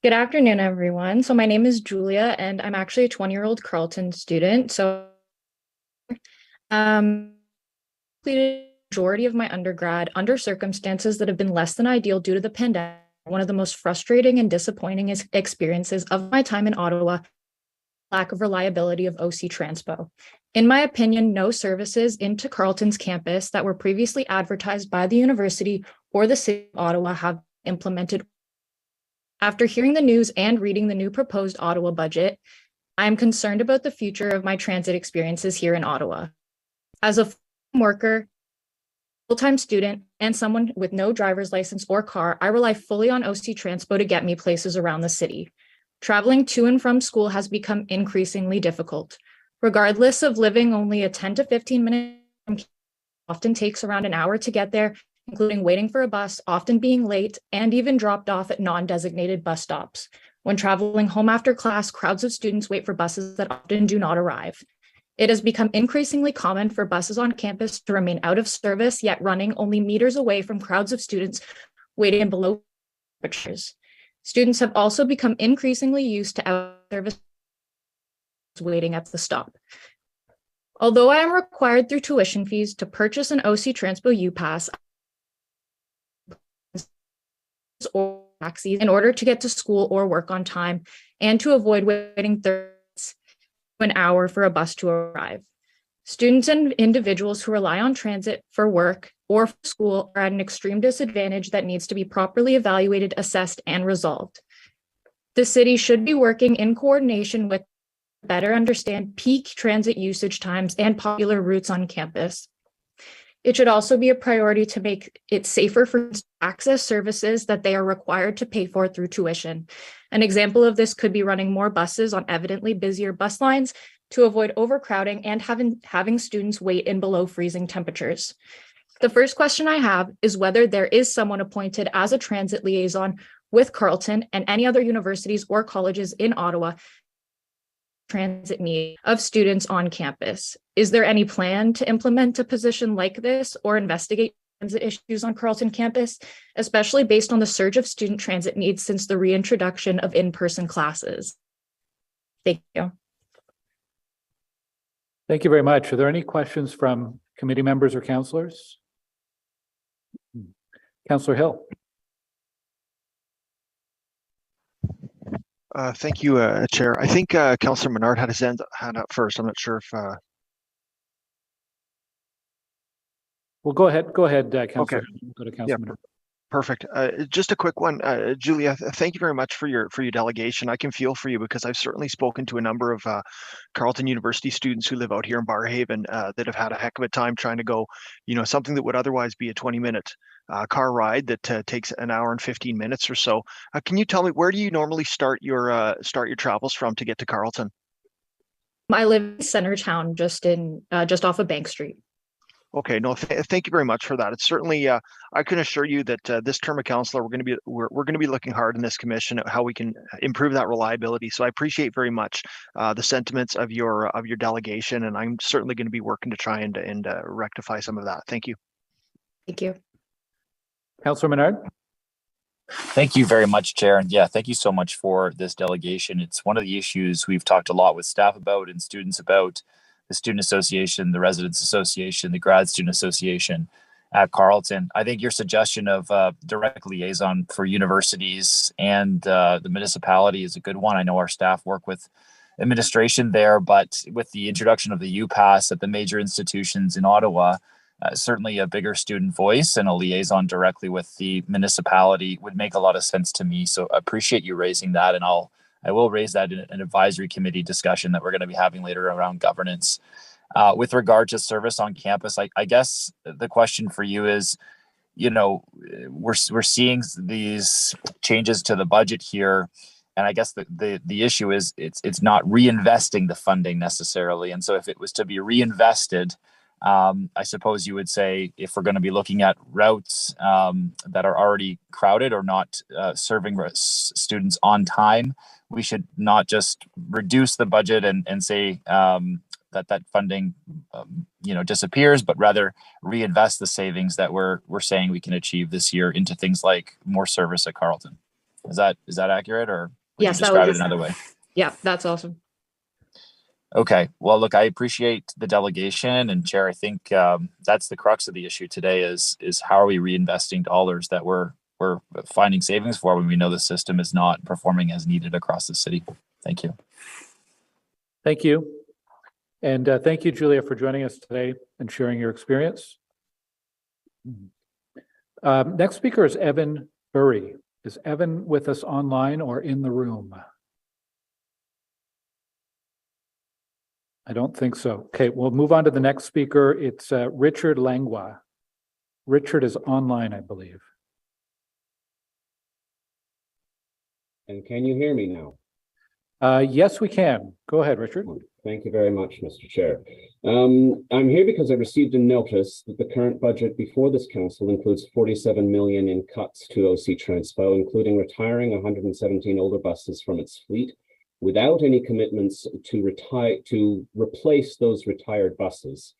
Good afternoon, everyone. So my name is Julia, and I'm actually a 20-year-old Carleton student. So completed the majority of my undergrad under circumstances that have been less than ideal due to the pandemic. One of the most frustrating and disappointing experiences of my time in Ottawa, lack of reliability of OC Transpo. In my opinion, no services into Carleton's campus that were previously advertised by the university or the city of Ottawa have been implemented. After hearing the news and reading the new proposed Ottawa budget, I am concerned about the future of my transit experiences here in Ottawa. As a full-time worker, full-time student, and someone with no driver's license or car, I rely fully on OC Transpo to get me places around the city. Traveling to and from school has become increasingly difficult. Regardless of living only a 10 to 15 minute from campus, often takes around an hour to get there, including waiting for a bus, often being late, and even dropped off at non-designated bus stops. When traveling home after class, crowds of students wait for buses that often do not arrive. It has become increasingly common for buses on campus to remain out of service, yet running only meters away from crowds of students waiting below temperatures. Students have also become increasingly used to out-of-service waiting at the stop. Although I am required through tuition fees to purchase an OC Transpo U-Pass or taxis in order to get to school or work on time and to avoid waiting 30 minutes to an hour for a bus to arrive. Students and individuals who rely on transit for work or for school are at an extreme disadvantage that needs to be properly evaluated, assessed, and resolved. The city should be working in coordination with better understand peak transit usage times and popular routes on campus. It should also be a priority to make it safer for students to access services that they are required to pay for through tuition. An example of this could be running more buses on evidently busier bus lines to avoid overcrowding and having students wait in below freezing temperatures. The first question I have is whether there is someone appointed as a transit liaison with Carleton and any other universities or colleges in Ottawa transit need of students on campus. Is there any plan to implement a position like this or investigate transit issues on Carleton campus, especially based on the surge of student transit needs since the reintroduction of in-person classes? Thank you. Thank you very much. Are there any questions from committee members or councillors? Councillor Hill. Thank you, Chair. I think Councillor Menard had his hand up first. I'm not sure if. Well, go ahead, Councillor. Okay. Go to Councillor Menard. Perfect. Just a quick one, Julia. Thank you very much for your delegation. I can feel for you because I've certainly spoken to a number of Carleton University students who live out here in Barrhaven that have had a heck of a time trying to go, something that would otherwise be a 20-minute car ride that takes an hour and 15 minutes or so. Can you tell me, where do you normally start your travels from to get to Carleton? I live in Centertown, just off of Bank Street. Okay, no, thank you very much for that. It's certainly, I can assure you that this term of council, we're going to be looking hard in this commission at how we can improve that reliability. So I appreciate very much the sentiments of your delegation, and I'm certainly going to be working to try and rectify some of that. Thank you. Thank you. Councillor Menard. Thank you very much, Chair. And yeah, thank you so much for this delegation. It's one of the issues we've talked a lot with staff about and students about. The Student Association, the Residents Association, the Grad Student Association at Carleton. I think your suggestion of direct liaison for universities and the municipality is a good one. I know our staff work with administration there, but with the introduction of the U-Pass at the major institutions in Ottawa, certainly a bigger student voice and a liaison directly with the municipality would make a lot of sense to me. So I appreciate you raising that, and I will raise that in an advisory committee discussion that we're going to be having later around governance. With regard to service on campus, I guess the question for you is, we're seeing these changes to the budget here, and I guess the issue is it's not reinvesting the funding necessarily. And so if it was to be reinvested, I suppose you would say if we're going to be looking at routes that are already crowded or not serving students on time, we should not just reduce the budget and say that funding disappears, but rather reinvest the savings that we're saying we can achieve this year into things like more service at Carleton. Is that accurate, or would Yes, you describe it another way? Yeah, that's awesome. Okay. Well, look, I appreciate the delegation, and Chair, I think that's the crux of the issue today is how are we reinvesting dollars that we're finding savings for when we know the system is not performing as needed across the city. Thank you. Thank you. And thank you, Julia, for joining us today and sharing your experience. Next speaker is Evan Burry. Is Evan with us online or in the room? I don't think so. Okay, we'll move on to the next speaker. It's Richard Langlois. Richard is online, I believe. And can you hear me now? Yes, we can. Go ahead, Richard. Thank you very much, Mr. Chair. I'm here because I received a notice that the current budget before this council includes 47 million in cuts to OC Transpo, including retiring 117 older buses from its fleet, without any commitments to replace those retired buses.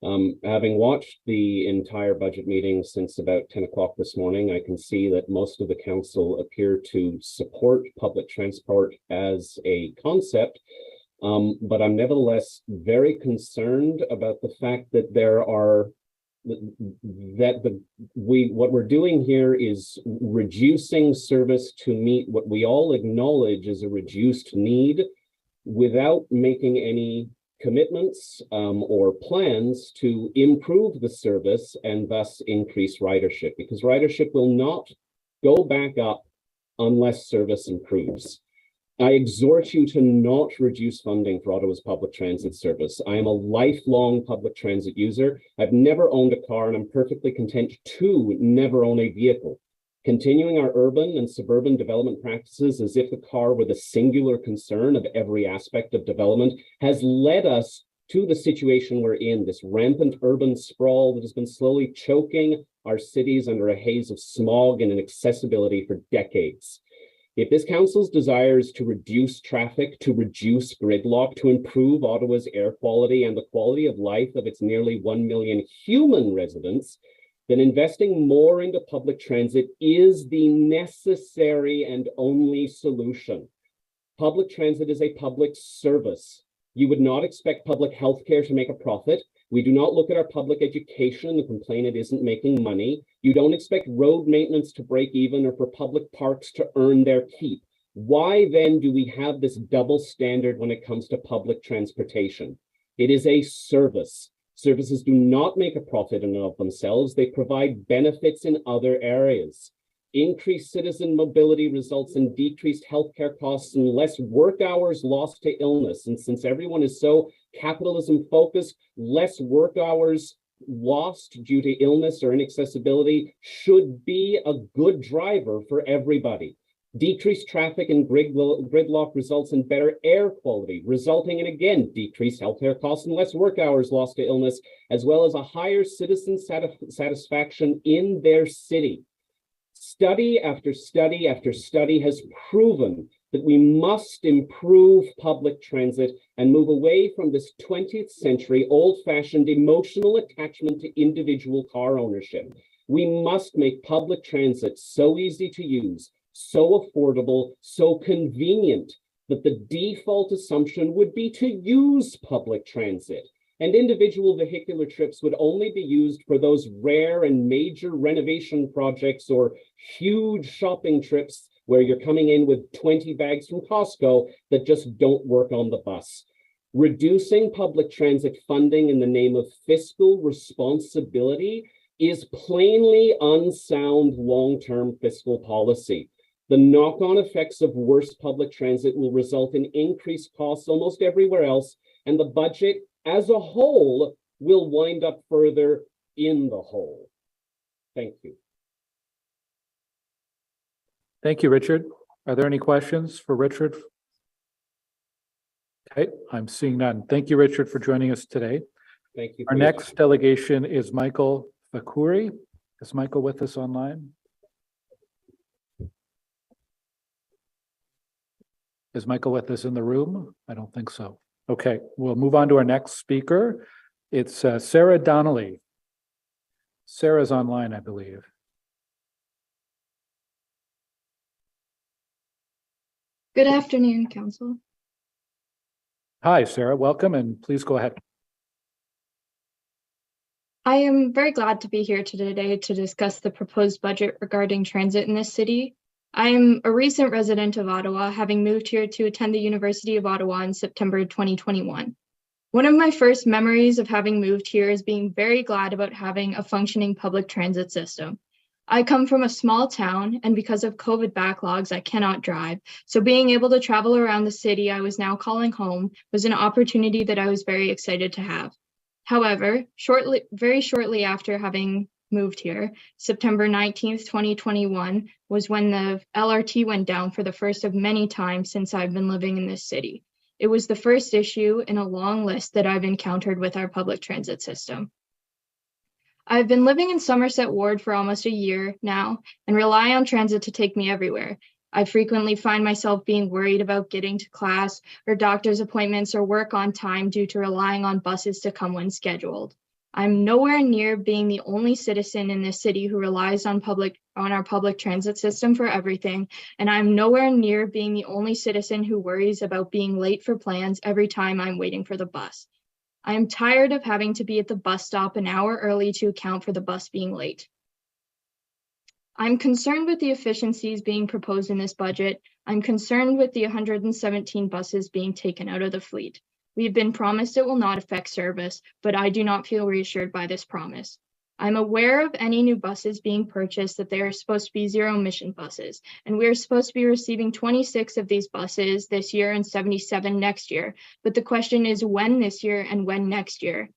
Having watched the entire budget meeting since about 10 o'clock this morning, I can see that most of the council appear to support public transport as a concept, but I'm nevertheless very concerned about the fact that what we're doing here is reducing service to meet what we all acknowledge is a reduced need without making any commitments or plans to improve the service and thus increase ridership, because ridership will not go back up unless service improves. I exhort you to not reduce funding for Ottawa's public transit service. I am a lifelong public transit user. I've never owned a car, and I'm perfectly content to never own a vehicle. Continuing our urban and suburban development practices as if the car were the singular concern of every aspect of development has led us to the situation we're in, this rampant urban sprawl that has been slowly choking our cities under a haze of smog and inaccessibility for decades. If this council's desire is to reduce traffic, to reduce gridlock, to improve Ottawa's air quality and the quality of life of its nearly 1 million human residents, then investing more into public transit is the necessary and only solution. Public transit is a public service. You would not expect public health care to make a profit. We do not look at our public education and complain it isn't making money. You don't expect road maintenance to break even or for public parks to earn their keep. Why then do we have this double standard when it comes to public transportation? It is a service. Services do not make a profit in and of themselves. They provide benefits in other areas. Increased citizen mobility results in decreased healthcare costs and less work hours lost to illness. And since everyone is so capitalism focused, less work hours lost due to illness or inaccessibility should be a good driver for everybody. Decreased traffic and gridlock results in better air quality, resulting in, again, decreased healthcare costs and less work hours lost to illness, as well as a higher citizen satisfaction in their city. Study after study after study has proven that we must improve public transit and move away from this 20th century old-fashioned emotional attachment to individual car ownership. We must make public transit so easy to use, so affordable, so convenient that the default assumption would be to use public transit. And individual vehicular trips would only be used for those rare and major renovation projects or huge shopping trips where you're coming in with 20 bags from Costco that just don't work on the bus. Reducing public transit funding in the name of fiscal responsibility is plainly unsound long-term fiscal policy. The knock-on effects of worse public transit will result in increased costs almost everywhere else, and the budget as a whole will wind up further in the hole. Thank you. Thank you, Richard. Are there any questions for Richard? Okay, I'm seeing none. Thank you, Richard, for joining us today. Thank you. Our next delegation is Michael Fakuri. Is Michael with us online? Is Michael with us in the room? I don't think so. Okay, we'll move on to our next speaker. It's Sarah Donnelly. Sarah's online, I believe. Good afternoon, Council. Hi, Sarah. Welcome, and please go ahead. I am very glad to be here today to discuss the proposed budget regarding transit in this city. I am a recent resident of Ottawa, having moved here to attend the University of Ottawa in September 2021. One of my first memories of having moved here is being very glad about having a functioning public transit system. I come from a small town, and because of COVID backlogs, I cannot drive. So being able to travel around the city I was now calling home was an opportunity that I was very excited to have. However, very shortly after having moved here, September 19th, 2021 was when the LRT went down for the first of many times since I've been living in this city. It was the first issue in a long list that I've encountered with our public transit system. I've been living in Somerset Ward for almost a year now and rely on transit to take me everywhere. I frequently find myself being worried about getting to class or doctor's appointments or work on time due to relying on buses to come when scheduled. I'm nowhere near being the only citizen in this city who relies on our public transit system for everything, and I'm nowhere near being the only citizen who worries about being late for plans every time I'm waiting for the bus. I am tired of having to be at the bus stop an hour early to account for the bus being late. I'm concerned with the efficiencies being proposed in this budget. I'm concerned with the 117 buses being taken out of the fleet. We've been promised it will not affect service, but I do not feel reassured by this promise. I'm aware of any new buses being purchased that they are supposed to be zero-emission buses, and we are supposed to be receiving 26 of these buses this year and 77 next year. But the question is when this year and when next year?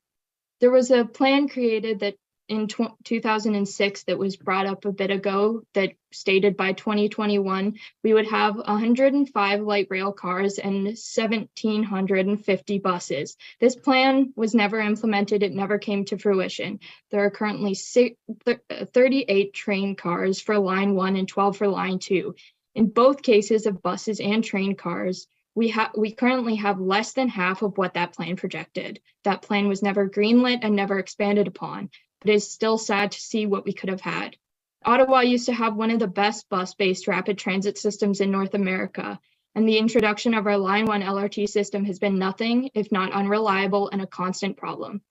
There was a plan created that in 2006 that was brought up a bit ago that stated by 2021, we would have 105 light rail cars and 1,750 buses. This plan was never implemented. It never came to fruition. There are currently 38 train cars for Line 1 and 12 for Line 2. In both cases of buses and train cars, we currently have less than half of what that plan projected. That plan was never greenlit and never expanded upon. But it's still sad to see what we could have had. Ottawa used to have one of the best bus-based rapid transit systems in North America, and the introduction of our Line 1 LRT system has been nothing if not unreliable and a constant problem.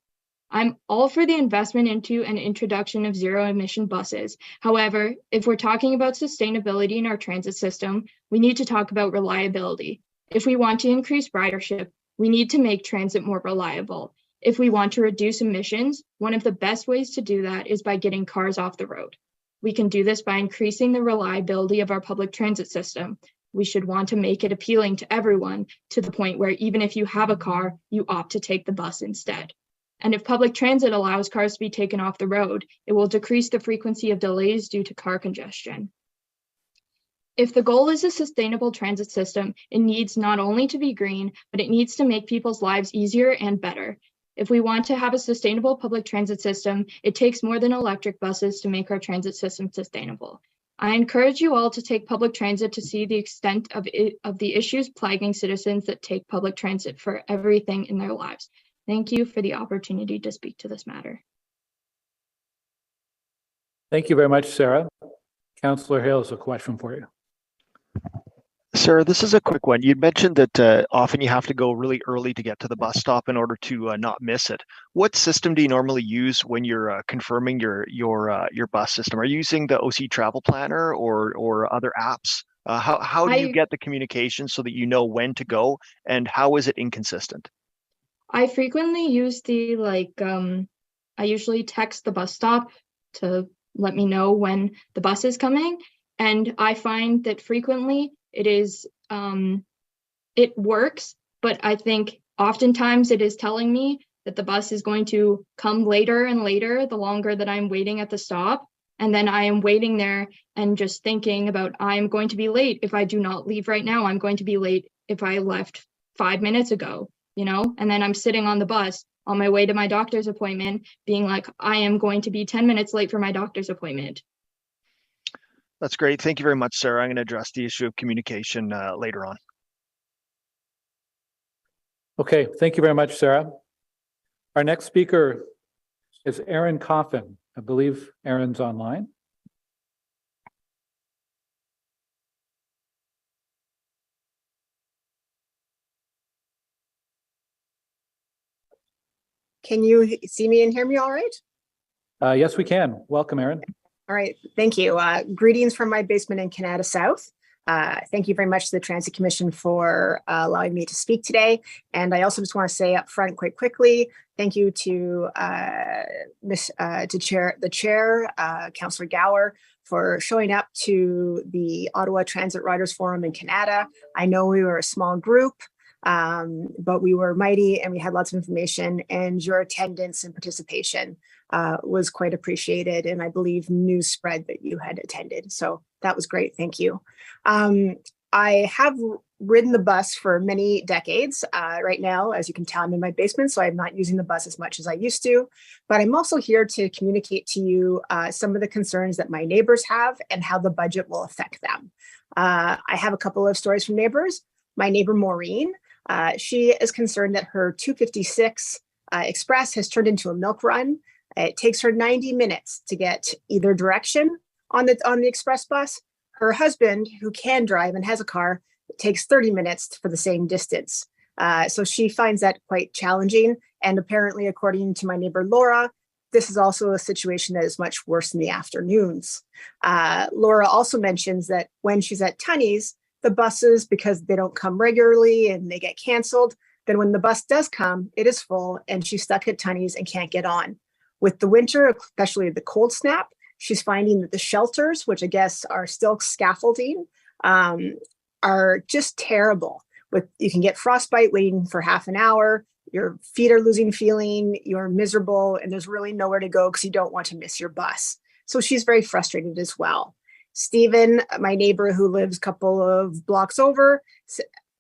I'm all for the investment into an introduction of zero-emission buses. However, if we're talking about sustainability in our transit system, we need to talk about reliability. If we want to increase ridership, we need to make transit more reliable. If we want to reduce emissions, one of the best ways to do that is by getting cars off the road. We can do this by increasing the reliability of our public transit system. We should want to make it appealing to everyone to the point where even if you have a car, you opt to take the bus instead. And if public transit allows cars to be taken off the road, it will decrease the frequency of delays due to car congestion. If the goal is a sustainable transit system, it needs not only to be green, but it needs to make people's lives easier and better. If we want to have a sustainable public transit system, it takes more than electric buses to make our transit system sustainable. I encourage you all to take public transit to see the extent of the issues plaguing citizens that take public transit for everything in their lives. Thank you for the opportunity to speak to this matter. Thank you very much, Sarah. Councillor Hill has a question for you. Sarah, this is a quick one. You mentioned that often you have to go really early to get to the bus stop in order to not miss it. What system do you normally use when you're confirming your bus system? Are you using the OC Travel Planner or other apps? How do you get the communication so that you know when to go, and how is it inconsistent? I frequently use I usually text the bus stop to let me know when the bus is coming, and I find that frequently it is, it works, but I think oftentimes it is telling me that the bus is going to come later and later, the longer that I'm waiting at the stop. And then I am waiting there and just thinking about, I'm going to be late if I do not leave right now. I'm going to be late if I left 5 minutes ago, you know? And then I'm sitting on the bus on my way to my doctor's appointment, being like, I am going to be 10 minutes late for my doctor's appointment. That's great. Thank you very much, Sarah. I'm going to address the issue of communication later on. Okay, thank you very much, Sarah. Our next speaker is Aaron Coffin. I believe Aaron's online. Can you see me and hear me all right? Yes, we can. Welcome, Aaron. All right, thank you. Greetings from my basement in Canada South. Thank you very much to the Transit Commission for allowing me to speak today. And I also just want to say up front quite quickly, thank you to the chair, Councillor Gower, for showing up to the Ottawa Transit Riders Forum in Canada. I know we were a small group, but we were mighty and we had lots of information, and your attendance and participation was quite appreciated, and I believe news spread that you had attended. So that was great. Thank you. I have ridden the bus for many decades. Right now, as you can tell, I'm in my basement, so I'm not using the bus as much as I used to. But I'm also here to communicate to you some of the concerns that my neighbors have and how the budget will affect them. I have a couple of stories from neighbors. My neighbor Maureen, she is concerned that her 256 Express has turned into a milk run. It takes her 90 minutes to get either direction on the express bus. Her husband, who can drive and has a car, it takes 30 minutes for the same distance. So she finds that quite challenging. And apparently, according to my neighbor Laura, this is also a situation that is much worse in the afternoons. Laura also mentions that when she's at Tunney's, the buses, because they don't come regularly and they get canceled, then when the bus does come, it is full and she's stuck at Tunney's and can't get on. With the winter, especially the cold snap, she's finding that the shelters, which I guess are still scaffolding, are just terrible. You can get frostbite waiting for half an hour, your feet are losing feeling, you're miserable, and there's really nowhere to go because you don't want to miss your bus. So she's very frustrated as well. Stephen, my neighbor who lives a couple of blocks over,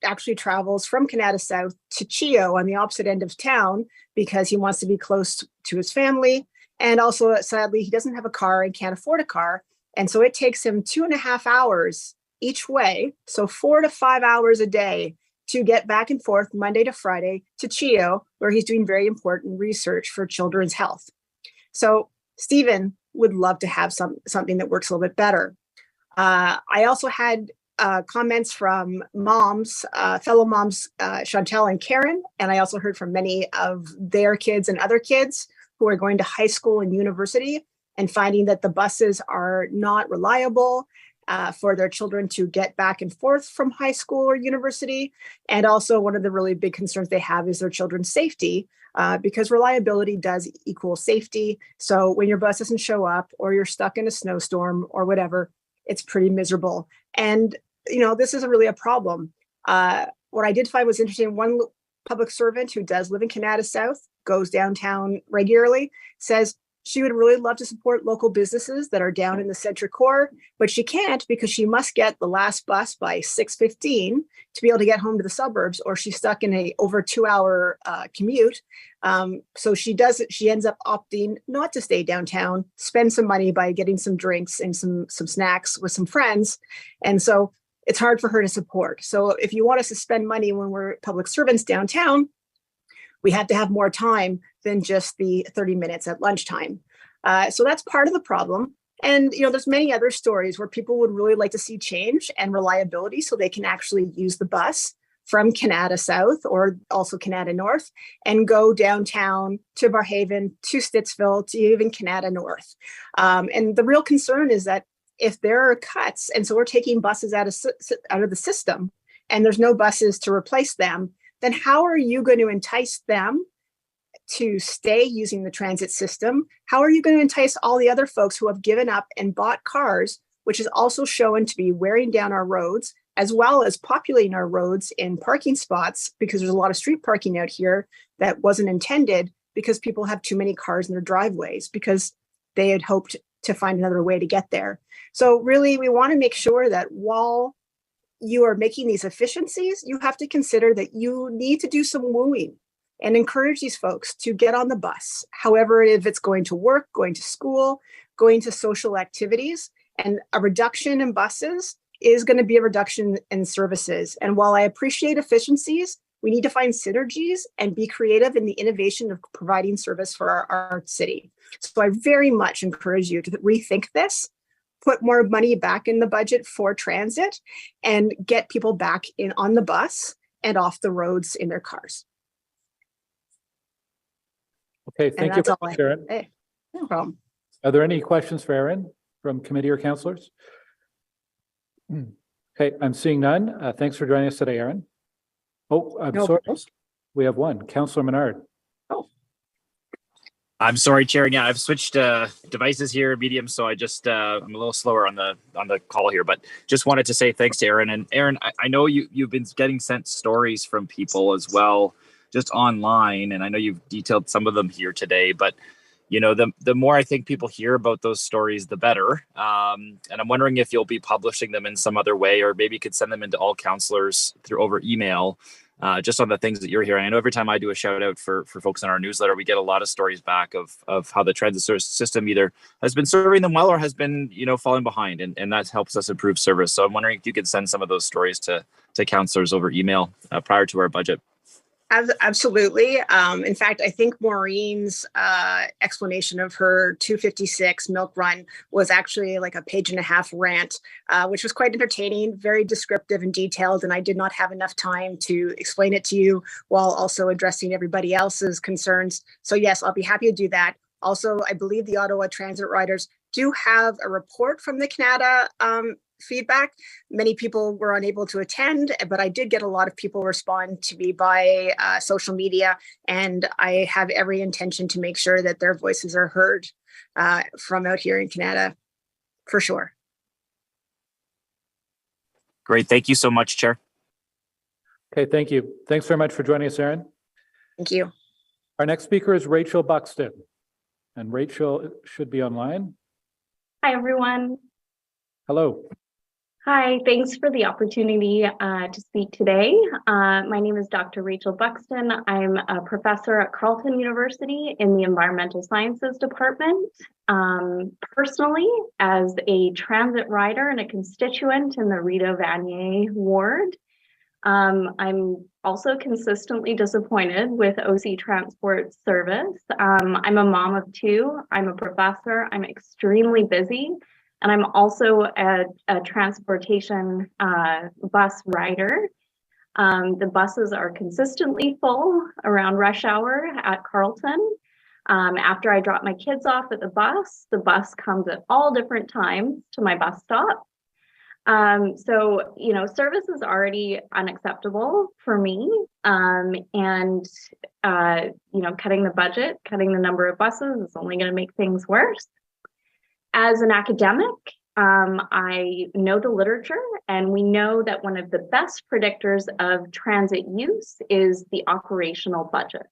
actually travels from Canada South to Chio on the opposite end of town because he wants to be close to his family. And also, sadly, he doesn't have a car and can't afford a car. And so it takes him 2.5 hours each way, so 4 to 5 hours a day to get back and forth Monday to Friday to Chio, where he's doing very important research for children's health. So Stephen would love to have something that works a little bit better. I also had comments from moms, fellow moms, Chantel and Karen, and I also heard from many of their kids and other kids who are going to high school and university and finding that the buses are not reliable for their children to get back and forth from high school or university. And also one of the really big concerns they have is their children's safety, because reliability does equal safety. So when your bus doesn't show up or you're stuck in a snowstorm or whatever, it's pretty miserable. And, this is really a problem. What I did find was interesting. One public servant who does live in Canada South, goes downtown regularly, says she would really love to support local businesses that are down in the center core, but she can't because she must get the last bus by 6:15 to be able to get home to the suburbs, or she's stuck in a over 2-hour commute. So she ends up opting not to stay downtown, spend some money by getting some drinks and some snacks with some friends. And so it's hard for her to support. So if you want us to spend money when we're public servants downtown, we have to have more time than just the 30 minutes at lunchtime. So that's part of the problem. And, there's many other stories where people would really like to see change and reliability so they can actually use the bus from Canada South or also Canada North and go downtown to Barrhaven, to Stittsville, to even Canada North. And the real concern is that if there are cuts, and so we're taking buses out of the system and there's no buses to replace them, then how are you going to entice them to stay using the transit system? How are you going to entice all the other folks who have given up and bought cars, which is also shown to be wearing down our roads, as well as populating our roads in parking spots, because there's a lot of street parking out here that wasn't intended because people have too many cars in their driveways because they had hoped to find another way to get there. So really, we want to make sure that while you are making these efficiencies, you have to consider that you need to do some wooing and encourage these folks to get on the bus. However, if it's going to work, going to school, going to social activities, and a reduction in buses is going to be a reduction in services. And while I appreciate efficiencies, we need to find synergies and be creative in the innovation of providing service for our city. So I very much encourage you to rethink this, put more money back in the budget for transit, and get people back on the bus and off the roads in their cars. Okay, thank you, Sharon. Hey, no problem. Are there any questions for Erin from committee or councillors? Okay, I'm seeing none. Thanks for joining us today, Erin. Oh, I'm sorry. We have one. Councillor Menard. I'm sorry, Chair. Yeah, I've switched devices here, medium, so I'm a little slower on the call here, but just wanted to say thanks to Erin. And Erin, I know you've been getting sent stories from people as well, just online, and I know you've detailed some of them here today, but the more I think people hear about those stories, the better. And I'm wondering if you'll be publishing them in some other way, or maybe you could send them into all councillors over email. Just on the things that you're hearing. I know every time I do a shout out for folks in our newsletter, we get a lot of stories back of how the transit system either has been serving them well or has been, falling behind, and that helps us improve service. So I'm wondering if you could send some of those stories to councillors over email prior to our budget. Absolutely. In fact, I think Maureen's explanation of her 256 milk run was actually like a page and a half rant, which was quite entertaining, very descriptive and detailed. And I did not have enough time to explain it to you while also addressing everybody else's concerns. So yes, I'll be happy to do that. Also, I believe the Ottawa Transit Riders do have a report from the Canada feedback. Many people were unable to attend, but I did get a lot of people respond to me by social media, and I have every intention to make sure that their voices are heard from out here in Canada, for sure. Great. Thank you so much, Chair. Okay, thank you. Thanks very much for joining us, Aaron. Thank you. Our next speaker is Rachel Buxton, and Rachel should be online. Hi, everyone. Hello. Hi, thanks for the opportunity to speak today. My name is Dr. Rachel Buxton. I'm a professor at Carleton University in the Environmental Sciences Department. Personally, as a transit rider and a constituent in the Rita Vanier ward, I'm also consistently disappointed with OC Transport service. I'm a mom of two, I'm a professor, I'm extremely busy, and I'm also a transportation bus rider. The buses are consistently full around rush hour at Carleton. After I drop my kids off at the bus comes at all different times to my bus stop. So, you know, service is already unacceptable for me. You know, cutting the budget, cutting the number of buses is only going to make things worse. As an academic, I know the literature, and we know that one of the best predictors of transit use is the operational budget.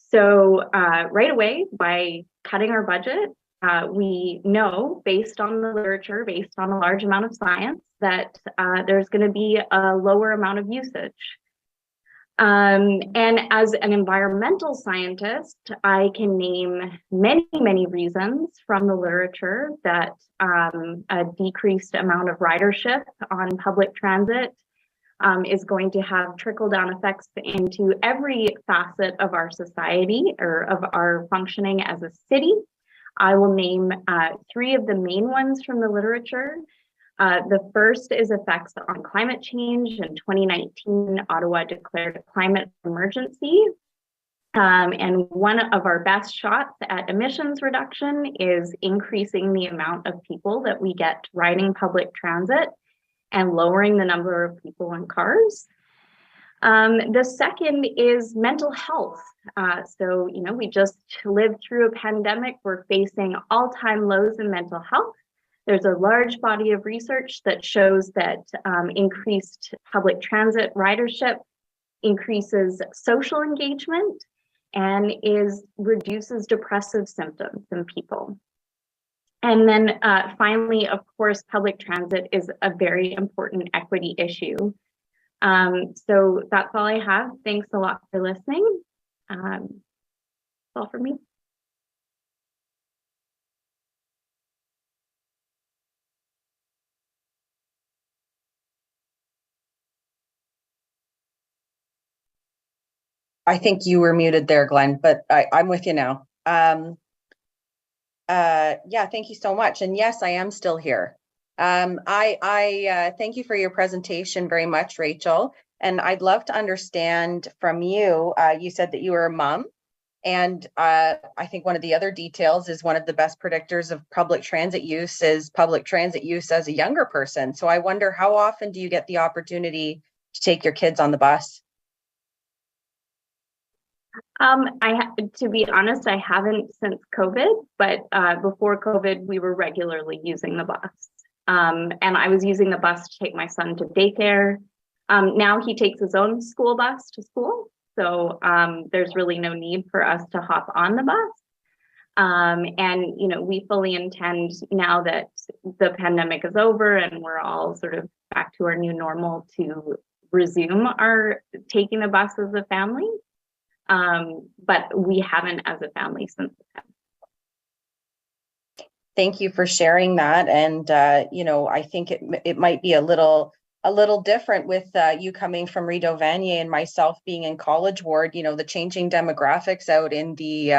So right away, by cutting our budget, we know, based on the literature, based on a large amount of science, that there's going to be a lower amount of usage. And as an environmental scientist, I can name many, many reasons from the literature that a decreased amount of ridership on public transit is going to have trickle-down effects into every facet of our society or of our functioning as a city. I will name three of the main ones from the literature. The first is effects on climate change. In 2019, Ottawa declared a climate emergency. And one of our best shots at emissions reduction is increasing the amount of people that we get riding public transit and lowering the number of people in cars. The second is mental health. So, you know, we just lived through a pandemic. We're facing all-time lows in mental health. There's a large body of research that shows that increased public transit ridership increases social engagement and reduces depressive symptoms in people. And then finally, of course, public transit is a very important equity issue. So that's all I have. Thanks a lot for listening. That's all for me. I think you were muted there, Glenn, but I'm with you now. Yeah, thank you so much. And yes, I am still here. I thank you for your presentation very much, Rachel. And I'd love to understand from you, you said that you were a mom. And I think one of the other details is one of the best predictors of public transit use is public transit use as a younger person. So I wonder, how often do you get the opportunity to take your kids on the bus? To be honest, I haven't since COVID, but before COVID, we were regularly using the bus. And I was using the bus to take my son to daycare. Now he takes his own school bus to school. So there's really no need for us to hop on the bus. And, you know, we fully intend, now that the pandemic is over and we're all sort of back to our new normal, to resume our taking the bus as a family. But we haven't as a family since then. Thank you for sharing that. And, you know, I think it might be a little a little different with you coming from Rideau Vanier and myself being in College Ward, you know, the changing demographics out in the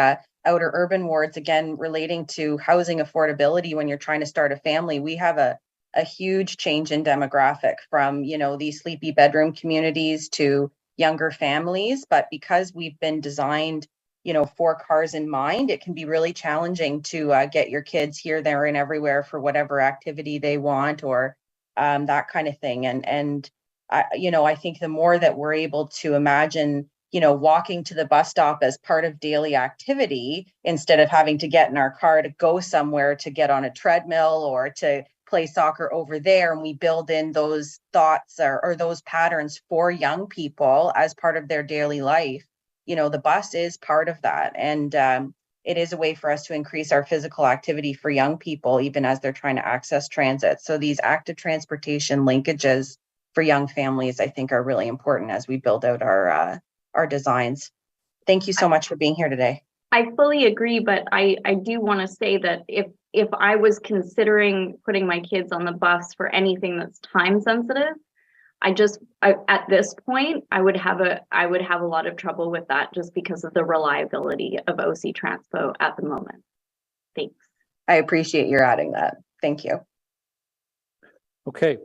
outer urban wards, again, relating to housing affordability when you're trying to start a family. We have a huge change in demographic from, you know, these sleepy bedroom communities to younger families. But because we've been designed, you know, for cars in mind, it can be really challenging to get your kids here, there, and everywhere for whatever activity they want, or that kind of thing. And I, you know, I think the more that we're able to imagine, you know, walking to the bus stop as part of daily activity, instead of having to get in our car to go somewhere to get on a treadmill or to play soccer over there, and we build in those thoughts or those patterns for young people as part of their daily life, you know, the bus is part of that. And it is a way for us to increase our physical activity for young people, even as they're trying to access transit. So these active transportation linkages for young families, I think, are really important as we build out our designs. Thank you so much for being here today. I fully agree, but I do want to say that if I was considering putting my kids on the bus for anything that's time sensitive, at this point, I would have a lot of trouble with that, just because of the reliability of OC Transpo at the moment. Thanks. I appreciate your adding that. Thank you. Okay.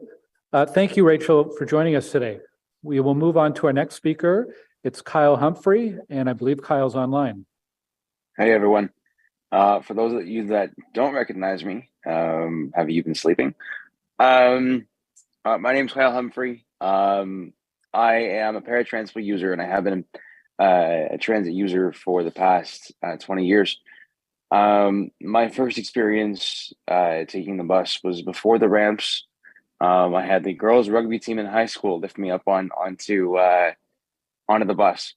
Thank you, Rachel, for joining us today. We will move on to our next speaker. It's Kyle Humphrey, and I believe Kyle's online. Hey, everyone. For those of you that don't recognize me, have you been sleeping? My name is Kyle Humphrey. I am a Transpo user, and I have been a transit user for the past 20 years. My first experience taking the bus was before the ramps. I had the girls' rugby team in high school lift me up onto the bus,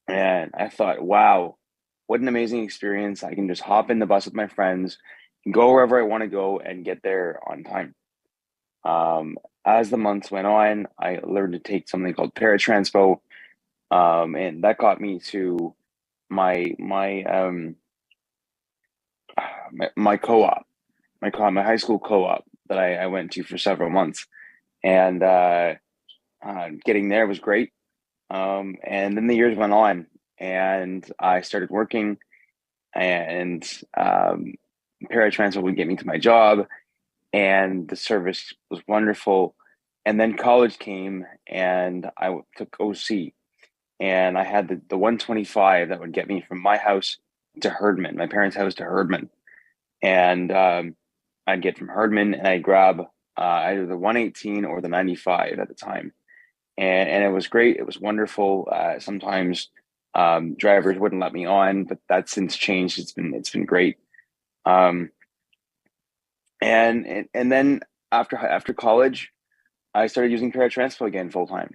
and I thought, wow, what an amazing experience. I can just hop in the bus with my friends, go wherever I want to go, and get there on time. As the months went on, I learned to take something called Transpo, and that got me to my co-op, my high school co-op that I went to for several months, and getting there was great. And then the years went on, and I started working, and Transpo would get me to my job, and the service was wonderful. And then college came, and I took OC, and I had the 125 that would get me from my house to Herdman, my parents' house to Herdman. And I'd get from Herdman, and I'd grab either the 118 or the 95 at the time. And it was great. It was wonderful. Sometimes drivers wouldn't let me on, but that's since changed. It's been great. And then after college, I started using Transpo again full time,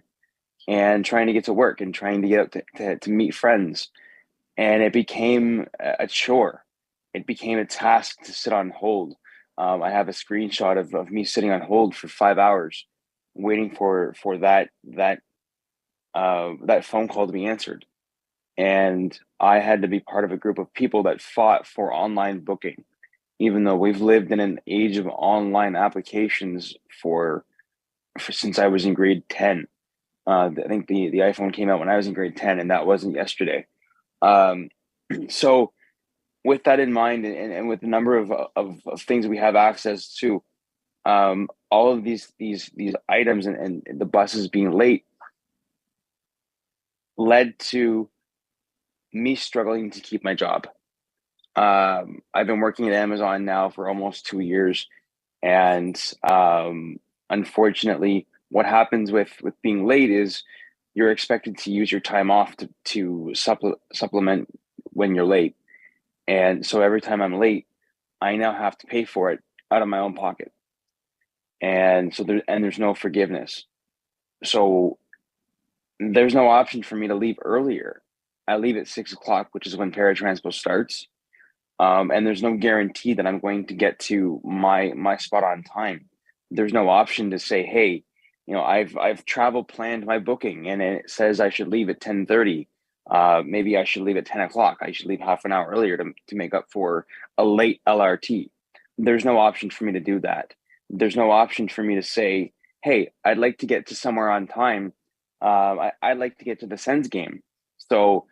and trying to get to work and trying to get out to meet friends. And it became a chore. It became a task to sit on hold. I have a screenshot of me sitting on hold for 5 hours, waiting for that phone call to be answered. And I had to be part of a group of people that fought for online booking, even though we've lived in an age of online applications for since I was in grade 10. I think the iPhone came out when I was in grade 10, and that wasn't yesterday. So with that in mind, and with the number of things we have access to, all of these items and the buses being late led to me struggling to keep my job. I've been working at Amazon now for almost 2 years, and unfortunately, what happens with being late is you're expected to use your time off to supplement when you're late. And so every time I'm late, I now have to pay for it out of my own pocket. And so there's no forgiveness. So there's no option for me to leave earlier. I leave at 6 o'clock, which is when Transpo starts. And there's no guarantee that I'm going to get to my spot on time. There's no option to say, hey, you know, I've travel planned my booking, and it says I should leave at 10:30. Maybe I should leave at 10 o'clock. I should leave half an hour earlier to make up for a late LRT. There's no option for me to do that. There's no option for me to say, hey, I'd like to get to somewhere on time. I'd like to get to the Sens game. So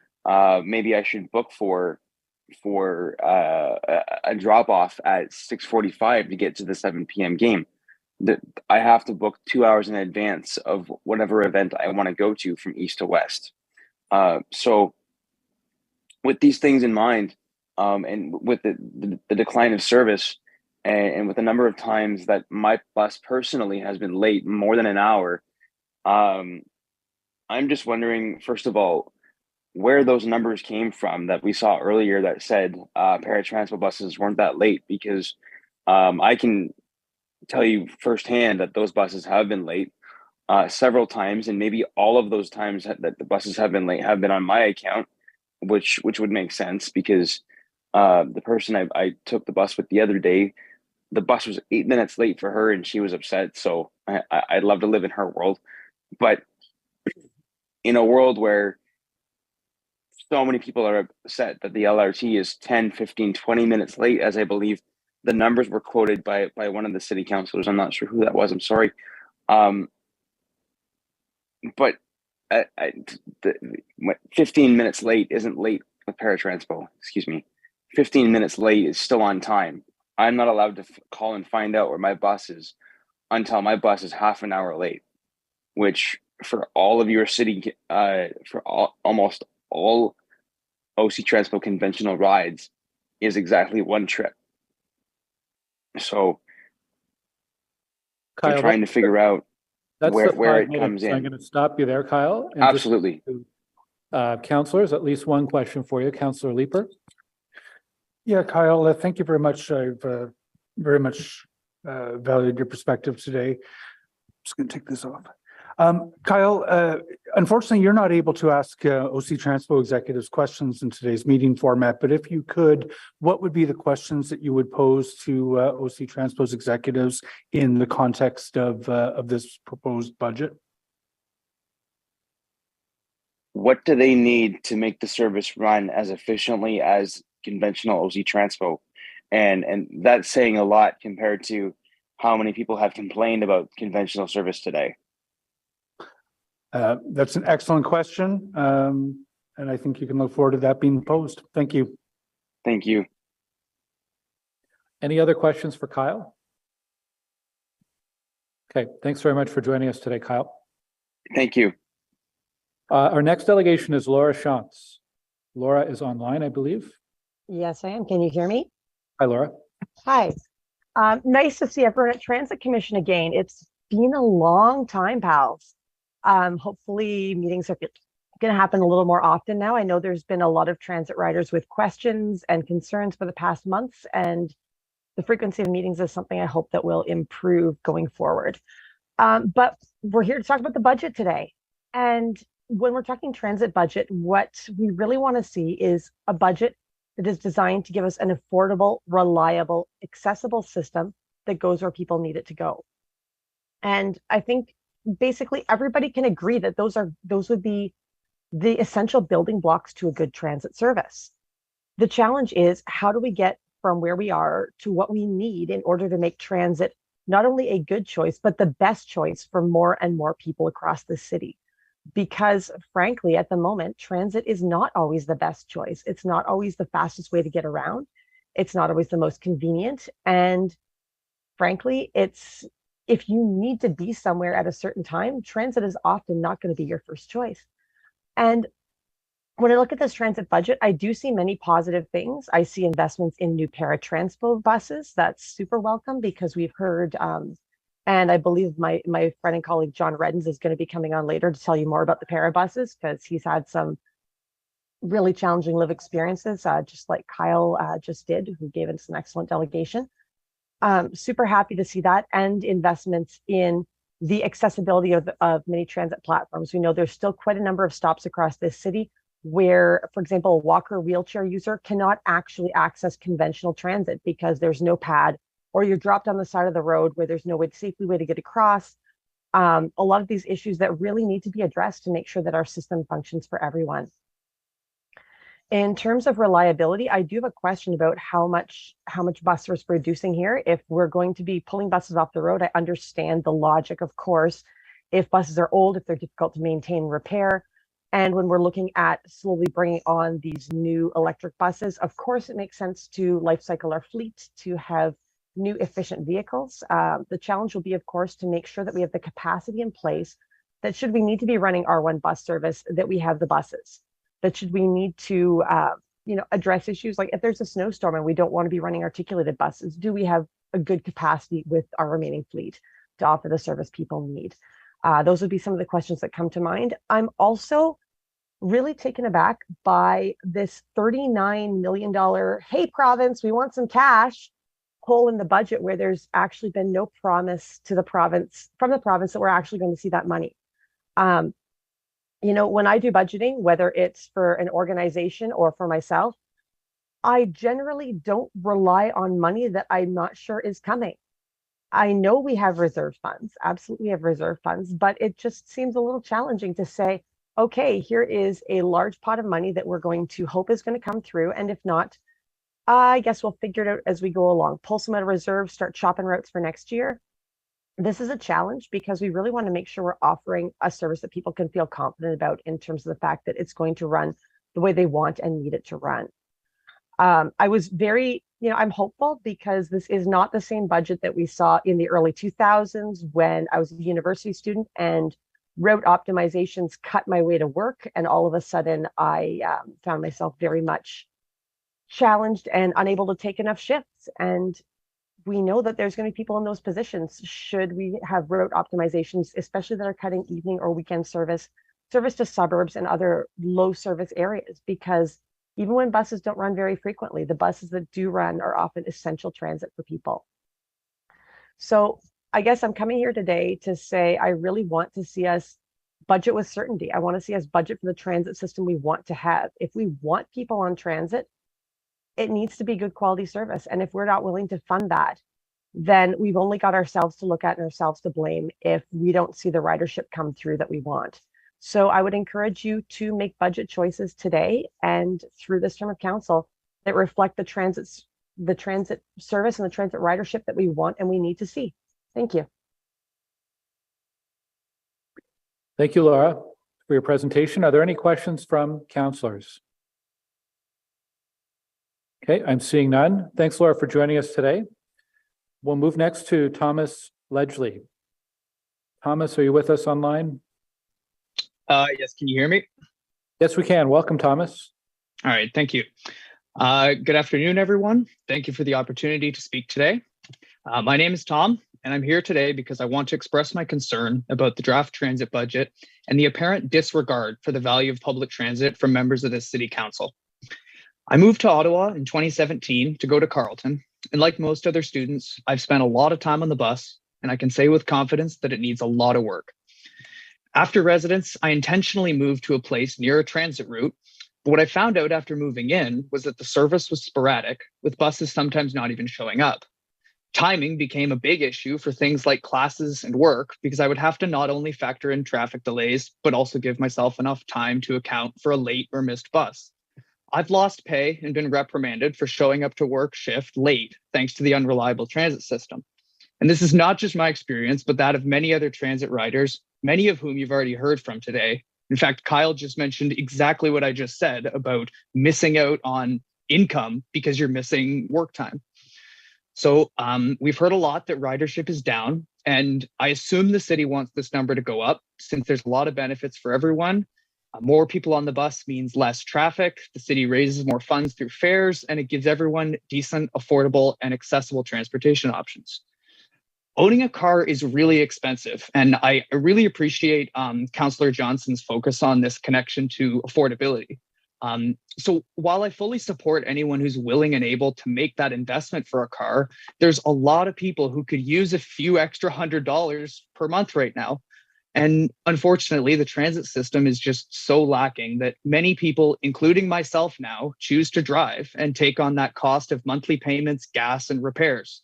maybe I should book for a drop off at 6:45 to get to the 7 p.m. game. I have to book 2 hours in advance of whatever event I want to go to from east to west. So with these things in mind, and with the decline of service, and with the number of times that my bus personally has been late more than an hour, I'm just wondering, first of all, where those numbers came from that we saw earlier that said paratransit buses weren't that late, because I can tell you firsthand that those buses have been late several times, and maybe all of those times that the buses have been late have been on my account, which would make sense because the person I took the bus with the other day, the bus was 8 minutes late for her and she was upset. So I'd love to live in her world. But in a world where so many people are upset that the LRT is 10, 15, 20 minutes late, as I believe the numbers were quoted by one of the city councilors. I'm not sure who that was. I'm sorry. But 15 minutes late isn't late with Paratranspo. Excuse me. 15 minutes late is still on time. I'm not allowed to call and find out where my bus is until my bus is half an hour late, which for all of your city, almost all OC Transpo conventional rides is exactly one trip. So Kyle, I'm trying to figure out where it comes in. I'm going to stop you there, Kyle. And absolutely. Councillors, at least one question for you. Councillor Leeper. Yeah, Kyle, thank you very much. I've very much valued your perspective today. I'm just going to take this off. Kyle, unfortunately, you're not able to ask OC Transpo executives questions in today's meeting format, but if you could, what would be the questions that you would pose to OC Transpo's executives in the context of this proposed budget? What do they need to make the service run as efficiently as conventional OC Transpo? And that's saying a lot compared to how many people have complained about conventional service today. That's an excellent question. And I think you can look forward to that being posed. Thank you. Thank you. Any other questions for Kyle? Okay, thanks very much for joining us today, Kyle. Thank you. Our next delegation is Laura Shantz. Laura is online, I believe. Yes, I am. Can you hear me? Hi, Laura. Hi. Nice to see everyone at Transit Commission again. It's been a long time, pals. Hopefully meetings are going to happen a little more often now. I know there's been a lot of transit riders with questions and concerns for the past months, and the frequency of meetings is something I hope that will improve going forward. But we're here to talk about the budget today. And when we're talking transit budget, what we really want to see is a budget that is designed to give us an affordable, reliable, accessible system that goes where people need it to go. And I think basically everybody can agree that those would be the essential building blocks to a good transit service. The challenge is, how do we get from where we are to what we need in order to make transit not only a good choice, but the best choice for more and more people across the city? Because frankly, at the moment, transit is not always the best choice. It's not always the fastest way to get around. It's not always the most convenient. And frankly, if you need to be somewhere at a certain time, transit is often not going to be your first choice. And when I look at this transit budget, I do see many positive things. I see investments in new paratranspo buses. That's super welcome, because we've heard, and I believe my friend and colleague John Reddens is going to be coming on later to tell you more about the para buses, because he's had some really challenging live experiences, just like Kyle just did, who gave us an excellent delegation. Super happy to see that, and investments in the accessibility of many transit platforms. We know there's still quite a number of stops across this city where, for example, a walker wheelchair user cannot actually access conventional transit because there's no pad, or you're dropped on the side of the road where there's no safely way to get across. A lot of these issues that really need to be addressed to make sure that our system functions for everyone. In terms of reliability, I do have a question about how much bus we're producing here. If we're going to be pulling buses off the road, I understand the logic, of course. If buses are old, if they're difficult to maintain and repair, and when we're looking at slowly bringing on these new electric buses, of course, it makes sense to life cycle our fleet to have new efficient vehicles. The challenge will be, of course, to make sure that we have the capacity in place that should we need to be running R1 bus service, that we have the buses. That should we need to, address issues like if there's a snowstorm and we don't want to be running articulated buses, do we have a good capacity with our remaining fleet to offer the service people need? Those would be some of the questions that come to mind. I'm also really taken aback by this $39 million, hey, province, we want some cash, hole in the budget where there's actually been no promise to the province, from the province, that we're actually going to see that money. When I do budgeting, whether it's for an organization or for myself, I generally don't rely on money that I'm not sure is coming. I know we have reserve funds, absolutely have reserve funds, but it just seems a little challenging to say, okay, here is a large pot of money that we're going to hope is going to come through. And if not, I guess we'll figure it out as we go along, pull some out of reserve, start shopping routes for next year. This is a challenge because we really want to make sure we're offering a service that people can feel confident about in terms of the fact that it's going to run the way they want and need it to run. I was very, I'm hopeful because this is not the same budget that we saw in the early 2000s when I was a university student and route optimizations cut my way to work. And all of a sudden I found myself very much challenged and unable to take enough shifts. And we know that there's going to be people in those positions should we have route optimizations, especially that are cutting evening or weekend service to suburbs and other low service areas, because even when buses don't run very frequently, the buses that do run are often essential transit for people. So I guess I'm coming here today to say I really want to see us budget with certainty. I want to see us budget for the transit system we want to have. If we want people on transit, it needs to be good quality service. And if we're not willing to fund that, then we've only got ourselves to look at and ourselves to blame if we don't see the ridership come through that we want. So I would encourage you to make budget choices today and through this term of council that reflect the transit service and the transit ridership that we want and we need to see. Thank you. Thank you, Laura, for your presentation. Are there any questions from councillors? Okay, I'm seeing none. Thanks, Laura, for joining us today. We'll move next to Thomas Ledgley. Thomas, are you with us online? Yes, can you hear me? Yes, we can. Welcome, Thomas. All right, thank you. Good afternoon, everyone. Thank you for the opportunity to speak today. My name is Tom, and I'm here today because I want to express my concern about the draft transit budget and the apparent disregard for the value of public transit from members of this city council. I moved to Ottawa in 2017 to go to Carleton, and like most other students, I've spent a lot of time on the bus, and I can say with confidence that it needs a lot of work. After residence, I intentionally moved to a place near a transit route, but what I found out after moving in was that the service was sporadic, with buses sometimes not even showing up. Timing became a big issue for things like classes and work because I would have to not only factor in traffic delays, but also give myself enough time to account for a late or missed bus. I've lost pay and been reprimanded for showing up to work shift late, thanks to the unreliable transit system. And this is not just my experience, but that of many other transit riders, many of whom you've already heard from today. In fact, Kyle just mentioned exactly what I just said about missing out on income because you're missing work time. So we've heard a lot that ridership is down, and I assume the city wants this number to go up since there's a lot of benefits for everyone. More people on the bus means less traffic. The city raises more funds through fares, and it gives everyone decent, affordable, and accessible transportation options. Owning a car is really expensive, and I really appreciate Councillor Johnson's focus on this connection to affordability. So while I fully support anyone who's willing and able to make that investment for a car, there's a lot of people who could use a few extra $100 per month right now. And unfortunately, the transit system is just so lacking that many people, including myself now, choose to drive and take on that cost of monthly payments, gas, and repairs.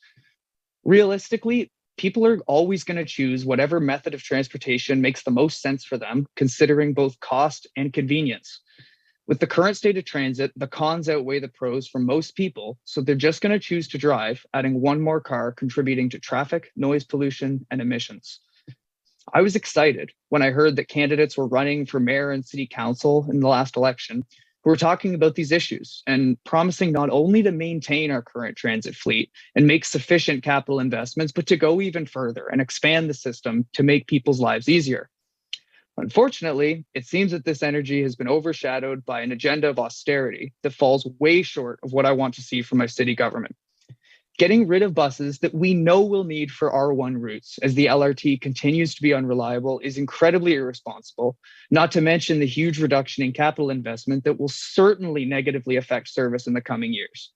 Realistically, people are always going to choose whatever method of transportation makes the most sense for them, considering both cost and convenience. With the current state of transit, the cons outweigh the pros for most people, so they're just going to choose to drive, adding one more car, contributing to traffic, noise pollution, and emissions. I was excited when I heard that candidates were running for mayor and city council in the last election who were talking about these issues and promising not only to maintain our current transit fleet and make sufficient capital investments, but to go even further and expand the system to make people's lives easier. Unfortunately, it seems that this energy has been overshadowed by an agenda of austerity that falls way short of what I want to see from my city government. Getting rid of buses that we know we'll need for R1 routes as the LRT continues to be unreliable is incredibly irresponsible, not to mention the huge reduction in capital investment that will certainly negatively affect service in the coming years.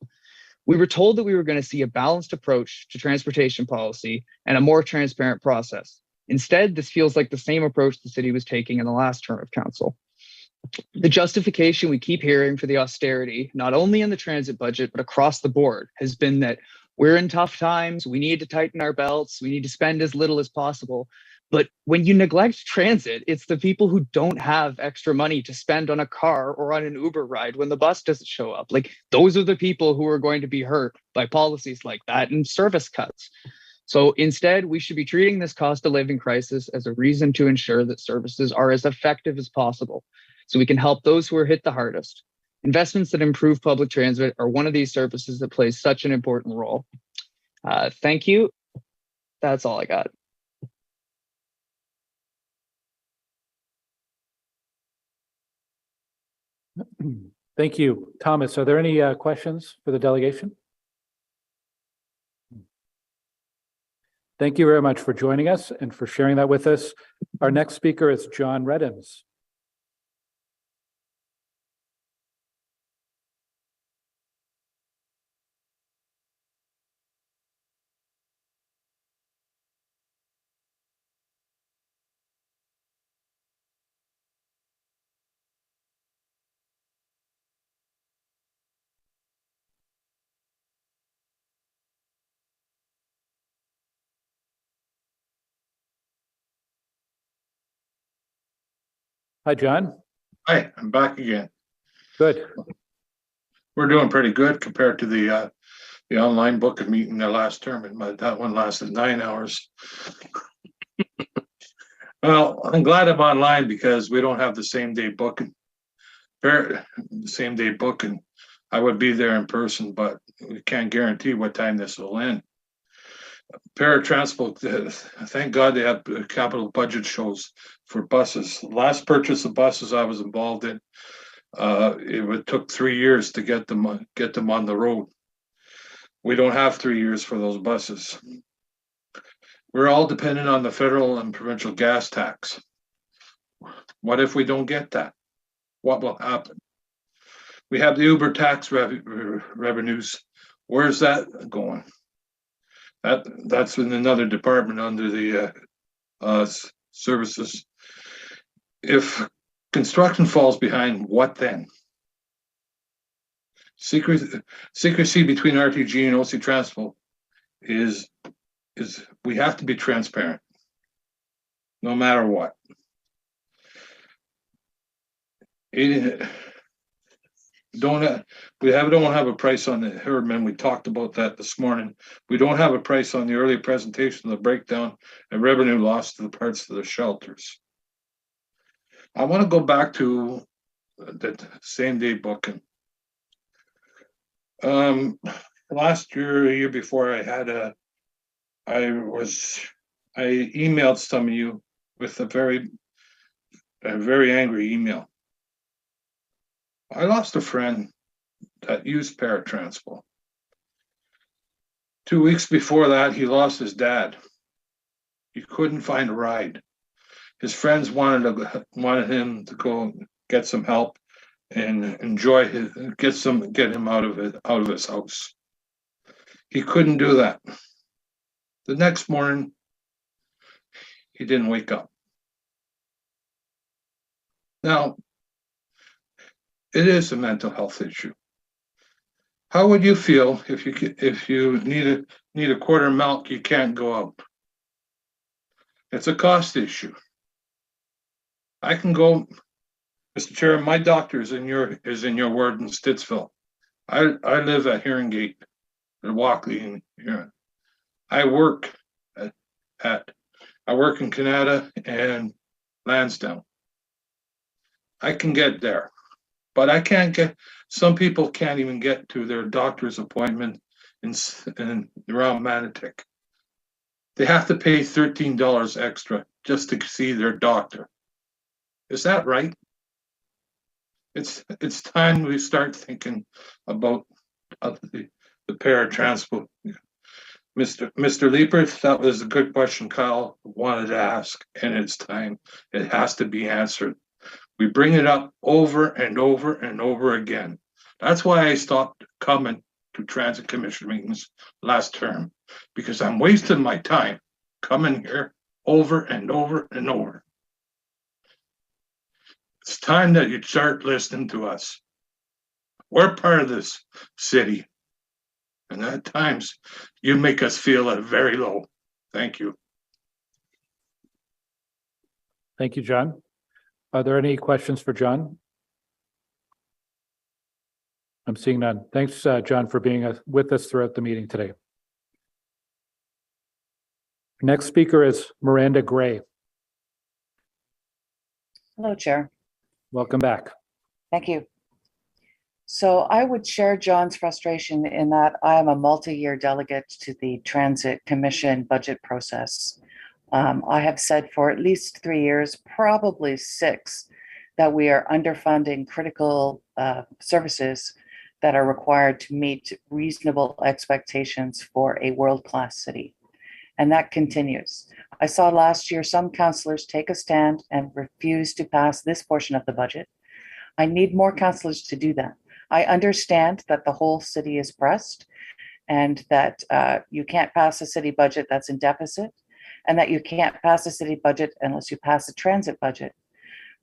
We were told that we were going to see a balanced approach to transportation policy and a more transparent process. Instead, this feels like the same approach the city was taking in the last term of council. The justification we keep hearing for the austerity, not only in the transit budget, but across the board, has been that we're in tough times, we need to tighten our belts, we need to spend as little as possible. But when you neglect transit, it's the people who don't have extra money to spend on a car or on an Uber ride when the bus doesn't show up. Like, those are the people who are going to be hurt by policies like that and service cuts. So instead, we should be treating this cost of living crisis as a reason to ensure that services are as effective as possible, so we can help those who are hit the hardest. Investments that improve public transit are one of these services that plays such an important role. Thank you. That's all I got. Thank you. Thomas, are there any questions for the delegation? Thank you very much for joining us and for sharing that with us. Our next speaker is John Reddens. Hi, John. Hi, I'm back again. Good. We're doing pretty good compared to the online booking meeting the last term, and that one lasted 9 hours. Well, I'm glad I'm online because we don't have the same day booking. Same day booking. I would be there in person, but we can't guarantee what time this will end. Transpo, thank God they have capital budget shows for buses. Last purchase of buses I was involved in, it took 3 years to get them on the road. We don't have 3 years for those buses. We're all dependent on the federal and provincial gas tax. What if we don't get that? What will happen? We have the Uber tax revenues. Where's that going? That's in another department under the services. If construction falls behind, what then? Secrecy between RTG and OC Transpo is we have to be transparent, no matter what. Don't have a price on the Herdman. We talked about that this morning. We don't have a price on the early presentation of the breakdown and revenue loss to the parts of the shelters. I want to go back to the same day booking. Last year, a year before, I emailed some of you with a very angry email. I lost a friend that used Transpo. 2 weeks before that, he lost his dad. He couldn't find a ride. His friends wanted him to go get some help and get him out of his house. He couldn't do that. The next morning, he didn't wake up. Now, it is a mental health issue. How would you feel if you need a quarter of milk, you can't go out? It's a cost issue. I can go Mr. Chair, my doctor is in your ward in Stittsville. I live at Heron Gate, at Walkley in here. I work in Canada and Lansdowne. I can get there, but I can't get. Some people can't even get to their doctor's appointment in around Manotick. They have to pay $13 extra just to see their doctor. Is that right? It's time we start thinking about the paratransport. Mr. Leeper, that was a good question Kyle wanted to ask, and it's time. It has to be answered. We bring it up over and over and over again. That's why I stopped coming to Transit Commission meetings last term, because I'm wasting my time coming here over and over and over. It's time that you start listening to us. We're part of this city, and at times you make us feel very low. Thank you. Thank you, John. Are there any questions for John? I'm seeing none. Thanks, John, for being with us throughout the meeting today. Next speaker is Miranda Gray. Hello, Chair. Welcome back. Thank you. So I would share John's frustration in that I am a multi-year delegate to the Transit Commission budget process. I have said for at least 3 years, probably 6, that we are underfunding critical services that are required to meet reasonable expectations for a world-class city. And that continues. I saw last year some councillors take a stand and refuse to pass this portion of the budget. I need more councillors to do that. I understand that the whole city is pressed and that you can't pass a city budget that's in deficit, and that you can't pass a city budget unless you pass a transit budget.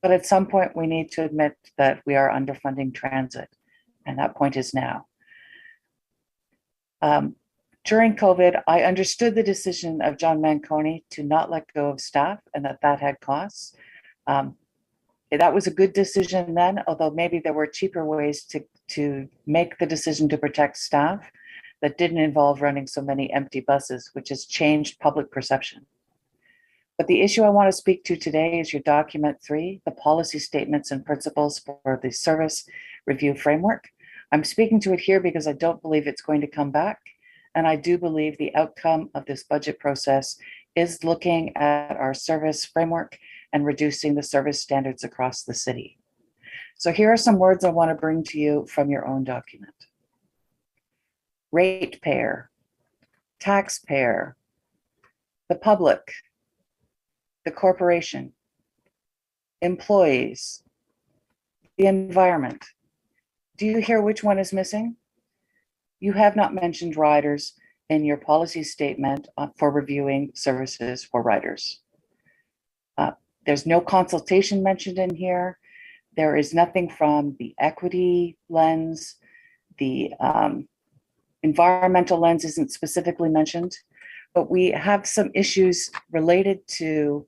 But at some point, we need to admit that we are underfunding transit, and that point is now. During COVID, I understood the decision of John Manconi to not let go of staff and that had costs. That was a good decision then, although maybe there were cheaper ways to make the decision to protect staff that didn't involve running so many empty buses, which has changed public perception. But the issue I want to speak to today is your document 3, the policy statements and principles for the service review framework. I'm speaking to it here because I don't believe it's going to come back. And I do believe the outcome of this budget process is looking at our service framework and reducing the service standards across the city. So here are some words I want to bring to you from your own document. Ratepayer, taxpayer, the public, the corporation, employees, the environment. Do you hear which one is missing? You have not mentioned riders in your policy statement for reviewing services for riders. There's no consultation mentioned in here. There is nothing from the equity lens. The environmental lens isn't specifically mentioned, but we have some issues related to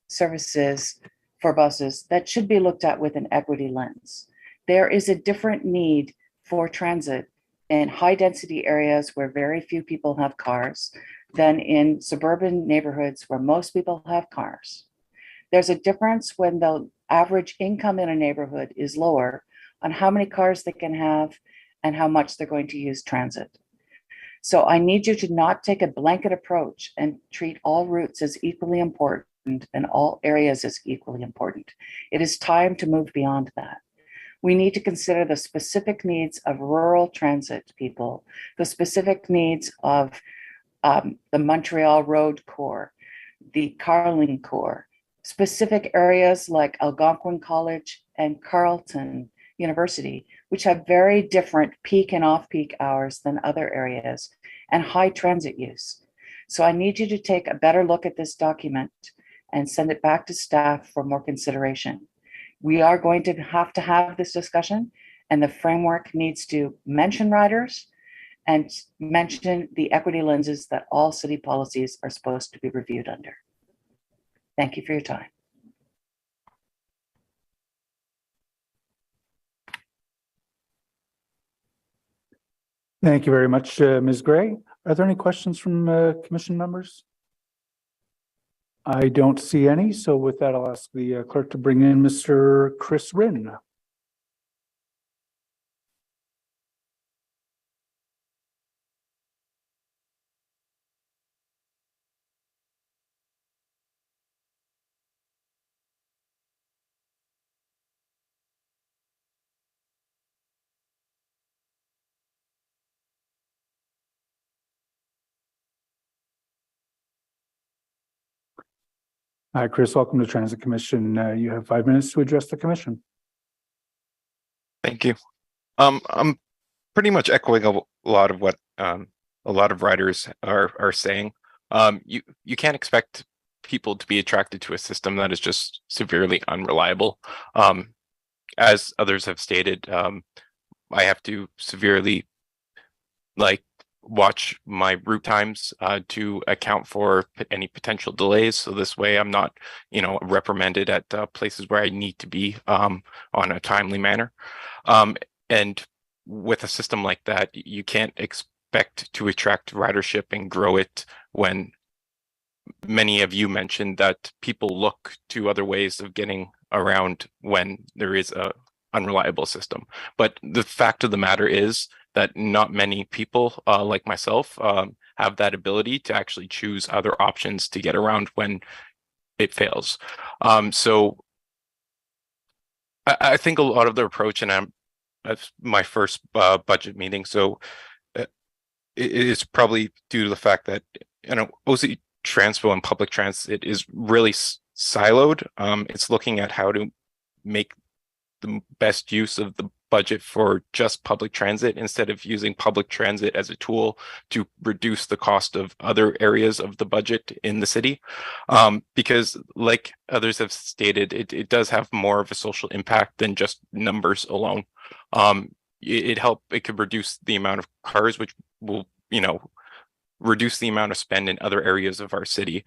services for buses that should be looked at with an equity lens. There is a different need for transit in high density areas where very few people have cars than in suburban neighborhoods where most people have cars. There's a difference when the average income in a neighborhood is lower on how many cars they can have and how much they're going to use transit. So I need you to not take a blanket approach and treat all routes as equally important and all areas as equally important. It is time to move beyond that. We need to consider the specific needs of rural transit people, the specific needs of the Montreal Road Core, the Carling Core, specific areas like Algonquin College and Carleton University, which have very different peak and off-peak hours than other areas and high transit use. So I need you to take a better look at this document and send it back to staff for more consideration. We are going to have this discussion, and the framework needs to mention riders and mention the equity lenses that all city policies are supposed to be reviewed under. Thank you for your time. Thank you very much, Ms. Gray. Are there any questions from commission members? I don't see any. So with that, I'll ask the clerk to bring in Mr. Chris Rinn. Hi, Chris. Welcome to Transit Commission. You have 5 minutes to address the commission. Thank you. I'm pretty much echoing a lot of what a lot of riders are saying. You can't expect people to be attracted to a system that is just severely unreliable. As others have stated, I have to severely watch my route times to account for any potential delays. So this way I'm not, reprimanded at places where I need to be on a timely manner. And with a system like that, you can't expect to attract ridership and grow it when many of you mentioned that people look to other ways of getting around when there is a unreliable system. But the fact of the matter is that not many people like myself have that ability to actually choose other options to get around when it fails. So I think a lot of the approach, and that's my first budget meeting, so it is probably due to the fact that OC Transpo and public transit is really siloed. It's looking at how to make the best use of the budget for just public transit instead of using public transit as a tool to reduce the cost of other areas of the budget in the city. Because like others have stated, it does have more of a social impact than just numbers alone. It could reduce the amount of cars, which will, reduce the amount of spend in other areas of our city.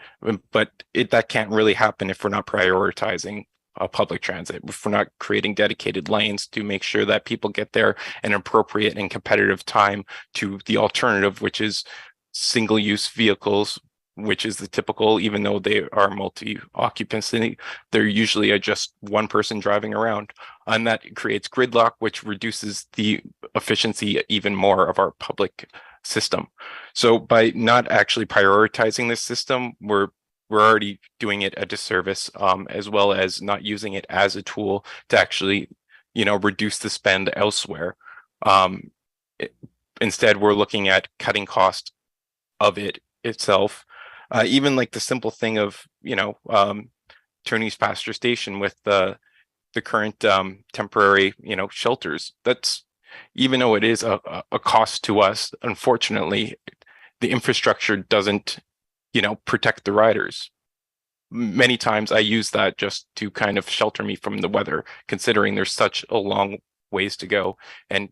But that can't really happen if we're not prioritizing public transit, if we're not creating dedicated lanes to make sure that people get there an appropriate and competitive time to the alternative, which is single-use vehicles, which is the typical, even though they are multi-occupancy, they're usually just one person driving around. And that creates gridlock, which reduces the efficiency even more of our public system. So by not actually prioritizing this system, we're already doing it a disservice, as well as not using it as a tool to actually, reduce the spend elsewhere. Instead, we're looking at cutting cost of it itself. Even like the simple thing of, Turney's Pasture Station with the current temporary, shelters. That's, even though it is a cost to us, unfortunately, the infrastructure doesn't protect the riders. Many times I use that just to kind of shelter me from the weather, considering there's such a long ways to go and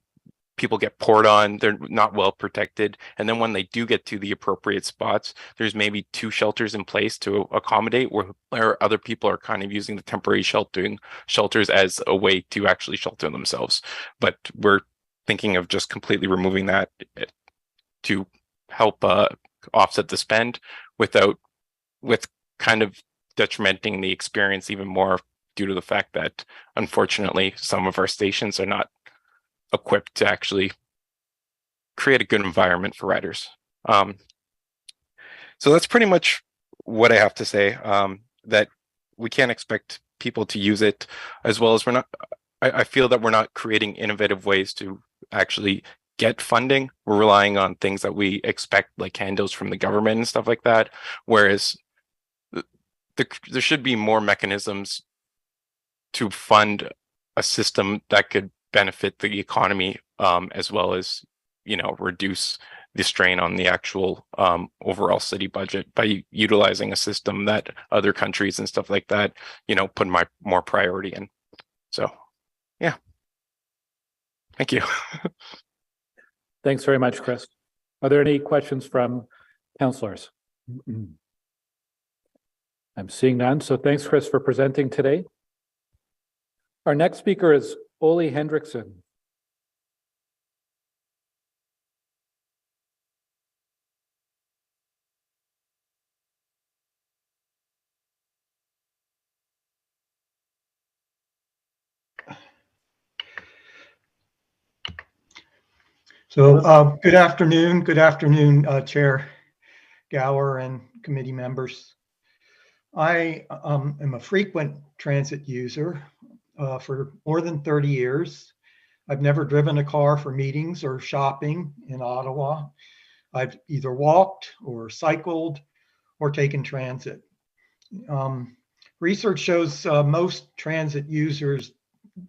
people get poured on, they're not well protected. And then when they do get to the appropriate spots, there's maybe 2 shelters in place to accommodate where other people are kind of using the temporary shelters as a way to actually shelter themselves. But we're thinking of just completely removing that to help offset the spend with kind of detrimenting the experience even more due to the fact that unfortunately some of our stations are not equipped to actually create a good environment for riders. So that's pretty much what I have to say, that we can't expect people to use it, as well as I feel that we're not creating innovative ways to actually get funding. We're relying on things that we expect, like handouts from the government and stuff like that. Whereas there should be more mechanisms to fund a system that could benefit the economy, as well as, reduce the strain on the actual overall city budget by utilizing a system that other countries and stuff like that, put more priority in. So, yeah. Thank you. Thanks very much, Chris. Are there any questions from councillors? I'm seeing none. So thanks, Chris, for presenting today. Our next speaker is Ole Hendrickson. So good afternoon, Chair Gower and committee members. I am a frequent transit user for more than 30 years. I've never driven a car for meetings or shopping in Ottawa. I've either walked or cycled or taken transit. Research shows most transit users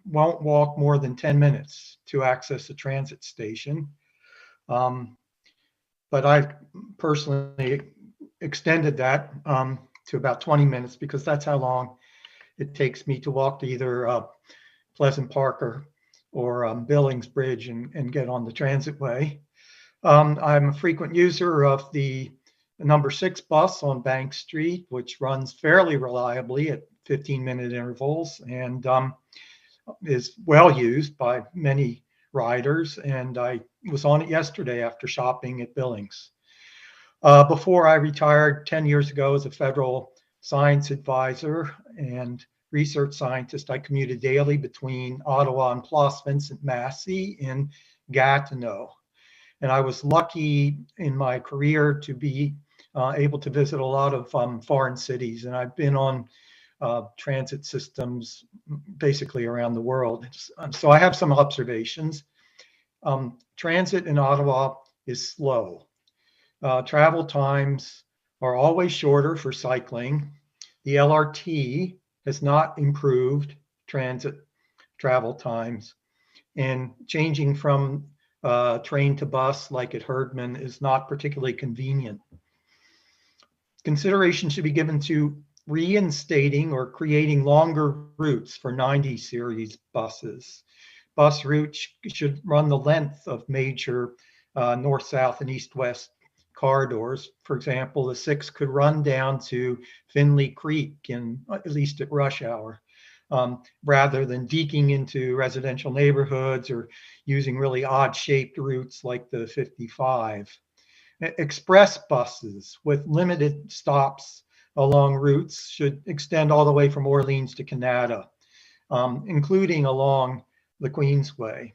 won't walk more than 10 minutes to access a transit station. But I've personally extended that to about 20 minutes because that's how long it takes me to walk to either Pleasant Park or Billings Bridge and get on the transitway. I'm a frequent user of the number 6 bus on Bank Street, which runs fairly reliably at 15-minute intervals and is well used by many riders. And I was on it yesterday after shopping at Billings. Before I retired 10 years ago as a federal science advisor and research scientist, I commuted daily between Ottawa and Place Vincent Massey in Gatineau. And I was lucky in my career to be able to visit a lot of foreign cities. And I've been on transit systems basically around the world. So I have some observations. Transit in Ottawa is slow. Travel times are always shorter for cycling. The LRT has not improved transit travel times, and changing from train to bus like at Herdman is not particularly convenient. Consideration should be given to reinstating or creating longer routes for 90 series buses. Bus routes should run the length of major north, south, and east, west corridors. For example, the 6 could run down to Finley Creek at least at rush hour, rather than deking into residential neighborhoods or using really odd shaped routes like the 55. Express buses with limited stops along routes should extend all the way from Orleans to Canada, including along the Queensway.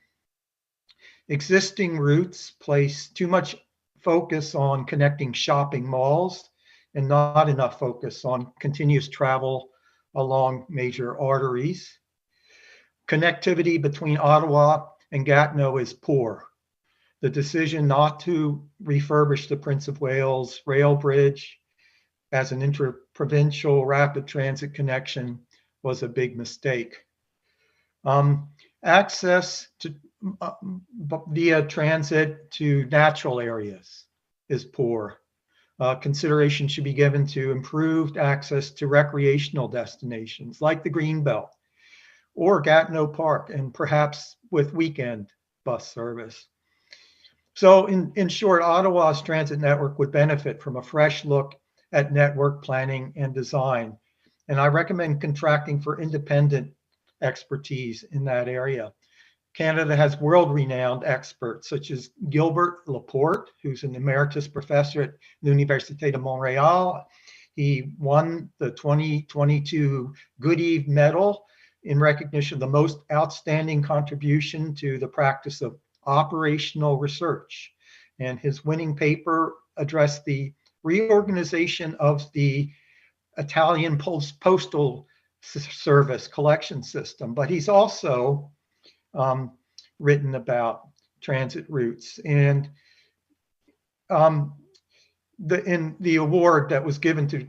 Existing routes place too much focus on connecting shopping malls and not enough focus on continuous travel along major arteries. Connectivity between Ottawa and Gatineau is poor. The decision not to refurbish the Prince of Wales rail bridge as an interprovincial rapid transit connection was a big mistake. Access to via transit to natural areas is poor. Consideration should be given to improved access to recreational destinations like the Greenbelt or Gatineau Park, and perhaps with weekend bus service. So in short, Ottawa's transit network would benefit from a fresh look at network planning and design. And I recommend contracting for independent expertise in that area. Canada has world-renowned experts such as Gilbert Laporte, who's an emeritus professor at l'Université de Montréal. He won the 2022 Goodeve Medal in recognition of the most outstanding contribution to the practice of operational research. And his winning paper addressed the reorganization of the Italian postal service collection system, but he's also written about transit routes. And in the award that was given to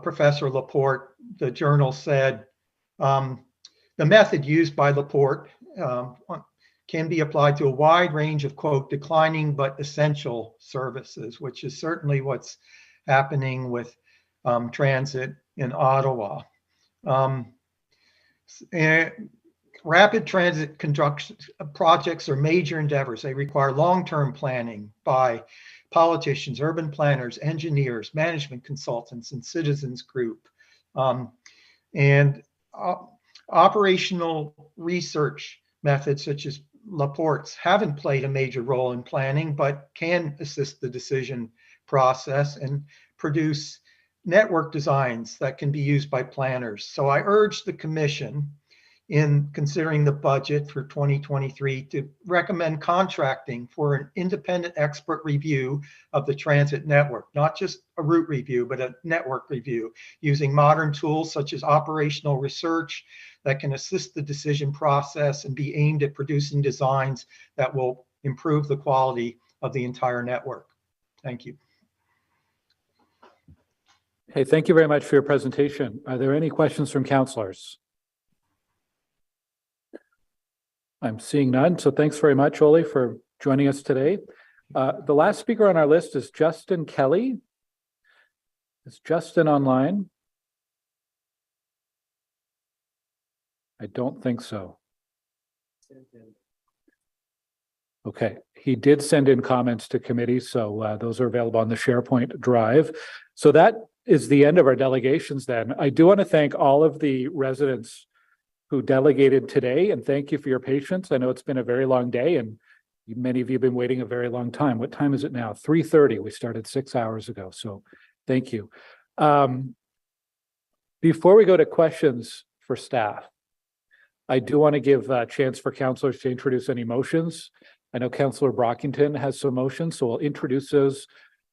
Professor Laporte, the journal said, the method used by Laporte can be applied to a wide range of, quote, declining but essential services, which is certainly what's happening with transit in Ottawa. Rapid transit projects are major endeavors. They require long-term planning by politicians, urban planners, engineers, management consultants, and citizens group. Operational research methods such as Laporte's haven't played a major role in planning, but can assist the decision process and produce network designs that can be used by planners. So I urge the Commission in considering the budget for 2023 to recommend contracting for an independent expert review of the transit network, not just a route review, but a network review using modern tools such as operational research that can assist the decision process and be aimed at producing designs that will improve the quality of the entire network. Thank you. Hey, thank you very much for your presentation. Are there any questions from councillors? I'm seeing none, so thanks very much, Oli, for joining us today. The last speaker on our list is Justin Kelly. Is Justin online? I don't think so. Okay, he did send in comments to committee, so those are available on the SharePoint drive. So that is the end of our delegations then. I do want to thank all of the residents who delegated today, and thank you for your patience. I know it's been a very long day, and many of you have been waiting a very long time. What time is it now? 3:30. We started 6 hours ago, so thank you. Before we go to questions for staff, I do want to give a chance for councillors to introduce any motions. I know Councillor Brockington has some motions, so we'll introduce those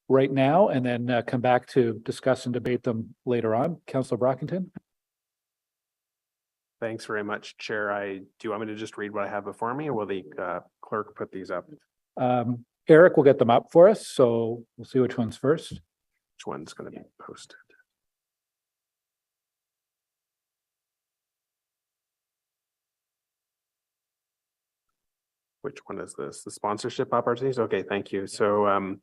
right now and then come back to discuss and debate them later on. Councillor Brockington. Thanks very much, Chair. Do you want me to just read what I have before me, or will the clerk put these up? Eric will get them up for us, so we'll see which one's first. Which one's going to be posted? Which one is this? The sponsorship opportunities? Okay, thank you. So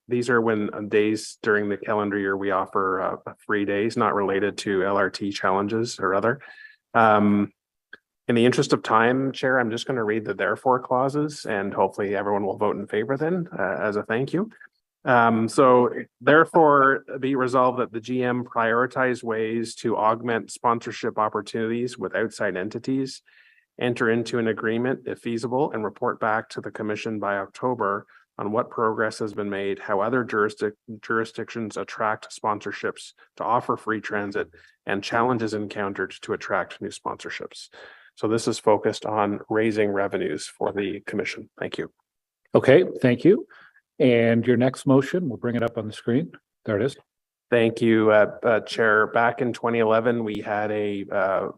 these are when days during the calendar year we offer 3 days not related to LRT challenges or other. In the interest of time, Chair, I'm just going to read the therefore clauses and hopefully everyone will vote in favor then as a thank you. So therefore be resolved that the GM prioritize ways to augment sponsorship opportunities with outside entities, enter into an agreement if feasible, and report back to the Commission by October on what progress has been made, how other jurisdictions attract sponsorships to offer free transit, and challenges encountered to attract new sponsorships. So this is focused on raising revenues for the Commission. Thank you. Okay, thank you. And your next motion, we'll bring it up on the screen. There it is. Thank you, Chair. Back in 2011, we had a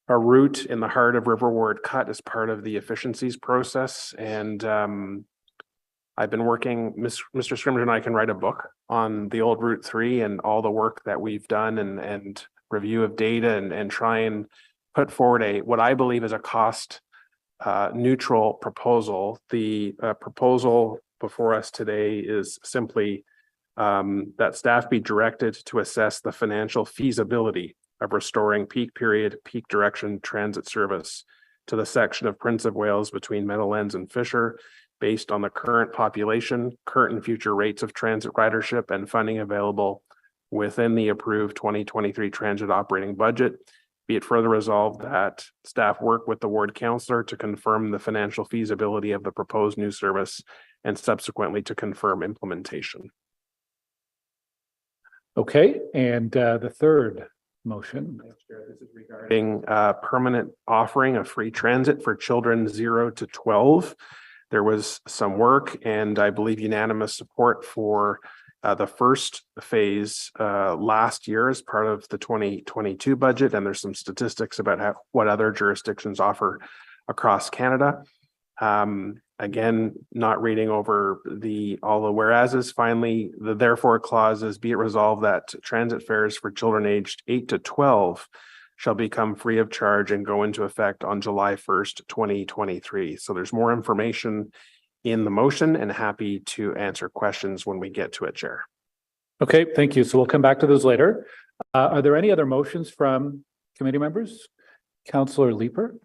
route in the heart of River Ward cut as part of the efficiencies process, and I've been working, Mr. Scrimger and I can write a book on the old Route 3 and all the work that we've done and review of data and try and put forward what I believe is a cost neutral proposal. The proposal before us today is simply that staff be directed to assess the financial feasibility of restoring peak period, peak direction transit service to the section of Prince of Wales between Meadowlands and Fisher, based on the current population, current and future rates of transit ridership, and funding available within the approved 2023 transit operating budget. Be it further resolved that staff work with the ward councillor to confirm the financial feasibility of the proposed new service and subsequently to confirm implementation. Okay, and the third motion. This is regarding permanent offering of free transit for children 0 to 12. There was some work and I believe unanimous support for the first phase last year as part of the 2022 budget. And there's some statistics about what other jurisdictions offer across Canada. Again, not reading over all the whereases. Finally, the therefore clauses, be it resolved that transit fares for children aged 8 to 12 shall become free of charge and go into effect on July 1st, 2023. So there's more information in the motion and happy to answer questions when we get to it, Chair. Okay, thank you. So we'll come back to those later. Are there any other motions from committee members? Councillor Leeper?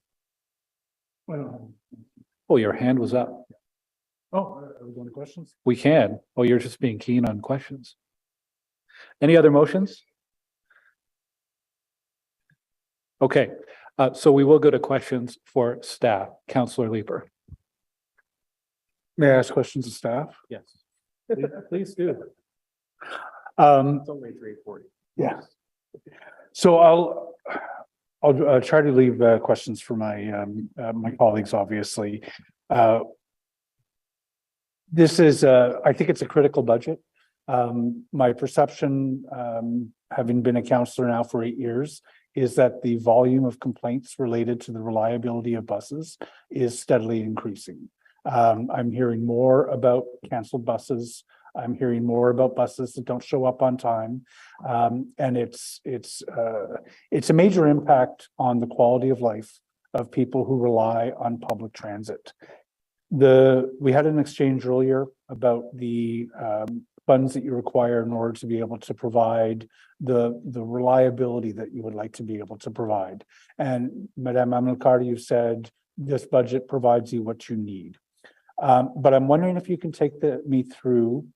Oh, your hand was up. Oh, are we going to questions? We can. Oh, you're just being keen on questions. Any other motions? Okay, so we will go to questions for staff. Councillor Leeper. May I ask questions of staff? Yes, please do. It's only 3:40. Yeah. So I'll try to leave questions for my my colleagues, obviously. This is, I think it's a critical budget. My perception, having been a counselor now for 8 years, is that the volume of complaints related to the reliability of buses is steadily increasing. I'm hearing more about canceled buses. I'm hearing more about buses that don't show up on time. And it's a major impact on the quality of life of people who rely on public transit. We had an exchange earlier about the funds that you require in order to be able to provide the reliability that you would like to be able to provide. And Madame Amilcar, you said this budget provides you what you need. But I'm wondering if you can take me through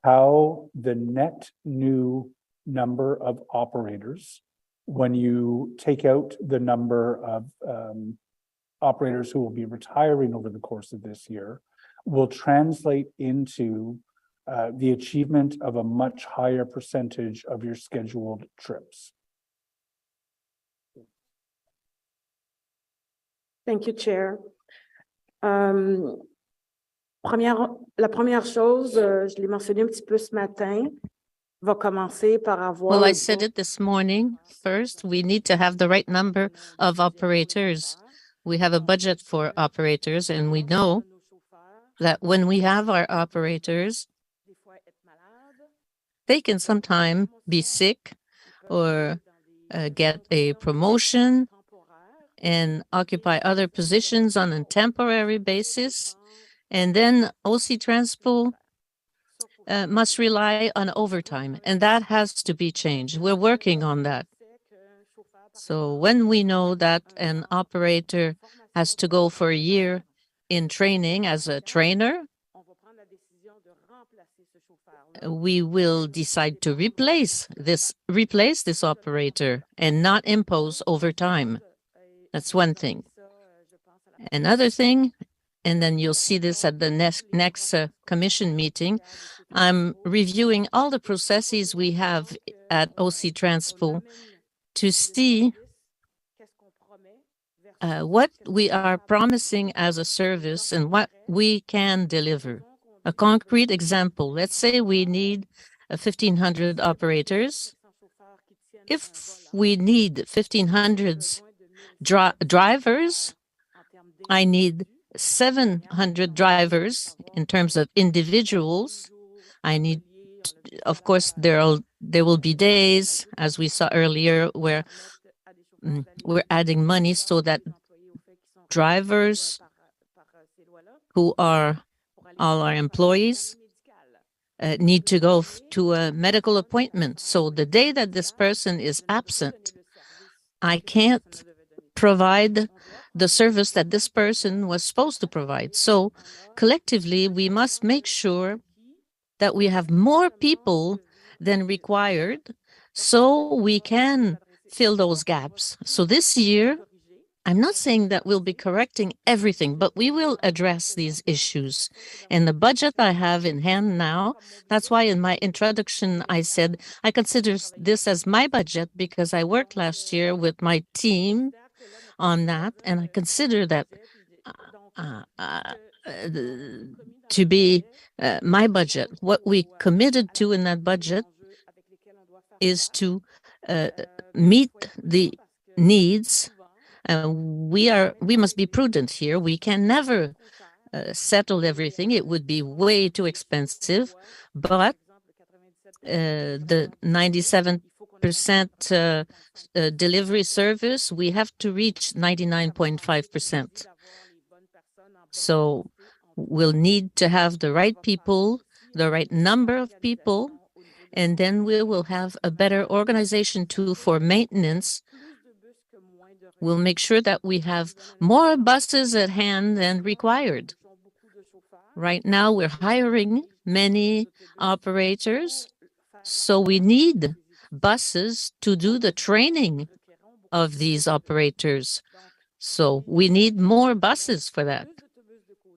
how the net new number of operators, when you take out the number of operators who will be retiring over the course of this year, will translate into the achievement of a much higher percentage of your scheduled trips. Thank you, Chair. La première chose, je l'ai mentionné un petit peu ce matin, va commencer par avoir. Well, I said it this morning. First, we need to have the right number of operators. We have a budget for operators, and we know that when we have our operators, they can sometimes be sick or get a promotion and occupy other positions on a temporary basis. And then OC Transpo must rely on overtime, and that has to be changed. We're working on that. So when we know that an operator has to go for a year in training as a trainer, we will decide to replace this operator and not impose overtime. That's one thing. Another thing, and then you'll see this at the next commission meeting, I'm reviewing all the processes we have at OC Transpo to see what we are promising as a service and what we can deliver. A concrete example, let's say we need 1,500 operators. If we need 1,500 drivers, I need 700 drivers in terms of individuals. I need, of course, there will be days, as we saw earlier, where we're adding money so that drivers who are all our employees need to go to a medical appointment. So the day that this person is absent, I can't provide the service that this person was supposed to provide. So collectively, we must make sure that we have more people than required so we can fill those gaps. So this year, I'm not saying that we'll be correcting everything, but we will address these issues. And the budget I have in hand now, that's why in my introduction I said I consider this as my budget because I worked last year with my team on that, and I consider that to be my budget. What we committed to in that budget is to meet the needs. We must be prudent here. We can never settle everything. It would be way too expensive, but the 97% delivery service, we have to reach 99.5%. So we'll need to have the right people, the right number of people, and then we will have a better organization too for maintenance. We'll make sure that we have more buses at hand than required. Right now, we're hiring many operators, so we need buses to do the training of these operators. So we need more buses for that.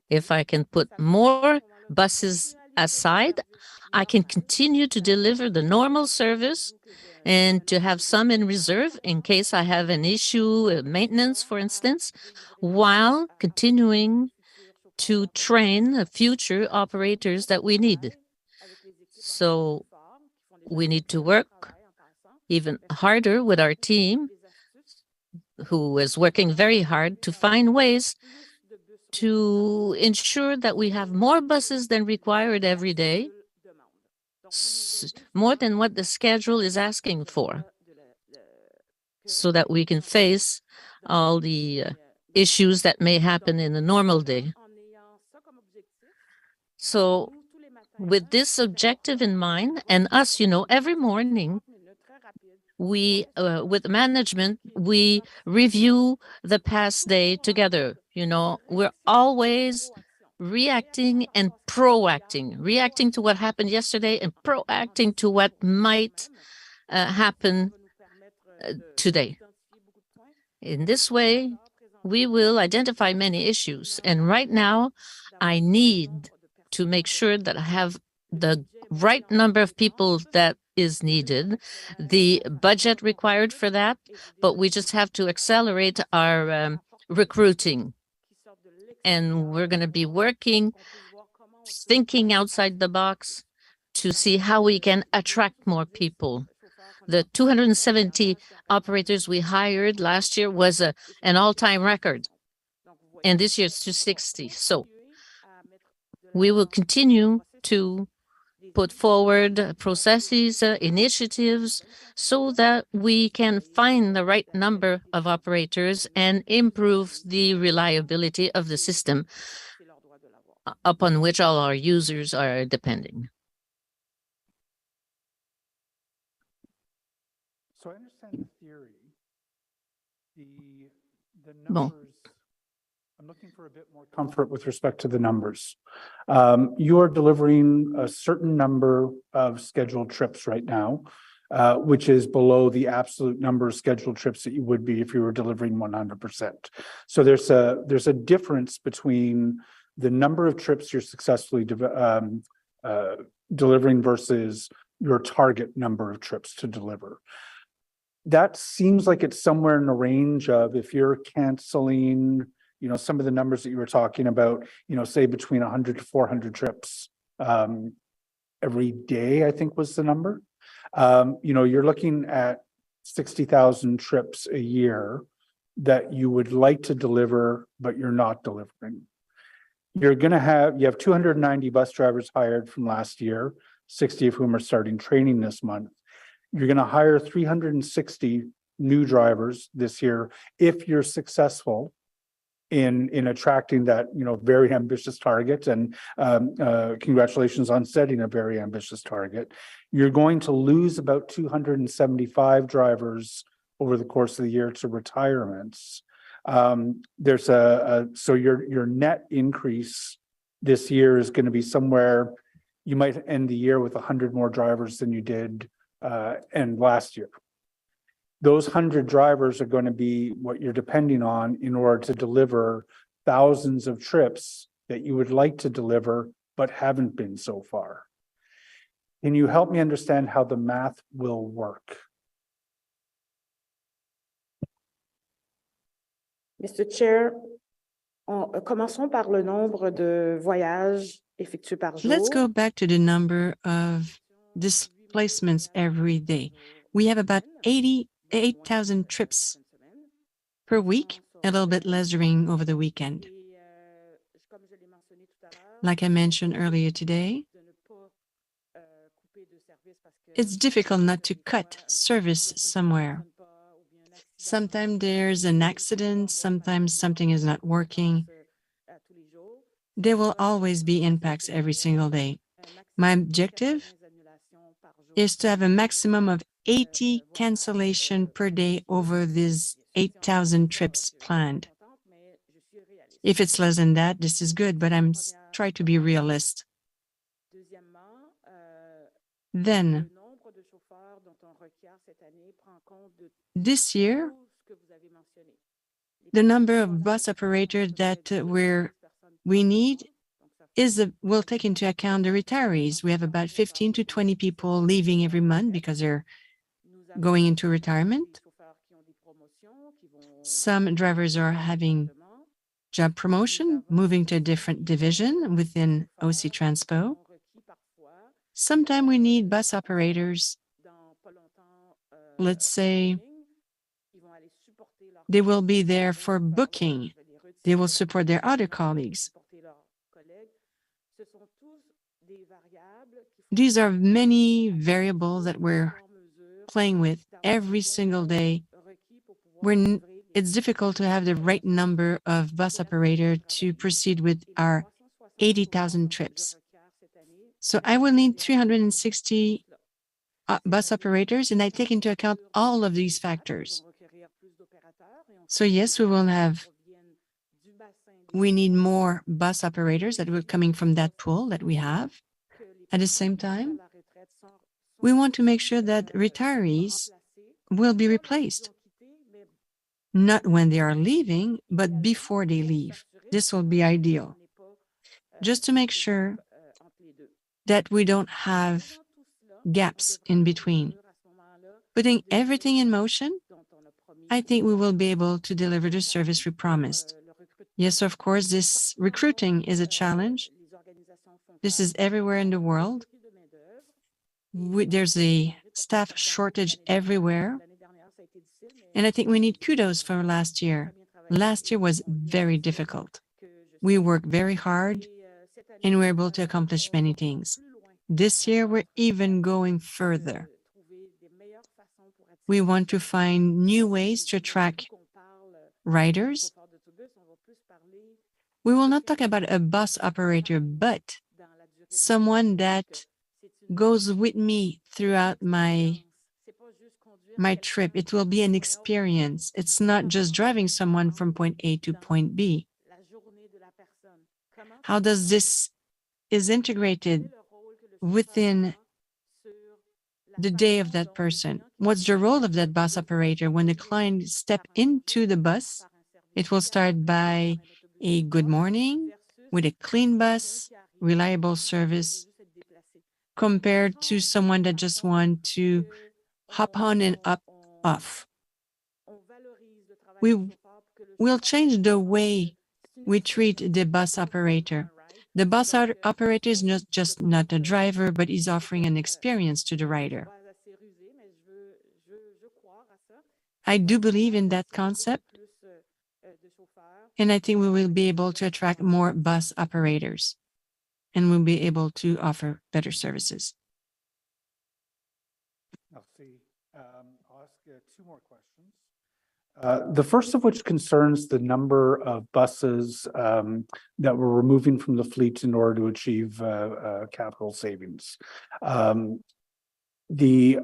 If I can put more buses aside, I can continue to deliver the normal service and to have some in reserve in case I have an issue, maintenance, for instance, while continuing to train future operators that we need. So we need to work even harder with our team, who is working very hard to find ways to ensure that we have more buses than required every day, more than what the schedule is asking for, so that we can face all the issues that may happen in a normal day. So with this objective in mind, and us, every morning, we, with management, we review the past day together. We're always reacting and proacting, reacting to what happened yesterday and proacting to what might happen today. In this way, we will identify many issues. And right now, I need to make sure that I have the right number of people that is needed, the budget required for that, but we just have to accelerate our recruiting. And we're going to be working, thinking outside the box to see how we can attract more people. The 270 operators we hired last year was an all-time record, and this year it's 260. So we will continue to put forward processes, initiatives, so that we can find the right number of operators and improve the reliability of the system upon which all our users are depending. So I understand the theory. The numbers, I'm looking for a bit more comfort with respect to the numbers. You are delivering a certain number of scheduled trips right now, which is below the absolute number of scheduled trips that you would be if you were delivering 100%. So there's a difference between the number of trips you're successfully delivering versus your target number of trips to deliver. That seems like it's somewhere in the range of, if you're canceling, some of the numbers that you were talking about, say between 100 to 400 trips every day, I think was the number. You're looking at 60,000 trips a year that you would like to deliver, but you're not delivering. You have 290 bus drivers hired from last year, 60 of whom are starting training this month. You're going to hire 360 new drivers this year if you're successful in attracting that very ambitious target, and congratulations on setting a very ambitious target. You're going to lose about 275 drivers over the course of the year to retirements. There's so your net increase this year is going to be somewhere, you might end the year with 100 more drivers than you did end last year. Those 100 drivers are going to be what you're depending on in order to deliver thousands of trips that you would like to deliver, but haven't been so far. Can you help me understand how the math will work? Mr. Chair, commençons par le nombre de voyages effectués par jour. Let's go back to the number of displacements every day. We have about 8,000 trips per week, a little bit less over the weekend. Like I mentioned earlier today, it's difficult not to cut service somewhere. Sometimes there's an accident, sometimes something is not working. There will always be impacts every single day. My objective is to have a maximum of 80 cancellation per day over these 8,000 trips planned. If it's less than that, this is good, but I'm trying to be realist. Then, this year, the number of bus operators that we need will take into account the retirees. We have about 15 to 20 people leaving every month because they're going into retirement. Some drivers are having job promotion, moving to a different division within OC Transpo. Sometimes we need bus operators. Let's say they will be there for booking. They will support their other colleagues. These are many variables that we're playing with every single day. It's difficult to have the right number of bus operators to proceed with our 80,000 trips. So I will need 360 bus operators, and I take into account all of these factors. So yes, we need more bus operators that will coming from that pool that we have. At the same time, we want to make sure that retirees will be replaced. Not when they are leaving, but before they leave. This will be ideal. Just to make sure that we don't have gaps in between. Putting everything in motion, I think we will be able to deliver the service we promised. Yes, of course, this recruiting is a challenge. This is everywhere in the world. There's a staff shortage everywhere. And I think we need kudos for last year. Last year was very difficult. We worked very hard and we were able to accomplish many things. This year, we're even going further. We want to find new ways to attract riders. We will not talk about a bus operator, but someone that goes with me throughout my trip. It will be an experience. It's not just driving someone from point A to point B. How does this is integrated within the day of that person? What's the role of that bus operator when the client step into the bus? It will start by a good morning with a clean bus, reliable service, compared to someone that just want to hop on and off. We will change the way we treat the bus operator. The bus operator is not a driver, but is offering an experience to the rider. I do believe in that concept, and I think we will be able to attract more bus operators, and we'll be able to offer better services. I'll ask two more questions. The first of which concerns the number of buses that we're removing from the fleet in order to achieve capital savings. The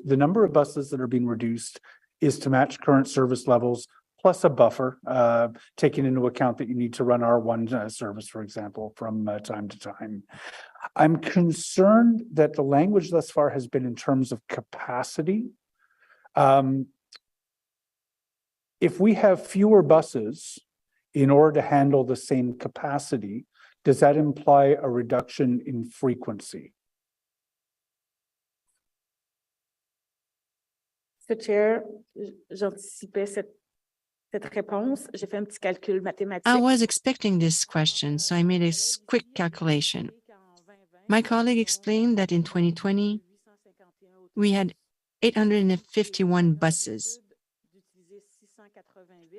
number of buses that are being reduced is to match current service levels, plus a buffer, taking into account that you need to run R1 service, for example, from time to time. I'm concerned that the language thus far has been in terms of capacity. If we have fewer buses in order to handle the same capacity, does that imply a reduction in frequency? Mr. Chair, j'anticipais cette réponse. J'ai fait un petit calcul mathématique. I was expecting this question, so I made a quick calculation. My colleague explained that in 2020, we had 851 buses.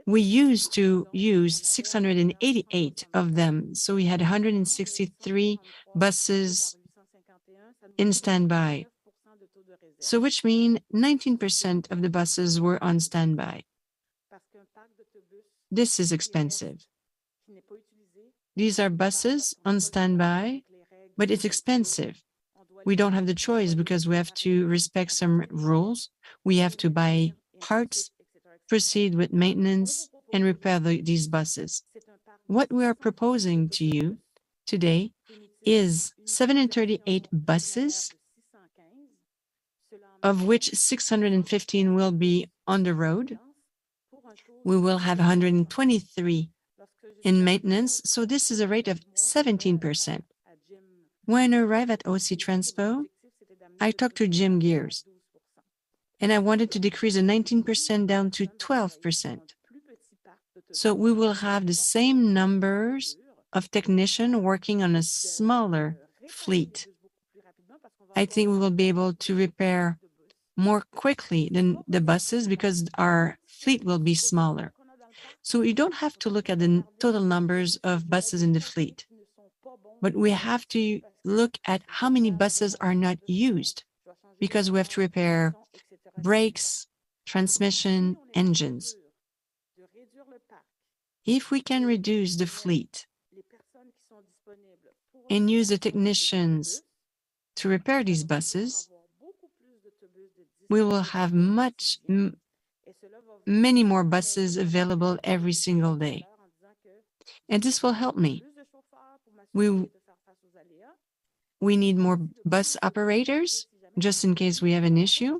We used to use 688 of them, so we had 163 buses in standby. So which means 19% of the buses were on standby. This is expensive. These are buses on standby, but it's expensive. We don't have the choice because we have to respect some rules. We have to buy parts, proceed with maintenance, and repair these buses. What we are proposing to you today is 738 buses, of which 615 will be on the road. We will have 123 in maintenance, so this is a rate of 17%. When I arrived at OC Transpo, I talked to Jim Gears, and I wanted to decrease the 19% down to 12%. So we will have the same numbers of technicians working on a smaller fleet. I think we will be able to repair more quickly than the buses because our fleet will be smaller. So you don't have to look at the total numbers of buses in the fleet, but we have to look at how many buses are not used because we have to repair brakes, transmission, engines. If we can reduce the fleet and use the technicians to repair these buses, we will have many more buses available every single day. And this will help me. We need more bus operators just in case we have an issue.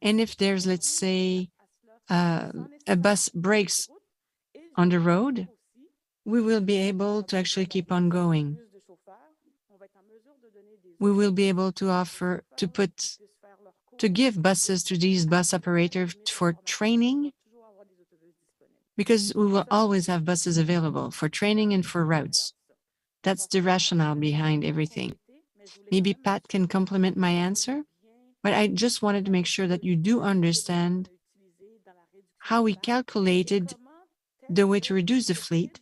And if there's, let's say, a bus breaks on the road, we will be able to actually keep on going. We will be able to give buses to these bus operators for training, because we will always have buses available for training and for routes. That's the rationale behind everything. Maybe Pat can complement my answer, but I just wanted to make sure that you do understand how we calculated the way to reduce the fleet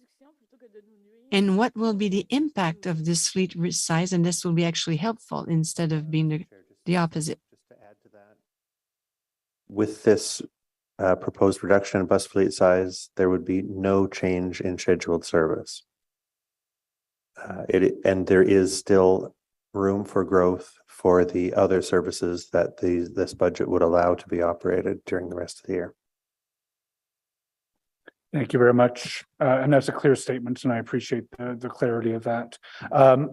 and what will be the impact of this fleet size, and this will be actually helpful instead of being the opposite. With this proposed reduction in bus fleet size, there would be no change in scheduled service. And there is still room for growth for the other services that this budget would allow to be operated during the rest of the year. Thank you very much. And that's a clear statement, and I appreciate the clarity of that.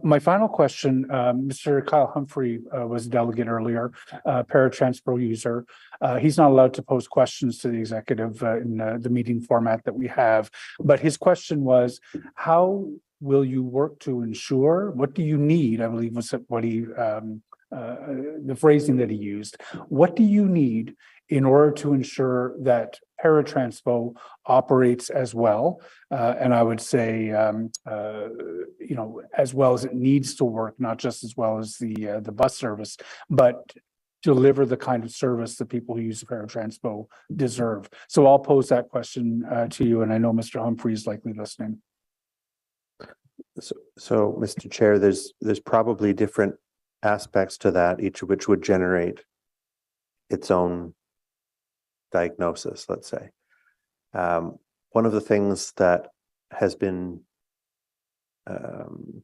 My final question, Mr. Kyle Humphrey was a delegate earlier, Transpo user. He's not allowed to pose questions to the executive in the meeting format that we have, but his question was, how will you work to ensure, what do you need, I believe was what he, the phrasing that he used, what do you need in order to ensure that Transpo operates as well, and I would say, as well as it needs to work, not just as well as the bus service, but deliver the kind of service that people who use Transpo deserve. So I'll pose that question to you, and I know Mr. Humphrey is likely listening. So, Mr. Chair, there's probably different aspects to that, each of which would generate its own diagnosis, let's say. One of the things that has been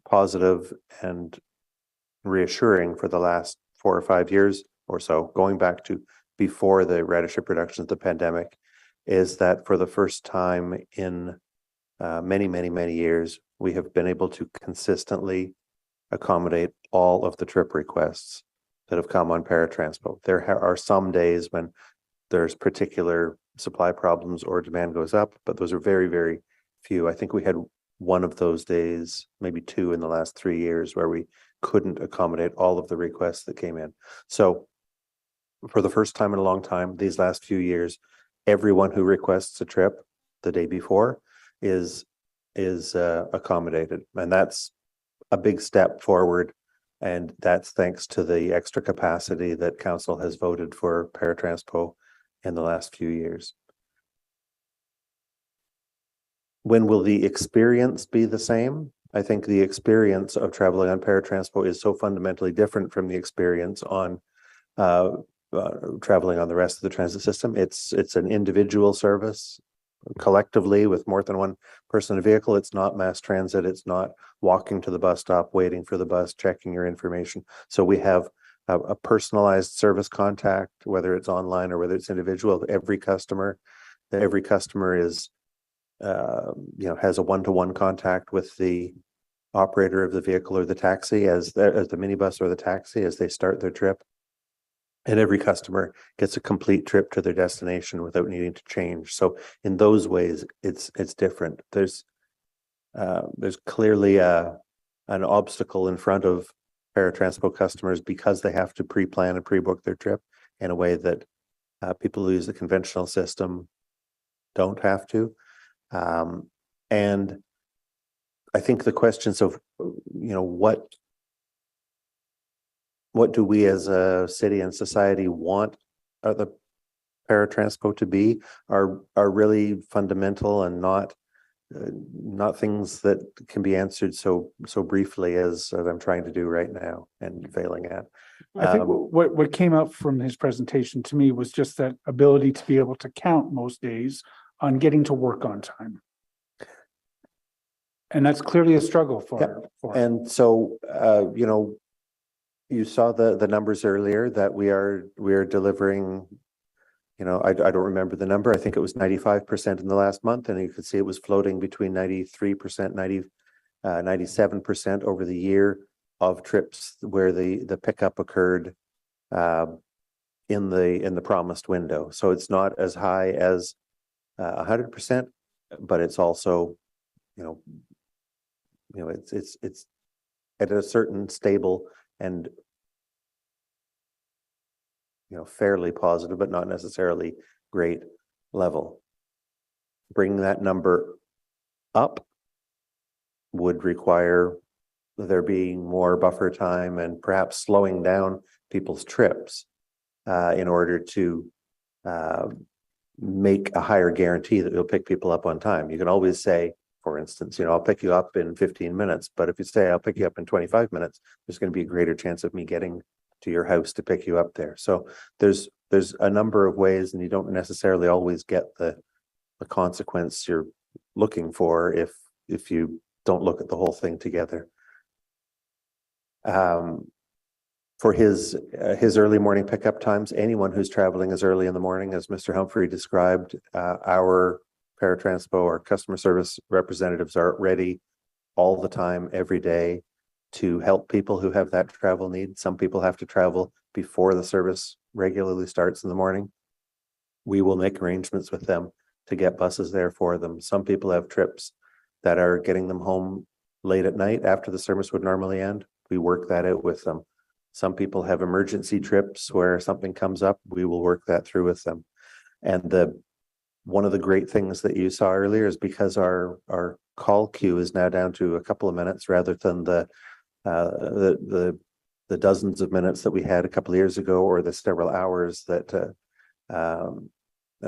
positive and reassuring for the last 4 or 5 years or so, going back to before the ridership reduction of the pandemic, is that for the first time in many years, we have been able to consistently accommodate all of the trip requests that have come on Transpo. There are some days when there's particular supply problems or demand goes up, but those are very few. I think we had one of those days, maybe 2 in the last 3 years, where we couldn't accommodate all of the requests that came in. So for the first time in a long time, these last few years, everyone who requests a trip the day before is accommodated, and that's a big step forward. And that's thanks to the extra capacity that Council has voted for Transpo in the last few years. When will the experience be the same? I think the experience of traveling on Transpo is so fundamentally different from the experience on traveling on the rest of the transit system. It's an individual service collectively with more than one person in a vehicle. It's not mass transit. It's not walking to the bus stop, waiting for the bus, checking your information. So we have a personalized service contact, whether it's online or whether it's individual. Every customer is, has a one-to-one contact with the operator of the vehicle or the taxi as the minibus or the taxi as they start their trip. And every customer gets a complete trip to their destination without needing to change. So in those ways, it's different. there's clearly an obstacle in front of Paratranspo customers because they have to pre-plan and pre-book their trip in a way that people who use the conventional system don't have to. And I think the questions of, what do we as a city and society want the Paratranspo to be are really fundamental and not things that can be answered so briefly as I'm trying to do right now and failing at. I think what came up from his presentation to me was just that ability to be able to count most days on getting to work on time. And that's clearly a struggle for. And so, you saw the numbers earlier that we are delivering. I don't remember the number. I think it was 95% in the last month, and you could see it was floating between 93%, 97% over the year of trips where the pickup occurred in the promised window. So it's not as high as 100%, but it's also, it's at a certain stable and fairly positive, but not necessarily great level. Bring that number up would require there being more buffer time and perhaps slowing down people's trips in order to make a higher guarantee that you'll pick people up on time. You can always say, for instance, I'll pick you up in 15 minutes, but if you say I'll pick you up in 25 minutes, there's going to be a greater chance of me getting to your house to pick you up there. So there's a number of ways, and you don't necessarily always get the consequence you're looking for if you don't look at the whole thing together. For his early morning pickup times, anyone who's traveling as early in the morning, as Mr. Humphrey described, our Paratranspo or customer service representatives are ready all the time, every day, to help people who have that travel need. Some people have to travel before the service regularly starts in the morning. We will make arrangements with them to get buses there for them. Some people have trips that are getting them home late at night after the service would normally end. We work that out with them. Some people have emergency trips where something comes up. We will work that through with them. And one of the great things that you saw earlier is because our call queue is now down to a couple of minutes rather than the dozens of minutes that we had a couple of years ago, or the several hours that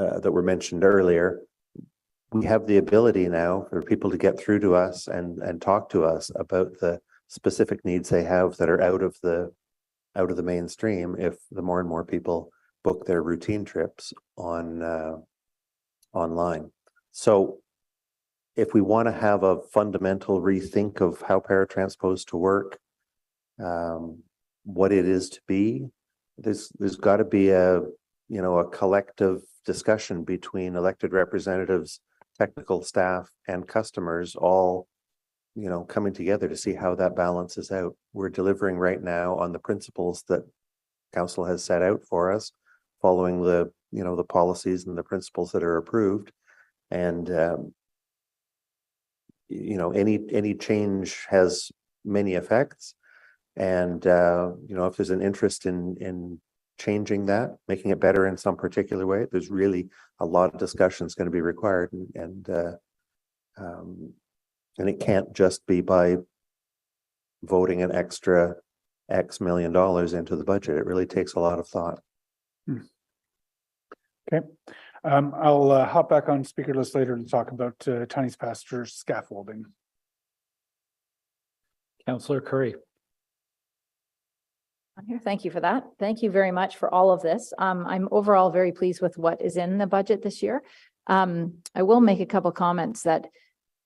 were mentioned earlier. We have the ability now for people to get through to us and talk to us about the specific needs they have that are out of the mainstream if the more and more people book their routine trips online. So if we want to have a fundamental rethink of how Paratranspo is to work, what it is to be, there's got to be a collective discussion between elected representatives, technical staff, and customers, all coming together to see how that balances out. We're delivering right now on the principles that council has set out for us, following the policies and the principles that are approved, and any change has many effects, and if there's an interest in changing that, making it better in some particular way, there's really a lot of discussions going to be required, and it can't just be by voting an extra X million dollars into the budget. It really takes a lot of thought. Okay. I'll hop back on speaker list later to talk about Tony's pasture scaffolding. Councillor Curry. I'm here. Thank you for that. Thank you very much for all of this. I'm overall very pleased with what is in the budget this year. I will make a couple comments that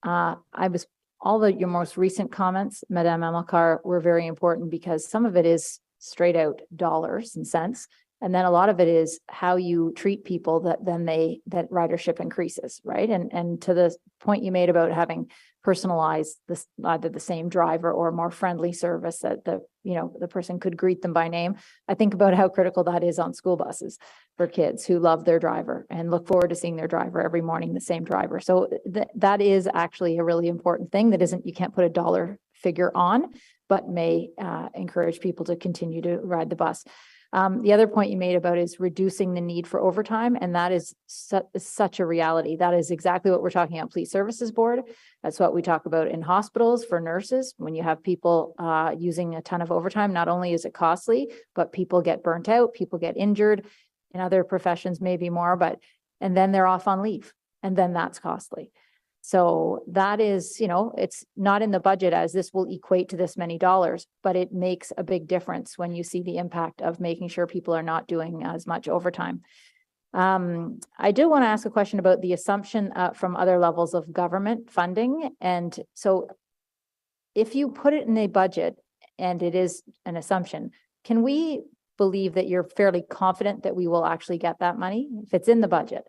your most recent comments, Madame Amilcar, were very important because some of it is straight out dollars and cents. And then a lot of it is how you treat people that ridership increases, right? And to the point you made about having personalize this, either the same driver or a more friendly service that the person could greet them by name. I think about how critical that is on school buses for kids who love their driver and look forward to seeing their driver every morning, the same driver. So that is actually a really important thing that you can't put a dollar figure on, but may encourage people to continue to ride the bus. The other point you made about is reducing the need for overtime, and that is such a reality. That is exactly what we're talking about Police Services Board. That's what we talk about in hospitals for nurses. When you have people using a ton of overtime, not only is it costly, but people get burnt out, people get injured. In other professions, maybe more, and then they're off on leave, and then that's costly. So that is, it's not in the budget as this will equate to this many dollars, but it makes a big difference when you see the impact of making sure people are not doing as much overtime. I do want to ask a question about the assumption from other levels of government funding. And so if you put it in a budget and it is an assumption, can we believe that you're fairly confident that we will actually get that money if it's in the budget?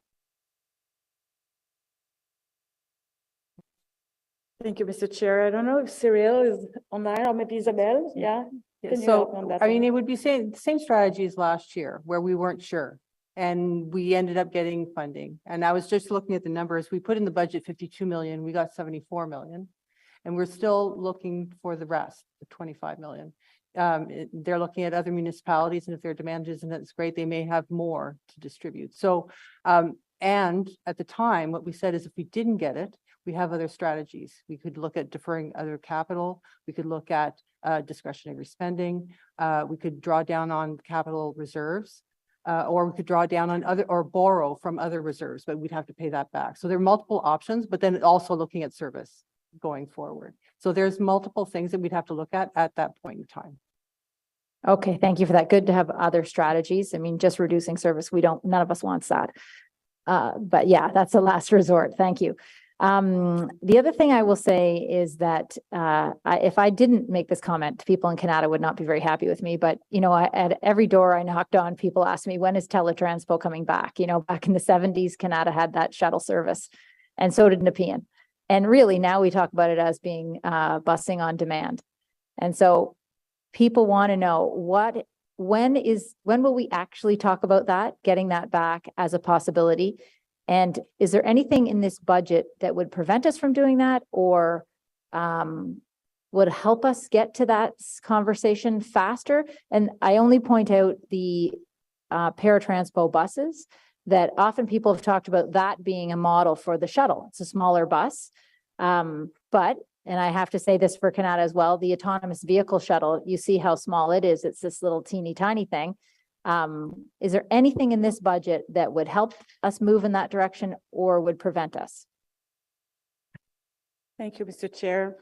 Thank you, Mr. Chair. I don't know if Cyril is online or maybe Isabel. Yeah. Can you help on So, that I mean, one? it would be the same strategy as last year where we weren't sure. And we ended up getting funding. And I was just looking at the numbers. We put in the budget 52 million, we got 74 million. And we're still looking for the rest, the 25 million. They're looking at other municipalities, and if their demand isn't as great, they may have more to distribute. So, and at the time, what we said is if we didn't get it, we have other strategies. We could look at deferring other capital. We could look at discretionary spending. We could draw down on capital reserves, or we could draw down on or borrow from other reserves, but we'd have to pay that back. So there are multiple options, but then also looking at service going forward. So there's multiple things that we'd have to look at that point in time. Okay, thank you for that. Good to have other strategies. I mean, just reducing service, none of us wants that. But yeah, that's a last resort. Thank you. The other thing I will say is that if I didn't make this comment, people in Canada would not be very happy with me. But, at every door I knocked on, people asked me, when is Teletranspo coming back? Back in the 70s, Canada had that shuttle service, and so did Nepean. And really, now we talk about it as being busing on demand. And so people want to know when will we actually talk about that, getting that back as a possibility? And is there anything in this budget that would prevent us from doing that, or would help us get to that conversation faster? And I only point out the paratranspo buses that often people have talked about that being a model for the shuttle. It's a smaller bus, but, and I have to say this for Canada as well, the autonomous vehicle shuttle, you see how small it is. It's this little teeny tiny thing. Is there anything in this budget that would help us move in that direction or would prevent us? Thank you, Mr. Chair.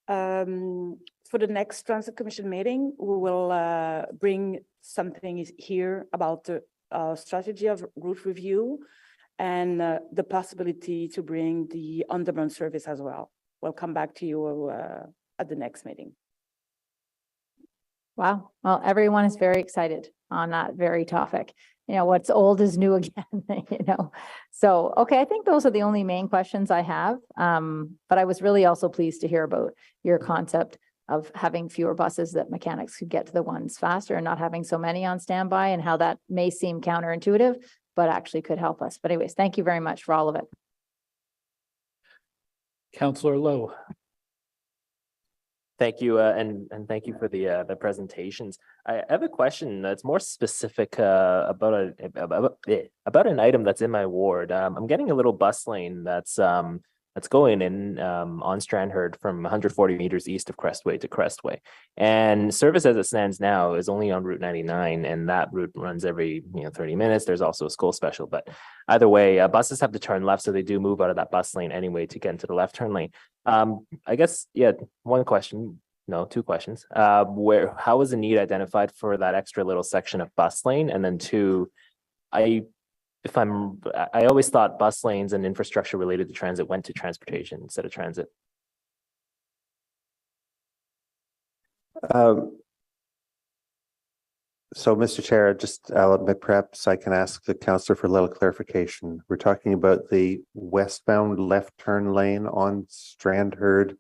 For the next Transit Commission meeting, we will bring something here about the strategy of route review and the possibility to bring the on-demand service as well. We'll come back to you at the next meeting. Wow. Well, everyone is very excited on that very topic. What's old is new again, So, okay, I think those are the only main questions I have. But I was really also pleased to hear about your concept of having fewer buses that mechanics could get to the ones faster and not having so many on standby, and how that may seem counterintuitive, but actually could help us. But anyways, thank you very much for all of it. Councillor Lowe. Thank you, and thank you for the presentations. I have a question that's more specific about an item that's in my ward. I'm getting a little bus lane that's going in on Strandherd from 140 meters east of Crestway to Crestway, and service as it stands now is only on Route 99, and that route runs every 30 minutes. There's also a school special, but either way, buses have to turn left, so they do move out of that bus lane anyway to get into the left turn lane. I guess, yeah, two questions. How was the need identified for that extra little section of bus lane? And then two, I always thought bus lanes and infrastructure related to transit went to transportation instead of transit. So, Mr. Chair, just perhaps I can ask the councillor for a little clarification. We're talking about the westbound left turn lane on Strandherd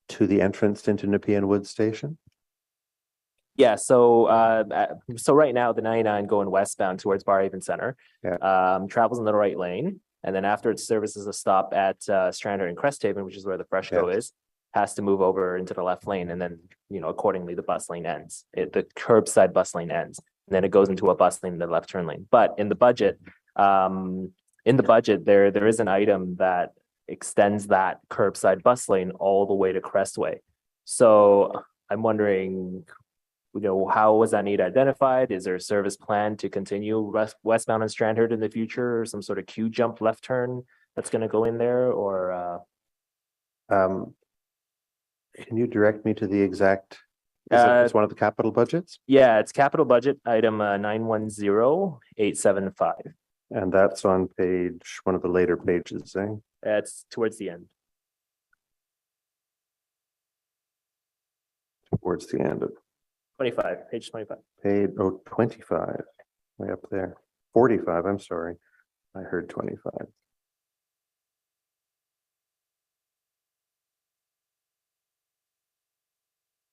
to the entrance into Nepean Wood Station? Yeah, so right now the 99 going westbound towards Barhaven Center travels in the right lane, and then after it services a stop at Strandherd and Cresthaven, which is where the Freshco is, has to move over into the left lane, and then accordingly the bus lane ends. The curbside bus lane ends, and then it goes into a bus lane in the left turn lane. But in the budget, there is an item that extends that curbside bus lane all the way to Crestway. So I'm wondering, how was that need identified? Is there a service plan to continue westbound on Strandherd in the future, or some sort of queue jump left turn that's going to go in there, or? Can you direct me to the exact? It's one of the capital budgets? Yeah, it's capital budget item 910875. And that's on one of the later pages, eh? It's towards the end. Towards the end of 25, page 25. 25, way up there. 45, I'm sorry. I heard 25.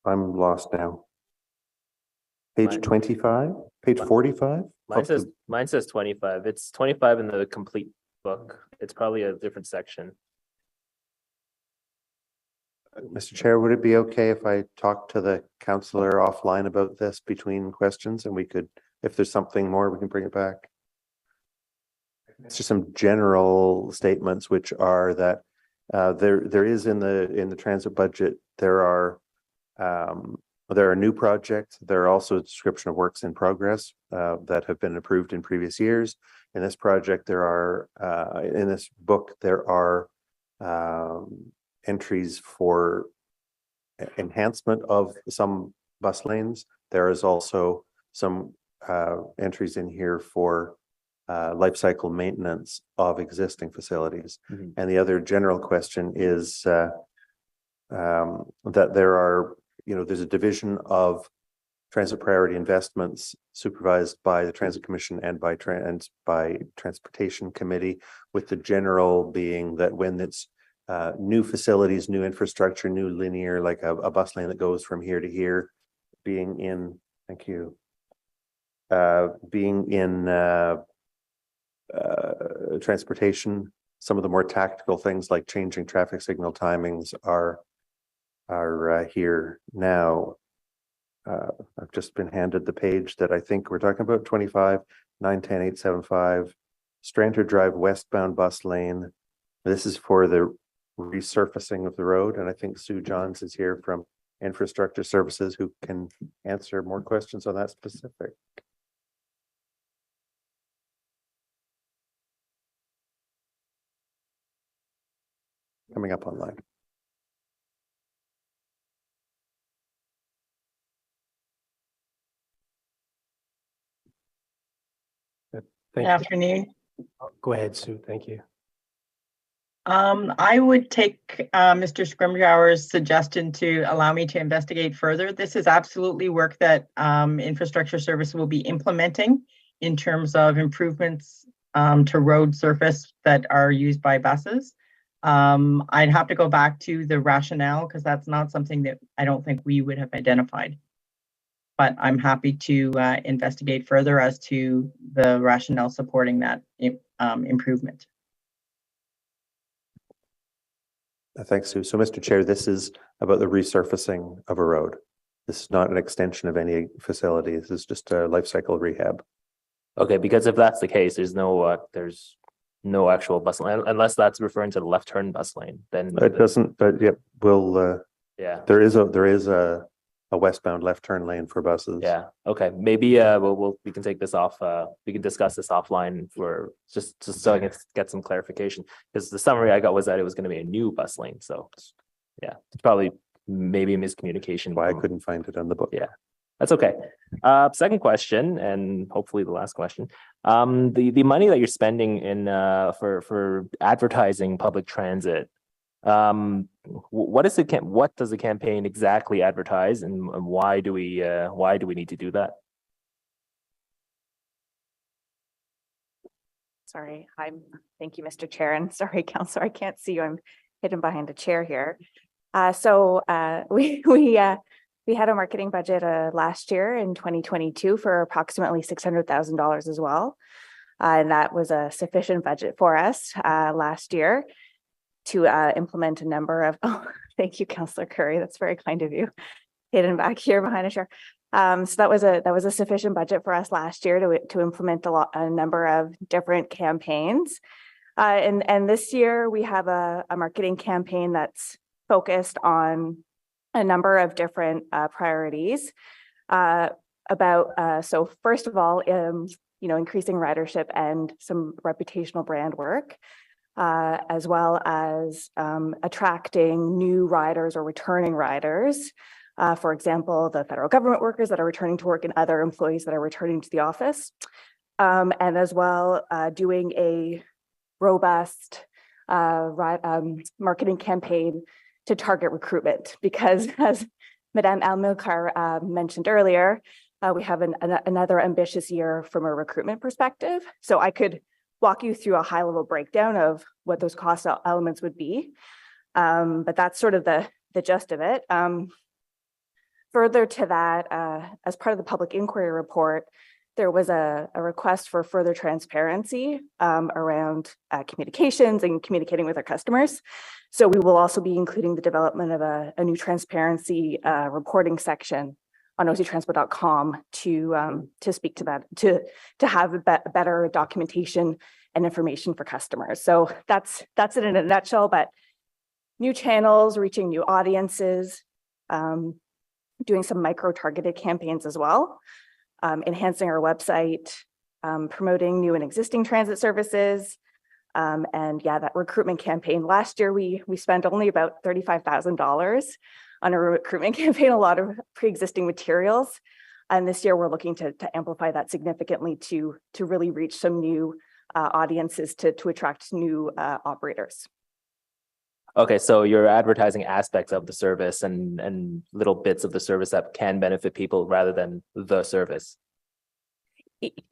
I'm lost now. Page 25, page 45? Mine says 25. It's 25 in the complete book. It's probably a different section. Mr. Chair, would it be okay if I talk to the councillor offline about this between questions, and we could, if there's something more, we can bring it back? It's just some general statements, which are that there is in the transit budget, there are new projects. There are also a description of works in progress that have been approved in previous years. In this project, in this book, there are entries for enhancement of some bus lanes. There is also some entries in here for life cycle maintenance of existing facilities. Mm-hmm. And the other general question is that there are, there's a division of transit priority investments supervised by the Transit Commission and by Transportation Committee, with the general being that when it's new facilities, new infrastructure, new linear, like a bus lane that goes from here to here, being in transportation, some of the more tactical things like changing traffic signal timings are here now. I've just been handed the page that I think we're talking about, 25, 910, 875, Strandherd Drive westbound bus lane. This is for the resurfacing of the road, and I think Sue Johns is here from Infrastructure Services who can answer more questions on that specific. Coming up online. Good afternoon. Go ahead, Sue. Thank you. I would take Mr. Scrimgeour's suggestion to allow me to investigate further. This is absolutely work that Infrastructure Service will be implementing in terms of improvements to road surface that are used by buses. I'd have to go back to the rationale because that's not something that I don't think we would have identified. But I'm happy to investigate further as to the rationale supporting that improvement. Thanks, Sue. So, Mr. Chair, this is about the resurfacing of a road. This is not an extension of any facility. This is just a life cycle rehab. Okay, because if that's the case, there's no actual bus lane, unless that's referring to the left turn bus lane. Then it doesn't. But yeah, yeah, there is a westbound left turn lane for buses. Yeah. Okay. Maybe we can take this off. We can discuss this offline for just so I can get some clarification, because the summary I got was that it was going to be a new bus lane. So yeah, it's probably maybe a miscommunication. Why I couldn't find it on the book. Yeah, that's okay. Second question, and hopefully the last question. The money that you're spending in for advertising public transit. What does the campaign exactly advertise, and why do we need to do that? Sorry, thank you, Mr. Chair, and sorry, Councillor, I can't see you. I'm hidden behind a chair here. We had a marketing budget last year in 2022 for approximately $600,000 as well. And that was a sufficient budget for us last year to implement a number of, oh, thank you, Councillor Curry. That's very kind of you. Hidden back here behind a chair. So that was a sufficient budget for us last year to implement a number of different campaigns. And this year we have a marketing campaign that's focused on a number of different priorities. So first of all, increasing ridership and some reputational brand work, as well as attracting new riders or returning riders. For example, the federal government workers that are returning to work and other employees that are returning to the office. And as well, doing a robust marketing campaign to target recruitment, because as Madame Almilcar mentioned earlier, we have another ambitious year from a recruitment perspective. So I could walk you through a high-level breakdown of what those cost elements would be, but that's sort of the gist of it. Further to that, as part of the public inquiry report, there was a request for further transparency around communications and communicating with our customers. So we will also be including the development of a new transparency reporting section on octranspo.com to speak to that, to have better documentation and information for customers. So that's it in a nutshell, but new channels, reaching new audiences, doing some micro-targeted campaigns as well, enhancing our website, promoting new and existing transit services, and yeah, that recruitment campaign. Last year, we spent only about $35,000 on a recruitment campaign, a lot of pre-existing materials. And this year, we're looking to amplify that significantly to really reach some new audiences, to attract new operators. Okay, so you're advertising aspects of the service and little bits of the service that can benefit people rather than the service.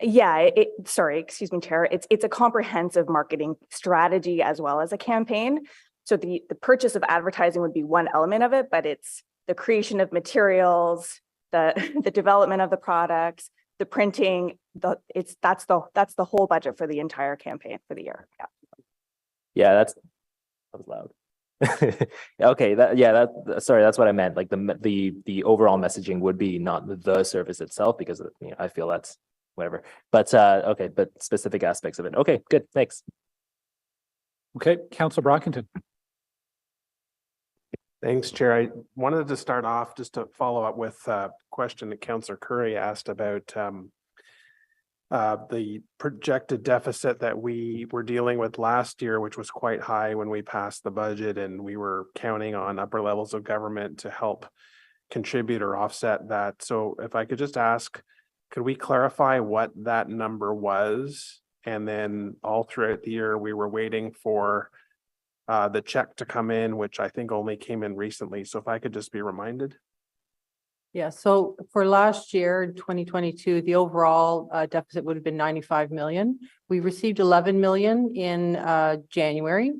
Yeah, sorry, excuse me, Chair. It's a comprehensive marketing strategy as well as a campaign. So the purchase of advertising would be one element of it, but it's the creation of materials, the development of the products, the printing. That's the whole budget for the entire campaign for the year. Yeah, that was loud. Okay, sorry, that's what I meant. Like the overall messaging would be not the service itself, because I feel that's whatever. But okay, but specific aspects of it. Okay, good, thanks. Okay, Councillor Brockington. Thanks, Chair. I wanted to start off just to follow up with a question that Councillor Curry asked about the projected deficit that we were dealing with last year, which was quite high when we passed the budget, and we were counting on upper levels of government to help contribute or offset that. So if I could just ask, could we clarify what that number was? And then all throughout the year, we were waiting for the check to come in, which I think only came in recently. So if I could just be reminded. Yeah, so for last year, 2022, the overall deficit would have been 95 million. We received 11 million in January.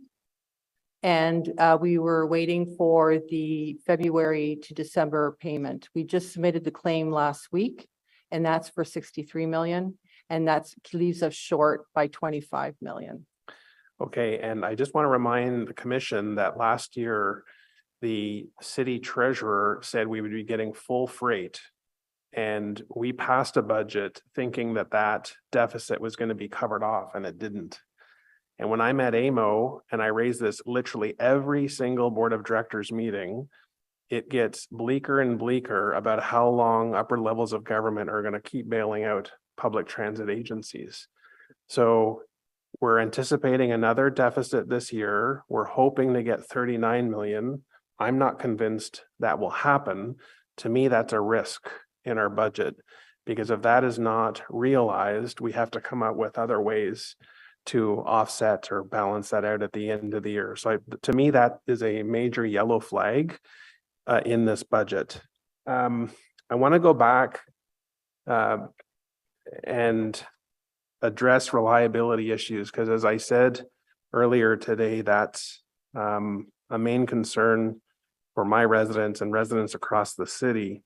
And we were waiting for the February to December payment. We just submitted the claim last week, and that's for 63 million. And that leaves us short by 25 million. Okay, and I just want to remind the commission that last year, the city treasurer said we would be getting full freight, and we passed a budget thinking that that deficit was going to be covered off, and it didn't. And when I'm at AMO and I raise this literally every single board of directors meeting, it gets bleaker and bleaker about how long upper levels of government are going to keep bailing out public transit agencies. So we're anticipating another deficit this year. We're hoping to get 39 million. I'm not convinced that will happen. To me, that's a risk in our budget, because if that is not realized, we have to come up with other ways to offset or balance that out at the end of the year. So to me, that is a major yellow flag in this budget. I want to go back and address reliability issues, because as I said earlier today, that's a main concern for my residents and residents across the city.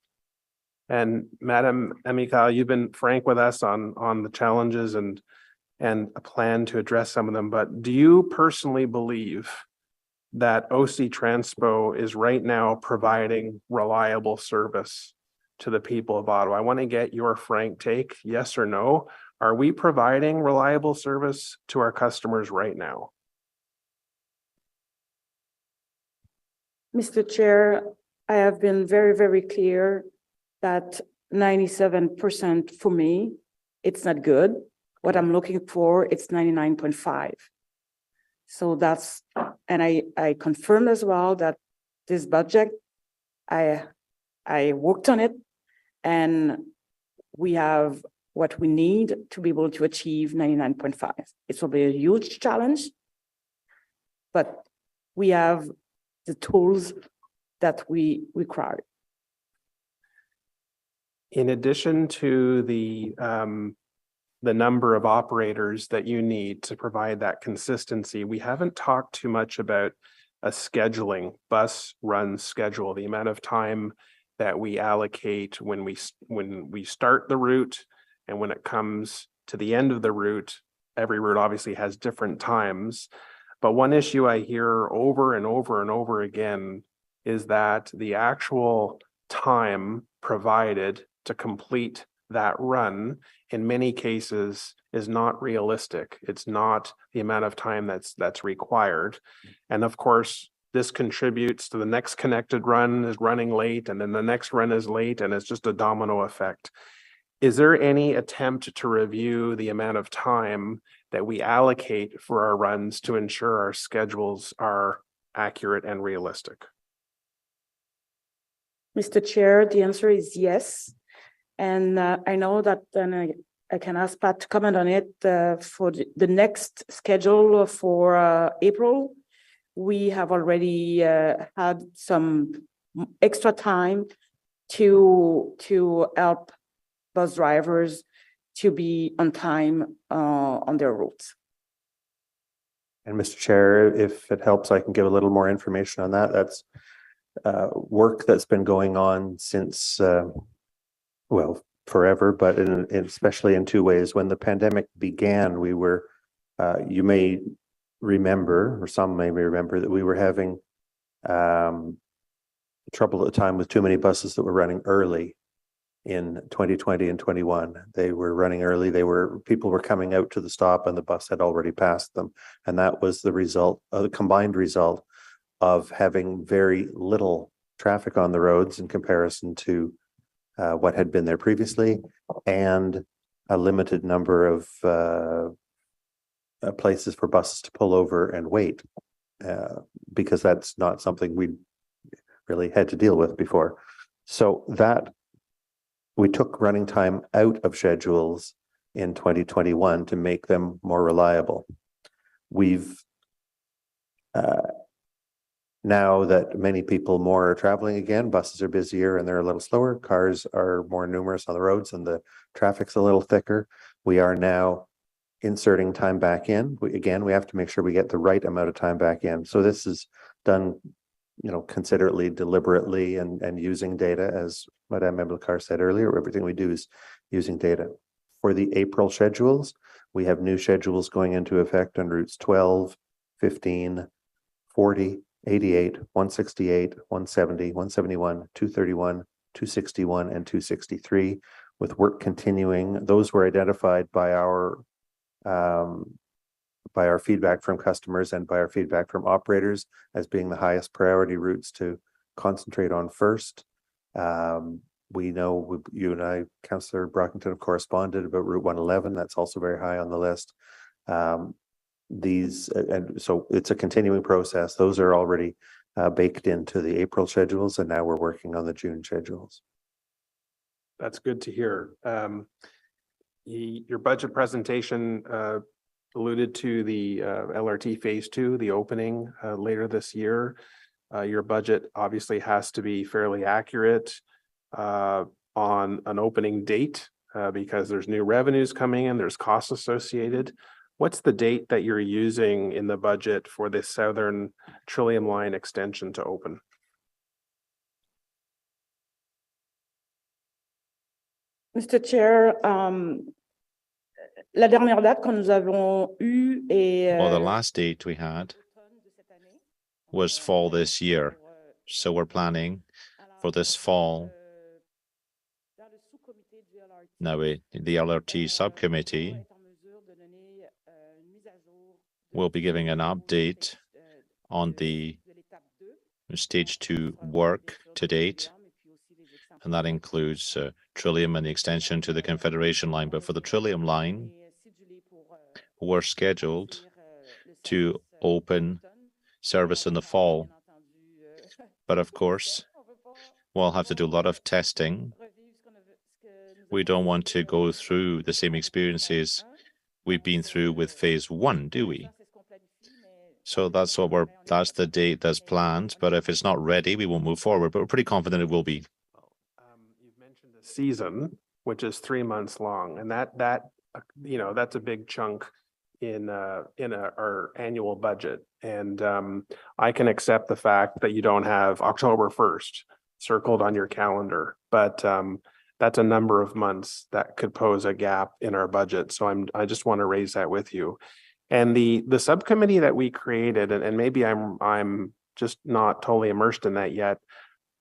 And Madam Amical, you've been frank with us on the challenges and a plan to address some of them, but do you personally believe that OC Transpo is right now providing reliable service to the people of Ottawa? I want to get your frank take, yes or no. Are we providing reliable service to our customers right now? Mr. Chair, I have been very, very clear that 97% for me, it's not good. What I'm looking for, it's 99.5. So that's, and I confirmed as well that this budget, I worked on it, and we have what we need to be able to achieve 99.5. It will be a huge challenge, but we have the tools that we require. In addition to the number of operators that you need to provide that consistency, we haven't talked too much about a scheduling, bus run schedule, the amount of time that we allocate when we start the route and when it comes to the end of the route. Every route obviously has different times, but one issue I hear over and over and over again is that the actual time provided to complete that run in many cases is not realistic. It's not the amount of time that's required. And of course, this contributes to the next connected run is running late, and then the next run is late, and it's just a domino effect. Is there any attempt to review the amount of time that we allocate for our runs to ensure our schedules are accurate and realistic? Mr. Chair, the answer is yes. And I know that I can ask Pat to comment on it for the next schedule for April. We have already had some extra time to help bus drivers to be on time on their routes. And Mr. Chair, if it helps, I can give a little more information on that. That's work that's been going on since, well, forever, but especially in two ways. When the pandemic began, we were, you may remember, or some may remember, that we were having trouble at the time with too many buses that were running early in 2020 and 21. They were running early. People were coming out to the stop and the bus had already passed them. And that was the result, the combined result of having very little traffic on the roads in comparison to what had been there previously, and a limited number of places for buses to pull over and wait, because that's not something we really had to deal with before. So that we took running time out of schedules in 2021 to make them more reliable. We've now that many people more are traveling again, buses are busier and they're a little slower, cars are more numerous on the roads and the traffic's a little thicker. We are now inserting time back in. We have to make sure we get the right amount of time back in. So this is done, considerately, deliberately, and using data, as Madame Amical said earlier. Everything we do is using data. For the April schedules, we have new schedules going into effect on routes 12, 15, 40, 88, 168, 170, 171, 231, 261, and 263, with work continuing. Those were identified by our feedback from customers and by our feedback from operators as being the highest priority routes to concentrate on first. We know you and I, Councillor Brockington, have corresponded about Route 111. That's also very high on the list. And so it's a continuing process. Those are already baked into the April schedules, and now we're working on the June schedules. That's good to hear. Your budget presentation alluded to the LRT Phase 2, the opening later this year. Your budget obviously has to be fairly accurate on an opening date. because there's new revenues coming in, there's costs associated. What's the date that you're using in the budget for the Southern Trillium Line extension to open? Mr. Chair, la dernière date que nous avons eue est Well, the last date we had was fall this year. So we're planning for this fall. Now, the LRT subcommittee will be giving an update on the stage 2 work to date. And that includes Trillium and the extension to the Confederation line. But for the Trillium line, we're scheduled to open service in the fall. But of course, we'll have to do a lot of testing. We don't want to go through the same experiences we've been through with phase 1, do we? So that's the date that's planned. But if it's not ready, we won't move forward. But we're pretty confident it will be. You've mentioned the season, which is 3 months long, and that that's a big chunk in our annual budget. And I can accept the fact that you don't have October 1st circled on your calendar, but that's a number of months that could pose a gap in our budget. So I just want to raise that with you. And the subcommittee that we created, and maybe I'm just not totally immersed in that yet,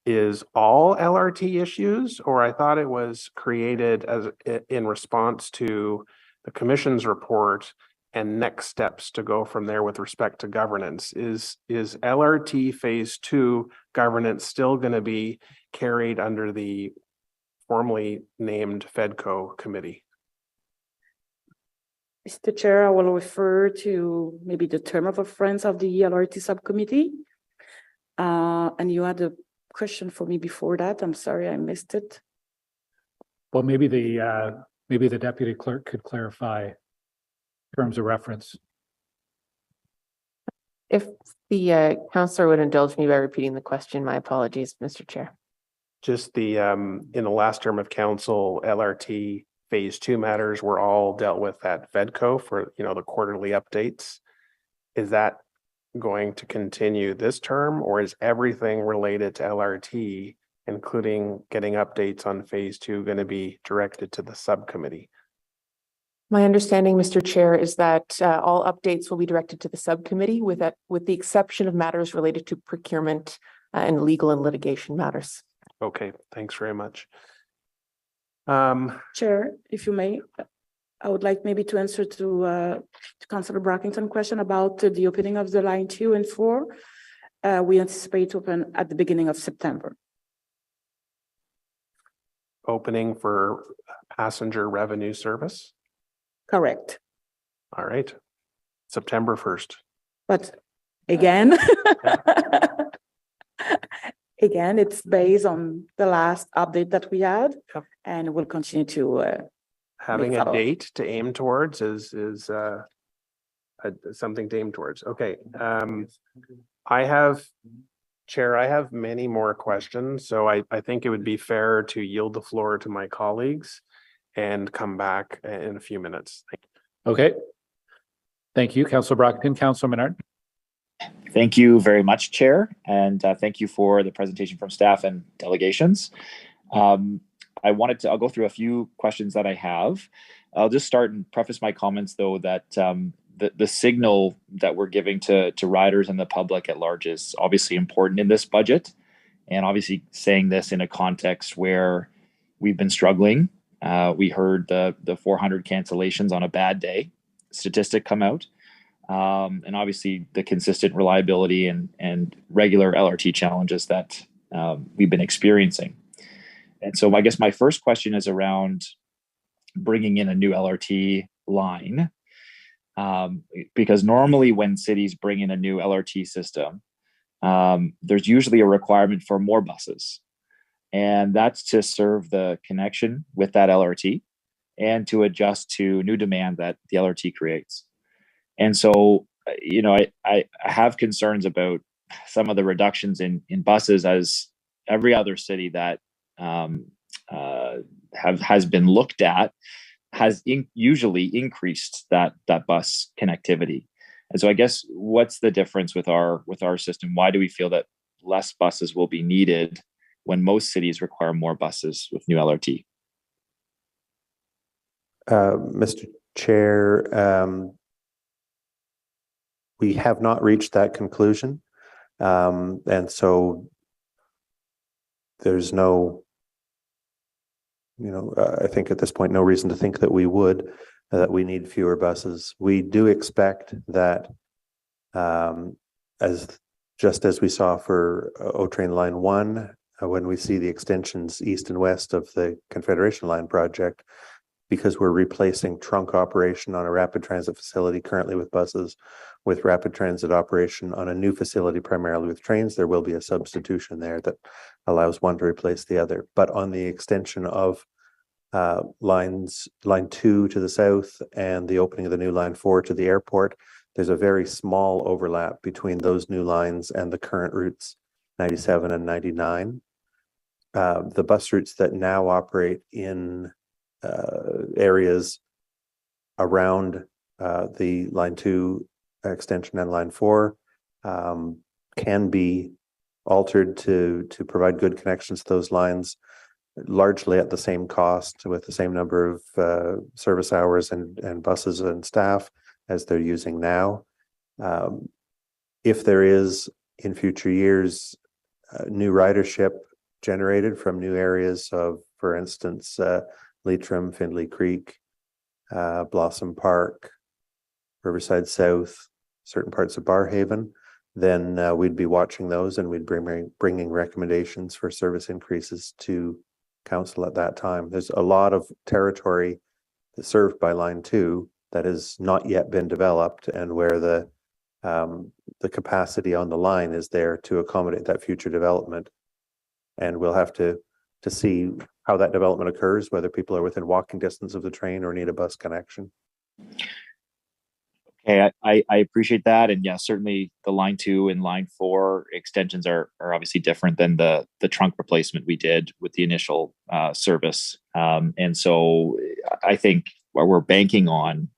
is all LRT issues, or I thought it was created as in response to the commission's report and next steps to go from there with respect to governance. Is LRT phase 2 governance still going to be carried under the formerly named FEDCO committee? Mr. Chair, I will refer to maybe the term of reference of the LRT subcommittee. And you had a question for me before that. I'm sorry, I missed it. Well, maybe the deputy clerk could clarify terms of reference. If the councillor would indulge me by repeating the question, my apologies, Mr. Chair. Just the in the last term of council, LRT phase 2 matters were all dealt with at FEDCO for the quarterly updates. Is that going to continue this term, or is everything related to LRT, including getting updates on phase 2, going to be directed to the subcommittee? My understanding, Mr. Chair, is that all updates will be directed to the subcommittee with the exception of matters related to procurement and legal and litigation matters. Okay, thanks very much. Chair, if you may, I would like maybe to answer to Councillor Brockington's question about the opening of the line 2 and 4. We anticipate to open at the beginning of September. Opening for passenger revenue service? Correct. All right. September 1st. But again, again, it's based on the last update that we had, and we'll continue to having a date to aim towards is something to aim towards. Okay. Chair, I have many more questions, so I think it would be fair to yield the floor to my colleagues and come back in a few minutes. Thank you. Okay. Thank you, Councillor Brockington. Councillor Menard. Thank you very much, Chair, and thank you for the presentation from staff and delegations. I'll go through a few questions that I have. I'll just start and preface my comments, though, that the signal that we're giving to riders and the public at large is obviously important in this budget, and obviously saying this in a context where we've been struggling. We heard the 400 cancellations on a bad day statistic come out. And obviously the consistent reliability and regular LRT challenges that we've been experiencing. And so I guess my first question is around bringing in a new LRT line, because normally when cities bring in a new LRT system, there's usually a requirement for more buses. And that's to serve the connection with that LRT and to adjust to new demand that the LRT creates. And so, I have concerns about some of the reductions in buses, as every other city that has been looked at has usually increased that bus connectivity. And so I guess what's the difference with our system? Why do we feel that less buses will be needed when most cities require more buses with new LRT? Mr. Chair, we have not reached that conclusion. And so there's no, I think at this point, no reason to think that we would, that we need fewer buses. We do expect that just as we saw for O Train Line 1, when we see the extensions east and west of the Confederation Line project, because we're replacing trunk operation on a rapid transit facility currently with buses, with rapid transit operation on a new facility primarily with trains, there will be a substitution there that allows one to replace the other. But on the extension of line 2 to the south and the opening of the new line 4 to the airport, there's a very small overlap between those new lines and the current routes 97 and 99. The bus routes that now operate in areas around the line 2 extension and line 4 can be altered to provide good connections to those lines, largely at the same cost with the same number of service hours and buses and staff as they're using now. If there is in future years new ridership generated from new areas of, for instance, Leitrim, Findlay Creek, Blossom Park, Riverside South, certain parts of Barrhaven, then we'd be watching those and we'd bringing recommendations for service increases to council at that time. There's a lot of territory that's served by line 2 that has not yet been developed, and where the capacity on the line is there to accommodate that future development. And we'll have to see how that development occurs, whether people are within walking distance of the train or need a bus connection. Okay, I appreciate that. And yeah, certainly the line 2 and line 4 extensions are obviously different than the trunk replacement we did with the initial service. And so I think we're banking on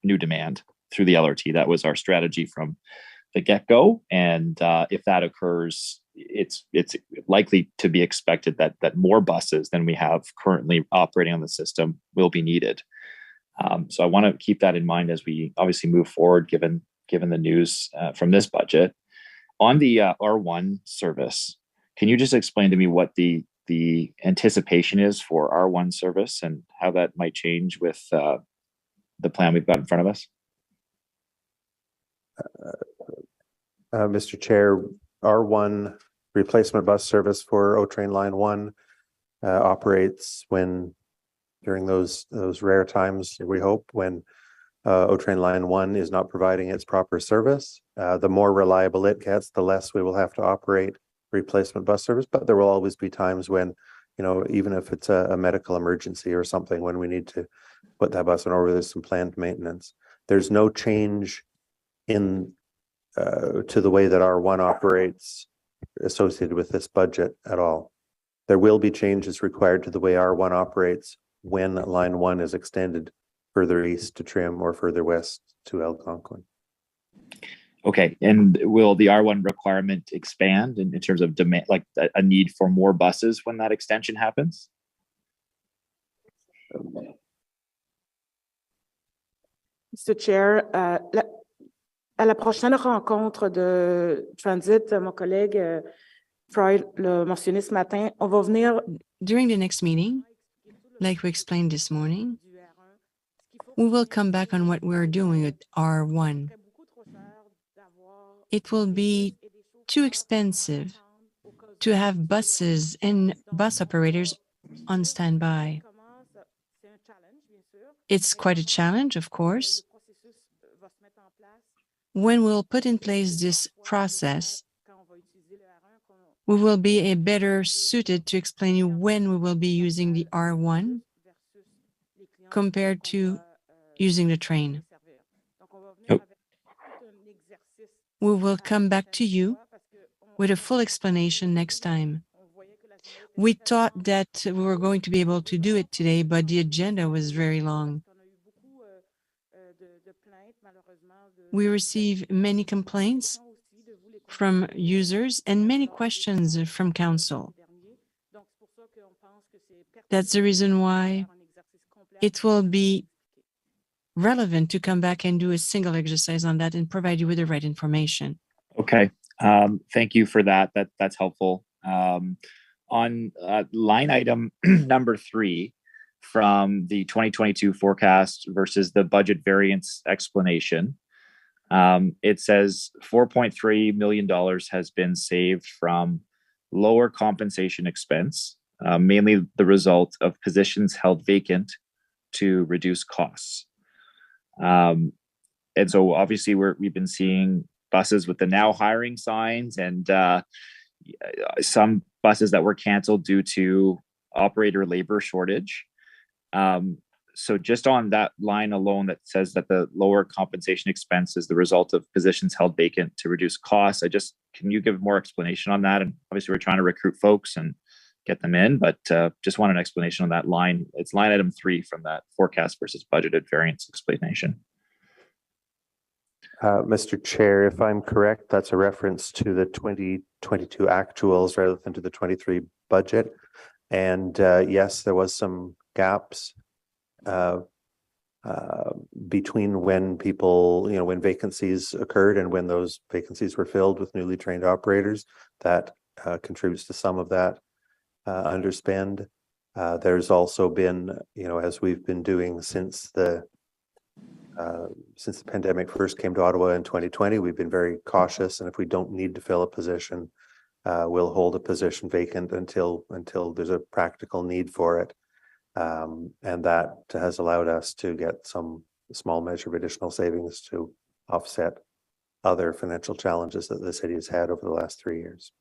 new demand through the LRT. That was our strategy from the get-go. And if that occurs, it's likely to be expected that more buses than we have currently operating on the system will be needed. So I want to keep that in mind as we obviously move forward, given the news from this budget. On the R1 service, can you just explain to me what the anticipation is for R1 service and how that might change with the plan we've got in front of us? Mr. Chair, R1 replacement bus service for O Train Line 1 operates during those rare times, we hope, when O Train Line 1 is not providing its proper service. The more reliable it gets, the less we will have to operate replacement bus service. But there will always be times when, even if it's a medical emergency or something, when we need to put that bus on over, there's some planned maintenance. There's no change to the way that R1 operates associated with this budget at all. There will be changes required to the way R1 operates when line 1 is extended further east to Trim or further west to Algonquin. Okay, and will the R1 requirement expand in terms of demand, like a need for more buses when that extension happens? Mr. Chair, à la prochaine rencontre de transit, mon collègue Freud l'a mentionné ce matin, on va venir. During the next meeting, like we explained this morning, we will come back on what we're doing with R1. It will be too expensive to have buses and bus operators on standby. It's quite a challenge, of course. When we'll put in place this process, we will be better suited to explain you when we will be using the R1 compared to using the train. We will come back to you with a full explanation next time. We thought that we were going to be able to do it today, but the agenda was very long. We received many complaints from users and many questions from council. That's the reason why it will be relevant to come back and do a single exercise on that and provide you with the right information. Okay, thank you for that. That's helpful. On line item number 3 from the 2022 forecast versus the budget variance explanation, it says $4.3 million has been saved from lower compensation expense, mainly the result of positions held vacant to reduce costs. And so obviously we've been seeing buses with the now hiring signs and some buses that were canceled due to operator labor shortage. So just on that line alone that says that the lower compensation expense is the result of positions held vacant to reduce costs, can you give more explanation on that? And obviously we're trying to recruit folks and get them in, but just want an explanation on that line. It's line item 3 from that forecast versus budgeted variance explanation. Mr. Chair, if I'm correct, that's a reference to the 2022 actuals rather than to the 23 budget. And yes, there was some gaps between when people, when vacancies occurred and when those vacancies were filled with newly trained operators. That contributes to some of that underspend. There's also been, as we've been doing since the pandemic first came to Ottawa in 2020, we've been very cautious, and if we don't need to fill a position, we'll hold a position vacant until there's a practical need for it. And that has allowed us to get some small measure of additional savings to offset other financial challenges that the city has had over the last 3 years.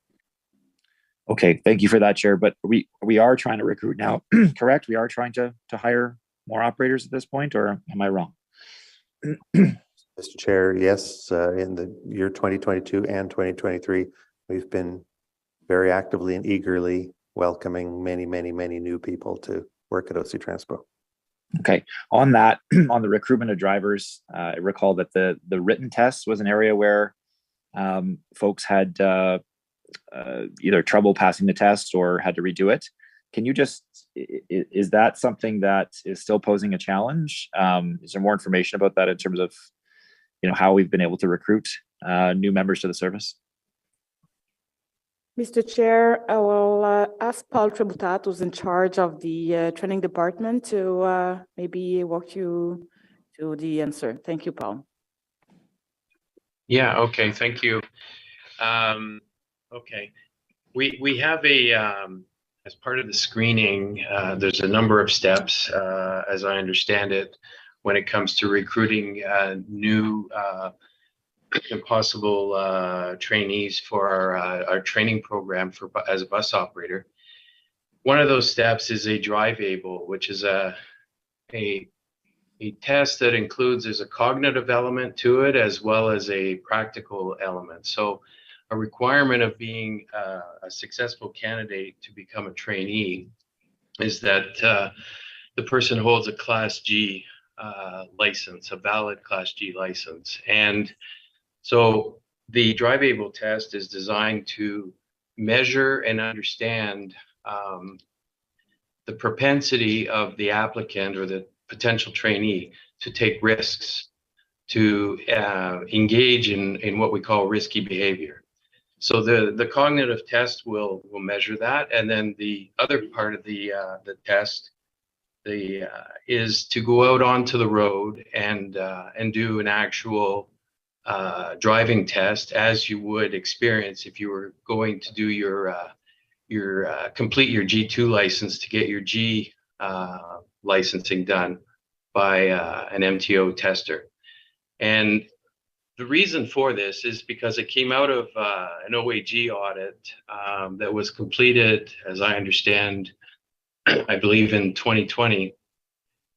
Okay, thank you for that, Chair. But we are trying to recruit now, correct? We are trying to hire more operators at this point, or am I wrong? Mr. Chair, yes, in the year 2022 and 2023, we've been very actively and eagerly welcoming many new people to work at OC Transpo. Okay, on that, on the recruitment of drivers, I recall that the written test was an area where folks had either trouble passing the test or had to redo it. Can you is that something that is still posing a challenge? Is there more information about that in terms of, how we've been able to recruit new members to the service? Mr. Chair, I will ask Paul Trebutat, who's in charge of the training department, to maybe walk you through the answer. Thank you, Paul. Yeah, okay, thank you. Okay, we have as part of the screening, there's a number of steps, as I understand it, when it comes to recruiting new possible trainees for our training program as a bus operator. One of those steps is a drive able, which is a test that includes, there's a cognitive element to it as well as a practical element. So a requirement of being a successful candidate to become a trainee is that the person holds a Class G license, a valid Class G license. And so the Drive Able test is designed to measure and understand the propensity of the applicant or the potential trainee to take risks, to engage in what we call risky behavior. So the cognitive test will measure that, and then the other part of the test is to go out onto the road and do an actual driving test, as you would experience if you were going to do your complete your G2 license to get your G licensing done by an MTO tester. And the reason for this is because it came out of an OAG audit that was completed, as I understand, I believe in 2020.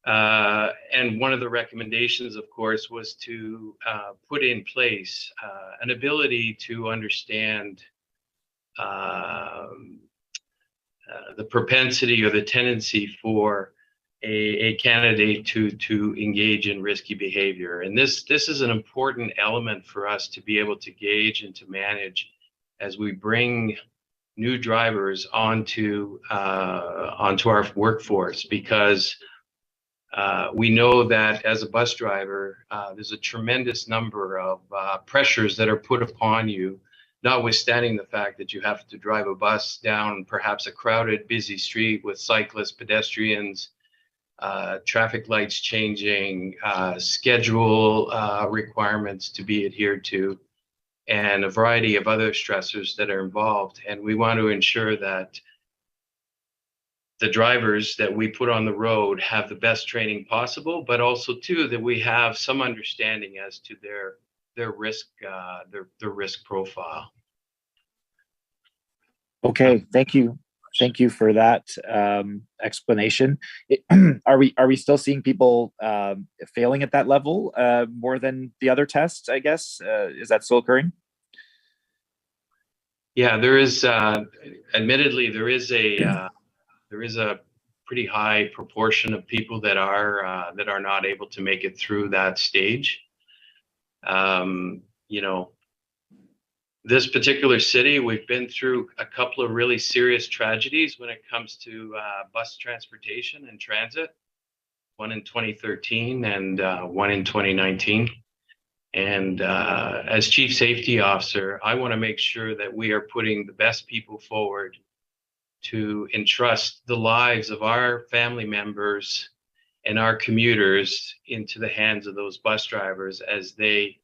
And one of the recommendations, of course, was to put in place an ability to understand the propensity or the tendency for a candidate to engage in risky behavior. And this is an important element for us to be able to gauge and to manage as we bring new drivers onto our workforce, because we know that as a bus driver, there's a tremendous number of pressures that are put upon you, notwithstanding the fact that you have to drive a bus down perhaps a crowded, busy street with cyclists, pedestrians, traffic lights changing, schedule requirements to be adhered to, and a variety of other stressors that are involved. And we want to ensure that the drivers that we put on the road have the best training possible, but also too that we have some understanding as to their risk profile. Okay, thank you. Thank you for that explanation. Are we still seeing people failing at that level more than the other tests, I guess? Is that still occurring? Yeah, there is, admittedly, there is a pretty high proportion of people that are not able to make it through that stage. You know, this particular city, we've been through a couple of really serious tragedies when it comes to bus transportation and transit, one in 2013 and one in 2019. And as Chief Safety Officer, I want to make sure that we are putting the best people forward to entrust the lives of our family members and our commuters into the hands of those bus drivers as they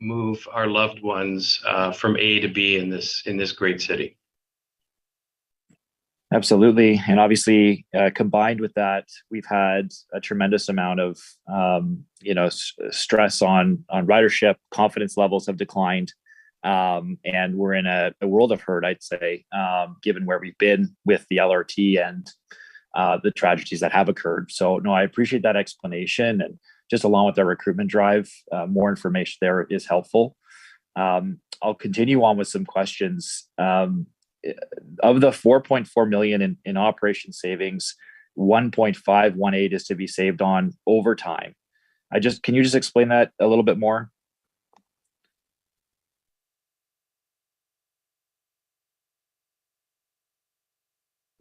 move our loved ones from A to B in this great city. Absolutely. And obviously, combined with that, we've had a tremendous amount of, stress on ridership. Confidence levels have declined. And we're in a world of hurt, I'd say, given where we've been with the LRT and the tragedies that have occurred. So, no, I appreciate that explanation. And just along with our recruitment drive, more information there is helpful. I'll continue on with some questions. Of the 4.4 million in operation savings, 1.518 is to be saved on overtime. Can you just explain that a little bit more?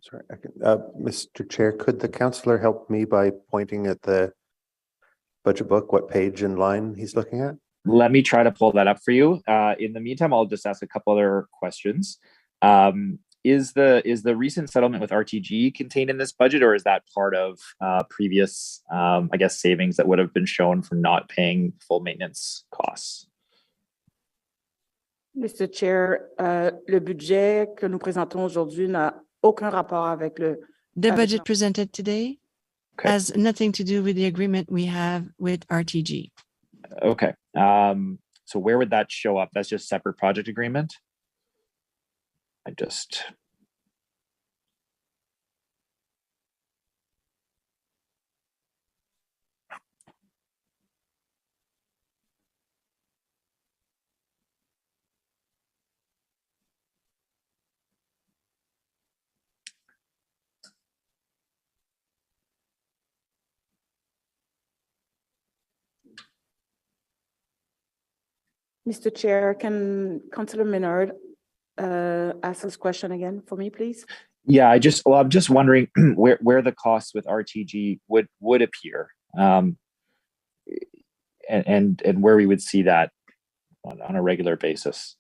Sorry, Mr. Chair, could the councillor help me by pointing at the budget book, what page and line he's looking at? Let me try to pull that up for you. In the meantime, I'll just ask a couple other questions. Is the recent settlement with RTG contained in this budget, or is that part of previous, savings that would have been shown from not paying full maintenance costs? Mr. Chair, le budget que nous présentons aujourd'hui n'a aucun rapport avec le... The budget presented today has nothing to do with the agreement we have with RTG. Okay. So where would that show up? That's just separate project agreement? Mr. Chair, can Councillor Menard ask this question again for me, please? Yeah, I'm just wondering where the costs with RTG would appear, and where we would see that on a regular basis.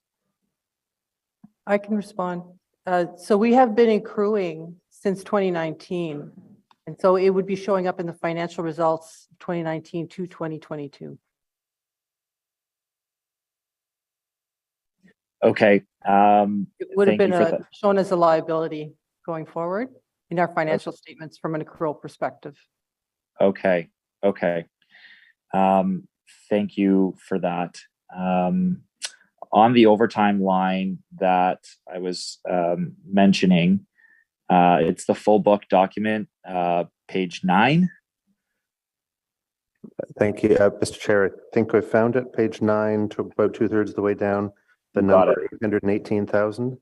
I can respond. So we have been accruing since 2019, and so it would be showing up in the financial results 2019 to 2022. Okay. It would have been shown as a liability going forward in our financial statements from an accrual perspective. Okay. Thank you for that. On the overtime line that I was mentioning, it's the full book document, page 9. Thank you, Mr. Chair. I think I found it, page 9 to about 2/3 of the way down. The number 818,000.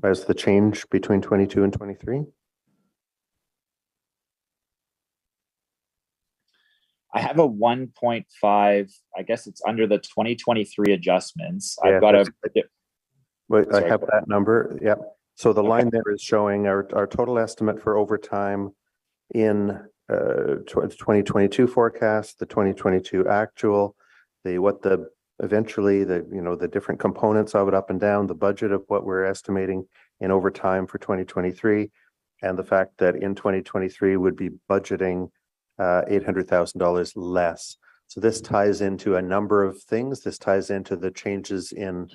as the change between 22 and 23? I have a 1.5, I guess it's under the 2023 adjustments. Yeah, I've got a. Wait, I Sorry, have go that number. Yep. So the line there is showing our total estimate for overtime in 2022 forecast, the 2022 actual, eventually the different components of it up and down, the budget of what we're estimating in overtime for 2023, and the fact that in 2023 would be budgeting $800,000 less. So this ties into a number of things. This ties into the changes in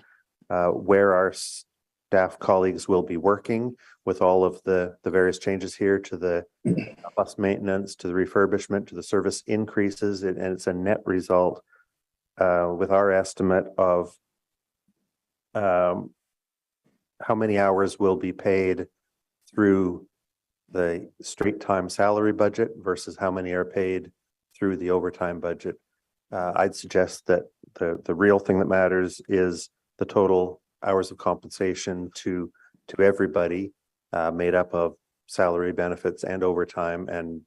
where our staff colleagues will be working with all of the various changes here to the bus maintenance, to the refurbishment, to the service increases, and it's a net result with our estimate of how many hours will be paid through the straight time salary budget versus how many are paid through the overtime budget. I'd suggest that the real thing that matters is the total hours of compensation to everybody made up of salary, benefits, and overtime. And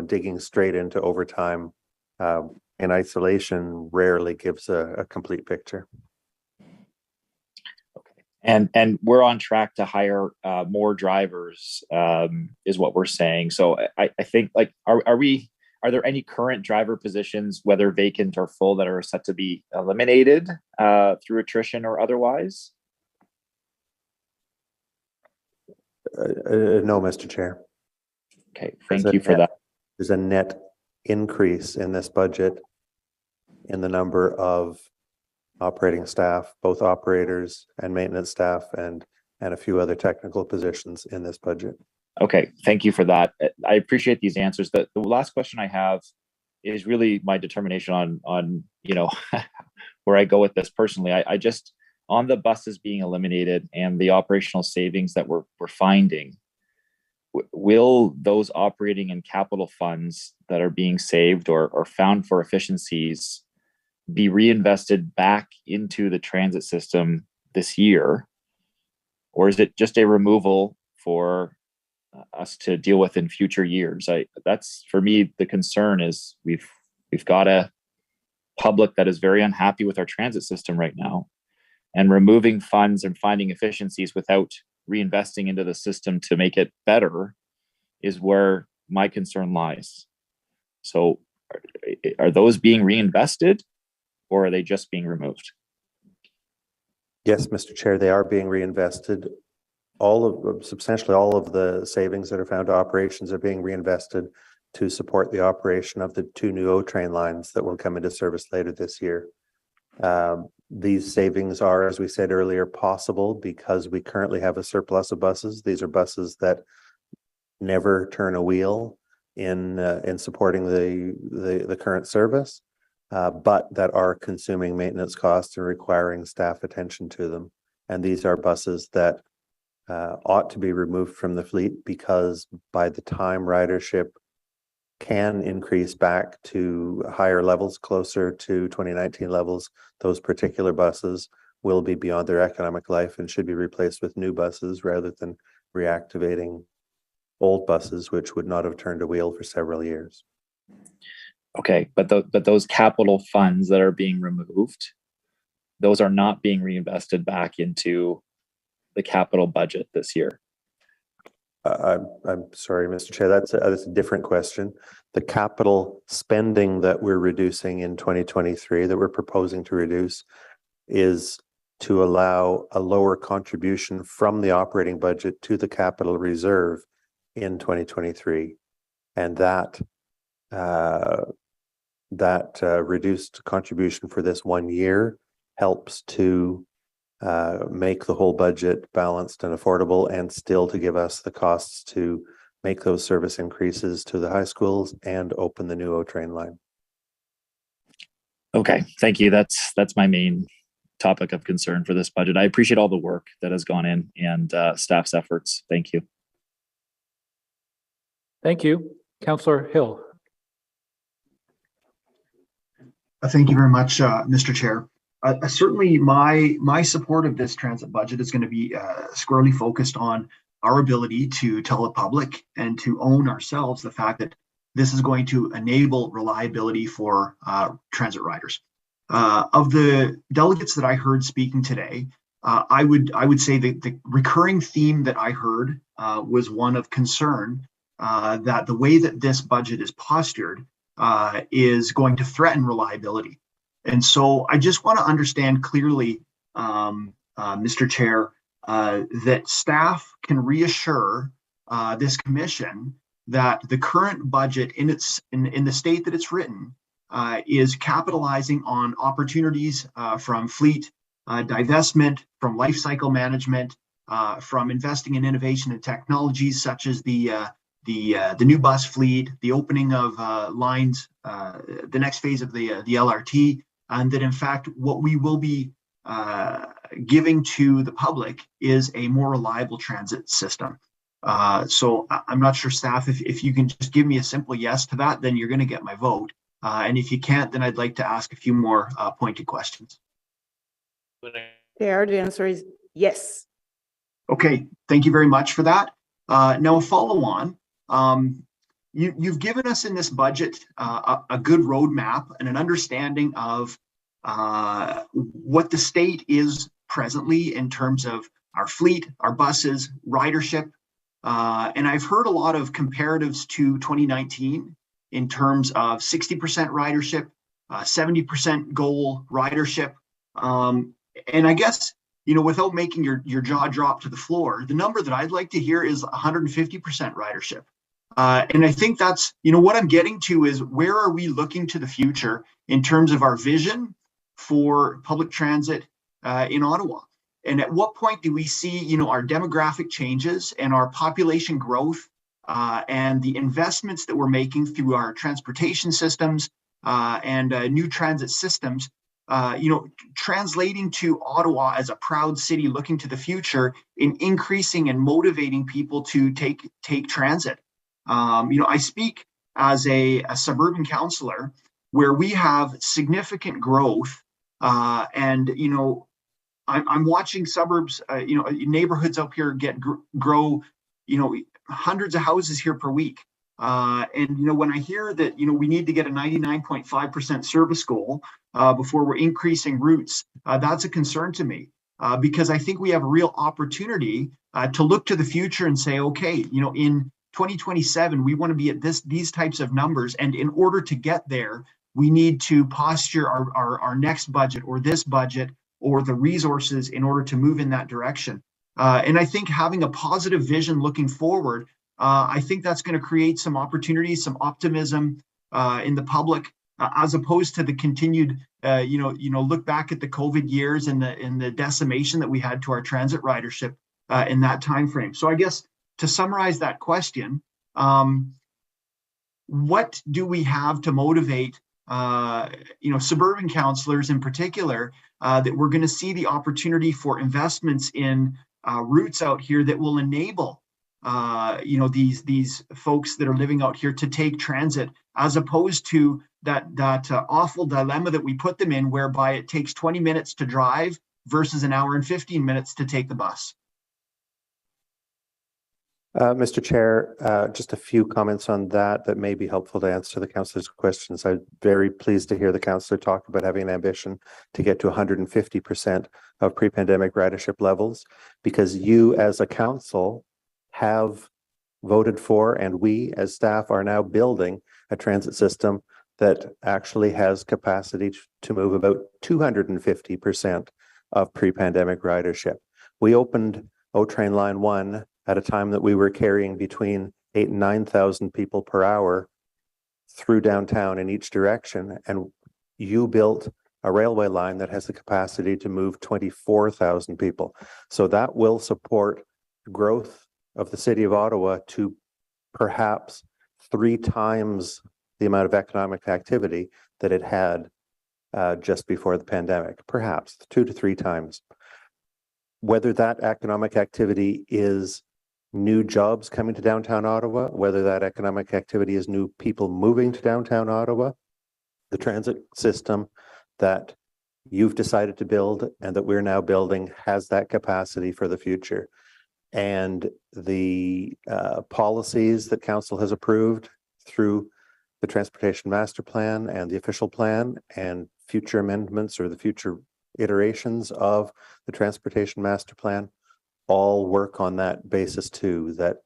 digging straight into overtime in isolation rarely gives a complete picture. And we're on track to hire more drivers, is what we're saying. So I think, like, are there any current driver positions, whether vacant or full, that are set to be eliminated through attrition or otherwise? No, Mr. Chair. Okay, thank you for that. There's a net increase in this budget in the number of operating staff, both operators and maintenance staff, and a few other technical positions in this budget. Okay, thank you for that. I appreciate these answers. The last question I have is really my determination on where I go with this personally. I just, on the buses being eliminated and the operational savings that we're finding, will those operating and capital funds that are being saved or found for efficiencies be reinvested back into the transit system this year? Or is it just a removal for us to deal with in future years? That's, for me, the concern is we've got a public that is very unhappy with our transit system right now, and removing funds and finding efficiencies without reinvesting into the system to make it better is where my concern lies. So are those being reinvested, or are they just being removed? Yes, Mr. Chair, they are being reinvested. Substantially all of the savings that are found to operations are being reinvested to support the operation of the 2 new O train lines that will come into service later this year. These savings are, as we said earlier, possible because we currently have a surplus of buses. These are buses that never turn a wheel in supporting the current service, but that are consuming maintenance costs and requiring staff attention to them. And these are buses that ought to be removed from the fleet, because by the time ridership can increase back to higher levels, closer to 2019 levels, those particular buses will be beyond their economic life and should be replaced with new buses rather than reactivating old buses, which would not have turned a wheel for several years. Okay, but those capital funds that are being removed, those are not being reinvested back into the capital budget this year. I'm sorry, Mr. Chair, that's a different question. The capital spending that we're reducing in 2023, that we're proposing to reduce, is to allow a lower contribution from the operating budget to the capital reserve in 2023. And that reduced contribution for this 1 year helps to make the whole budget balanced and affordable, and still to give us the costs to make those service increases to the high schools and open the new O train line. Okay, thank you. That's my main topic of concern for this budget. I appreciate all the work that has gone in and staff's efforts. Thank you. Thank you. Councillor Hill. Thank you very much, Mr. Chair. certainly my support of this transit budget is going to be squarely focused on our ability to tell the public and to own ourselves the fact that this is going to enable reliability for transit riders. Of the delegates that I heard speaking today, I would say that the recurring theme that I heard was one of concern that the way that this budget is postured is going to threaten reliability. And so I just want to understand clearly, Mr. Chair, that staff can reassure this commission that the current budget in the state that it's written is capitalizing on opportunities from fleet divestment, from life cycle management, from investing in innovation and technologies such as the new bus fleet, the opening of lines, the next phase of the LRT, and that in fact what we will be giving to the public is a more reliable transit system. So I'm not sure, staff, if you can just give me a simple yes to that, then you're going to get my vote. And if you can't, then I'd like to ask a few more pointed questions. Chair, the answer is yes. Okay, thank you very much for that. Now, a follow on. You've given us in this budget a good roadmap and an understanding of what the state is presently in terms of our fleet, our buses, ridership. And I've heard a lot of comparatives to 2019 in terms of 60% ridership, 70% goal ridership. And I guess, without making your jaw drop to the floor, the number that I'd like to hear is 150% ridership. And I think that's, what I'm getting to is where are we looking to the future in terms of our vision for public transit in Ottawa? And at what point do we see, our demographic changes and our population growth and the investments that we're making through our transportation systems and new transit systems, translating to Ottawa as a proud city looking to the future in increasing and motivating people to take transit. I speak as a suburban councillor where we have significant growth and, I'm watching suburbs, neighborhoods up here grow, hundreds of houses here per week. And, when I hear that, we need to get a 99.5% service goal before we're increasing routes, that's a concern to me because I think we have a real opportunity to look to the future and say, okay, in 2027, we want to be at these types of numbers. And in order to get there, we need to posture our next budget or this budget or the resources in order to move in that direction. And I think having a positive vision looking forward, I think that's going to create some opportunities, some optimism in the public, as opposed to the continued, look back at the COVID years and the decimation that we had to our transit ridership in that time frame. So I guess to summarize that question, what do we have to motivate, suburban councillors in particular, that we're going to see the opportunity for investments in routes out here that will enable these folks that are living out here to take transit, as opposed to that awful dilemma that we put them in, whereby it takes 20 minutes to drive versus an hour and 15 minutes to take the bus. Mr. Chair, just a few comments on that may be helpful to answer the councillor's questions. I'm very pleased to hear the councillor talk about having an ambition to get to 150% of pre-pandemic ridership levels, because you as a council have voted for, and we as staff are now building a transit system that actually has capacity to move about 250% of pre-pandemic ridership. We opened O-Train Line 1 at a time that we were carrying between 8,000 and 9,000 people per hour through downtown in each direction. And you built a railway line that has the capacity to move 24,000 people. So that will support growth of the city of Ottawa to perhaps 3 times the amount of economic activity that it had just before the pandemic, perhaps 2 to 3 times. Whether that economic activity is new jobs coming to downtown Ottawa, whether that economic activity is new people moving to downtown Ottawa, the transit system that you've decided to build and that we're now building has that capacity for the future. And the policies that council has approved through the Transportation Master Plan and the official plan and future amendments or the future iterations of the Transportation Master Plan all work on that basis too, that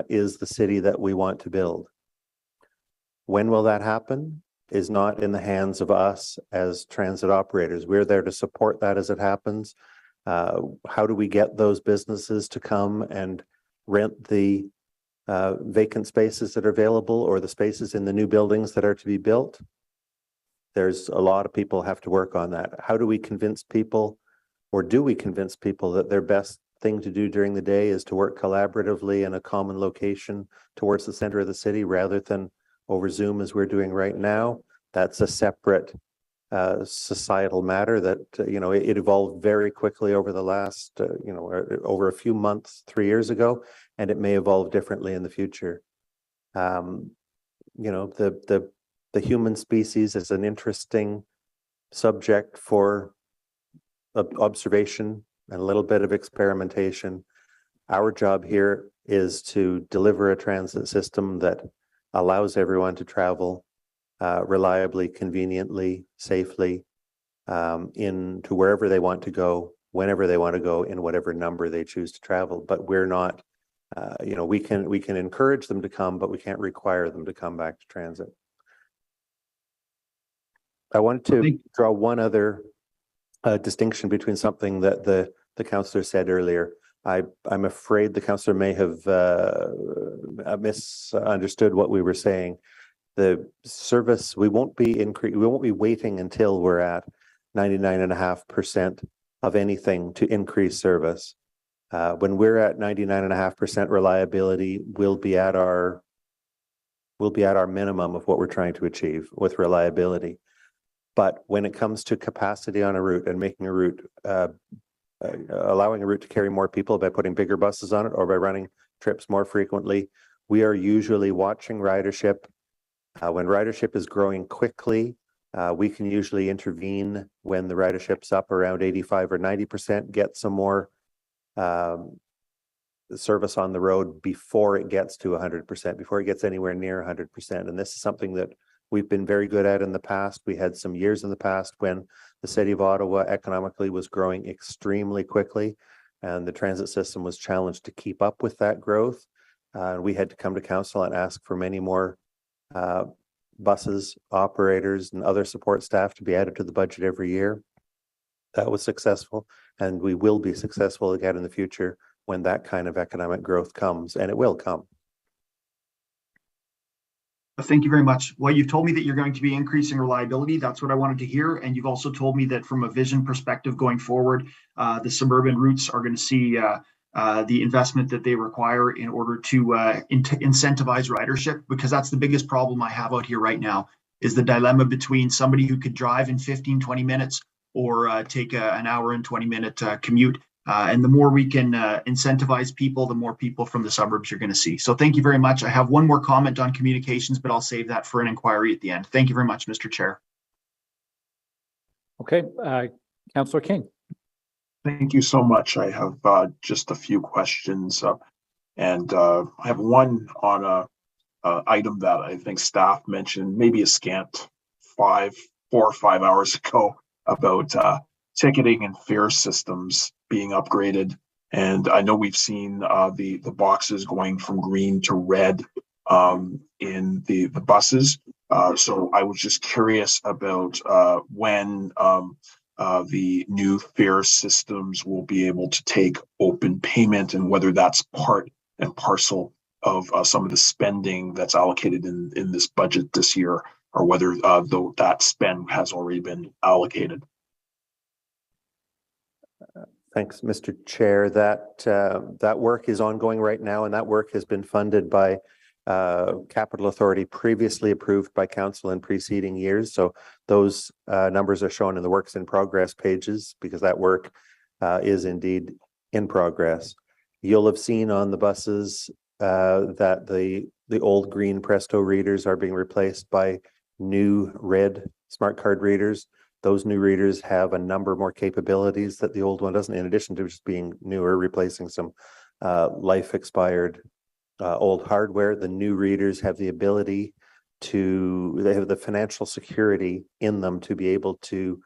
is the city that we want to build. When will that happen is not in the hands of us as transit operators. We're there to support that as it happens. How do we get those businesses to come and rent the vacant spaces that are available or the spaces in the new buildings that are to be built? There's a lot of people have to work on that. How do we convince people, or do we convince people that their best thing to do during the day is to work collaboratively in a common location towards the center of the city rather than over Zoom as we're doing right now? That's a separate societal matter that, it evolved very quickly over the last, over a few months, 3 years ago, and it may evolve differently in the future. The human species is an interesting subject for observation and a little bit of experimentation. Our job here is to deliver a transit system that allows everyone to travel reliably, conveniently, safely, into wherever they want to go, whenever they want to go, in whatever number they choose to travel. But we're not, we can encourage them to come, but we can't require them to come back to transit. I wanted to draw one other distinction between something that the councillor said earlier. I'm afraid the councillor may have misunderstood what we were saying. The service, we won't be waiting until we're at 99.5% of anything to increase service. When we're at 99.5% reliability, we'll be at our minimum of what we're trying to achieve with reliability. But when it comes to capacity on a route and making a route, allowing a route to carry more people by putting bigger buses on it or by running trips more frequently, we are usually watching ridership. When ridership is growing quickly, we can usually intervene when the ridership's up around 85 or 90%, get some more service on the road before it gets to 100%, before it gets anywhere near 100%. And this is something that we've been very good at in the past. We had some years in the past when the city of Ottawa economically was growing extremely quickly, and the transit system was challenged to keep up with that growth. We had to come to council and ask for many more buses, operators, and other support staff to be added to the budget every year. That was successful, and we will be successful again in the future when that kind of economic growth comes, and it will come. Thank you very much. Well, you've told me that you're going to be increasing reliability. That's what I wanted to hear. And you've also told me that from a vision perspective going forward, the suburban routes are going to see the investment that they require in order to incentivize ridership, because that's the biggest problem I have out here right now, is the dilemma between somebody who could drive in 15, 20 minutes or take an hour and 20-minute commute. And the more we can incentivize people, the more people from the suburbs you're going to see. So thank you very much. I have one more comment on communications, but I'll save that for an inquiry at the end. Thank you very much, Mr. Chair. Okay, Councillor King. Thank you so much. I have just a few questions, and I have one on a item that I think staff mentioned maybe a scant 4 or 5 hours ago about ticketing and fare systems being upgraded. And I know we've seen the boxes going from green to red in the buses. So I was just curious about when the new fare systems will be able to take open payment, and whether that's part and parcel of some of the spending that's allocated in this budget this year, or whether that spend has already been allocated. Thanks, Mr. Chair. That work is ongoing right now, and that work has been funded by Capital Authority, previously approved by council in preceding years. So those numbers are shown in the works in progress pages, because that work is indeed in progress. You'll have seen on the buses that the old green Presto readers are being replaced by new red smart card readers. Those new readers have a number more capabilities that the old one doesn't, in addition to just being newer, replacing some life expired old hardware. The new readers have the ability they have the financial security in them to be able to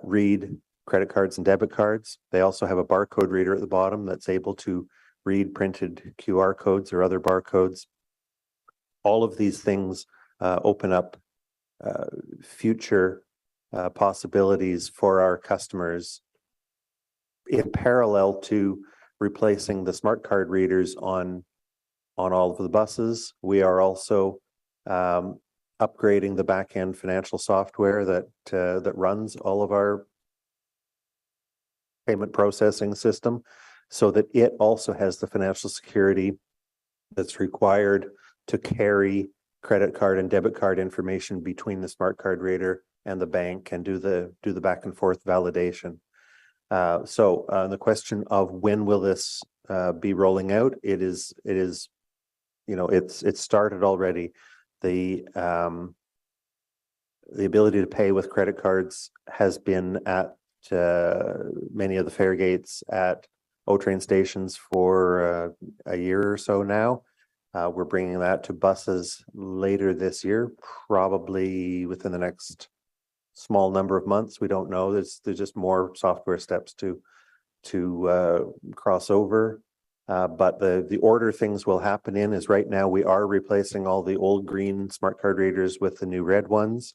read credit cards and debit cards. They also have a barcode reader at the bottom that's able to read printed QR codes or other barcodes. All of these things open up future possibilities for our customers in parallel to replacing the smart card readers on all of the buses. We are also upgrading the back-end financial software that runs all of our payment processing system, so that it also has the financial security that's required to carry credit card and debit card information between the smart card reader and the bank and do the back and forth validation. So the question of when will this be rolling out? It is, it's started already. The ability to pay with credit cards has been at many of the fare gates at O-train stations for a year or so now. We're bringing that to buses later this year, probably within the next small number of months. We don't know. There's just more software steps to cross over. But the order things will happen in is right now we are replacing all the old green smart card readers with the new red ones.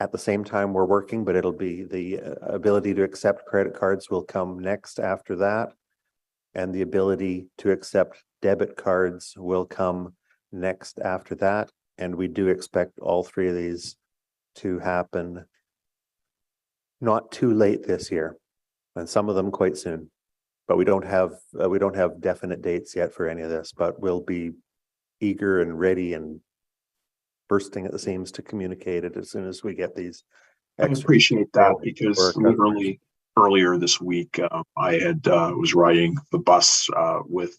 At the same time we're working, but it'll be the ability to accept credit cards will come next after that. And the ability to accept debit cards will come next after that. And we do expect all three of these to happen not too late this year, and some of them quite soon. But we don't have definite dates yet for any of this, but we'll be eager and ready and bursting at the seams to communicate it as soon as we get these. I appreciate that, because literally earlier this week, I was riding the bus with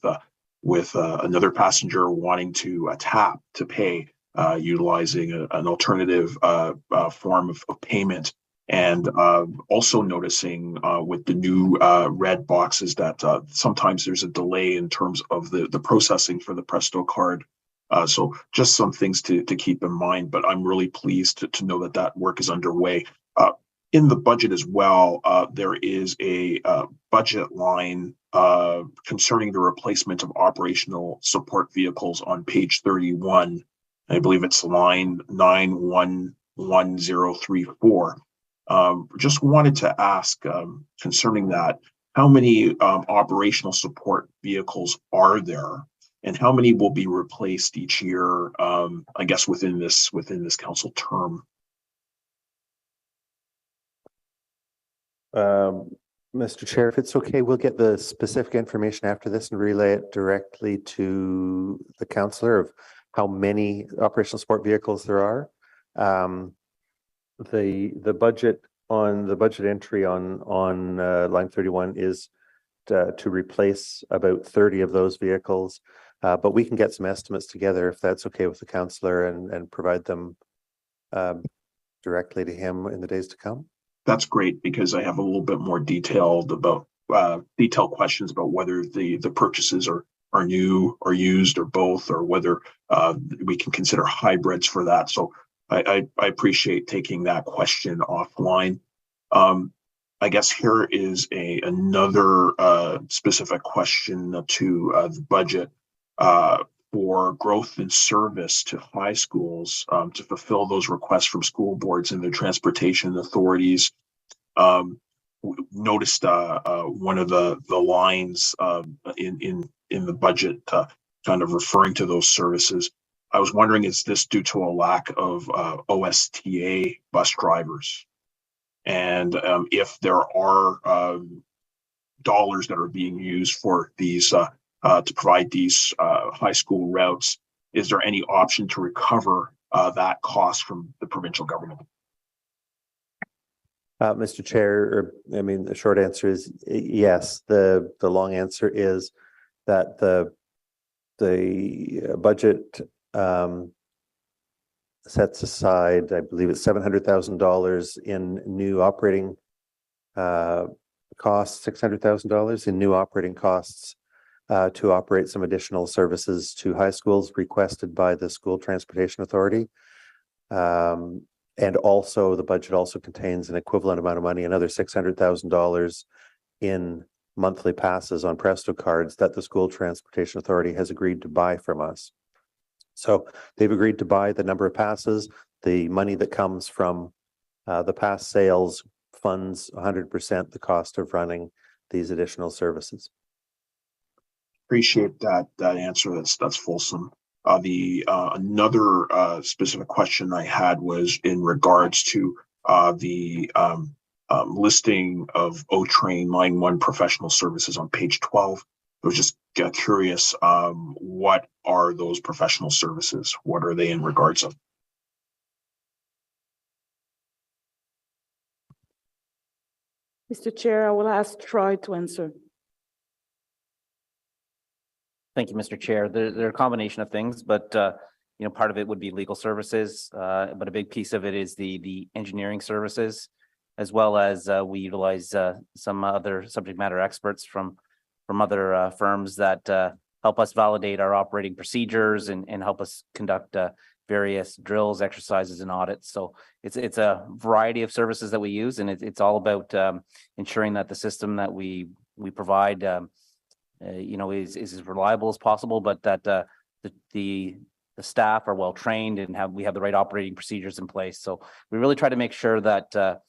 another passenger wanting to tap to pay utilizing an alternative form of payment. And also noticing with the new red boxes that sometimes there's a delay in terms of the processing for the Presto card. So just some things to keep in mind, but I'm really pleased to know that work is underway. In the budget as well, there is a budget line concerning the replacement of operational support vehicles on page 31. I believe it's line 911034. Just wanted to ask concerning that, how many operational support vehicles are there, and how many will be replaced each year? I guess within this council term. Mr. Chair, if it's okay, we'll get the specific information after this and relay it directly to the councillor of how many operational support vehicles there are. The budget on the budget entry on line 31 is to replace about 30 of those vehicles, but we can get some estimates together if that's okay with the councillor and provide them directly to him in the days to come. That's great, because I have a little bit more detailed questions about whether the purchases are new or used or both, or whether we can consider hybrids for that. So I appreciate taking that question offline. I guess here is another specific question to the budget for growth in service to high schools to fulfill those requests from school boards and their transportation authorities. Noticed one of the lines in the budget kind of referring to those services. I was wondering, is this due to a lack of OSTA bus drivers? And if there are dollars that are being used for these to provide these high school routes, is there any option to recover that cost from the provincial government? Mr. Chair, the short answer is yes. The long answer is that the budget sets aside, I believe it's $700,000 in new operating costs, $600,000 in new operating costs to operate some additional services to high schools requested by the School Transportation Authority. And also the budget also contains an equivalent amount of money, another $600,000 in monthly passes on Presto cards that the School Transportation Authority has agreed to buy from us. So they've agreed to buy the number of passes. The money that comes from the pass sales funds 100% the cost of running these additional services. Appreciate that answer. That's fulsome. Another specific question I had was in regards to the listing of O-Train Line 1 professional services on page 12. I was just curious, what are those professional services? What are they in regards of? Mr. Chair, I will ask Troy to answer. Thank you, Mr. Chair. There are a combination of things, but part of it would be legal services, but a big piece of it is the engineering services, as well as we utilize some other subject matter experts from other firms that help us validate our operating procedures and help us conduct various drills, exercises, and audits. So it's a variety of services that we use, and it's all about ensuring that the system that we provide is as reliable as possible, but that the staff are well trained and we have the right operating procedures in place. So we really try to make sure that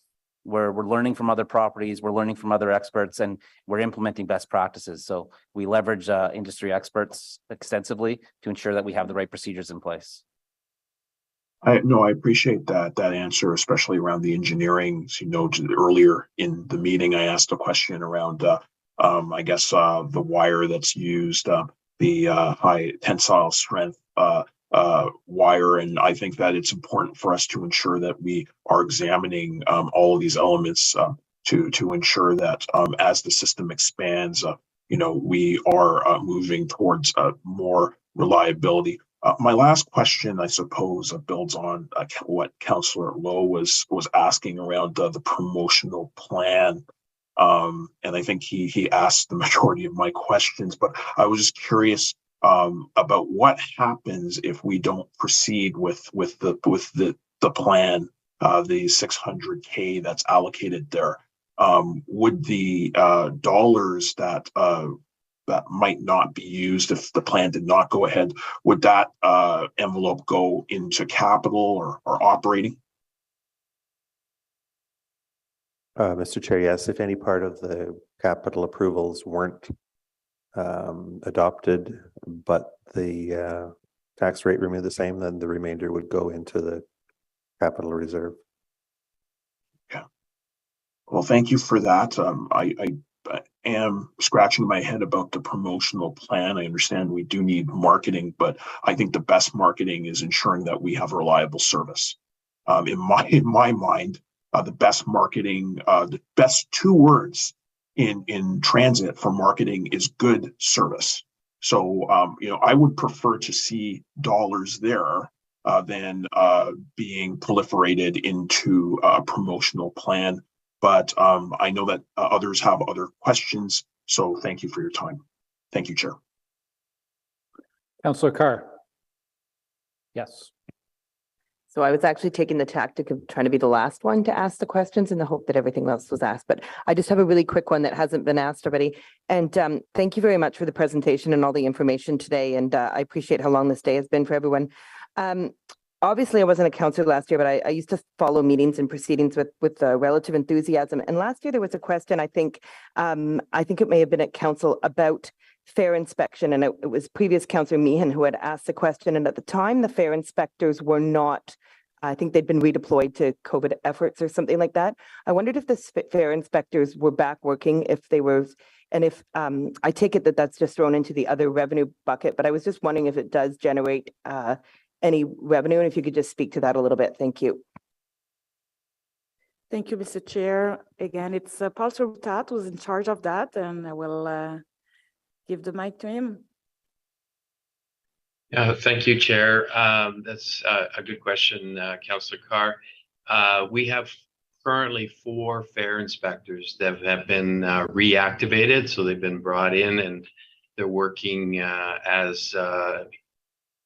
we're learning from other properties, we're learning from other experts, and we're implementing best practices. So we leverage industry experts extensively to ensure that we have the right procedures in place. I appreciate that answer, especially around the engineering. As you noted earlier in the meeting, I asked a question around I guess the wire that's used, the high tensile strength wire, and I think that it's important for us to ensure that we are examining all of these elements to ensure that as the system expands, we are moving towards more reliability. My last question, I suppose, builds on what Councillor Lowe was asking around the promotional plan. And I think he asked the majority of my questions, but I was just curious about what happens if we don't proceed with the plan, the $600K that's allocated there. Would the dollars that might not be used if the plan did not go ahead, would that envelope go into capital or operating? Mr. Chair, yes, if any part of the capital approvals weren't adopted, but the tax rate remained the same, then the remainder would go into the capital reserve. Yeah. Well, thank you for that. I am scratching my head about the promotional plan. I understand we do need marketing, but I think the best marketing is ensuring that we have reliable service. In my mind, the best marketing, the best two words in transit for marketing is good service. So, I would prefer to see dollars there than being proliferated into a promotional plan. But I know that others have other questions. So thank you for your time. Thank you, Chair. Councillor Carr. Yes. So I was actually taking the tactic of trying to be the last one to ask the questions in the hope that everything else was asked. But I just have a really quick one that hasn't been asked already. And thank you very much for the presentation and all the information today. And I appreciate how long this day has been for everyone. Obviously, I wasn't a councillor last year, but I used to follow meetings and proceedings with relative enthusiasm. And last year there was a question, I think it may have been at council about fair inspection, and it was previous councillor Meehan who had asked the question. And at the time, the fair inspectors were not, I think they'd been redeployed to COVID efforts or something like that. I wondered if the fair inspectors were back working, if they were, and if I take it that that's just thrown into the other revenue bucket, but I was just wondering if it does generate any revenue, and if you could just speak to that a little bit. Thank you. Thank you, Mr. Chair. Again, it's Paul Surtat who's in charge of that, and I will give the mic to him. Thank you, Chair. That's a good question, Councillor Carr. We have currently 4 fare inspectors that have been reactivated, so they've been brought in and they're working as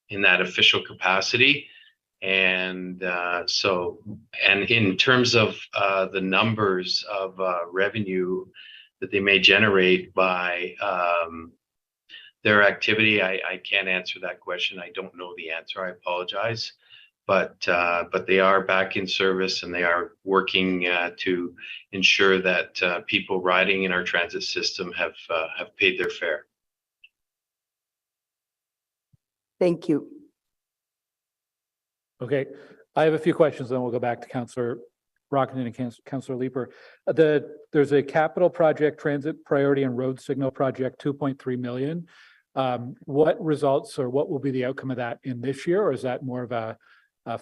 in that official capacity. And and in terms of the numbers of revenue that they may generate by their activity, I can't answer that question. I don't know the answer. I apologize. But they are back in service and they are working to ensure that people riding in our transit system have paid their fare. Thank you. Okay, I have a few questions, then we'll go back to Councillor Rockenden and Councillor Leeper. There's a capital project, transit priority and road signal project, 2.3 million. What results or what will be the outcome of that in this year, or is that more of a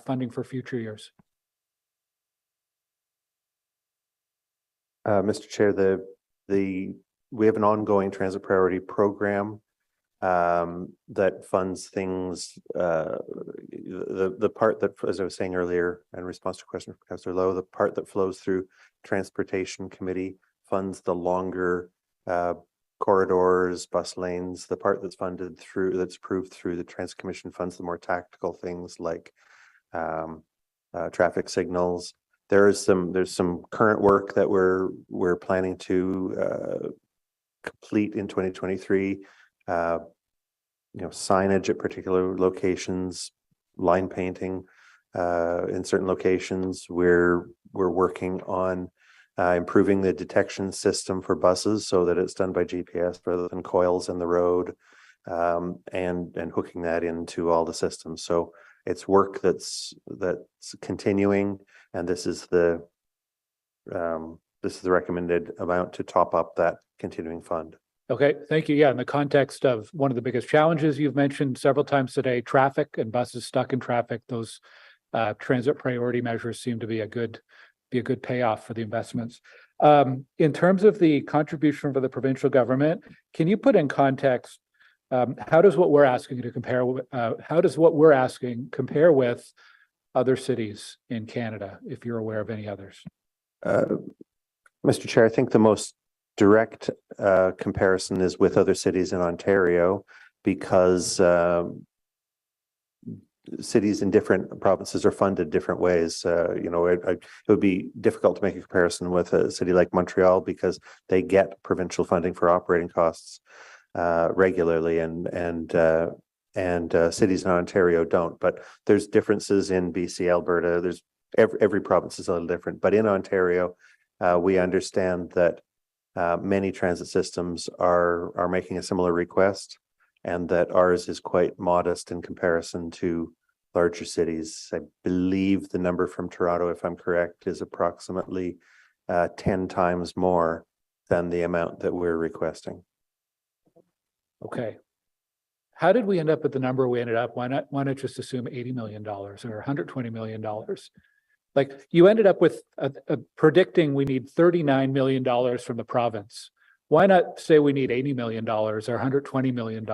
funding for future years? Mr. Chair, we have an ongoing transit priority program that funds things. The part that, as I was saying earlier, in response to a question from Councillor Lowe, the part that flows through Transportation Committee funds the longer corridors, bus lanes. The part that's funded through, that's approved through the Transit Commission, funds the more tactical things like traffic signals. There's some current work that we're planning to complete in 2023. Signage at particular locations, line painting in certain locations. We're working on improving the detection system for buses so that it's done by GPS rather than coils in the road, and hooking that into all the systems. So it's work that's continuing, and this is the recommended amount to top up that continuing fund. Okay, thank you. Yeah, in the context of one of the biggest challenges you've mentioned several times today, traffic and buses stuck in traffic, those transit priority measures seem to be a good payoff for the investments. In terms of the contribution for the provincial government, can you put in context how does what we're asking to compare? How does what we're asking compare with other cities in Canada, if you're aware of any others? Mr. Chair, I think the most direct comparison is with other cities in Ontario, because cities in different provinces are funded different ways. It would be difficult to make a comparison with a city like Montreal because they get provincial funding for operating costs regularly, and cities in Ontario don't. But there's differences in BC, Alberta. There's every province is a little different. But in Ontario, we understand that many transit systems are making a similar request, and that ours is quite modest in comparison to larger cities. I believe the number from Toronto, if I'm correct, is approximately 10 times more than the amount that we're requesting. Okay. How did we end up at the number we ended up? Why not just assume $80 million or $120 million? Like, you ended up with predicting we need $39 million from the province. Why not say we need $80 million or $120 million?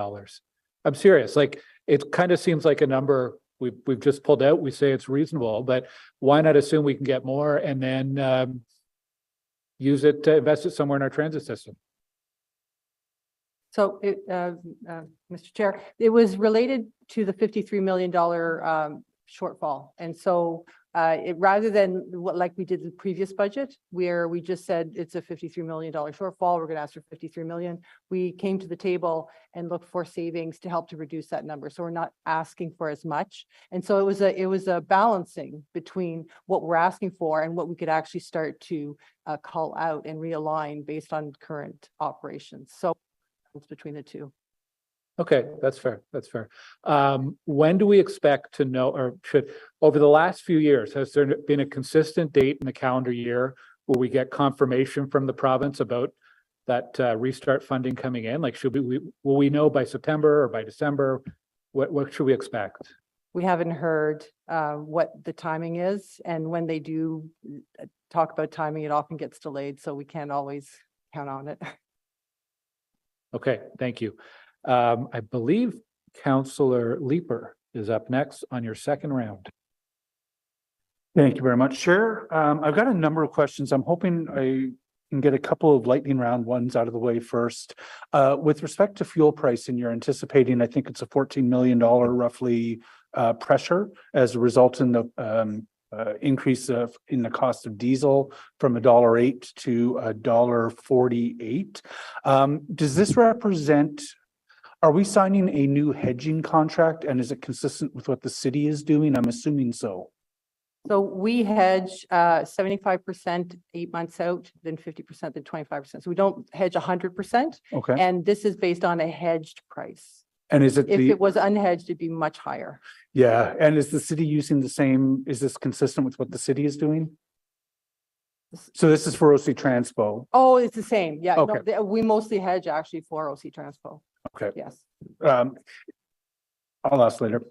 I'm serious. Like, it kind of seems like a number we've just pulled out. We say it's reasonable, but why not assume we can get more and then use it to invest it somewhere in our transit system? So, Mr. Chair, it was related to the $53 million shortfall. And so rather than like we did the previous budget, where we just said it's a $53 million shortfall, we're going to ask for $53 million. We came to the table and looked for savings to help to reduce that number. So we're not asking for as much. And so it was a balancing between what we're asking for and what we could actually start to call out and realign based on current operations. So it's between the two. Okay, that's fair. That's fair. When do we expect to know, or should, over the last few years, has there been a consistent date in the calendar year where we get confirmation from the province about that restart funding coming in? Like, will we know by September or by December? What should we expect? We haven't heard what the timing is, and when they do talk about timing, it often gets delayed, so we can't always count on it. Okay, thank you. I believe Councillor Leeper is up next on your second round. Thank you very much, Chair. I've got a number of questions. I'm hoping I can get a couple of lightning round ones out of the way first. With respect to fuel pricing, you're anticipating, I think it's a $14 million roughly pressure as a result in the increase in the cost of diesel from $1.08 to $1.48. Does this represent, are we signing a new hedging contract, and is it consistent with what the city is doing? I'm assuming so. So we hedge 75% 8 months out, then 50%, then 25%. So we don't hedge 100%. Okay. And this is based on a hedged price. And is it If it was unhedged, it'd be much higher. Yeah, and is the city using the same, is this consistent with what the city is doing? So this is for OC Transpo. Oh, it's the same. Yeah. Okay. No, we mostly hedge actually for OC Transpo. Okay. Yes. I'll ask later.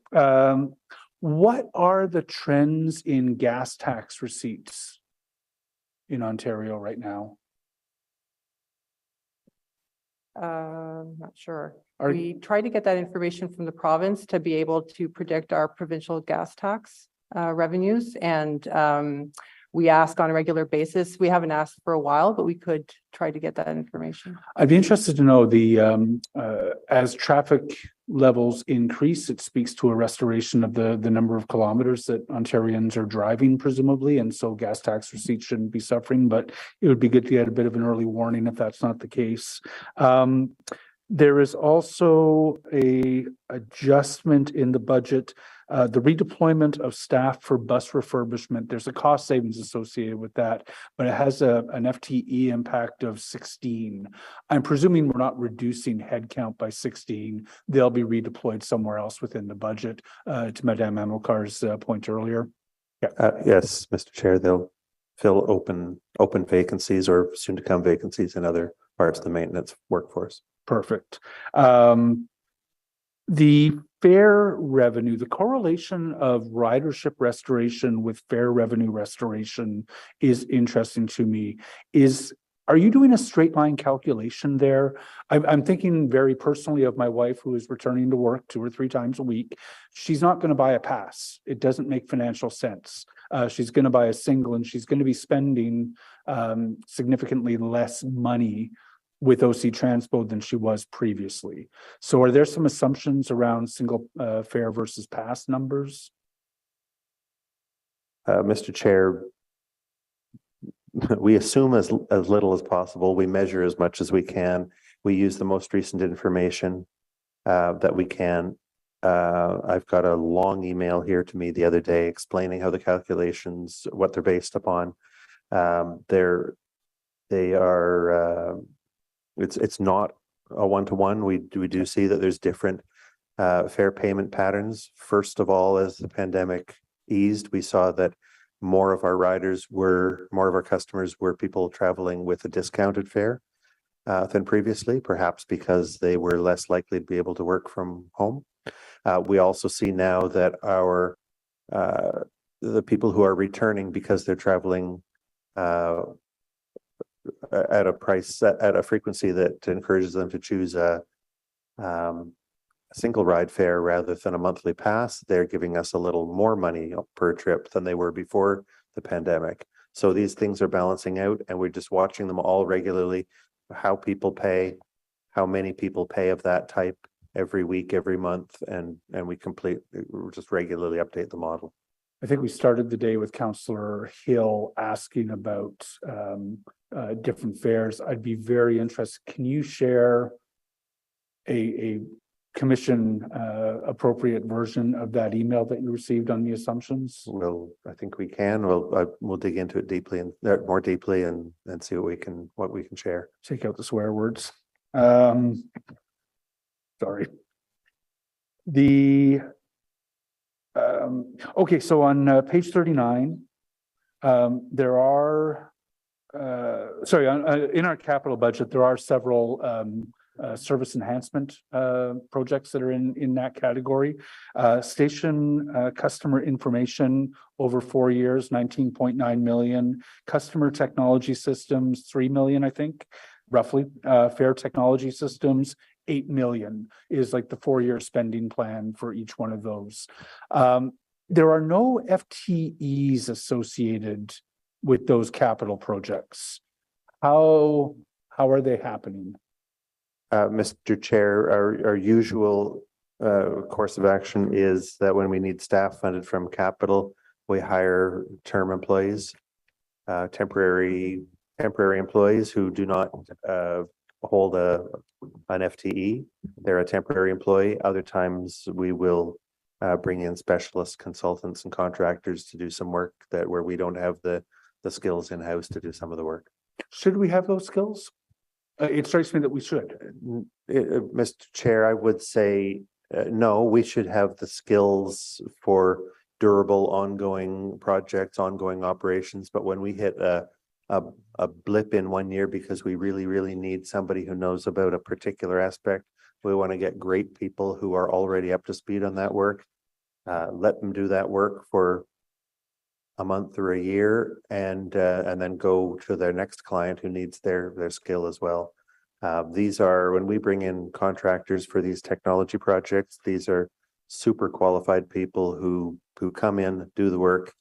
What are the trends in gas tax receipts in Ontario right now? Not sure. Are- We try to get that information from the province to be able to predict our provincial gas tax revenues. And we ask on a regular basis. We haven't asked for a while, but we could try to get that information. I'd be interested to know as traffic levels increase, it speaks to a restoration of the number of kilometers that Ontarians are driving, presumably, and so gas tax receipts shouldn't be suffering, but it would be good to get a bit of an early warning if that's not the case. There is also a adjustment in the budget, the redeployment of staff for bus refurbishment. There's a cost savings associated with that, but it has an FTE impact of 16. I'm presuming we're not reducing headcount by 16. They'll be redeployed somewhere else within the budget, to Madame Amilcar's point earlier. Yeah. Yes, Mr. Chair, they'll fill open vacancies or soon to come vacancies in other parts of the maintenance workforce. Perfect. The fare revenue, the correlation of ridership restoration with fare revenue restoration is interesting to me. Are you doing a straight line calculation there? I'm thinking very personally of my wife who is returning to work 2 or 3 times a week. She's not going to buy a pass. It doesn't make financial sense. She's going to buy a single, and she's going to be spending significantly less money with OC Transpo than she was previously. So are there some assumptions around single fare versus pass numbers? Mr. Chair, we assume as little as possible. We measure as much as we can. We use the most recent information that we can. I've got a long email here to me the other day explaining how the calculations, what they're based upon. It's not a one-to-one. We do see that there's different fare payment patterns. First of all, as the pandemic eased, we saw that more of our customers were people traveling with a discounted fare than previously, perhaps because they were less likely to be able to work from home. We also see now that the people who are returning because they're traveling at a frequency that encourages them to choose a single ride fare rather than a monthly pass, they're giving us a little more money per trip than they were before the pandemic. So these things are balancing out, and we're just watching them all regularly, how people pay, how many people pay of that type every week, every month, and we just regularly update the model. I think we started the day with Councillor Hill asking about different fares. I'd be very interested. Can you share a commission appropriate version of that email that you received on the assumptions? Well, I think we can. We'll dig into it deeply and more deeply and see what we can share. Take out the swear words. Sorry. Okay, so on page 39, there are in our capital budget, there are several service enhancement projects that are in that category. Station customer information over 4 years, 19.9 million. Customer technology systems, 3 million, I think, roughly. Fare technology systems, 8 million is like the 4-year spending plan for each one of those. There are no FTEs associated with those capital projects. How are they happening? Mr. Chair, our usual course of action is that when we need staff funded from capital, we hire term employees, temporary employees who do not hold an FTE. They're a temporary employee. Other times we will bring in specialist consultants and contractors to do some work where we don't have the skills in-house to do some of the work. Should we have those skills? It strikes me that we should. Mr. Chair, I would say no, we should have the skills for durable ongoing projects, ongoing operations. But when we hit a blip in 1 year because we really need somebody who knows about a particular aspect, we want to get great people who are already up to speed on that work. Let them do that work for a month or a year, and then go to their next client who needs their skill as well. These are, when we bring in contractors for these technology projects, these are super qualified people who come in, do the work,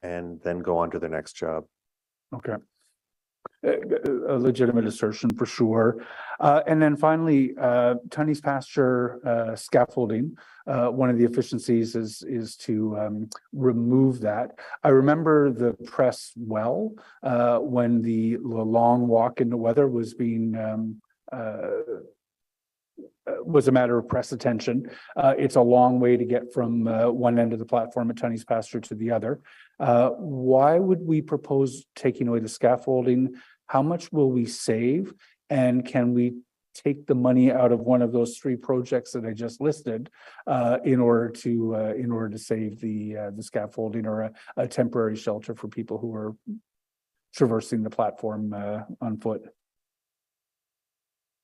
and then go on to their next job. Okay. A legitimate assertion for sure. And then finally, Tunney's pasture scaffolding. One of the efficiencies is to remove that. I remember the press well when the long walk in the weather was being was a matter of press attention. It's a long way to get from one end of the platform at Tunney's pasture to the other. Why would we propose taking away the scaffolding? How much will we save? And can we take the money out of one of those 3 projects that I just listed in order to save the scaffolding or a temporary shelter for people who are traversing the platform on foot?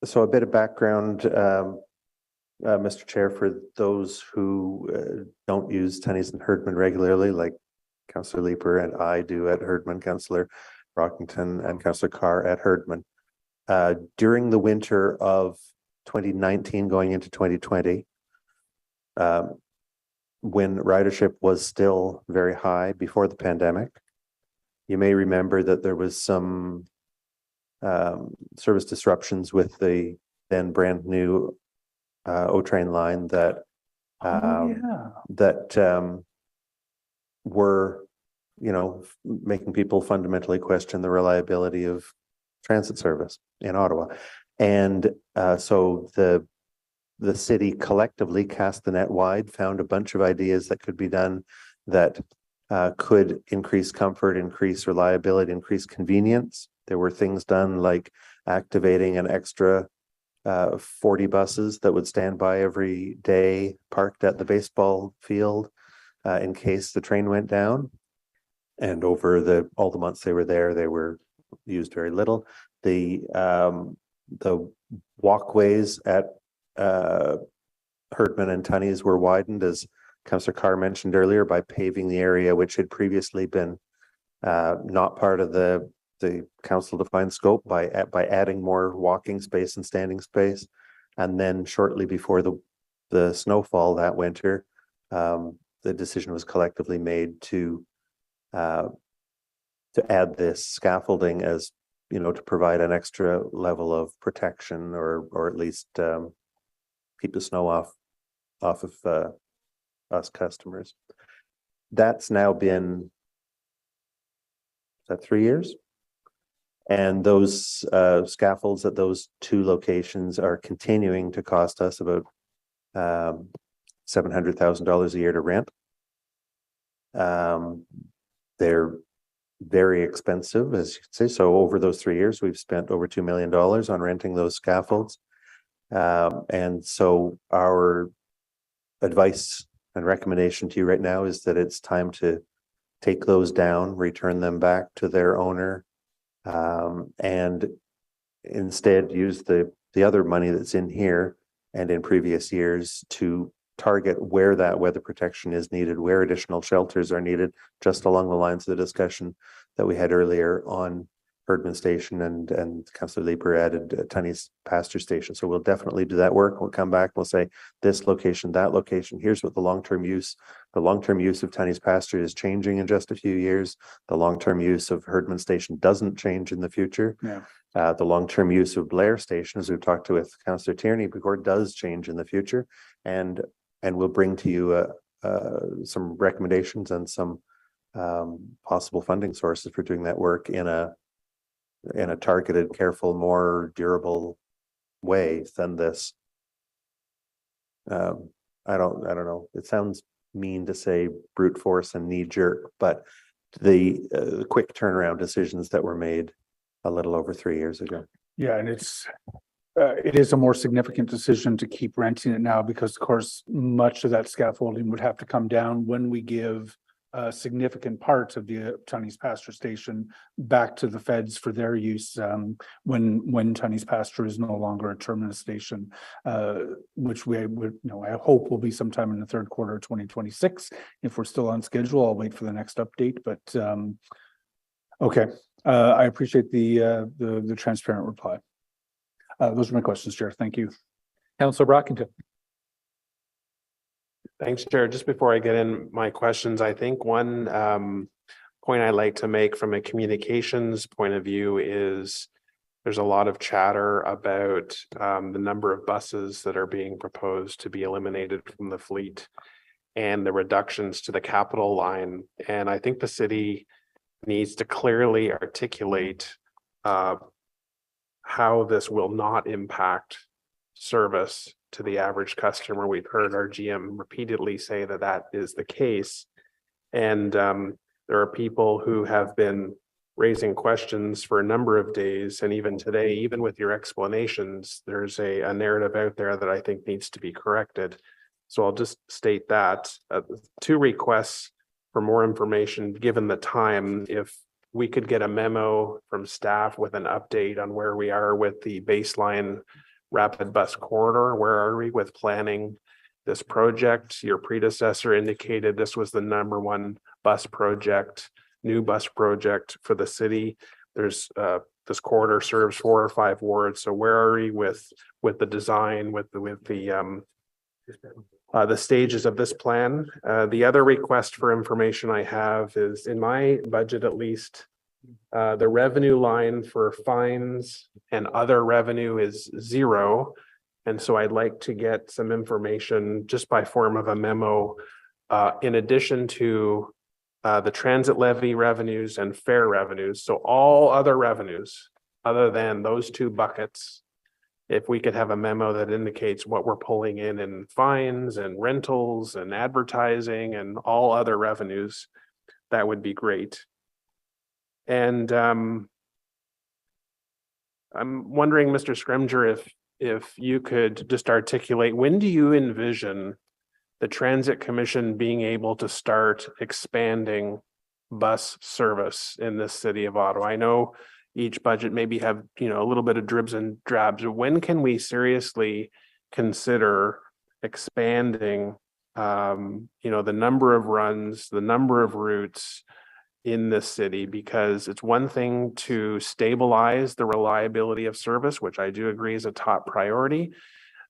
So a bit of background, Mr. Chair, for those who don't use Tunney's and Herdman regularly, like Councillor Leeper and I do at Herdman, Councillor Rockington and Councillor Carr at Herdman. During the winter of 2019 going into 2020, when ridership was still very high before the pandemic, you may remember that there was some service disruptions with the then brand new O-Train line that were, making people fundamentally question the reliability of transit service in Ottawa. And so the city collectively cast the net wide, found a bunch of ideas that could be done that could increase comfort, increase reliability, increase convenience. There were things done like activating an extra 40 buses that would stand by every day parked at the baseball field in case the train went down. And over all the months they were there, they were used very little. The walkways at Herdman and Tunney's were widened, as Councillor Carr mentioned earlier, by paving the area which had previously been not part of the council defined scope by adding more walking space and standing space. And then shortly before the snowfall that winter, the decision was collectively made to add this scaffolding as, to provide an extra level of protection or at least keep the snow off of us customers. That's now been, is that 3 years? And those scaffolds at those 2 locations are continuing to cost us about $700,000 a year to rent. They're very expensive, as you can say. So over those 3 years, we've spent over $2 million on renting those scaffolds. And so our advice and recommendation to you right now is that it's time to take those down, return them back to their owner, and instead use the other money that's in here and in previous years to target where that weather protection is needed, where additional shelters are needed, just along the lines of the discussion that we had earlier on Herdman Station and Councillor Leeper added Tunney's Pasture Station. So we'll definitely do that work. We'll come back. We'll say this location, that location. Here's what the long-term use of Tunney's Pasture is changing in just a few years. The long-term use of Herdman Station doesn't change in the future. Yeah. The long-term use of Blair Station, as we've talked to with Councillor Tierney before, does change in the future, and we'll bring to you some recommendations and some possible funding sources for doing that work in a targeted, careful, more durable way than this. I don't know. It sounds mean to say brute force and knee jerk, but the quick turnaround decisions that were made a little over 3 years ago. Yeah, and it is a more significant decision to keep renting it now because, of course, much of that scaffolding would have to come down when we give significant parts of the Tunney's Pasture Station back to the feds for their use when Tunney's Pasture is no longer a terminus station, which we would, I hope will be sometime in the third quarter of 2026. If we're still on schedule, I'll wait for the next update. But okay, I appreciate the transparent reply. Those are my questions, Chair. Thank you. Councillor Brockington. Thanks, Chair. Just before I get in my questions, I think one point I like to make from a communications point of view is there's a lot of chatter about the number of buses that are being proposed to be eliminated from the fleet and the reductions to the capital line. And I think the city needs to clearly articulate how this will not impact service to the average customer. We've heard our GM repeatedly say that that is the case. And there are people who have been raising questions for a number of days. And even today, even with your explanations, there's a narrative out there that I think needs to be corrected. So I'll just state that. 2 requests for more information, given the time, if we could get a memo from staff with an update on where we are with the baseline rapid bus corridor. Where are we with planning this project? Your predecessor indicated this was the #1 bus project, new bus project for the city. There's this corridor serves 4 or 5 wards. So where are we with the design, with the stages of this plan? The other request for information I have is, in my budget at least, the revenue line for fines and other revenue is 0. And so I'd like to get some information just by form of a memo, in addition to the transit levy revenues and fare revenues. So all other revenues other than those 2 buckets, if we could have a memo that indicates what we're pulling in fines and rentals and advertising and all other revenues, that would be great. And I'm wondering, Mr. Scrimger, if you could just articulate, when do you envision the Transit Commission being able to start expanding bus service in this city of Ottawa? I know each budget maybe have, a little bit of dribs and drabs. When can we seriously consider expanding, the number of runs, the number of routes in this city? Because it's one thing to stabilize the reliability of service, which I do agree is a top priority.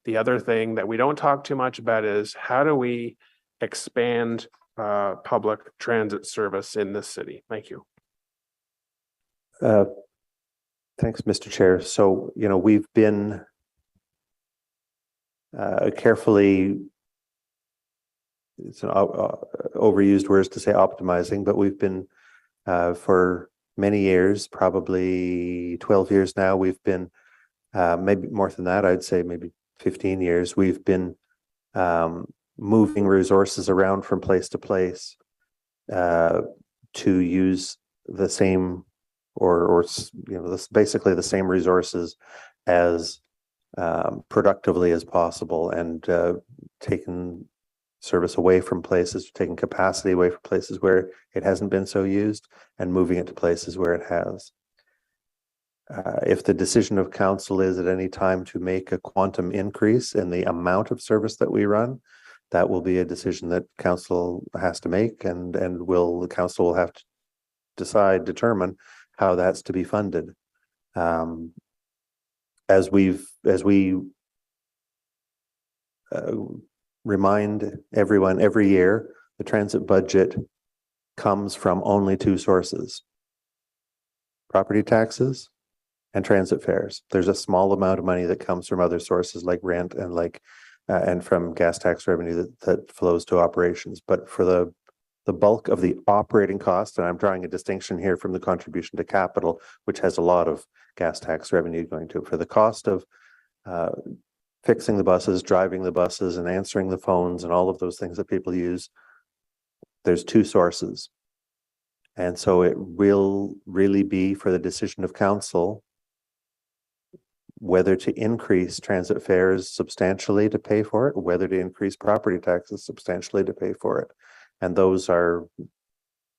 The other thing that we don't talk too much about is how do we expand public transit service in this city? Thank you. Thanks, Mr. Chair. So, we've been carefully, it's an overused words to say optimizing, but we've been for many years, probably 12 years now, we've been maybe more than that, I'd say maybe 15 years, we've been moving resources around from place to place to use the same or basically the same resources as productively as possible, and taking service away from places, taking capacity away from places where it hasn't been so used and moving it to places where it has. If the decision of council is at any time to make a quantum increase in the amount of service that we run, that will be a decision that council has to make, and the council will have to determine how that's to be funded. As we remind everyone every year, the transit budget comes from only two sources: property taxes and transit fares. There's a small amount of money that comes from other sources like rent and and from gas tax revenue that flows to operations. But for the bulk of the operating cost, and I'm drawing a distinction here from the contribution to capital, which has a lot of gas tax revenue going to it, for the cost of fixing the buses, driving the buses, and answering the phones and all of those things that people use, there's two sources. And so it will really be for the decision of council whether to increase transit fares substantially to pay for it, whether to increase property taxes substantially to pay for it. And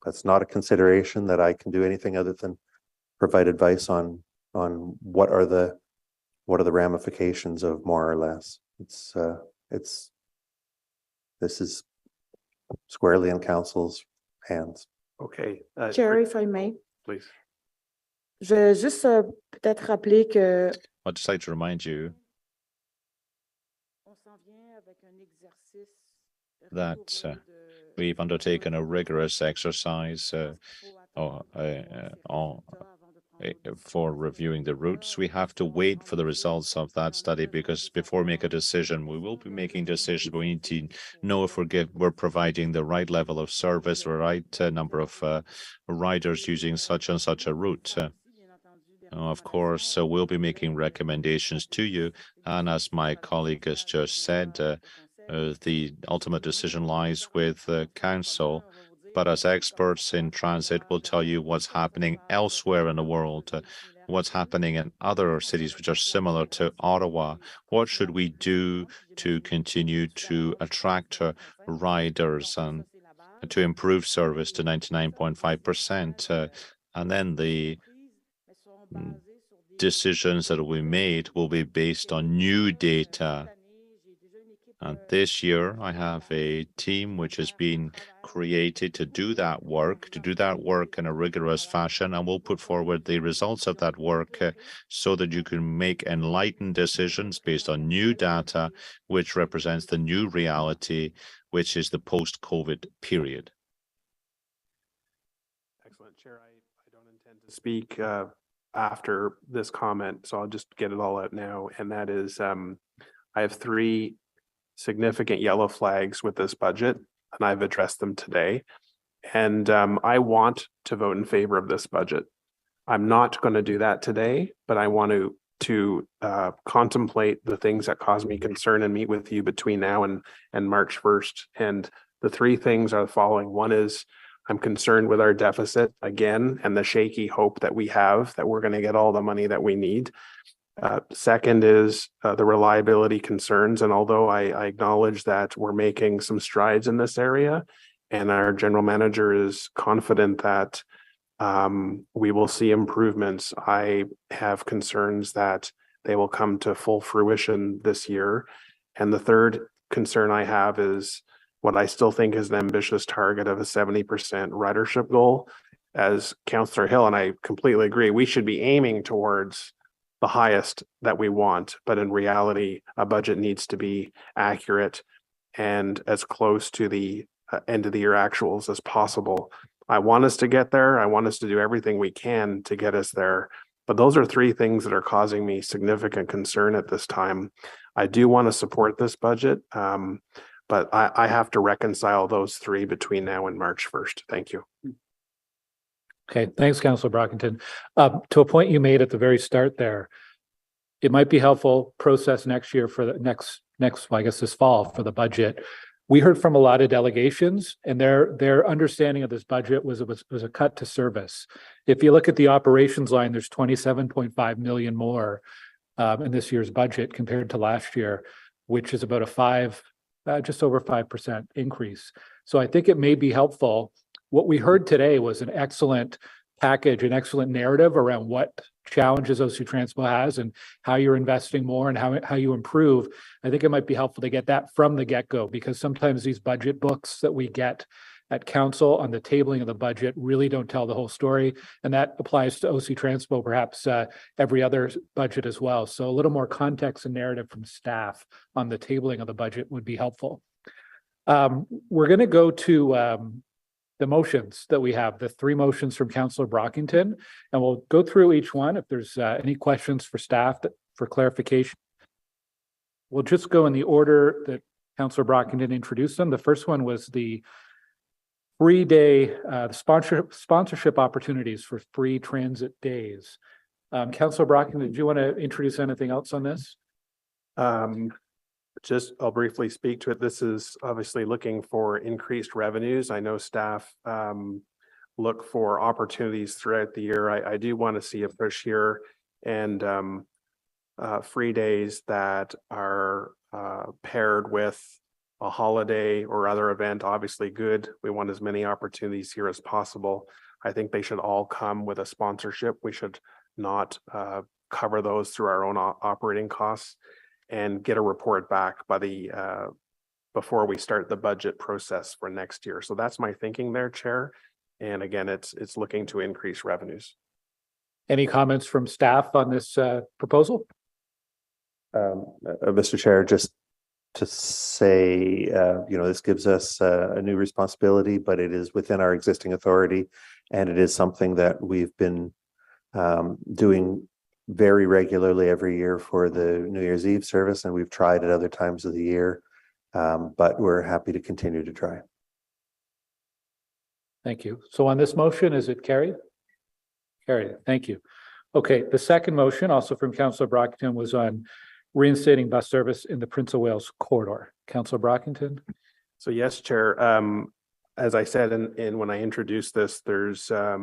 that's not a consideration that I can do anything other than provide advice on what are the ramifications of more or less. This is squarely in council's hands. Okay. Chair, if I may. Please. Je vais juste peut-être rappeler que I'd just like to remind you that we've undertaken a rigorous exercise for reviewing the routes. We have to wait for the results of that study, because before we make a decision, we will be making decisions. We need to know if we're providing the right level of service, the right number of riders using such and such a route. Of course, we'll be making recommendations to you. And as my colleague has just said, the ultimate decision lies with the council. But as experts in transit, we'll tell you what's happening elsewhere in the world, what's happening in other cities which are similar to Ottawa. What should we do to continue to attract riders and to improve service to 99.5%? And then the decisions that we made will be based on new data. And this year, I have a team which has been created to do that work in a rigorous fashion, and we'll put forward the results of that work so that you can make enlightened decisions based on new data, which represents the new reality, which is the post-COVID period. Excellent, Chair. I don't intend to speak after this comment, so I'll just get it all out now. And that is, I have three significant yellow flags with this budget, and I've addressed them today. And I want to vote in favor of this budget. I'm not going to do that today, but I want to contemplate the things that cause me concern and meet with you between now and March 1st. And the three things are the following. One is I'm concerned with our deficit again, and the shaky hope that we have that we're going to get all the money that we need. Second is the reliability concerns. And although I acknowledge that we're making some strides in this area, and our general manager is confident that we will see improvements, I have concerns that they will come to full fruition this year. And the third concern I have is what I still think is an ambitious target of a 70% ridership goal. As Councillor Hill, and I completely agree, we should be aiming towards the highest that we want, but in reality, a budget needs to be accurate and as close to the end of the year actuals as possible. I want us to get there. I want us to do everything we can to get us there. But those are three things that are causing me significant concern at this time. I do want to support this budget, but I have to reconcile those three between now and March 1st. Thank you. Okay, thanks, Councillor Brockington. To a point you made at the very start there, it might be helpful process next year for the next, I guess this fall for the budget. We heard from a lot of delegations, and their understanding of this budget was a cut to service. If you look at the operations line, there's 27.5 million more in this year's budget compared to last year, which is about just over 5% increase. So I think it may be helpful. What we heard today was an excellent package, an excellent narrative around what challenges OC Transpo has and how you're investing more and how you improve. I think it might be helpful to get that from the get-go, because sometimes these budget books that we get at council on the tabling of the budget really don't tell the whole story. And that applies to OC Transpo, perhaps every other budget as well. So a little more context and narrative from staff on the tabling of the budget would be helpful. We're going to go to the motions that we have, the three motions from Councillor Brockington, and we'll go through each one. If there's any questions for staff for clarification, we'll just go in the order that Councillor Brockington introduced them. The first one was the free day sponsorship opportunities for free transit days. Councillor Brockington, did you want to introduce anything else on this? I'll briefly speak to it. This is obviously looking for increased revenues. I know staff look for opportunities throughout the year. I do want to see a push here, and free days that are paired with a holiday or other event, obviously good. We want as many opportunities here as possible. I think they should all come with a sponsorship. We should not cover those through our own operating costs, and get a report back by the before we start the budget process for next year. So that's my thinking there, Chair. And again, it's looking to increase revenues. Any comments from staff on this proposal? Mr. Chair, just to say, this gives us a new responsibility, but it is within our existing authority, and it is something that we've been doing very regularly every year for the New Year's Eve service, and we've tried at other times of the year, but we're happy to continue to try. Thank you. So on this motion, is it carried? Carried. Thank you. Okay, the second motion, also from Councillor Brockington, was on reinstating bus service in the Prince of Wales corridor. Councillor Brockington? So yes, Chair. As I said in when I introduced this, there's a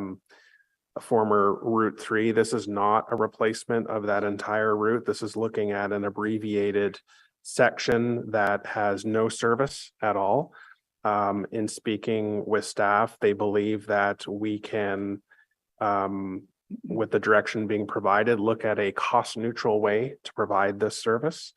former Route 3. This is not a replacement of that entire route. This is looking at an abbreviated section that has no service at all. In speaking with staff, they believe that we can, with the direction being provided, look at a cost-neutral way to provide this service.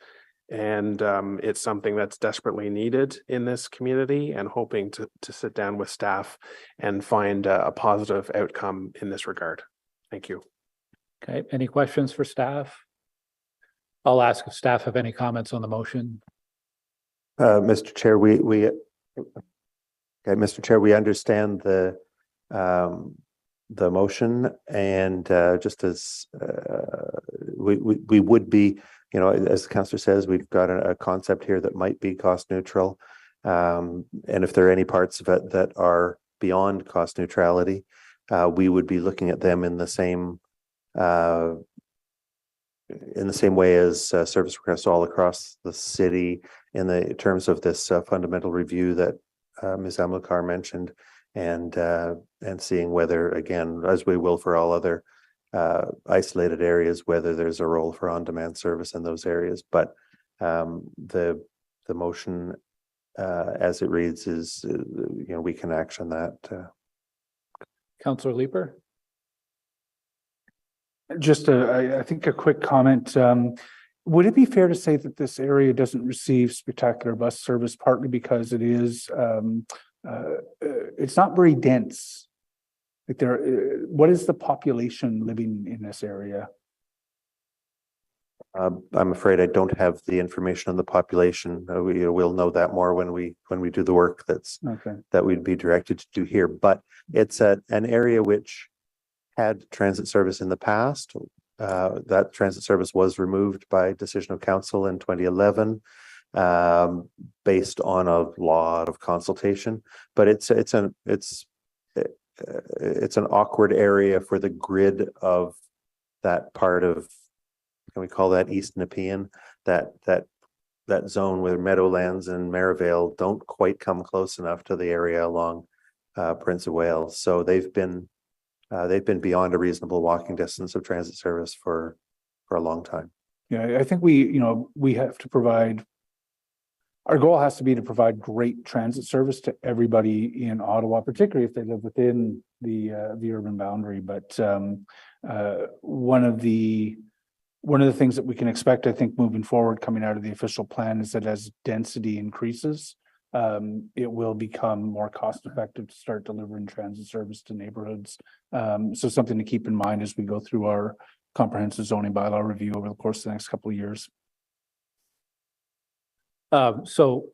And it's something that's desperately needed in this community, and hoping to sit down with staff and find a positive outcome in this regard. Thank you. Okay, any questions for staff? I'll ask if staff have any comments on the motion. Mr. Chair, Mr. Chair, we understand the motion, and just as we would be, as the councillor says, we've got a concept here that might be cost neutral. And if there are any parts of it that are beyond cost neutrality, we would be looking at them in the same way as service requests all across the city, in the terms of this fundamental review that Ms. Amilcar mentioned, and seeing whether, again, as we will for all other isolated areas, whether there's a role for on-demand service in those areas. But the motion as it reads is, we can action that. Councillor Leeper? Just I think a quick comment. Would it be fair to say that this area doesn't receive spectacular bus service, partly because it is it's not very dense? Like what is the population living in this area? I'm afraid I don't have the information on the population. We'll know that more when we do the work that we'd be directed to do here. But it's an area which had transit service in the past. That transit service was removed by decision of council in 2011, based on a lot of consultation. But it's an awkward area for the grid of that part of, can we call that East Nepean? That zone where Meadowlands and Maryvale don't quite come close enough to the area along Prince of Wales. So they've been beyond a reasonable walking distance of transit service for a long time. Yeah, I think we have to provide. Our goal has to be to provide great transit service to everybody in Ottawa, particularly if they live within the urban boundary. But one of the things that we can expect, I think, moving forward, coming out of the official plan, is that as density increases, it will become more cost effective to start delivering transit service to neighborhoods. So something to keep in mind as we go through our comprehensive zoning bylaw review over the course of the next couple of years. So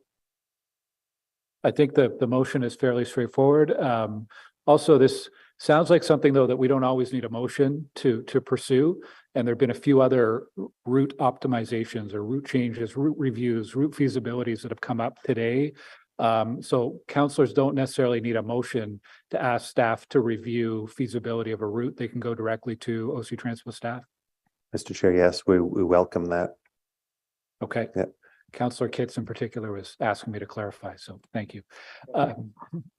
I think the motion is fairly straightforward. Also, this sounds like something, though, that we don't always need a motion to pursue. And there've been a few other route optimizations or route changes, route reviews, route feasibilities that have come up today. So councillors don't necessarily need a motion to ask staff to review feasibility of a route. They can go directly to OC Transpo staff. Mr. Chair, yes, we welcome that. Okay. Yeah. Councillor Kitts in particular was asking me to clarify, so thank you.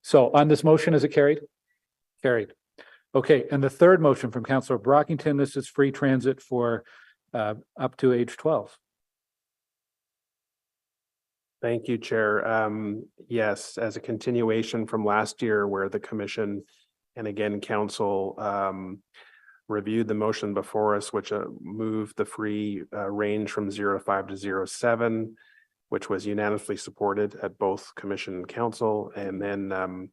So on this motion, is it carried? Carried. Okay, and the third motion from Councillor Brockington, this is free transit for up to age 12. Thank you, Chair. Yes, as a continuation from last year where the commission and again, council reviewed the motion before us, which moved the free range from 0.5 to 0.7, which was unanimously supported at both commission and council. And then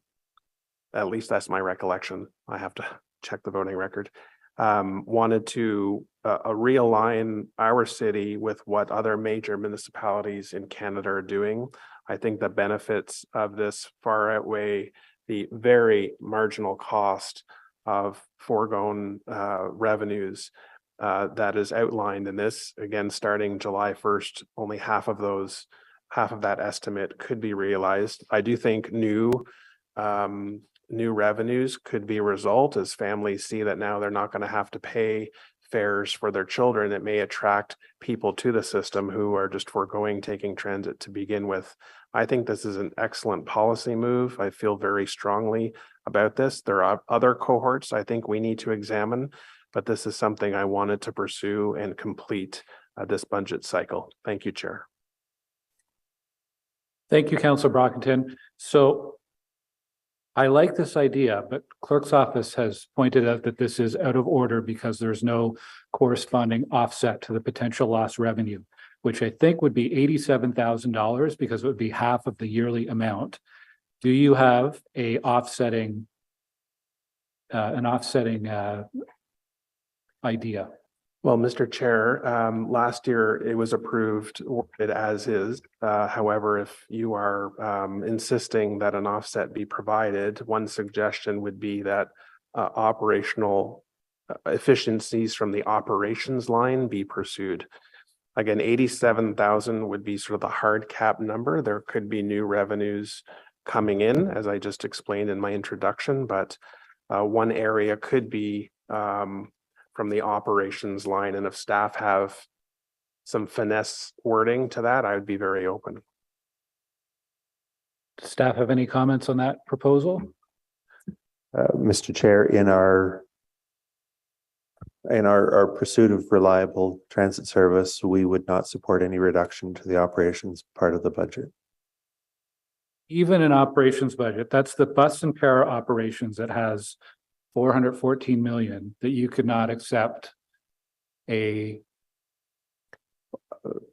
at least that's my recollection. I have to check the voting record. Wanted to realign our city with what other major municipalities in Canada are doing. I think the benefits of this far outweigh the very marginal cost of foregone revenues that is outlined in this. Again, starting July 1st, only half of that estimate could be realized. I do think new revenues could be a result as families see that now they're not going to have to pay fares for their children. It may attract people to the system who are just foregoing taking transit to begin with. I think this is an excellent policy move. I feel very strongly about this. There are other cohorts I think we need to examine, but this is something I wanted to pursue and complete this budget cycle. Thank you, Chair. Thank you, Councillor Brockington. So I like this idea, but clerk's office has pointed out that this is out of order because there's no corresponding offset to the potential lost revenue, which I think would be $87,000 because it would be half of the yearly amount. Do you have an offsetting idea? Well, Mr. Chair, last year it was approved as is. However, if you are insisting that an offset be provided, one suggestion would be that operational efficiencies from the operations line be pursued. Again, 87,000 would be sort of the hard cap number. There could be new revenues coming in, as I just explained in my introduction, but one area could be from the operations line. And if staff have some finesse wording to that, I would be very open. Does staff have any comments on that proposal? Mr. Chair, in our pursuit of reliable transit service, we would not support any reduction to the operations part of the budget. Even in operations budget, that's the bus and para operations that has 414 million that you could not accept a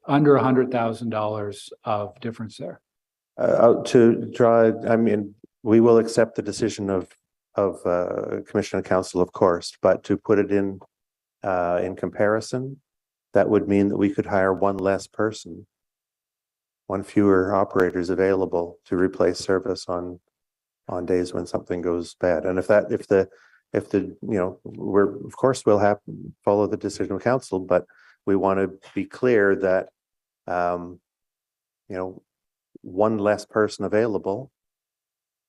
under $100,000 of difference there. To draw, I mean, we will accept the decision of Commission and Council, of course, but to put it in comparison, that would mean that we could hire one less person, one fewer operators available to replace service on days when something goes bad. And if the of course we'll have follow the decision of council, but we want to be clear that one less person available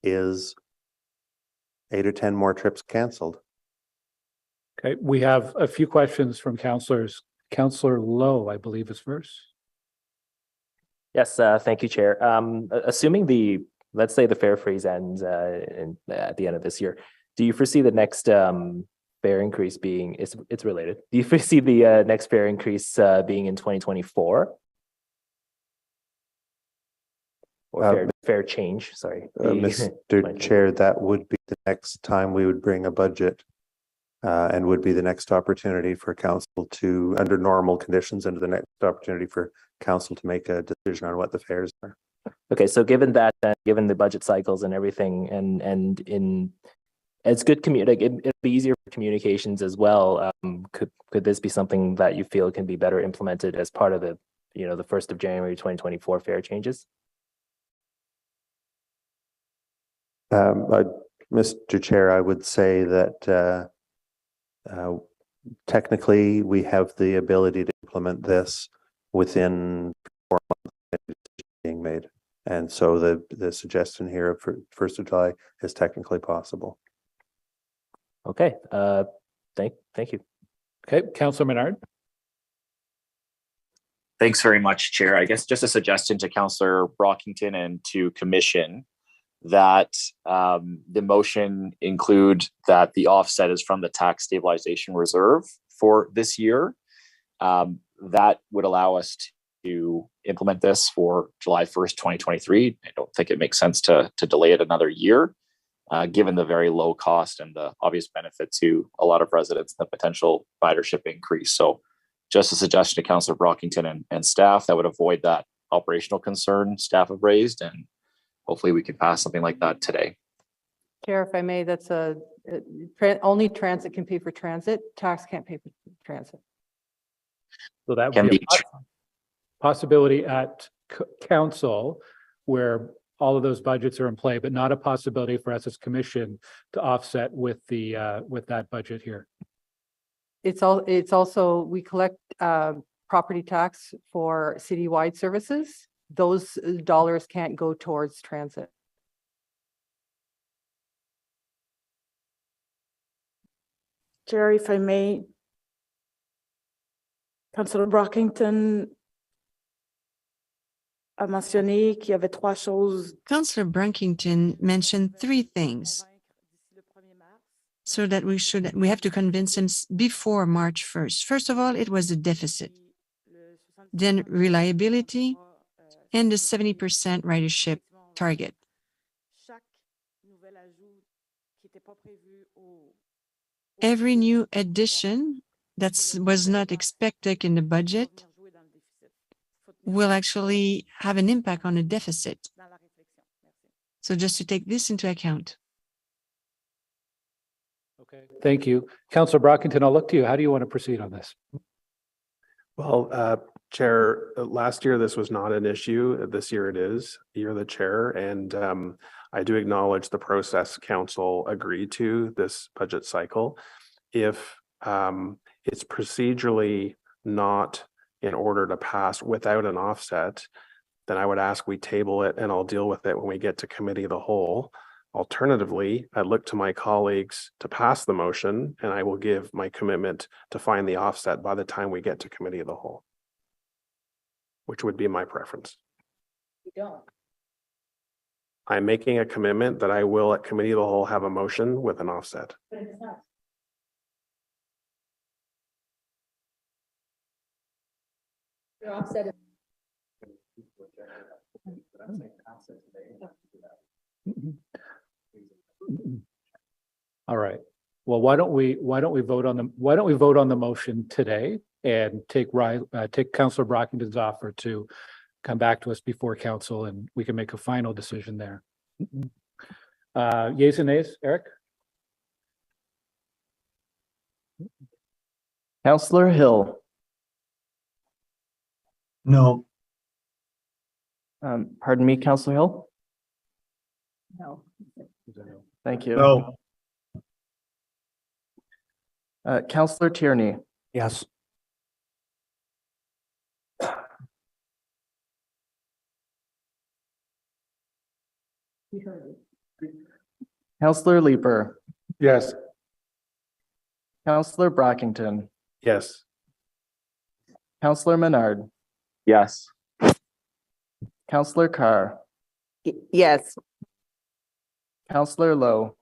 is 8 or 10 more trips canceled. Okay, we have a few questions from councillors. Councillor Lowe, I believe, is first. Yes, thank you, Chair. Assuming let's say the fare freeze ends at the end of this year, do you foresee the next fare increase being, it's related, do you foresee the next fare increase being in 2024? Or fare change, sorry. Mr. Chair, that would be the next time we would bring a budget and would be the next opportunity for council to, under normal conditions, the next opportunity for council to make a decision on what the fares are. Okay, so given that, given the budget cycles and everything, and in it's good it'd be easier for communications as well. Could this be something that you feel can be better implemented as part of the, the 1st of January 2024 fare changes? Mr. Chair, I would say that technically we have the ability to implement this within 4 months being made. And so the suggestion here of 1st of July is technically possible. Okay, thank you. Okay, Councilor Menard. Thanks very much, Chair. I guess just a suggestion to Councillor Brockington and to Commission that the motion include that the offset is from the tax stabilization reserve for this year. That would allow us to implement this for July 1st, 2023. I don't think it makes sense to delay it another year, given the very low cost and the obvious benefit to a lot of residents, the potential ridership increase. So just a suggestion to Councillor Brockington and staff that would avoid that operational concern staff have raised, and hopefully we can pass something like that today. Chair, if I may, that's only transit can pay for transit. Tax can't pay for transit. So that would be a possibility at council where all of those budgets are in play, but not a possibility for us as commission to offset with that budget here. It's also, we collect property tax for citywide services. Those dollars can't go towards transit. Chair, if I may, Councillor Brockington a mentionné qu'il y avait 3 choses. Councillor Brockington mentioned 3 things so that we have to convince him before March 1st. First of all, it was the deficit, then reliability, and the 70% ridership target. Every new addition that was not expected in the budget will actually have an impact on the deficit. So just to take this into account. Okay, thank you. Councillor Brockington, I'll look to you. How do you want to proceed on this? Well, Chair, last year this was not an issue. This year it is. You're the chair, and I do acknowledge the process council agreed to this budget cycle. If it's procedurally not in order to pass without an offset, then I would ask we table it and I'll deal with it when we get to committee of the whole. Alternatively, I'd look to my colleagues to pass the motion, and I will give my commitment to find the offset by the time we get to committee of the whole, which would be my preference. You don't. I'm making a commitment that I will at committee of the whole have a motion with an offset. But it's not. Your offset is. All right. Well, why don't we vote on the motion today and take Councillor Brockington's offer to come back to us before council, and we can make a final decision there. Yeas and nays, Eric? Councillor Hill. No. Pardon me, Councillor Hill? No. Thank you. No. Councillor Tierney. Yes. Councillor Leeper. Yes. Councillor Brockington. Yes. Councillor Menard. Yes. Councillor Carr. Yes. Councillor Lowe.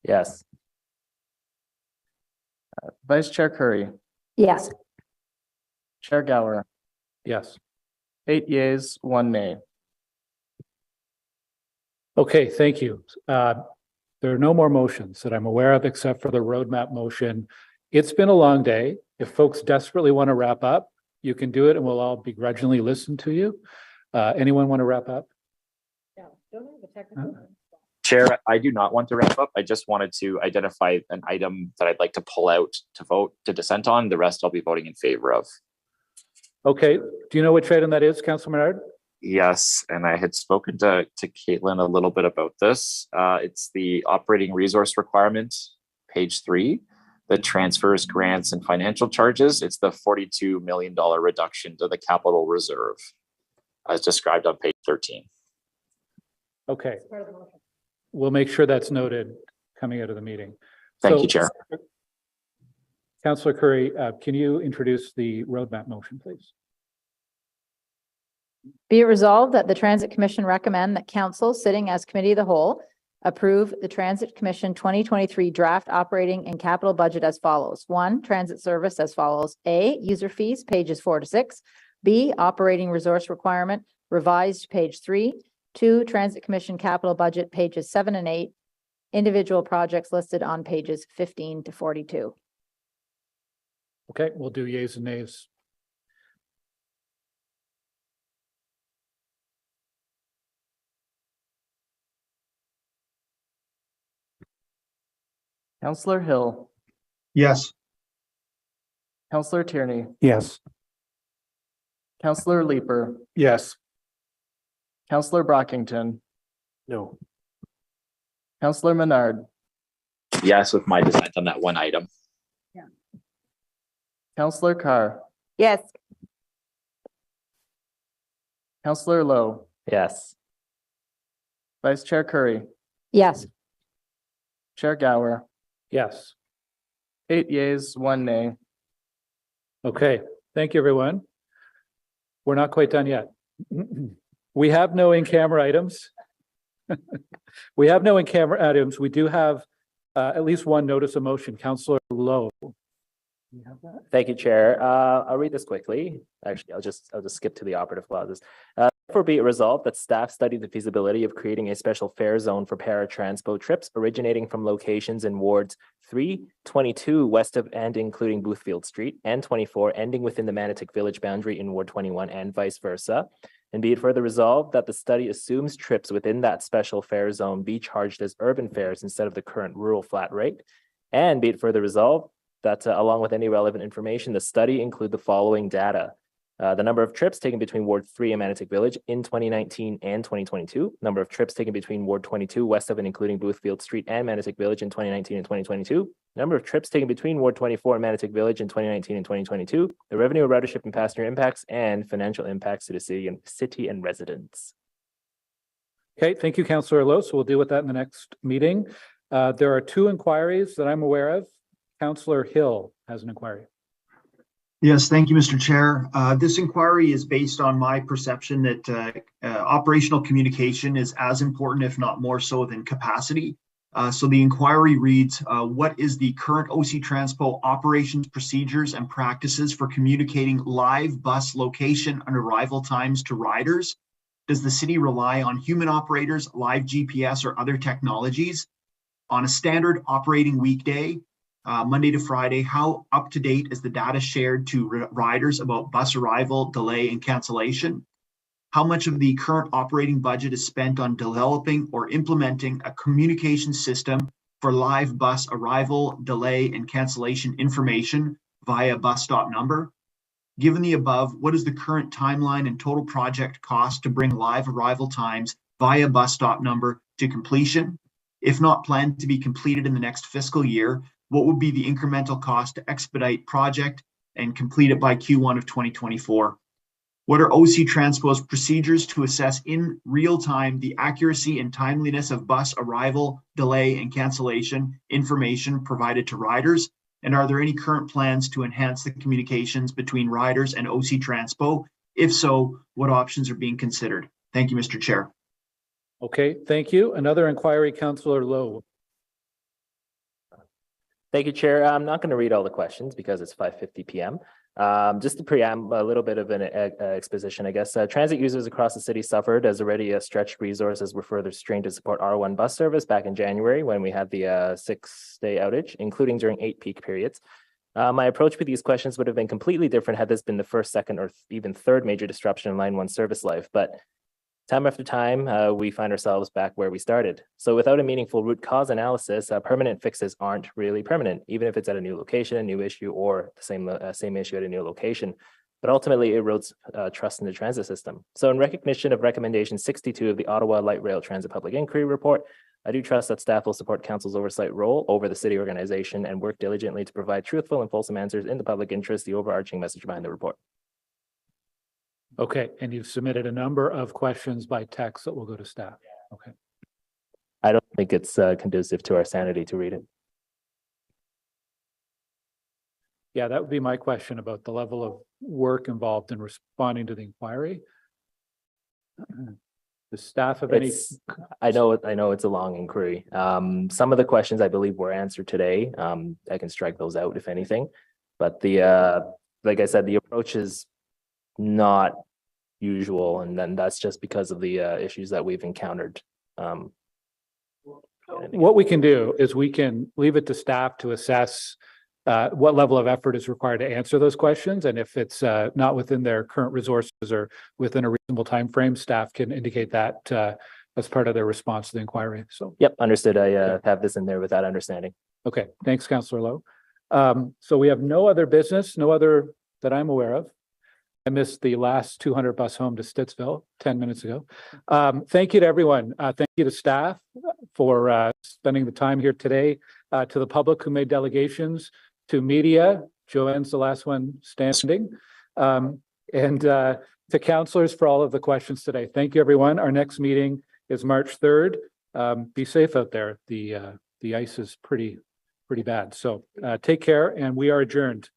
Yes. Vice Chair Curry. Yes. Chair Gower. Yes. 8 yeas, 1 nay. Okay, thank you. There are no more motions that I'm aware of except for the roadmap motion. It's been a long day. If folks desperately want to wrap up, you can do it and we'll all begrudgingly listen to you. Anyone want to wrap up? Chair, I do not want to wrap up. I just wanted to identify an item that I'd like to pull out to vote to dissent on. The rest I'll be voting in favor of. Okay, do you know which item that is, Councilor Menard? Yes, and I had spoken to Caitlin a little bit about this. It's the operating resource requirement, page 3, that transfers grants and financial charges. It's the $42 million reduction to the capital reserve, as described on page 13. Okay. We'll make sure that's noted coming out of the meeting. Thank you, Chair. Councillor Curry, can you introduce the roadmap motion, please? Be it resolved that the Transit Commission recommend that council, sitting as committee of the whole, approve the Transit Commission 2023 draft operating and capital budget as follows. 1, transit service as follows. A, user fees, pages 4 to 6. B, operating resource requirement, revised page 3. 2, Transit Commission capital budget, pages 7 and 8. Individual projects listed on pages 15 to 42. Okay, we'll do yeas and nays. Councillor Hill, Yes. Councillor Tierney, Yes. Councillor Leeper, Yes. Councillor Brockington, No. Councillor Menard, Yes, with my dissent on that one item. Councillor Carr, Yes. Councillor Lowe, Yes. Vice Chair Curry, Yes. Chair Gower, Yes. 8 yeas, 1 nay. Okay, thank you, everyone. We're not quite done yet. We have no in-camera items. We have no in-camera items. We do have at least one notice of motion. Councillor Lowe. You have that? Thank you, Chair. I'll read this quickly. Actually, I'll just skip to the operative clauses. Therefore, be it resolved that staff study the feasibility of creating a special fare zone for para-transpo trips originating from locations in wards 3, 22 west of and including Boothfield Street, and 24 ending within the Manotick Village boundary in Ward 21 and vice versa. And be it further resolved that the study assumes trips within that special fare zone be charged as urban fares instead of the current rural flat rate. And be it further resolved that along with any relevant information, the study include the following data. The number of trips taken between Ward 3 and Manotick Village in 2019 and 2022, number of trips taken between Ward 22 west of and including Boothfield Street and Manotick Village in 2019 and 2022, number of trips taken between Ward 24 and Manotick Village in 2019 and 2022, the revenue, ridership and passenger impacts, and financial impacts to the city and residents. Okay, thank you, Councillor Lowe. So we'll deal with that in the next meeting. There are 2 inquiries that I'm aware of. Councillor Hill has an inquiry. Yes, thank you, Mr. Chair. This inquiry is based on my perception that operational communication is as important, if not more so, than capacity. So the inquiry reads, what is the current OC Transpo operations procedures and practices for communicating live bus location and arrival times to riders? Does the city rely on human operators, live GPS, or other technologies? On a standard operating weekday, Monday to Friday, how up to date is the data shared to riders about bus arrival, delay, and cancellation? How much of the current operating budget is spent on developing or implementing a communication system for live bus arrival, delay, and cancellation information via bus stop number? Given the above, what is the current timeline and total project cost to bring live arrival times via bus stop number to completion? If not planned to be completed in the next fiscal year, what would be the incremental cost to expedite project and complete it by Q1 of 2024? What are OC Transpo's procedures to assess in real time the accuracy and timeliness of bus arrival, delay, and cancellation information provided to riders? And are there any current plans to enhance the communications between riders and OC Transpo? If so, what options are being considered? Thank you, Mr. Chair. Okay, thank you. Another inquiry, Councillor Lowe. Thank you, Chair. I'm not going to read all the questions because it's 5:50 p.m. Just to preamble a little bit of an exposition, I guess. Transit users across the city suffered as already a stretched resource as we're further strained to support R1 bus service back in January when we had the 6-day outage, including during 8 peak periods. My approach with these questions would have been completely different had this been the first, second, or even third major disruption in Line 1 service life. But time after time, we find ourselves back where we started. So without a meaningful root cause analysis, permanent fixes aren't really permanent, even if it's at a new location, a new issue, or the same issue at a new location. But ultimately, it erodes trust in the transit system. So in recognition of recommendation 62 of the Ottawa Light Rail Transit Public Inquiry Report, I do trust that staff will support council's oversight role over the city organization and work diligently to provide truthful and fulsome answers in the public interest, the overarching message behind the report. Okay, and you've submitted a number of questions by text that will go to staff. Okay. I don't think it's conducive to our sanity to read it. Yeah, that would be my question about the level of work involved in responding to the inquiry. The staff have any? I know it's a long inquiry. Some of the questions I believe were answered today. I can strike those out if anything, but like I said, the approach is not usual, and then that's just because of the issues that we've encountered. What we can do is we can leave it to staff to assess what level of effort is required to answer those questions, and if it's not within their current resources or within a reasonable time frame, staff can indicate that as part of their response to the inquiry. So yep, understood. I have this in there with that understanding. Okay, thanks, Councillor Lowe. So we have no other business, no other that I'm aware of. I missed the last 200 bus home to Stittsville 10 minutes ago. Thank you to everyone. Thank you to staff for spending the time here today, to the public who made delegations, to media. Joanne's the last one standing, and to councillors for all of the questions today. Thank you, everyone. Our next meeting is March 3rd. Be safe out there. The ice is pretty bad. So take care, and we are adjourned.